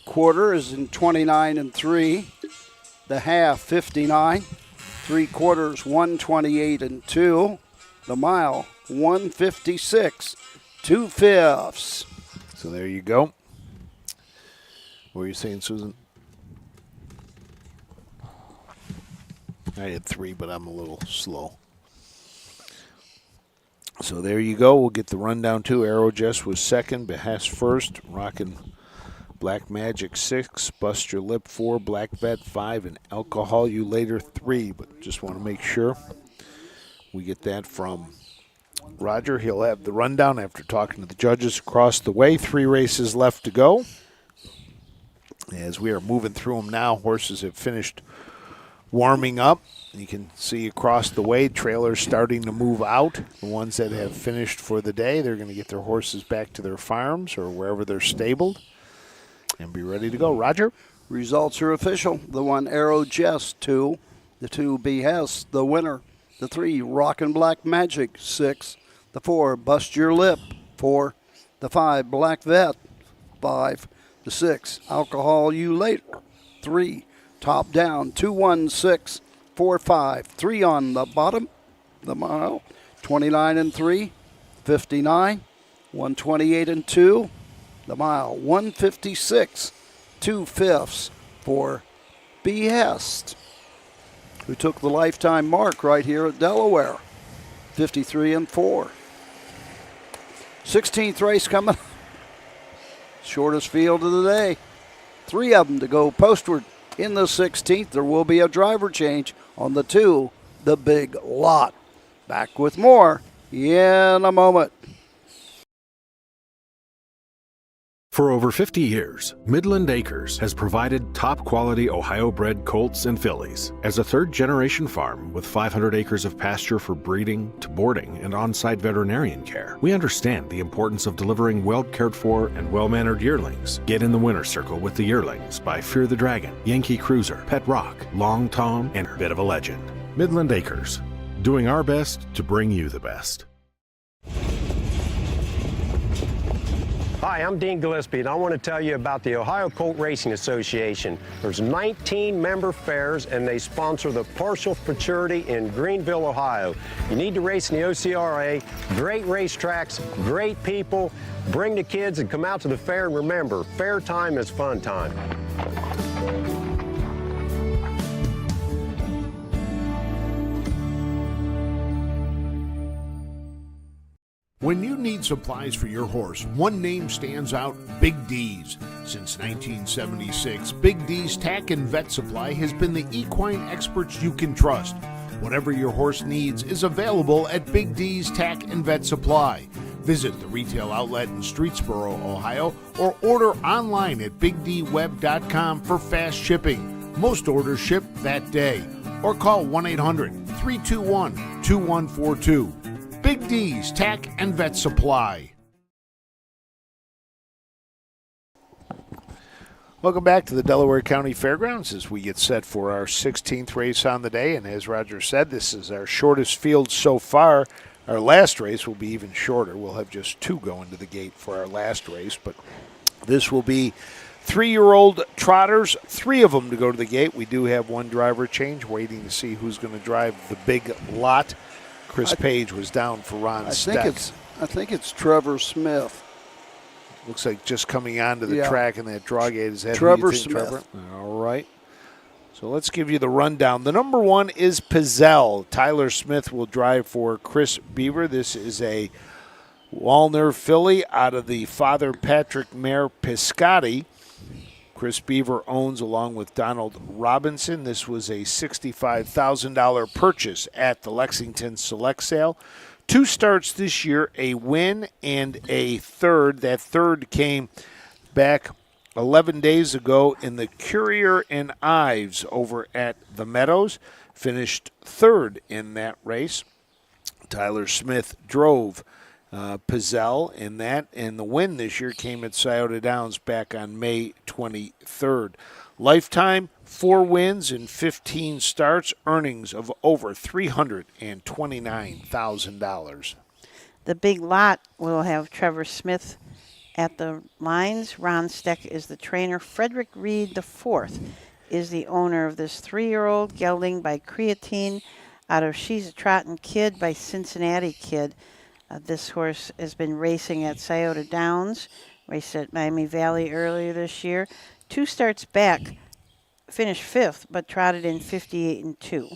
Quarter is in 29 and 3. The half 59. 3/4 128 and 2. The mile 156 2/5.
So there you go. What were you saying, Susan? I had 3, but I'm a little slow. So there you go. We'll get the rundown too. Aerojess was second, Behest first, Rockin' Black Magic 6, Bust Your Lip 4, Black Vet 5, and Alcohol You Later 3. But just want to make sure we get that from Roger. He'll have the rundown after talking to the judges across the way. 3 races left to go. As we are moving through them now, horses have finished warming up. You can see across the way, trailers starting to move out. The ones that have finished for the day, they're going to get their horses back to their farms or wherever they're stabled and be ready to go. Roger?
Results are official. The 1, Arrow Jest, 2. The 2, Behest, the winner. The 3, Rockin' Black Magic, 6. The 4, Bust Your Lip, 4. The 5, Black Vet, 5. The 6, Alcohol You Later, 3. Top down, 2, 1, 6, 4, 5. 3 on the bottom, the mile. 29 and 3, 59. 128 and 2, the mile. 156, 2/5 for Behest, who took the lifetime mark right here at Delaware. 53 and 4. 16th race coming. Shortest field of the day. 3 of them to go postward. In the 16th, there will be a driver change on the 2, the Big Lot. Back with more in a moment.
For over 50 years, Midland Acres has provided top-quality Ohio-bred colts and fillies. As a third-generation farm with 500 acres of pasture for breeding to boarding and on-site veterinarian care, we understand the importance of delivering well-cared-for and well-mannered yearlings. Get in the winner's circle with the yearlings by Fear the Dragon, Yankee Cruiser, Pet Rock, Long Tom, and Bit of a Legend. Midland Acres, doing our best to bring you the best.
Hi, I'm Dean Gillespie, and I want to tell you about the Ohio Colt Racing Association. There's 19 member fairs, and they sponsor the Partial Futurity in Greenville, Ohio. You need to race in the OCRA. Great racetracks, great people. Bring the kids and come out to the fair, and remember, fair time is fun time.
When you need supplies for your horse, one name stands out, Big D's. Since 1976, Big D's Tack and Vet Supply has been the equine experts you can trust. Whatever your horse needs is available at Big D's Tack and Vet Supply. Visit the retail outlet in Streetsboro, Ohio, or order online at bigdweb.com for fast shipping. Most orders ship that day. Or call 1-800-321-2142. Big D's Tack and Vet Supply.
Welcome back to the Delaware County Fairgrounds as we get set for our 16th race on the day. And as Roger said, this is our shortest field so far. Our last race will be even shorter. We'll have just 2 going to the gate for our last race. But this will be 3-year-old trotters, 3 of them to go to the gate. We do have 1 driver change, waiting to see who's going to drive the Big Lot. Chris Page was down for Ron Steck.
I think it's Trevor Smith.
Looks like just coming onto the track in that draw gate. Is that
Trevor
who you think,
Smith?
Trevor? All right. So let's give you the rundown. The number 1 is Pizzelle. Tyler Smith will drive for Chris Beaver. This is a Walner filly out of the Father Patrick Mare Piscotti. Chris Beaver owns along with Donald Robinson. This was a $65,000 purchase at the Lexington Select Sale. 2 starts this year, a win and a third. That third came back 11 days ago in the Courier and Ives over at the Meadows. Finished 3rd in that race. Tyler Smith drove Pizzelle in that, and the win this year came at Scioto Downs back on May 23rd. Lifetime, 4 wins and 15 starts, earnings of over $329,000.
The Big Lot will have Trevor Smith at the lines. Ron Steck is the trainer. Frederick Reed IV is the owner of this 3-year-old, gelding by Creatine out of She's a Trottin' Kid by Cincinnati Kid. This horse has been racing at Scioto Downs, raced at Miami Valley earlier this year. 2 starts back, finished 5th, but trotted in 58 and 2.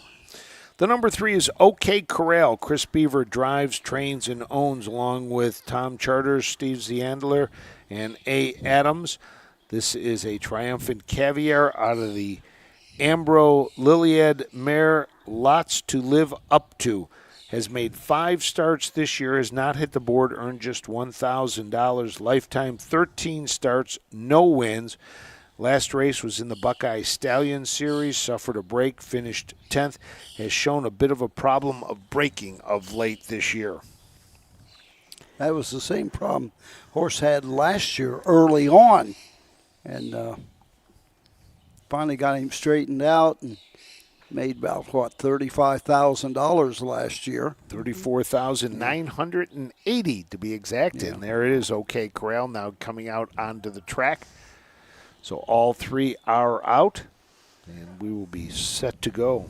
The number 3 is OK Corral. Chris Beaver drives, trains, and owns along with Tom Charters, Steve Ziandler, and A. Adams. This is a triumphant caviar out of the Ambro Liliad mare, Lots to Live Up To. Has made 5 starts this year, has not hit the board, earned just $1,000. Lifetime 13 starts, no wins. Last race was in the Buckeye Stallion Series, suffered a break, finished 10th, has shown a bit of a problem of breaking of late this year.
That was the same problem horse had last year early on, and finally got him straightened out and made about, $35,000 last year.
$34,980 to be exact. And there it is, OK Corral now coming out onto the track. So all 3 are out, and we will be set to go.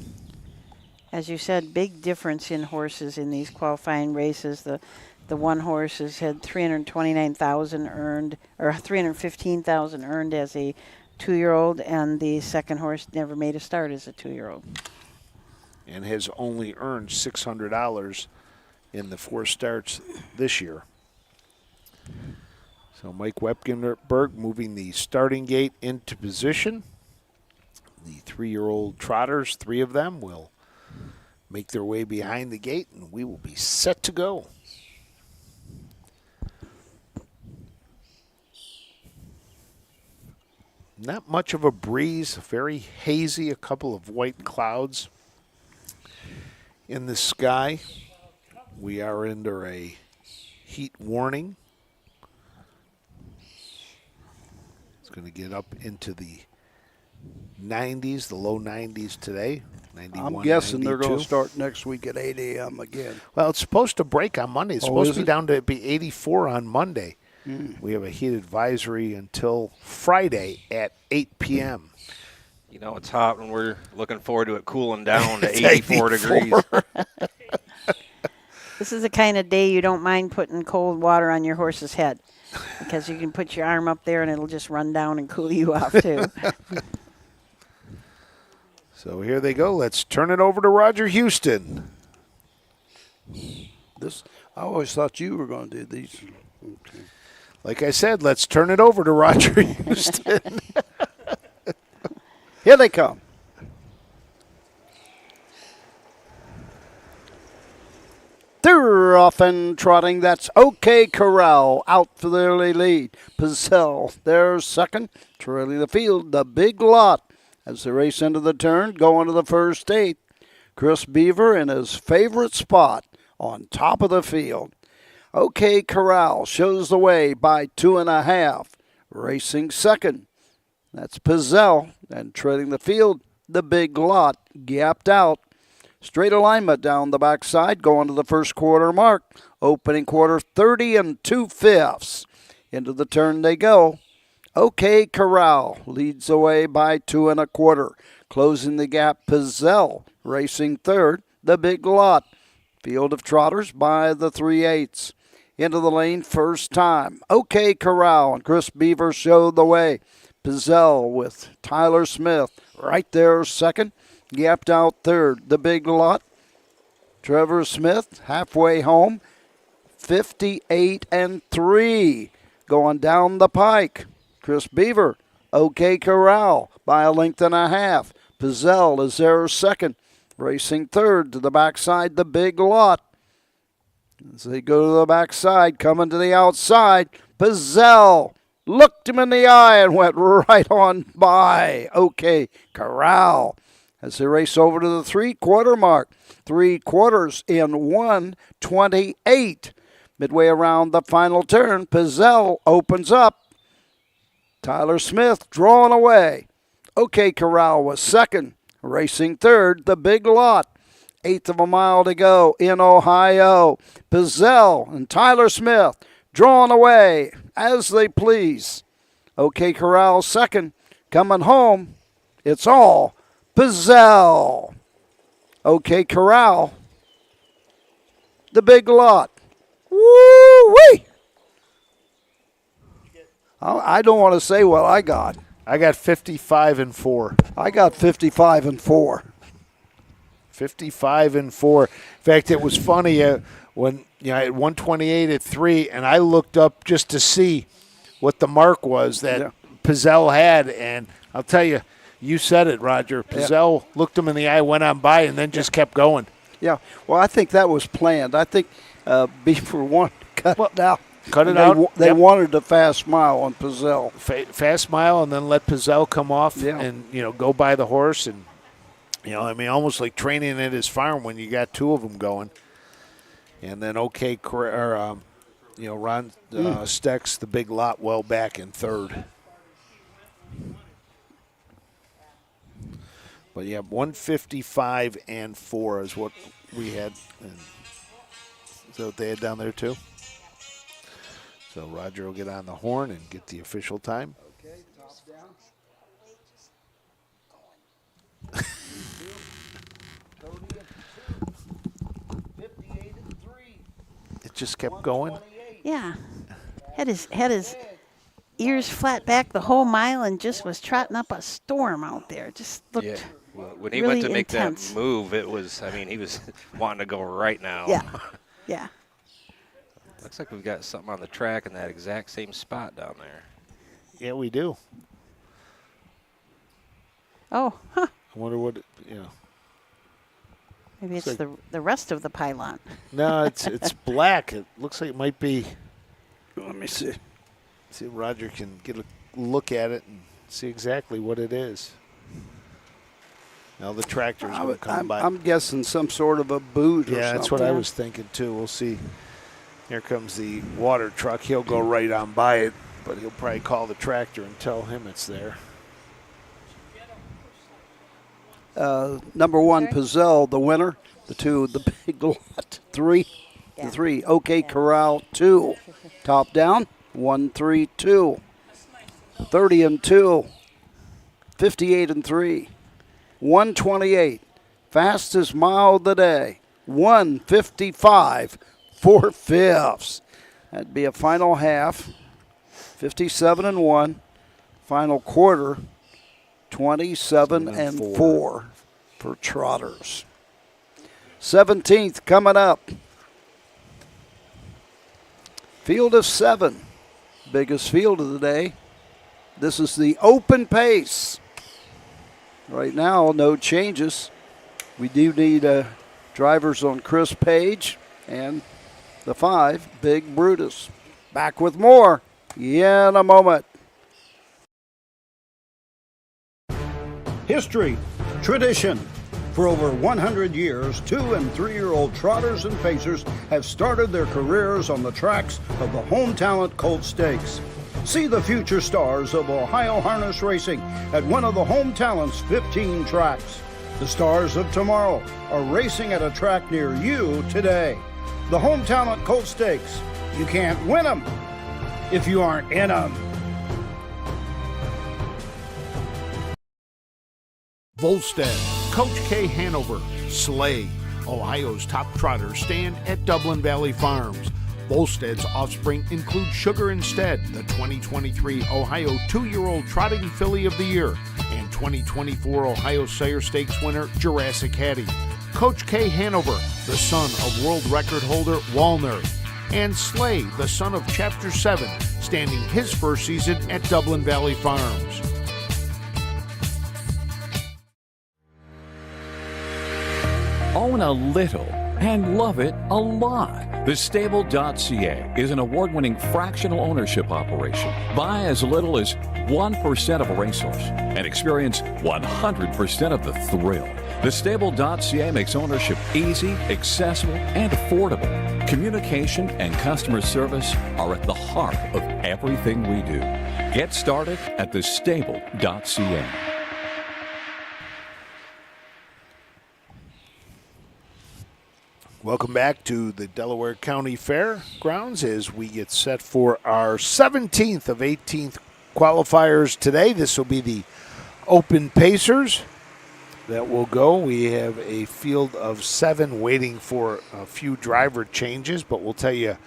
As you said, big difference in horses in these qualifying races. The one horse has had 329,000 earned, or 315,000 earned as a 2-year-old, and the second horse never made a start as a 2-year-old.
And has only earned $600 in the 4 starts this year. So Mike Wepkenberg moving the starting gate into position. The 3-year-old trotters, 3 of them, will make their way behind the gate, and we will be set to go. Not much of a breeze, very hazy, a couple of white clouds in the sky. We are under a heat warning. It's going to get up into the 90s, the low 90s today. 91,
I'm guessing
92.
they're going to start next week at 8 a.m. again.
Well, it's supposed to break on Monday. It's supposed to be
it?
down to be 84 on Monday. We have a heat advisory until Friday at 8 p.m.
You know, it's hot when we're looking forward to it cooling down to
It's
84 degrees.
This is the kind of day you don't mind putting cold water on your horse's head, because you can put your arm up there and it'll just run down and cool you off too.
So here they go. Let's turn it over to Roger Houston.
I always thought you were going to do these. Okay.
Like I said, let's turn it over to Roger Houston.
Here they come. They're off and trotting. That's OK Corral out for the early lead. Pazell, there's second. Trailing the field, the Big Lot. As they race into the turn, going to the first 8. Chris Beaver in his favorite spot on top of the field. OK Corral shows the way by 2.5. Racing second. That's Pazell. And trailing the field, the Big Lot, gapped out. Straight alignment down the backside, going to the first quarter mark. Opening quarter, 30 2/5. Into the turn they go. OK Corral leads the way by 2 1/4. Closing the gap, Pazell racing third, the Big Lot. Field of trotters by the 3/8. Into the lane first time. OK Corral and Chris Beaver showed the way. Pazell with Tyler Smith right there second. Gapped out third, the Big Lot. Trevor Smith halfway home. 58 3. Going down the pike. Chris Beaver, OK Corral by 1.5 lengths. Pazell is there second. Racing third to the backside, the Big Lot. As they go to the backside, coming to the outside, Pazell looked him in the eye and went right on by OK Corral. As they race over to the 3/4 mark, 3 quarters in 1:28. Midway around the final turn, Pazell opens up. Tyler Smith drawing away. OK Corral was second. Racing third, the Big Lot. 1/8 of a mile to go in Ohio. Pazell and Tyler Smith drawing away as they please. OK Corral second. Coming home, it's all Pazell. OK Corral, the Big Lot. Woo-wee! I don't want to say what I got.
I got 55 4.
I got 55 4.
55-4. In fact, it was funny when I had 128 at 3, and I looked up just to see what the mark was that Pizzell had, and I'll tell you, you said it, Roger. Pizzell looked him in the eye, went on by, and then just kept going.
Yeah, well, I think that was planned. I think Beaver wanted to cut it out.
Cut it out.
They wanted a fast mile on Pizzell.
Fast mile, and then let Pizzell come off and, go by the horse. And, almost like training at his farm when you got two of them going. And then, Ron Stecks, the big lot, well back in third. But, 155-4 is what we had. And is that what they had down there, too? So Roger will get on the horn and get the official time.
Okay, top down.
It just kept going.
Yeah. Had his ears flat back the whole mile and just was trotting up a storm out there. Just looked
Well, when he
really
went to make
intense.
that move, it was, he was wanting to go right now.
Yeah. Yeah.
Looks like we've got something on the track in that exact same spot down there.
Yeah, we do.
Oh, huh.
I wonder what,
Maybe it's
like-
the rest of the pylon.
No, it's black. It looks like it might be.
Let me see.
See if Roger can get a look at it and see exactly what it is. Now the tractor's going to come by.
I'm guessing some sort of a boot or something.
Yeah, that's what I was thinking too. We'll see. Here comes the water truck. He'll go right on by it, but he'll probably call the tractor and tell him it's there.
Number one, Pizzell, the winner. The two, the big lot. The three. OK Corral, 2. Top down, 1-3-2. 30-2. 58-3. 128. Fastest mile of the day. 155. 4/5. That'd be a final half. 57-1. Final quarter. 27-4 for trotters. 17th coming up. Field of 7. Biggest field of the day. This is the open pace. Right now, no changes. We do need drivers on Chris Page and the 5, Big Brutus. Back with more in a moment. History, tradition. For over 100 years, 2- and 3-year-old trotters and pacers have started their careers on the tracks of the Home Talent Colt Stakes. See the future stars of Ohio harness racing at one of the Home Talent's 15 tracks. The stars of tomorrow are racing at a track near you today. The Home Talent Colt Stakes. You can't win them if you aren't in them.
Volstead, Coach K. Hanover, Slay, Ohio's top trotters stand at Dublin Valley Farms. Volstead's offspring include Sugar Instead, the 2023 Ohio 2-year-old Trotting Filly of the Year, and 2024 Ohio Sire Stakes winner Jurassic Hattie. Coach K. Hanover, the son of world record holder Walner, and Slay, the son of Chapter 7, standing his first season at Dublin Valley Farms.
Own a little and love it a lot. TheStable.ca is an award-winning fractional ownership operation. Buy as little as 1% of a racehorse and experience 100% of the thrill. TheStable.ca makes ownership easy, accessible, and affordable. Communication and customer service are at the heart of everything we do. Get started at TheStable.ca.
Welcome back to the Delaware County Fairgrounds as we get set for our 17th of 18th qualifiers today. This will be the Open Pacers that will go. We have a field of 7 waiting for a few driver changes, but we'll tell you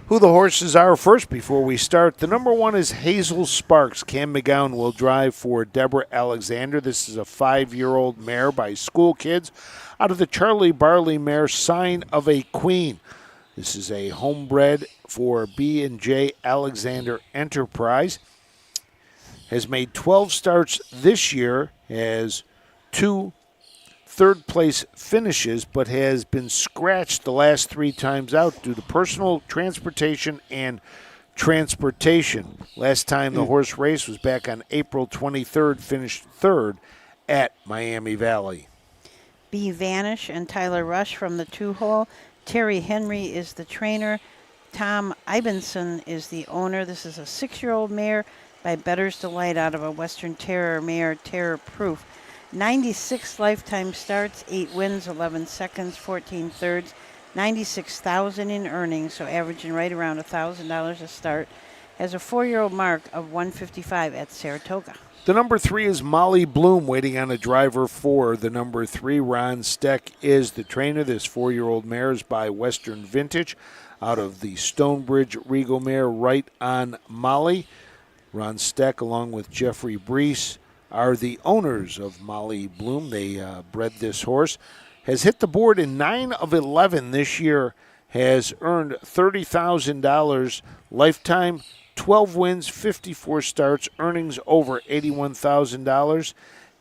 who the horses are first before we start. The number 1 is Hazel Sparks. Cam McGowan will drive for Deborah Alexander. This is a 5-year-old mare by School Kids out of the Charlie Barley mare Sign of a Queen. This is a homebred for B&J Alexander Enterprise. Has made 12 starts this year, has 2 third-place finishes, but has been scratched the last 3 times out due to personal transportation and transportation. Last time the horse race was back on April 23rd, finished 3rd at Miami Valley.
B. Vanish and Tyler Rush from the 2-hole. Terry Henry is the trainer. Tom Ibenson is the owner. This is a 6-year-old mare by Better's Delight out of a Western Terror mare, Terror Proof. 96 lifetime starts, 8 wins, 11 seconds, 14 thirds, 96,000 in earnings, so averaging right around $1,000 a start. Has a 4-year-old mark of 155 at Saratoga.
The number 3 is Molly Bloom, waiting on a driver for the number 3. Ron Steck is the trainer. This 4-year-old mare is by Western Vintage out of the Stonebridge Regal mare, Right on Molly. Ron Steck, along with Jeffrey Brees, are the owners of Molly Bloom. They bred this horse. Has hit the board in 9 of 11 this year. Has earned $30,000 lifetime, 12 wins, 54 starts, earnings over $81,000.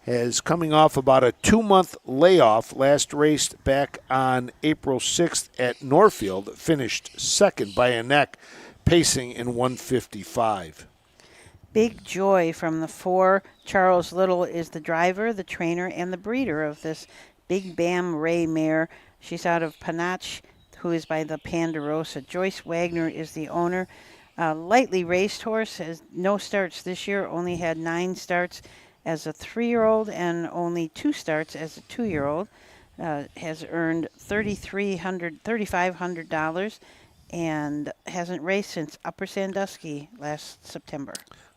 Has coming off about a 2-month layoff. Last raced back on April 6th at Northfield. Finished second by a neck, pacing in 155.
Big Joy from the 4. Charles Little is the driver, the trainer, and the breeder of this Big Bam Ray mare. She's out of Panache, who is by the Ponderosa. Joyce Wagner is the owner. Lightly raced horse, has no starts this year, only had 9 starts as a 3-year-old and only 2 starts as a 2-year-old. Has earned $3,500 and hasn't raced since Upper Sandusky last September.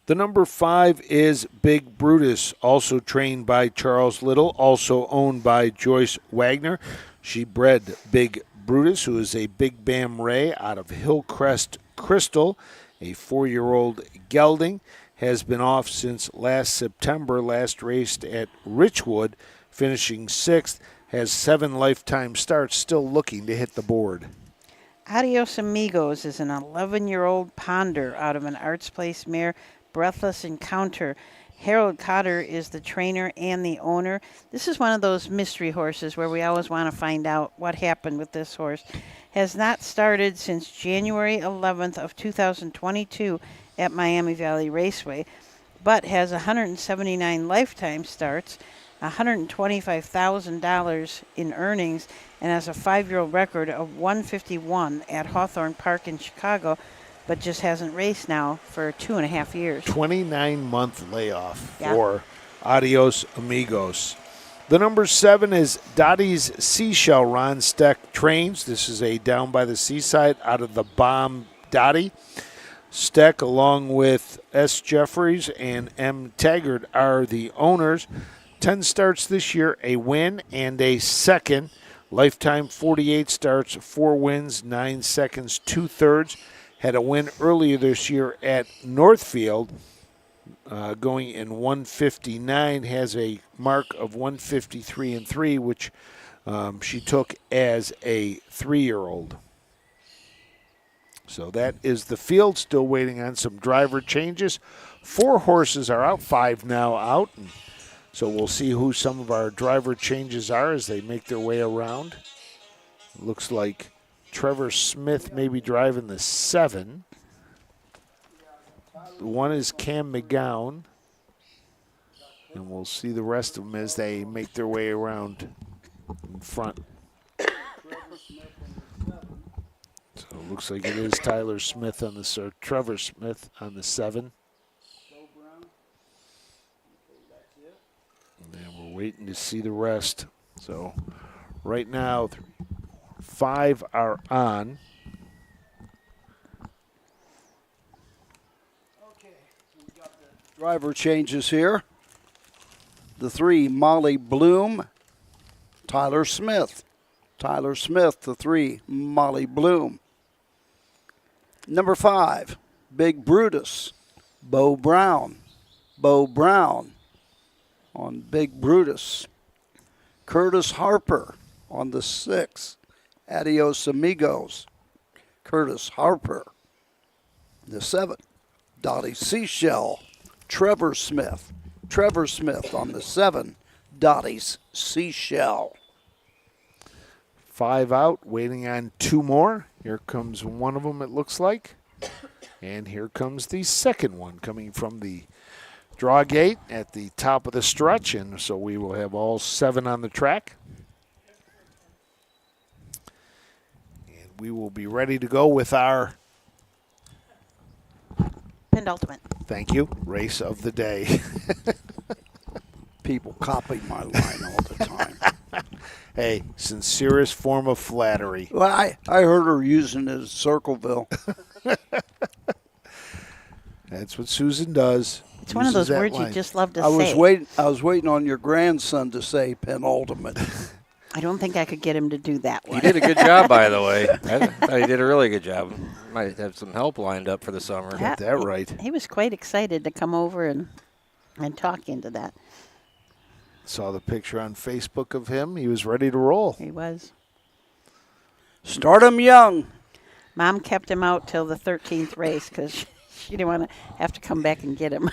The number 5 is Big Brutus, also trained by Charles Little, also owned by Joyce Wagner. She bred Big Brutus, who is a Big Bam Ray out of Hillcrest Crystal, a 4-year-old gelding. Has been off since last September, last raced at Richwood, finishing 6th. Has 7 lifetime starts, still looking to hit the board.
Adios Amigos is an 11-year-old ponder out of an Arts Place mare, Breathless Encounter. Harold Cotter is the trainer and the owner. This is one of those mystery horses where we always want to find out what happened with this horse. Has not started since January 11th of 2022 at Miami Valley Raceway, but has 179 lifetime starts, $125,000 in earnings, and has a 5-year-old record of 151 at Hawthorne Park in Chicago, but just hasn't raced now for 2.5 years.
29-month layoff for Adios Amigos. The number 7 is Dottie's Seashell. Ron Steck trains. This is a down by the seaside out of the Bomb Dottie. Steck, along with S. Jeffries and M. Taggart, are the owners. 10 starts this year, a win and a second. Lifetime 48 starts, 4 wins, 9 seconds, 2 thirds. Had a win earlier this year at Northfield, going in 159. Has a mark of 153 and 3, which she took as a 3-year-old. So that is the field. Still waiting on some driver changes. 4 horses are out, 5 now out. And so we'll see who some of our driver changes are as they make their way around. Looks like Trevor Smith may be driving the 7. One is Cam McGowan. And we'll see the rest of them as they make their way around in front. So it looks like it is Tyler Smith on the, or Trevor Smith on the 7. And we're waiting to see the rest. So right now, 5 are on.
Driver changes here. The 3, Molly Bloom, Tyler Smith. Tyler Smith, the 3, Molly Bloom. Number 5, Big Brutus, Bo Brown. Bo Brown on Big Brutus. Curtis Harper on the 6, Adios Amigos. Curtis Harper. The 7, Dottie Seashell. Trevor Smith. Trevor Smith on the 7, Dottie's Seashell.
5 out, waiting on 2 more. Here comes one of them, it looks like. And here comes the second one coming from the draw gate at the top of the stretch. And so we will have all 7 on the track. And we will be ready to go with our,
Penultimate.
thank you, race of the day.
People copy my line all the time.
Hey, sincerest form of flattery.
Well, I heard her using it at Circleville.
That's what Susan does.
It's one of
Uses
those
that
words
line.
you just love to
I
say.
was waiting on your grandson to say penultimate.
I don't think I could get him to do that one.
He did a good job, by the way. I thought he did a really good job. Might have some help lined up for the summer.
Got that right.
He was quite excited to come over and talk into that.
Saw the picture on Facebook of him. He was ready to roll.
He was.
Start him young.
Mom kept him out till the 13th race because she didn't want to have to come back and get him.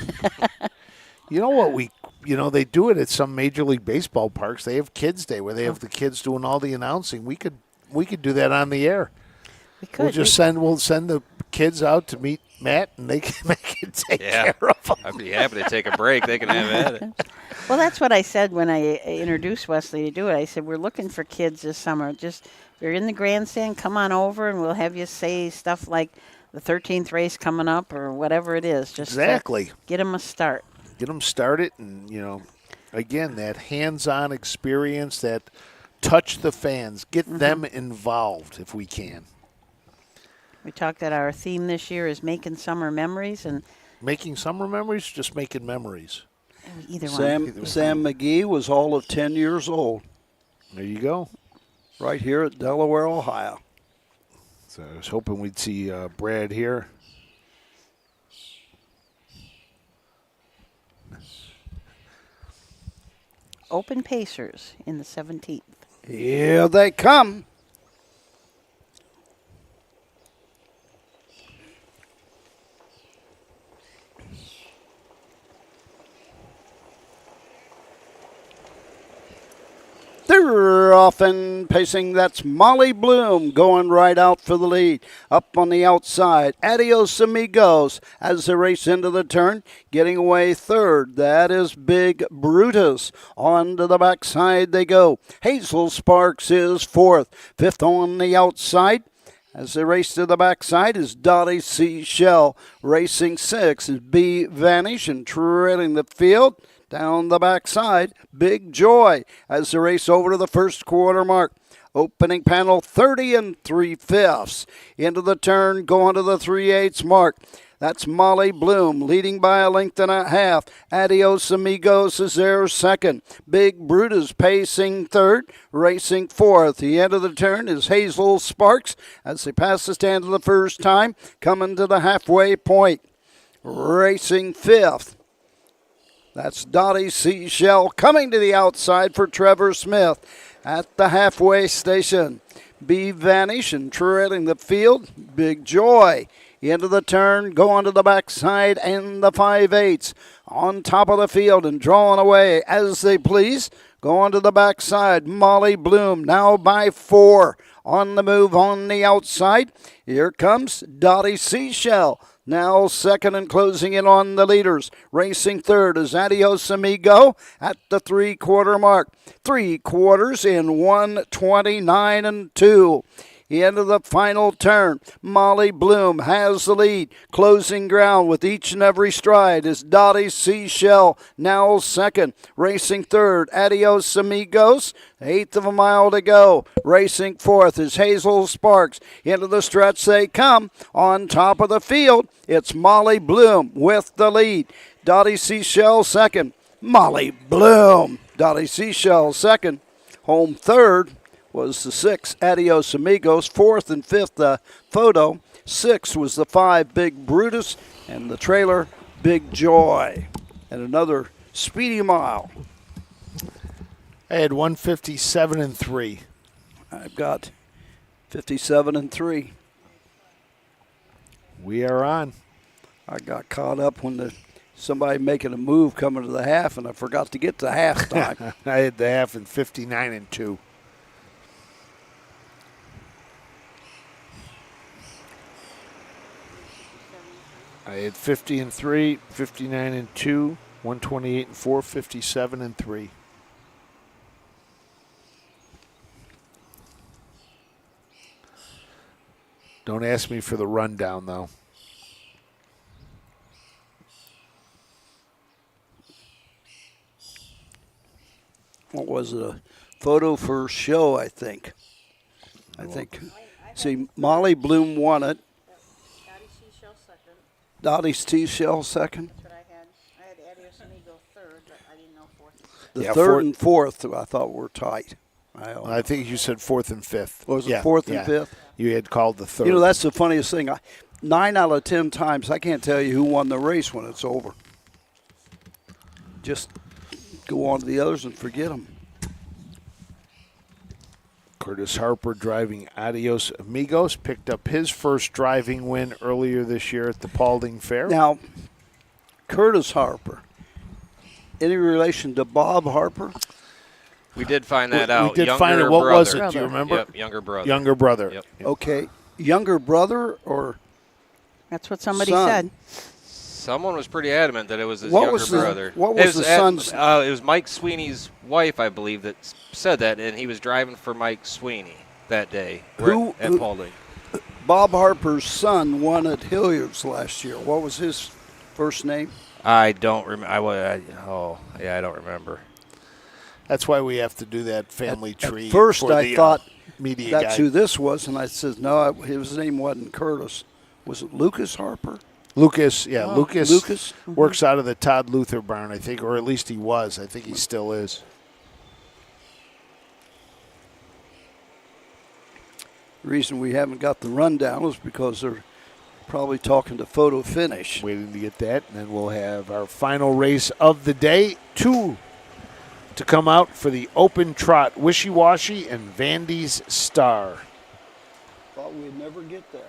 You know what they do it at some Major League Baseball parks. They have Kids Day where they have the kids doing all the announcing. We could do that on the air.
We could.
We'll send the kids out to meet Matt, and they can make it take care of them.
I'd be happy to take a break. They can have at it.
Well, that's what I said when I introduced Wesley to do it. I said, we're looking for kids this summer. Just, if you're in the grandstand, come on over, and we'll have you say stuff like the 13th race coming up or whatever it is. Just
Exactly.
Get them a start.
Get them started, and, again, that hands-on experience, that touch the fans. Get them involved if we can.
We talked that our theme this year is making summer memories, and
Making summer memories, just making memories.
either one.
Sam McGee was all of 10 years old.
There you go.
Right here at Delaware, Ohio.
So I was hoping we'd see Brad here.
Open Pacers in the 17th.
Here they come. They're off and pacing. That's Molly Bloom going right out for the lead. Up on the outside, Adios Amigos as they race into the turn. Getting away third, that is Big Brutus. On to the backside they go. Hazel Sparks is fourth. Fifth on the outside. As they race to the backside is Dottie Seashell. Racing six is B Vanish and treading the field. Down the backside, Big Joy as they race over to the first quarter mark. Opening panel 30 3/5. Into the turn, going to the 3/8 mark. That's Molly Bloom leading by a length and a half. Adios Amigos is there second. Big Brutus pacing third, racing fourth. The end of the turn is Hazel Sparks as they pass the stand for the first time, coming to the halfway point. Racing fifth. That's Dottie Seashell coming to the outside for Trevor Smith at the halfway station. B Vanish and treading the field, Big Joy. Into the turn, going to the backside and the 5/8. On top of the field and drawing away as they please. Going to the backside, Molly Bloom now by 4. On the move on the outside. Here comes Dottie Seashell. Now second and closing in on the leaders. Racing third is Adios Amigo at the 3/4 mark. 3 quarters in 1:29 2. Into the final turn. Molly Bloom has the lead. Closing ground with each and every stride is Dottie Seashell, now second. Racing third, Adios Amigos. 1/8 of a mile to go. Racing fourth is Hazel Sparks. Into the stretch they come. On top of the field, it's Molly Bloom with the lead. Dottie Seashell second. Molly Bloom. Dottie Seashell second. Home third was the 6, Adios Amigos. Fourth and fifth, photo. 6 was the 5 Big Brutus, and the trailer Big Joy. And another speedy mile.
I had 157 and 3.
I've got 57 and 3.
We are on.
I got caught up when somebody making a move coming to the half, and I forgot to get to halftime.
I had the half in 59 and 2. I had 50 and 3, 59 and 2, 128 and 4, 57 and 3. Don't ask me for the rundown, though.
What was it? A photo for show, I think. See, Molly Bloom won it. Dottie's T-Shell second.
That's what I had. I had Adios Amigo third, but I didn't know fourth.
The third and fourth, I thought were tight.
I think you said 4th and 5th.
Was it 4th and 5th?
You had called the third.
You know, that's the funniest thing. 9 out of 10 times, I can't tell you who won the race when it's over. Just go on to the others and forget them.
Curtis Harper driving Adios Amigos, picked up his first driving win earlier this year at the Paulding Fair.
Now, Curtis Harper, any relation to Bob Harper?
We did find that out.
We did
Younger
find it. What
brother.
was it? Do you remember?
Yep, younger brother.
Younger brother.
Yep.
Okay, younger brother or
That's what somebody
son?
said.
Someone was pretty adamant that it was his
What
younger
was the-
brother.
what was
It
the son's-
It was Mike Sweeney's wife, I believe, that said that, and he was driving for Mike Sweeney that day at Paulding.
Bob Harper's son won at Hilliard's last year. What was his first name?
I don't remember. I don't remember.
That's why we have to do that family tree.
At first,
for
I
the,
thought
media
that's
guide.
who this was, and I said, no, his name wasn't Curtis. Was it Lucas Harper?
Lucas,
Oh,
Lucas works out of the Todd Luther barn, I think, or at least he was. I think he still is.
The reason we haven't got the rundown is because they're probably talking to Photo Finish.
Waiting to get that, and then we'll have our final race of the day. 2 to come out for the open trot, Wishy Washy and Vandy's Star.
Thought we'd never get there.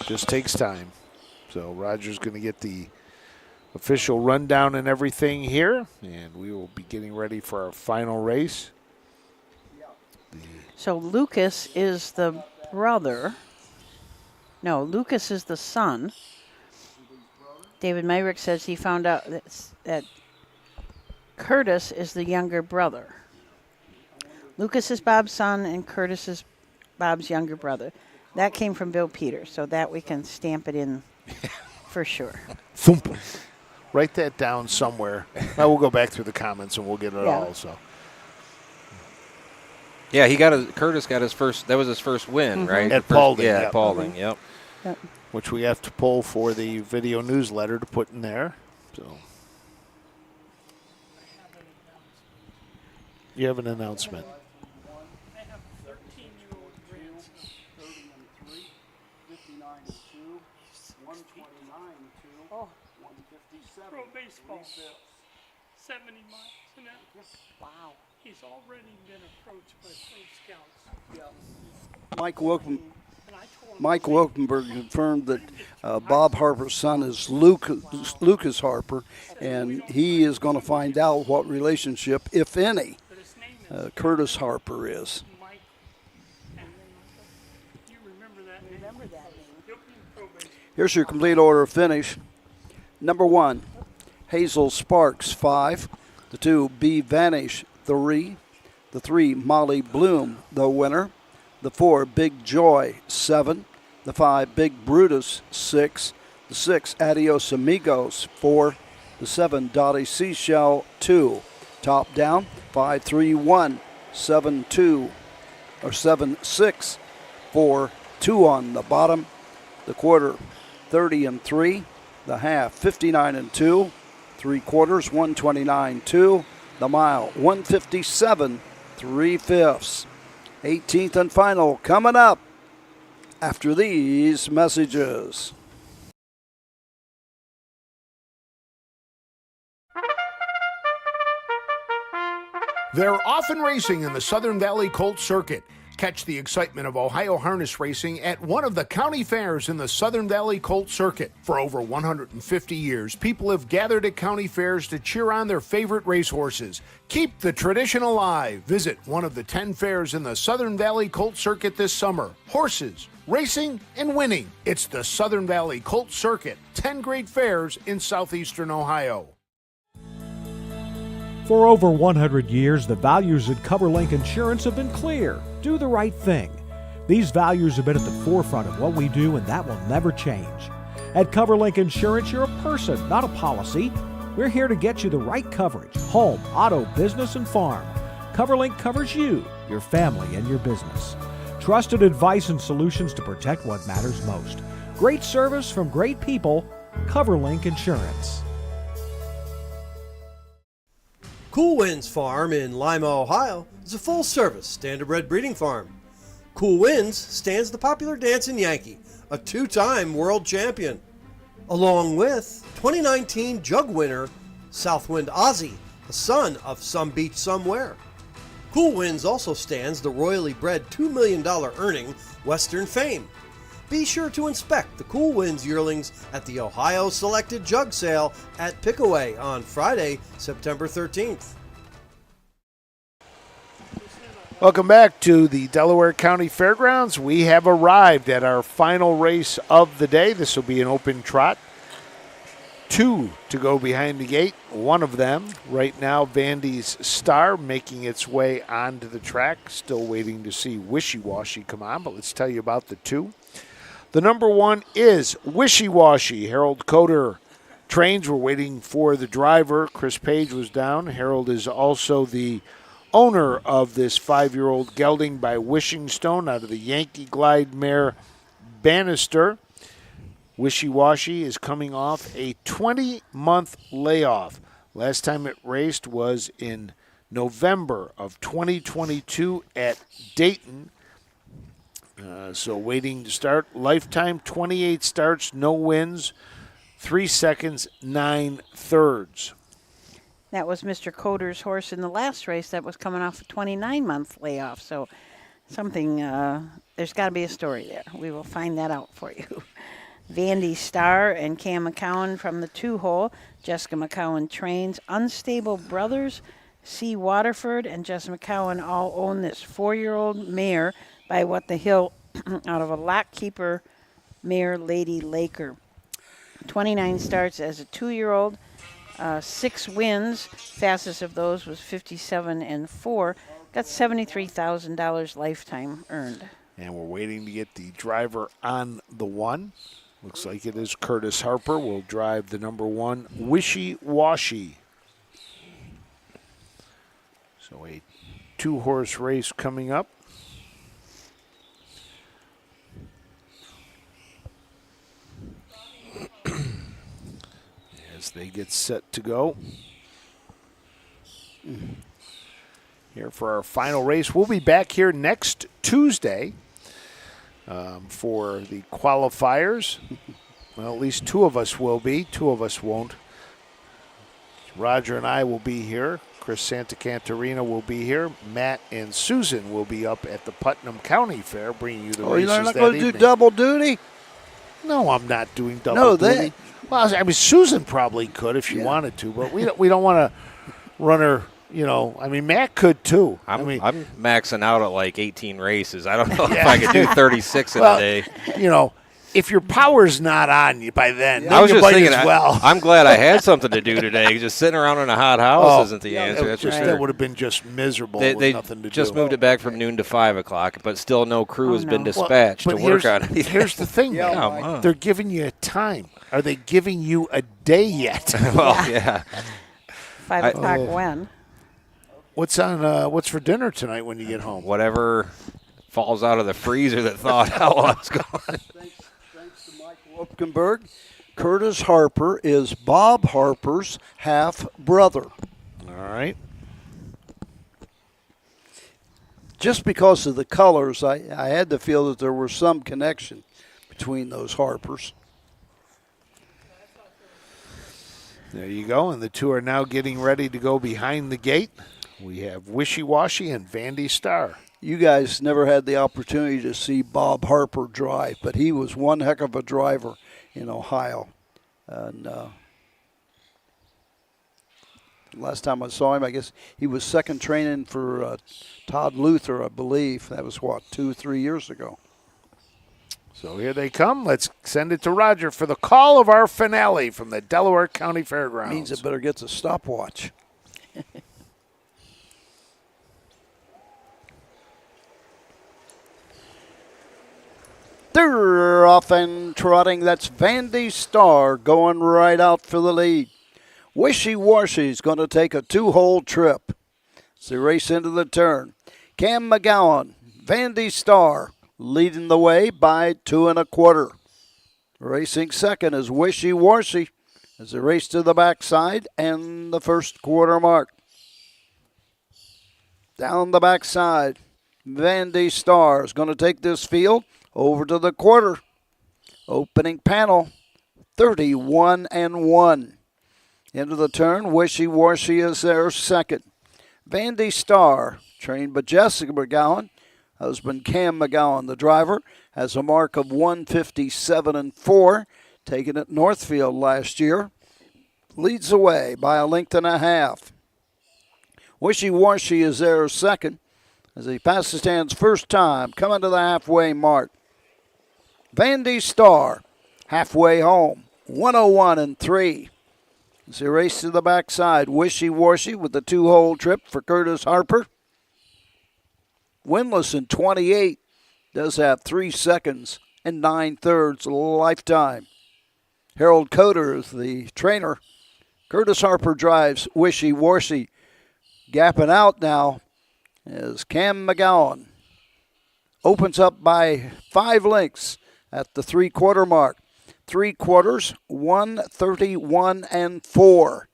Just takes time. So Roger's going to get the official rundown and everything here, and we will be getting ready for our final race.
So Lucas is the brother. No, Lucas is the son. David Myrick says he found out that Curtis is the younger brother. Lucas is Bob's son, and Curtis is Bob's younger brother. That came from Bill Peters, so that we can stamp it in for sure.
Thump. Write that down somewhere. We'll go back through the comments and we'll get it all. So.
Yeah, Curtis got his first. That was his first win, right?
At Paulding.
Yeah,
Yep.
at Paulding. Yep.
Which we have to pull for the video newsletter to put in there. So. You have an announcement.
I have 13-year-old grandson.
30 and 3, 59 and 2, 129 and 2, 157.
Pro baseball. 70 miles an hour.
Wow.
He's already been approached by Pro Scouts.
Mike Wilkenberg confirmed that Bob Harper's son is Lucas Harper, and he is going to find out what relationship, if any, Curtis Harper is.
Mike, and then you remember that name? Remember that name. He'll be in pro baseball.
Here's your complete order of finish. Number 1, Hazel Sparks, 5. The 2, B. Vanish, 3. The 3, Molly Bloom, the winner. The 4, Big Joy, 7. The 5, Big Brutus, 6. The 6, Adios Amigos, 4. The 7, Dottie Seashell, 2. Top down, 5, 3, 1, 7, 2, or 7, 6, 4, 2 on the bottom. The quarter, 30 and 3. The half, 59 and 2. 3 quarters, 129, 2. The mile, 157, 3/5. 18th and final coming up. after these messages.
They're often racing in the Southern Valley Colt Circuit. Catch the excitement of Ohio harness racing at one of the county fairs in the Southern Valley Colt Circuit. For over 150 years, people have gathered at county fairs to cheer on their favorite racehorses. Keep the tradition alive. Visit one of the 10 fairs in the Southern Valley Colt Circuit this summer. Horses, racing, and winning. It's the Southern Valley Colt Circuit. 10 great fairs in southeastern Ohio.
For over 100 years, the values at CoverLink Insurance have been clear. Do the right thing. These values have been at the forefront of what we do, and that will never change. At CoverLink Insurance, you're a person, not a policy. We're here to get you the right coverage: home, auto, business, and farm. CoverLink covers you, your family, and your business. Trusted advice and solutions to protect what matters most. Great service from great people. CoverLink Insurance.
Cool Winds Farm in Lima, Ohio is a full-service standardbred breeding farm. Cool Winds stands the popular dancing Yankee, a two-time world champion, along with 2019 jug winner Southwind Ozzy, the son of Some Beach Somewhere. Cool Winds also stands the royally bred $2 million earning Western Fame. Be sure to inspect the Cool Winds yearlings at the Ohio Selected Jug Sale at Pickaway on Friday, September 13th.
Welcome back to the Delaware County Fairgrounds. We have arrived at our final race of the day. This will be an open trot. 2 to go behind the gate. One of them right now, Vandy's Star, making its way onto the track. Still waiting to see Wishy Washy come on, but let's tell you about the 2. The number 1 is Wishy Washy. Harold Coder trains. We're waiting for the driver. Chris Page was down. Harold is also the owner of this 5-year-old gelding by Wishing Stone out of the Yankee Glide mare Bannister. Wishy Washy is coming off a 20-month layoff. Last time it raced was in November of 2022 at Dayton. So waiting to start. Lifetime 28 starts, no wins, 3 seconds, 9 thirds.
That was Mr. Coder's horse in the last race that was coming off a 29-month layoff. So something, there's got to be a story there. We will find that out for you. Vandy Star and Cam McCowan from the 2-hole. Jessica McCowan trains. Unstable Brothers, C. Waterford, and Jessica McCowan all own this 4-year-old mare by What the Hill out of a Lockkeeper mare, Lady Laker. 29 starts as a 2-year-old, 6 wins. Fastest of those was 57-4. Got $73,000 lifetime earned.
And we're waiting to get the driver on the 1. Looks like it is Curtis Harper will drive the number 1, Wishy Washy. So a 2-horse race coming up. As they get set to go. Here for our final race. We'll be back here next Tuesday for the qualifiers. Well, at least 2 of us will be. 2 of us won't. Roger and I will be here. Chris Santacantarina will be here. Matt and Susan will be up at the Putnam County Fair bringing you the races
you're not
that
going to do
evening.
double duty?
No, I'm not doing double duty. Well, I mean, Susan probably could if she wanted to, but we don't want to run her. You know, I mean, Matt could too.
I'm maxing out at like 18 races. I don't know if I could do 36 in a day.
You know, if your power's not on you by then,
I was
you
just
might
thinking,
as well.
I'm glad I had something to do today. Just sitting around in a hot house isn't the answer. That's for sure.
That would have been just miserable with nothing to do.
Just moved it back from noon to 5 o'clock, but still no crew has been dispatched to work on it.
Here's the thing, man. They're giving you a time. Are they giving you a day yet?
Well, yeah.
5 o'clock when?
What's on? What's for dinner tonight when you get home?
Whatever falls out of the freezer that thawed out while I was gone.
Thanks to Michael Upkenberg. Curtis Harper is Bob Harper's half-brother.
All right.
just because of the colors, I had to feel that there was some connection between those Harpers.
There you go, and the two are now getting ready to go behind the gate. We have Wishy Washy and Vandy Star.
You guys never had the opportunity to see Bob Harper drive, but he was one heck of a driver in Ohio. And last time I saw him, I guess he was second training for Todd Luther, I believe. That was, 2 or 3 years ago.
So here they come. Let's send it to Roger for the call of our finale from the Delaware County Fairgrounds.
Means it better get a stopwatch. They're off and trotting. That's Vandy Star going right out for the lead. Wishy Washy's going to take a 2-hole trip. As they race into the turn. Cam McGowan, Vandy Star, leading the way by 2 1/4. Racing second is Wishy Washy as they race to the backside and the first quarter mark. Down the backside, Vandy Star is going to take this field over to the quarter. Opening panel, 31-1. Into the turn, Wishy Washy is there second. Vandy Star, trained by Jessica McGowan. Husband Cam McGowan, the driver, has a mark of 157-4, taken at Northfield last year. Leads the way by a length and a half. Wishy Washy is there second as he passes stands first time, coming to the halfway mark. Vandy Star, halfway home, 101-3. As they race to the backside, Wishy Washy with the 2-hole trip for Curtis Harper. Winless in 28, does have 3 seconds and 9/3 lifetime. Harold Coder is the trainer. Curtis Harper drives Wishy Washy. Gapping out now is Cam McGowan. Opens up by 5 lengths at the 3-quarter mark. 3 quarters, 131-4.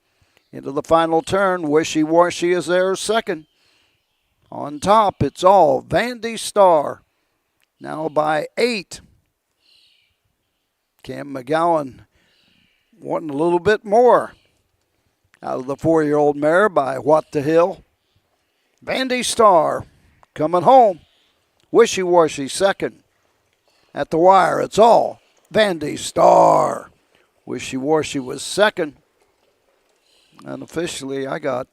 Into the final turn, Wishy Washy is there second. On top, it's all Vandy Star. Now by 8. Cam McGowan wanting a little bit more out of the 4-year-old mare by What the Hill. Vandy Star coming home. Wishy Washy second. At the wire, it's all Vandy Star. Wishy Washy was second. And officially, I could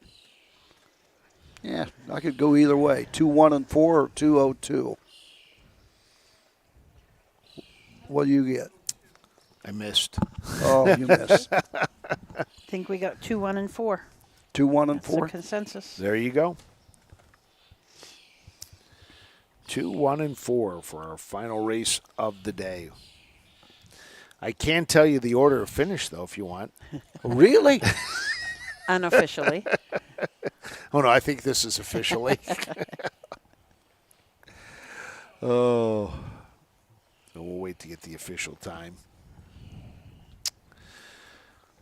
go either way. 2-1-4 or 2-0-2. What do you get?
I missed.
Oh, you missed.
I think we got 2-1-4.
2-1-4?
That's the consensus.
There you go. 2-1-4 for our final race of the day. I can tell you the order of finish, though, if you want.
Really?
Unofficially.
Oh, no, I think this is officially. Oh. So we'll wait to get the official time.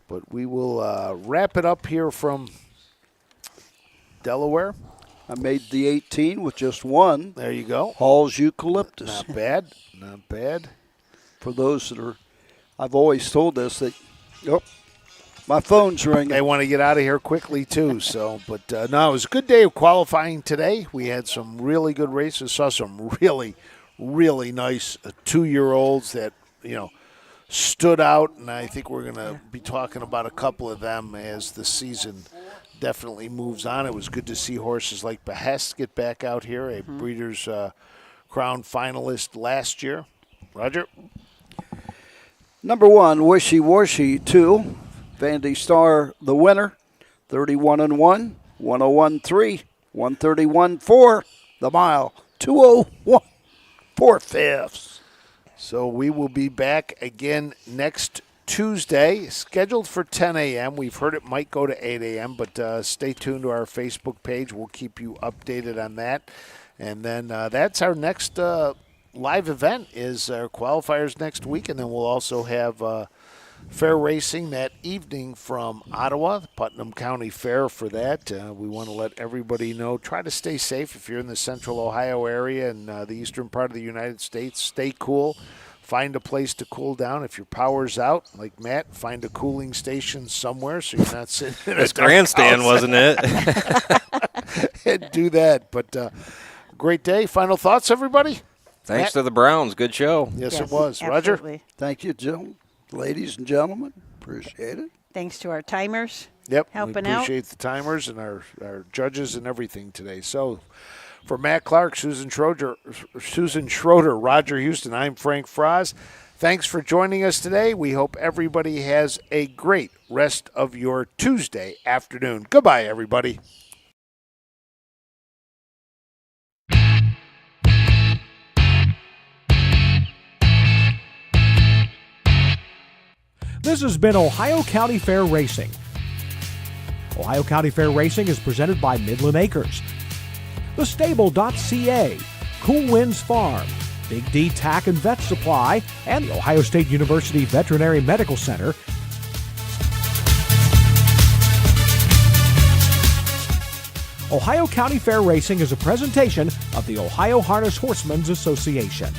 But we will wrap it up here from Delaware.
I made the 18 with just one.
There you go.
Hall's Eucalyptus.
Not bad. Not bad.
For those that are, I've always told this that, my phone's ringing.
They want to get out of here quickly, too. So, but no, it was a good day of qualifying today. We had some really good races. Saw some really, really nice 2-year-olds that, stood out. And I think we're going to be talking about a couple of them as the season definitely moves on. It was good to see horses like Behest get back out here, a Breeders' Crown finalist last year. Roger?
Number 1, Wishy Washy 2. Vandy Star, the winner, 31-1, 101-3, 131-4, the mile, 201, 4/5.
So we will be back again next Tuesday, scheduled for 10 a.m. We've heard it might go to 8 a.m., but stay tuned to our Facebook page. We'll keep you updated on that. And then that's our next live event is our qualifiers next week, and then we'll also have Fair racing that evening from Ottawa, the Putnam County Fair for that. We want to let everybody know, try to stay safe if you're in the central Ohio area and the eastern part of the United States. Stay cool. Find a place to cool down. If your power's out, like Matt, find a cooling station somewhere so you're not sitting in a
This
dark
grandstand,
house.
wasn't it?
And do that. But great day. Final thoughts, everybody?
Thanks
Matt?
to the Browns. Good show.
Yes, it was. Roger?
Absolutely.
Thank you, ladies and gentlemen. Appreciate it.
Thanks to our timers.
Yep.
Helping
we
out.
appreciate the timers and our judges and everything today. So for Matt Clark, Susan Schroeder, Roger Houston, I'm Frank Froz. Thanks for joining us today. We hope everybody has a great rest of your Tuesday afternoon. Goodbye, everybody.
This has been Ohio County Fair Racing. Ohio County Fair Racing is presented by Midland Acres, the Stable.ca, Cool Winds Farm, Big D Tack and Vet Supply, and the Ohio State University Veterinary Medical Center. Ohio County Fair Racing is a presentation of the Ohio Harness Horsemen's Association.